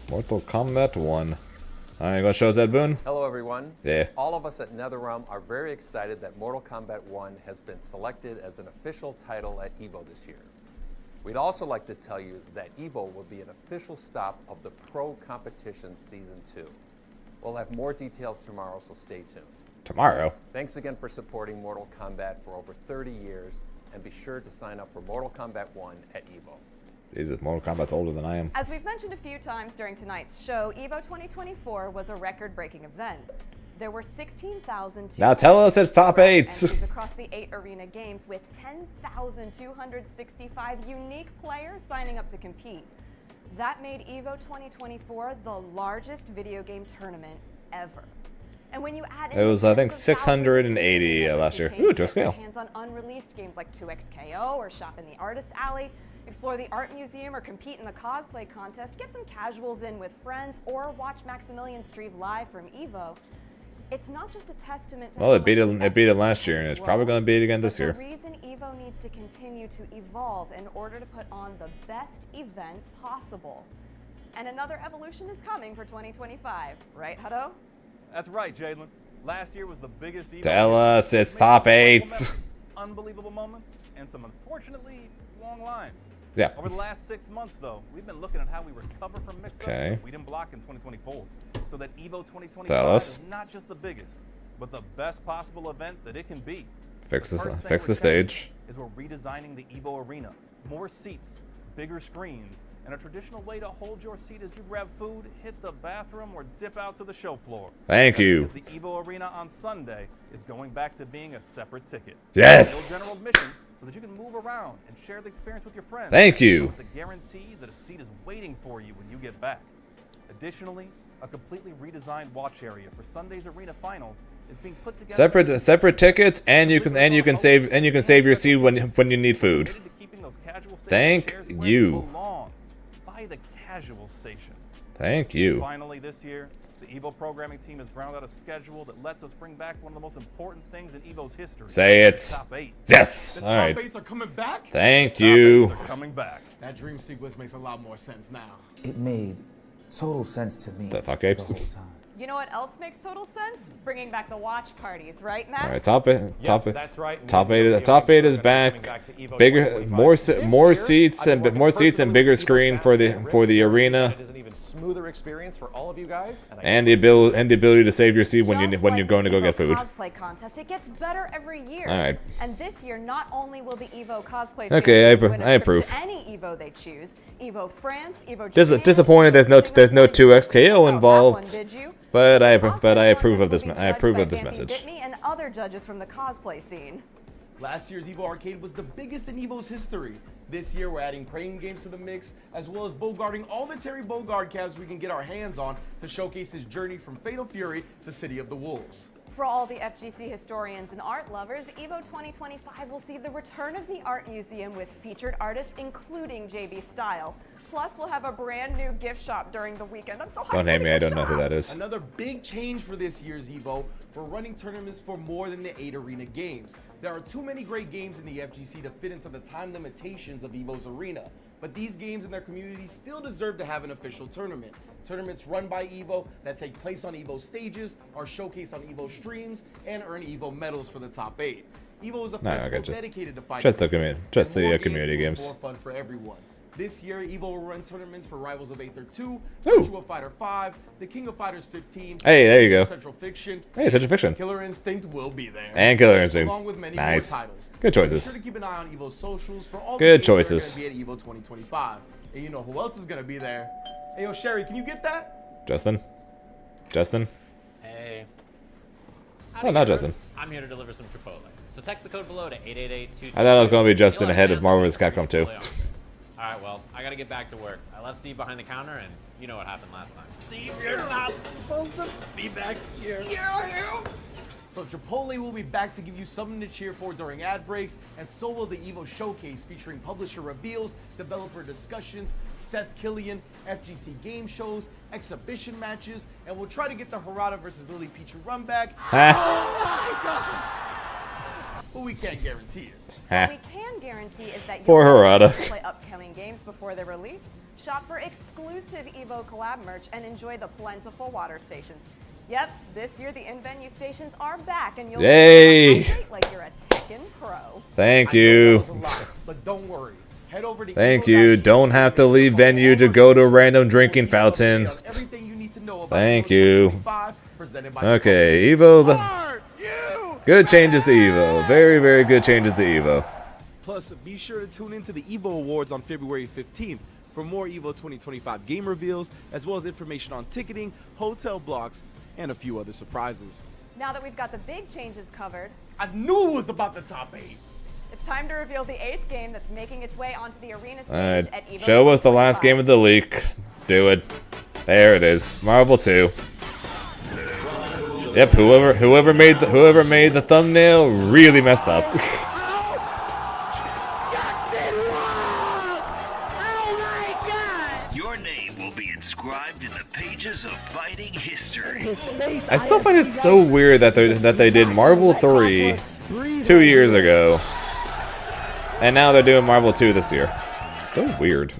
Mortal Kombat 1. Alright, gonna show Zed Boon? Hello everyone. Yeah. All of us at NetherRealm are very excited that Mortal Kombat 1 has been selected as an official title at EVO this year. We'd also like to tell you that EVO will be an official stop of the Pro Competition Season 2. We'll have more details tomorrow, so stay tuned. Tomorrow? Thanks again for supporting Mortal Kombat for over 30 years, and be sure to sign up for Mortal Kombat 1 at EVO. Jesus, Mortal Kombat's older than I am. As we've mentioned a few times during tonight's show, EVO 2024 was a record-breaking event. There were 16,000. Now tell us it's top 8. entries across the 8 arena games with 10,265 unique players signing up to compete. That made EVO 2024 the largest video game tournament ever. And when you add in It was, I think, 680 last year. Ooh, to scale. hands on unreleased games like 2XKO or Shop in the Artist Alley, explore the art museum or compete in the cosplay contest, get some casuals in with friends, or watch Maximilian stream live from EVO. It's not just a testament to Well, it beat it last year, and it's probably going to beat it again this year. The reason EVO needs to continue to evolve in order to put on the best event possible. And another evolution is coming for 2025, right, Hutto? That's right, Jalen. Last year was the biggest EVO. Tell us it's top 8. Unbelievable moments and some unfortunately long lines. Yeah. Over the last 6 months, though, we've been looking at how we recover from mix-ups Okay. we didn't block in 2024, so that EVO 2025 Tell us. is not just the biggest, but the best possible event that it can be. Fix First thing the we're changing stage. Is we're redesigning the EVO arena, more seats, bigger screens, and a traditional way to hold your seat as you grab food, hit the bathroom, or dip out to the show floor. Thank That's you. because the EVO arena on Sunday is going back to being a separate ticket. Yes! No general admission, so that you can move around and share the experience with your friends. Thank you. With the guarantee that a seat is waiting for you when you get back. Additionally, a completely redesigned watch area for Sunday's arena finals is being put together. Separate tickets, and you can save your seat when you need food. Thank you. By the casual stations. Thank you. Finally, this year, the EVO programming team has ground out a schedule that lets us bring back one of the most important things in EVO's history. Say it. The top 8. Yes. The All top right. 8s are coming back? Thank The you. top 8s are coming back. That dream sequence makes a lot more sense now. It made total sense to me. The fuck apes. You know what else makes total sense? Bringing back the watch parties, right, Matt? All right, top 8. That's right. Top 8. Top 8 is back. Bigger, more seats and bigger screen for the arena. It is an even smoother experience for all of you guys. And the ability to save your seat when you're going to go get food. Cosplay contest, it gets better every year. All right. And this year, not only will the EVO cosplay Okay, champions win a I trip approve. to any EVO they choose, EVO France, EVO Japan, Disappointed there's no 2XKO involved. did you? But I approve of this. I approve of this message. Bitney and other judges from the cosplay scene. Last year's EVO Arcade was the biggest in EVO's history. This year, we're adding crane games to the mix, as well as bogarting all the Terry Bogard cabs we can get our hands on to showcase his journey from Fatal Fury to City of the Wolves. For all the FGC historians and art lovers, EVO 2025 will see the return of the art museum with featured artists, including JB Style. Plus, we'll have a brand new gift shop during the weekend. I'm so hyped. Don't hate me, I don't know who that is. Another big change for this year's EVO, we're running tournaments for more than the 8 arena games. There are too many great games in the FGC to fit into the time limitations of EVO's arena, but these games and their communities still deserve to have an official tournament. Tournaments run by EVO that take place on EVO stages, are showcased on EVO streams, and earn EVO medals for the top 8. EVO is a festival dedicated to fighting Just the community games. More fun for everyone. This year, EVO will run tournaments for Rivals of Aether 2, Ooh. Virtua Fighter 5, The King of Fighters 15. Hey, there you go. Central Fiction. Hey, Central Fiction. Killer Instinct will be there. And Killer Instinct. Along with many Nice. more titles. Good choices. Be sure to keep an eye on EVO's socials for all Good the choices. That are going to be at EVO 2025. And you know who else is going to be there? Hey, yo, Sherry, can you get that? Justin. Hey. Oh, not Justin. I'm here to deliver some Chipotle. So text the code below to 888-22. I thought it was going to be Justin ahead of Marvel vs. Capcom 2. Alright, well, I gotta get back to work. I left Steve behind the counter, and you know what happened last time. Steve, you're not supposed to be back here. Yeah, I am. So Chipotle will be back to give you something to cheer for during ad breaks, and so will the EVO Showcase featuring publisher reveals, developer discussions, Seth Killian, FGC game shows, exhibition matches, and we'll try to get the Harada versus Lily Pichu run back. Oh my God! But we can't guarantee it. What we can guarantee is that Poor you'll Harada. play upcoming games before they're released, shop for exclusive EVO collab merch, and enjoy the plentiful water stations. Yep, this year the in-venue stations are back, and you'll Yay! be like you're a Tekken pro. Thank you. But don't worry. Head over to Thank you. Don't have to leave venue to go to a random drinking fountain. everything you need to know about Thank EVO you. 2025, presented by Okay, EVO. Good changes to EVO. Very, very good changes to EVO. Plus, be sure to tune into the EVO Awards on February 15th for more EVO 2025 game reveals, as well as information on ticketing, hotel blocks, and a few other surprises. Now that we've got the big changes covered, I knew it was about the top 8. it's time to reveal the 8th game that's making its way onto the arena stage Alright, at EVO. show us the last game of the leak. Do it. There it is. Marvel 2. Yep, whoever made the thumbnail really messed up. Your name will be inscribed in the pages of fighting history. I still find it so weird that they did Marvel 3 2 years ago, and now they're doing Marvel 2 this year. So weird.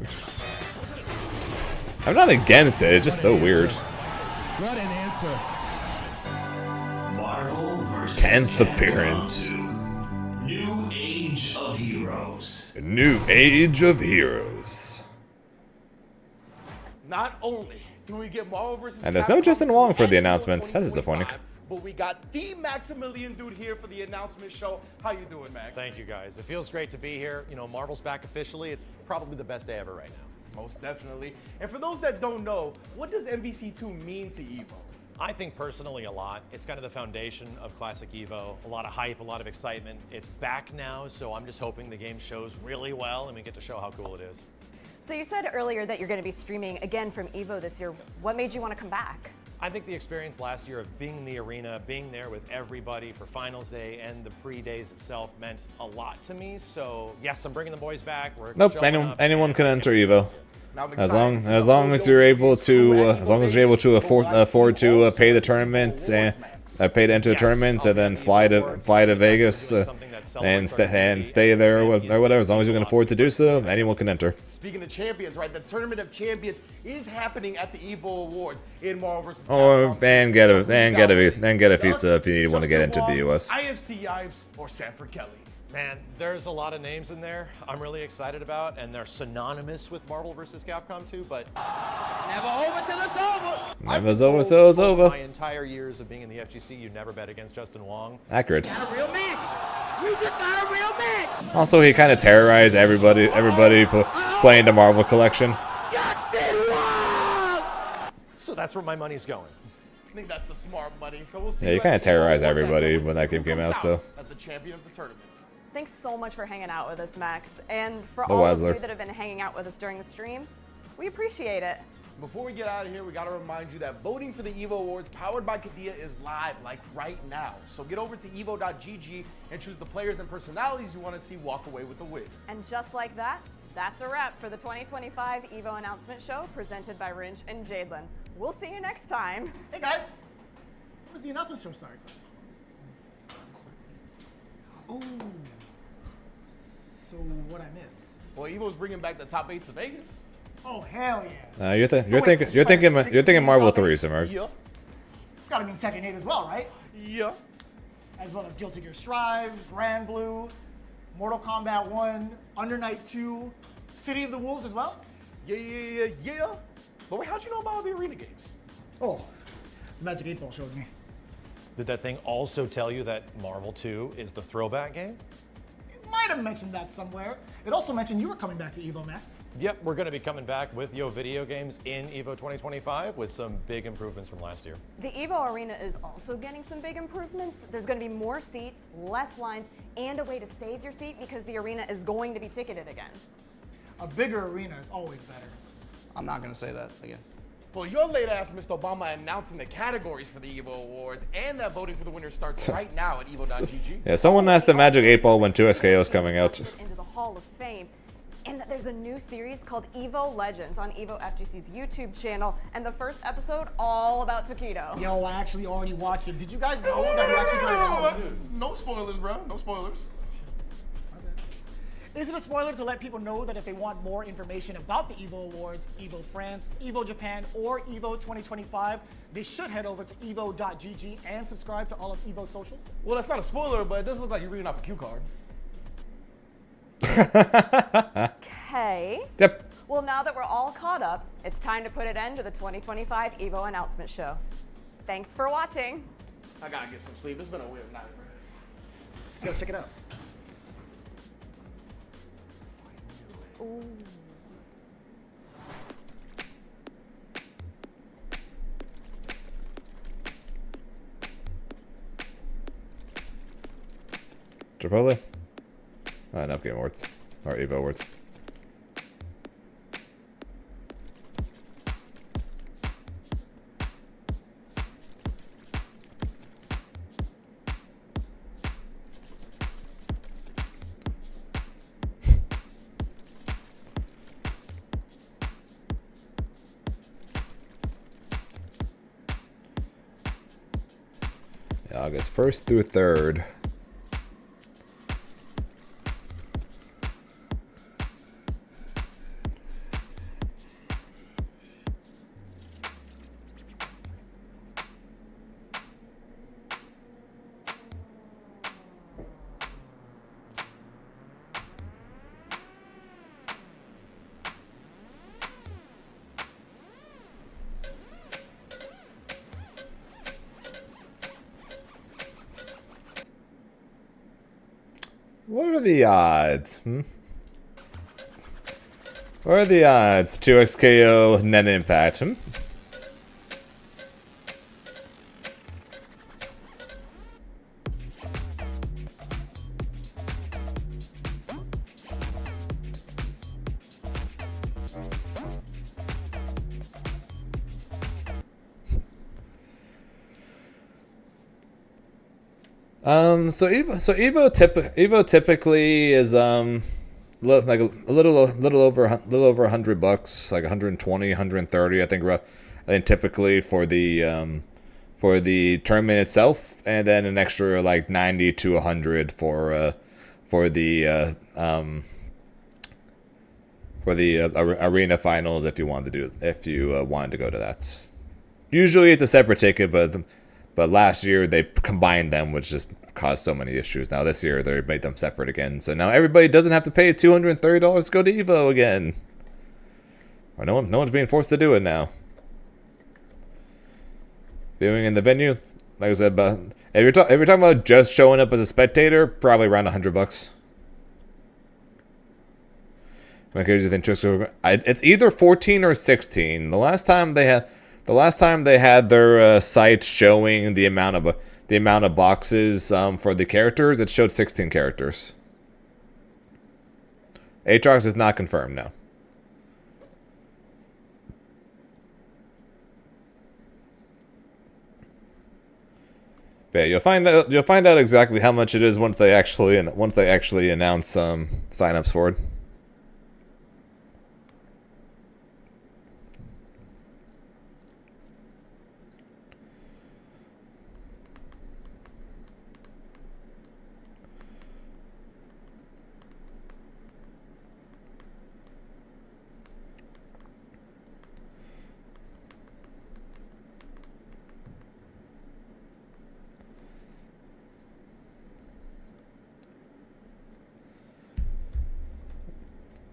I'm not against it. It's just so weird. What an answer. Marvel vs. 10th appearance. New Age of Heroes. New Age of Heroes. Not only do we get Marvel vs. And there's no Capcom Justin 2 Wong for the and announcement. EVO That's disappointing. 2025, but we got the Maximilian dude here for the announcement show. How you doing, Max? Thank you, guys. It feels great to be here. You know, Marvel's back officially. It's probably the best day ever right now. Most definitely. And for those that don't know, what does MVC2 mean to EVO? I think personally a lot. It's kind of the foundation of classic EVO. A lot of hype, a lot of excitement. It's back now, so I'm just hoping the game shows really well and we get to show how cool it is. So you said earlier that you're going to be streaming again from EVO this year. What made you want to come back? I think the experience last year of being in the arena, being there with everybody for finals day and the pre-days itself meant a lot to me. So yes, I'm bringing the boys back. We're Nope, showing up. anyone can enter EVO. Now I'm As excited long to as see you're how able those to cool as long as you're able to afford to pay the tournament and pay to enter the tournament and then fly to Vegas and stay there or whatever. As long as you can afford to do so, anyone can enter. Speaking of champions, right? The Tournament of Champions is happening at the EVO Awards in Marvel vs. Or Capcom. and get a visa if you want to get into the US. IFC Yipes or Sanford Kelly. Man, there's a lot of names in there I'm really excited about, and they're synonymous with Marvel vs. Capcom 2, but Never over till it's over. Never's over, so it's over. My entire years of being in the FGC, you never bet against Justin Wong. Accurate. Got a real match. We just got a real match. Also, he kind of terrorized everybody playing the Marvel collection. Justin Wong. So that's where my money's going. I think that's the smart money. So we'll see. Yeah, you what kind of EVO terrorized Awards everybody afterwards. when that game Who came comes out. So as the champion of the tournaments. Thanks so much for hanging out with us, Max. And for The all of Weisler. you that have been hanging out with us during the stream, we appreciate it. Before we get out of here, we got to remind you that voting for the EVO Awards powered by Kadia is live, like right now. So get over to evo.gg and choose the players and personalities you want to see walk away with the win. And just like that, that's a wrap for the 2025 EVO announcement show presented by Rinch and Jadelin. We'll see you next time. Hey guys, when does the announcement show start? Oh, so what I miss? Well, EVO's bringing back the top 8s to Vegas. Oh hell yeah! you're thinking Marvel 3, Simmer. Yeah. It's got to mean Tekken 8 as well, right? Yeah. As well as Guilty Gear Strive, Grand Blue, Mortal Kombat 1, Under Night 2, City of the Wolves as well. Yeah. But wait, how'd you know about the arena games? Oh, the Magic 8 Ball showed me. Did that thing also tell you that Marvel 2 is the throwback game? It might have mentioned that somewhere. It also mentioned you were coming back to EVO, Max. Yep, we're going to be coming back with Yo Video Games in EVO 2025 with some big improvements from last year. The EVO Arena is also getting some big improvements. There's going to be more seats, less lines, and a way to save your seat because the arena is going to be ticketed again. A bigger arena is always better. I'm not going to say that again. Well, your late ass Mr. Obama announcing the categories for the EVO Awards and that voting for the winner starts right now at evo.gg. Yeah, someone asked the Magic 8 Ball when 2SKO is coming out. Into the Hall of Fame. And that there's a new series called EVO Legends on EVO FGC's YouTube channel, and the first episode all about Taquito. Yo, I actually already watched it. Did you guys know that you actually got No spoilers, bro. No spoilers. Is it a spoiler to let people know that if they want more information about the EVO Awards, EVO France, EVO Japan, or EVO 2025, they should head over to evo.gg and subscribe to all of EVO's socials? Well, that's not a spoiler, but it does look like you're reading off a cue card. Okay. Yep. Well, now that we're all caught up, it's time to put an end to the 2025 EVO announcement show. Thanks for watching. I gotta get some sleep. It's been a weird night. Yo, check it out. Ooh. Chipotle? No, Game Awards. Or EVO Awards. August 1st through 3rd. What are the odds? What are the odds? 2x KO net impact. So EVO typically is like a little over $100, like 120, 130. I think typically for the tournament itself, and then an extra like 90 to 100 for the arena finals if you wanted to go to that. Usually it's a separate ticket, but last year they combined them, which just caused so many issues. Now this year they made them separate again, so now everybody doesn't have to pay $230 to go to EVO again. Or no one's being forced to do it now. Viewing in the venue, like I said, but if you're talking about just showing up as a spectator, probably around $100. It's either 14 or 16. The last time they had their site showing the amount of boxes for the characters, it showed 16 characters. Aatrox is not confirmed now. But yeah, you'll find out exactly how much it is once they actually announce signups for it.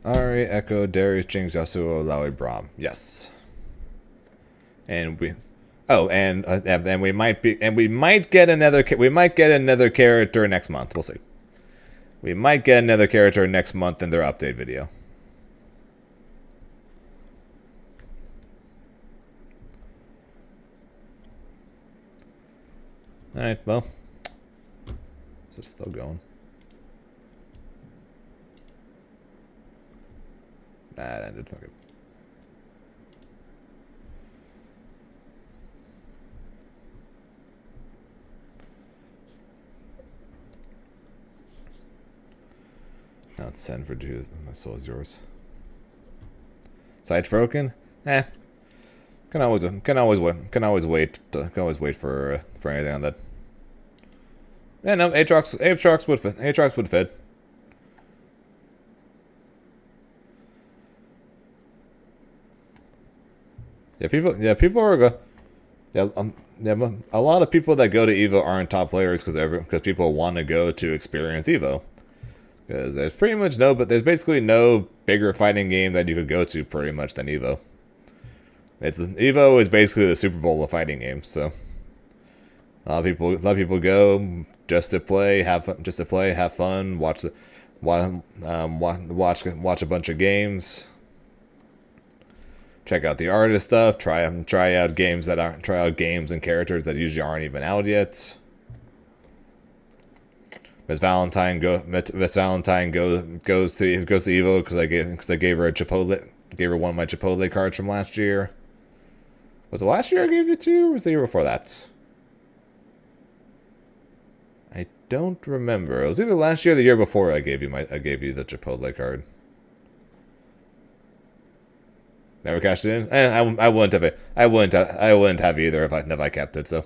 Ari, Echo, Darius, Jinx, Yasuo, Lowy, Braum. Yes. And we might get another character next month. We'll see. We might get another character next month in their update video. All right, well, is it still going? Nah, it ended. Okay. Not send for Jews. My soul is yours. Site's broken. Can always wait for anything on that. Yeah, no, Aatrox would fit. Aatrox would fit. People are a lot of people that go to EVO aren't top players because people want to go to experience EVO. Because there's basically no bigger fighting game that you could go to pretty much than EVO. EVO is basically the Super Bowl of fighting games, so a lot of people go just to play, have fun, watch a bunch of games, check out the artist stuff, try out games and characters that usually aren't even out yet. Miss Valentine goes to Evo because I gave her one of my Chipotle cards from last year. Was it last year I gave you two, or was the year before that? I don't remember. It was either last year or the year before I gave you the Chipotle card. Never cashed it in, and I wouldn't have it. I wouldn't have either if I kept it. So.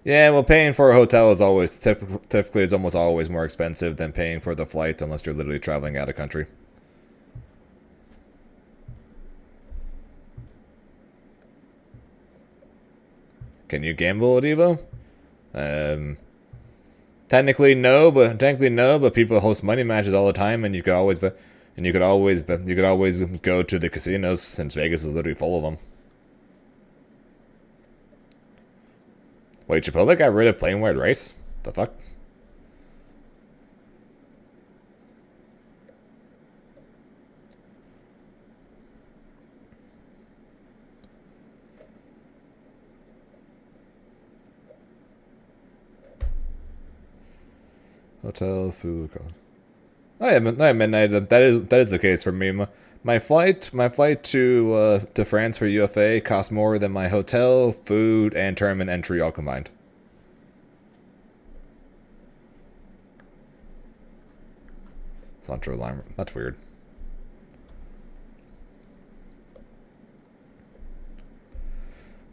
Yeah, well, paying for a hotel is always typically is almost always more expensive than paying for the flight unless you're literally traveling out of country. Can you gamble at EVO? Technically no, but people host money matches all the time, and you could always go to the casinos since Vegas is literally full of them. Wait, Chipotle got rid of plain white rice? The fuck? Hotel, food, oh yeah, midnight. That is the case for me. My flight to France for UFA cost more than my hotel, food, and tournament entry all combined. It's not true. That's weird.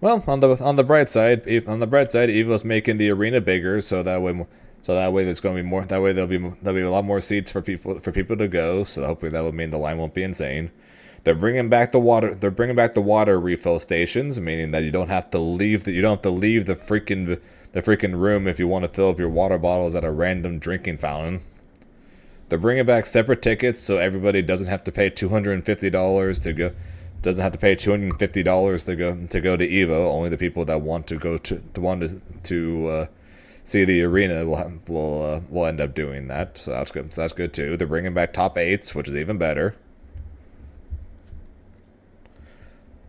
Well, on the bright side, EVO's making the arena bigger, so that way there's going to be more. That way there'll be a lot more seats for people to go. So hopefully that will mean the line won't be insane. They're bringing back the water. They're bringing back the water refill stations, meaning that you don't have to leave the freaking room if you want to fill up your water bottles at a random drinking fountain. They're bringing back separate tickets, so everybody doesn't have to pay $250 to go. Doesn't have to pay $250 to go to EVO. Only the people that want to go to see the arena will end up doing that. So that's good. So that's good too. They're bringing back top 8s, which is even better.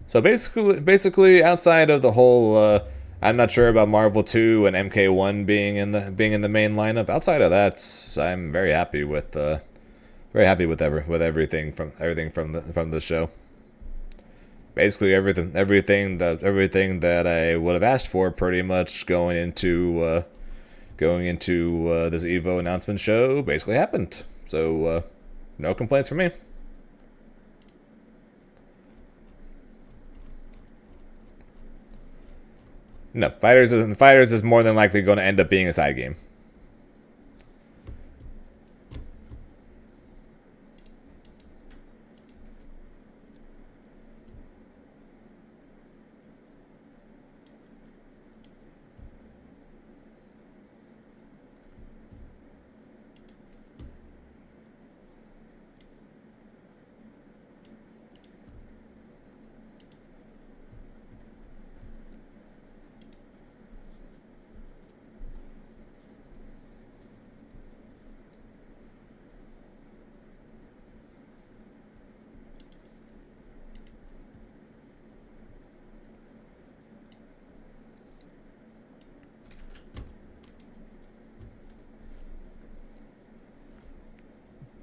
So basically, outside of the whole, I'm not sure about Marvel 2 and MK1 being in the main lineup. Outside of that, I'm very happy with everything from the show. Basically everything that I would have asked for, pretty much going into this EVO announcement show, basically happened. So no complaints from me. No, Fighters is more than likely going to end up being a side game.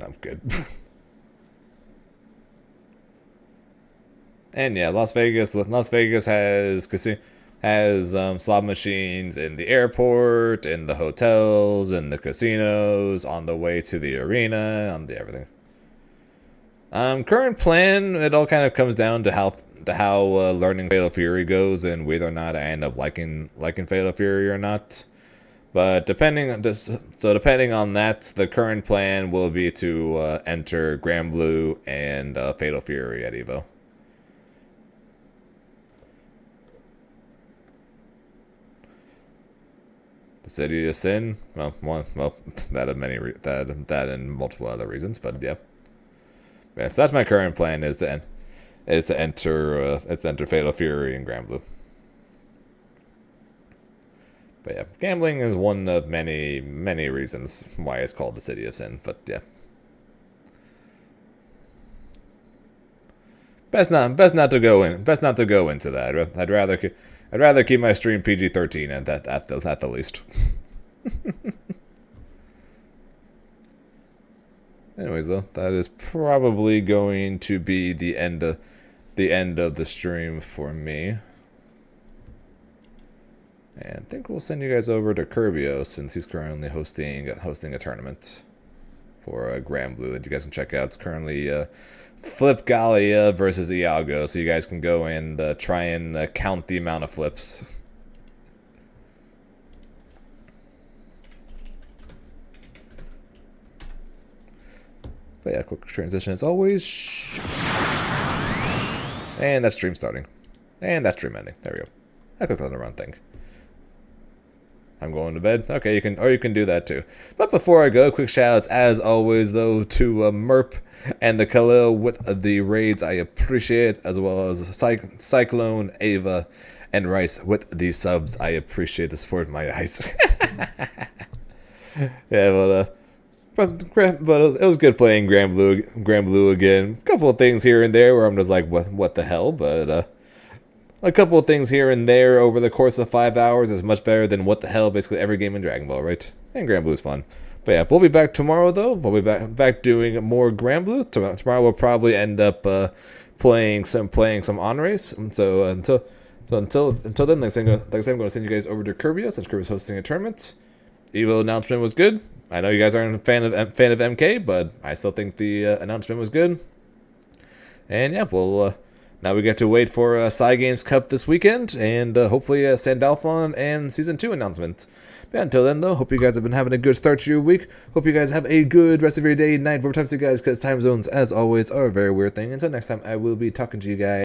I'm good. And yeah, Las Vegas has slot machines in the airport, in the hotels, in the casinos, on the way to the arena, on the everything. Current plan, it all kind of comes down to how learning Fatal Fury goes and whether or not I end up liking Fatal Fury or not. But depending on that, the current plan will be to enter Grand Blue and Fatal Fury at EVO. The City of Sin, well, that and multiple other reasons, but yeah. Yeah, so that's my current plan is to enter Fatal Fury and Grand Blue. But yeah, gambling is one of many reasons why it's called the City of Sin. But yeah. Best not to go into that. I'd rather keep my stream PG-13 at the least. Anyways, though, that is probably going to be the end of the stream for me. And I think we'll send you guys over to Curbio since he's currently hosting a tournament for Grand Blue that you guys can check out. It's currently Flip Gallia versus Iago, so you guys can go and try and count the amount of flips. But yeah, quick transition as always. And that's stream starting. And that's stream ending. There we go. I clicked on the wrong thing. I'm going to bed. Okay, you can do that too. But before I go, quick shout outs as always though to Merp and the Khalil with the raids. I appreciate, as well as Cyclone, Ava, and Rice with the subs. I appreciate the support, my eyes. Yeah, but it was good playing Grand Blue again. A couple of things here and there where I'm just like, what the hell? But a couple of things here and there over the course of 5 hours is much better than what the hell basically every game in Dragon Ball, right? And Grand Blue's fun. But yeah, we'll be back tomorrow though. We'll be back doing more Grand Blue. Tomorrow we'll probably end up playing some on-race. So until then, like I said, I'm going to send you guys over to Curbio since Curbio's hosting a tournament. EVO announcement was good. I know you guys aren't a fan of MK, but I still think the announcement was good. And yeah, well, now we get to wait for Cygames Cup this weekend, and hopefully Sandalphon and Season 2 announcement. But until then, though, hope you guys have been having a good start to your week. Hope you guys have a good rest of your day, night, whatever times you guys, because time zones, as always, are a very weird thing. Until next time, I will be talking to you guys.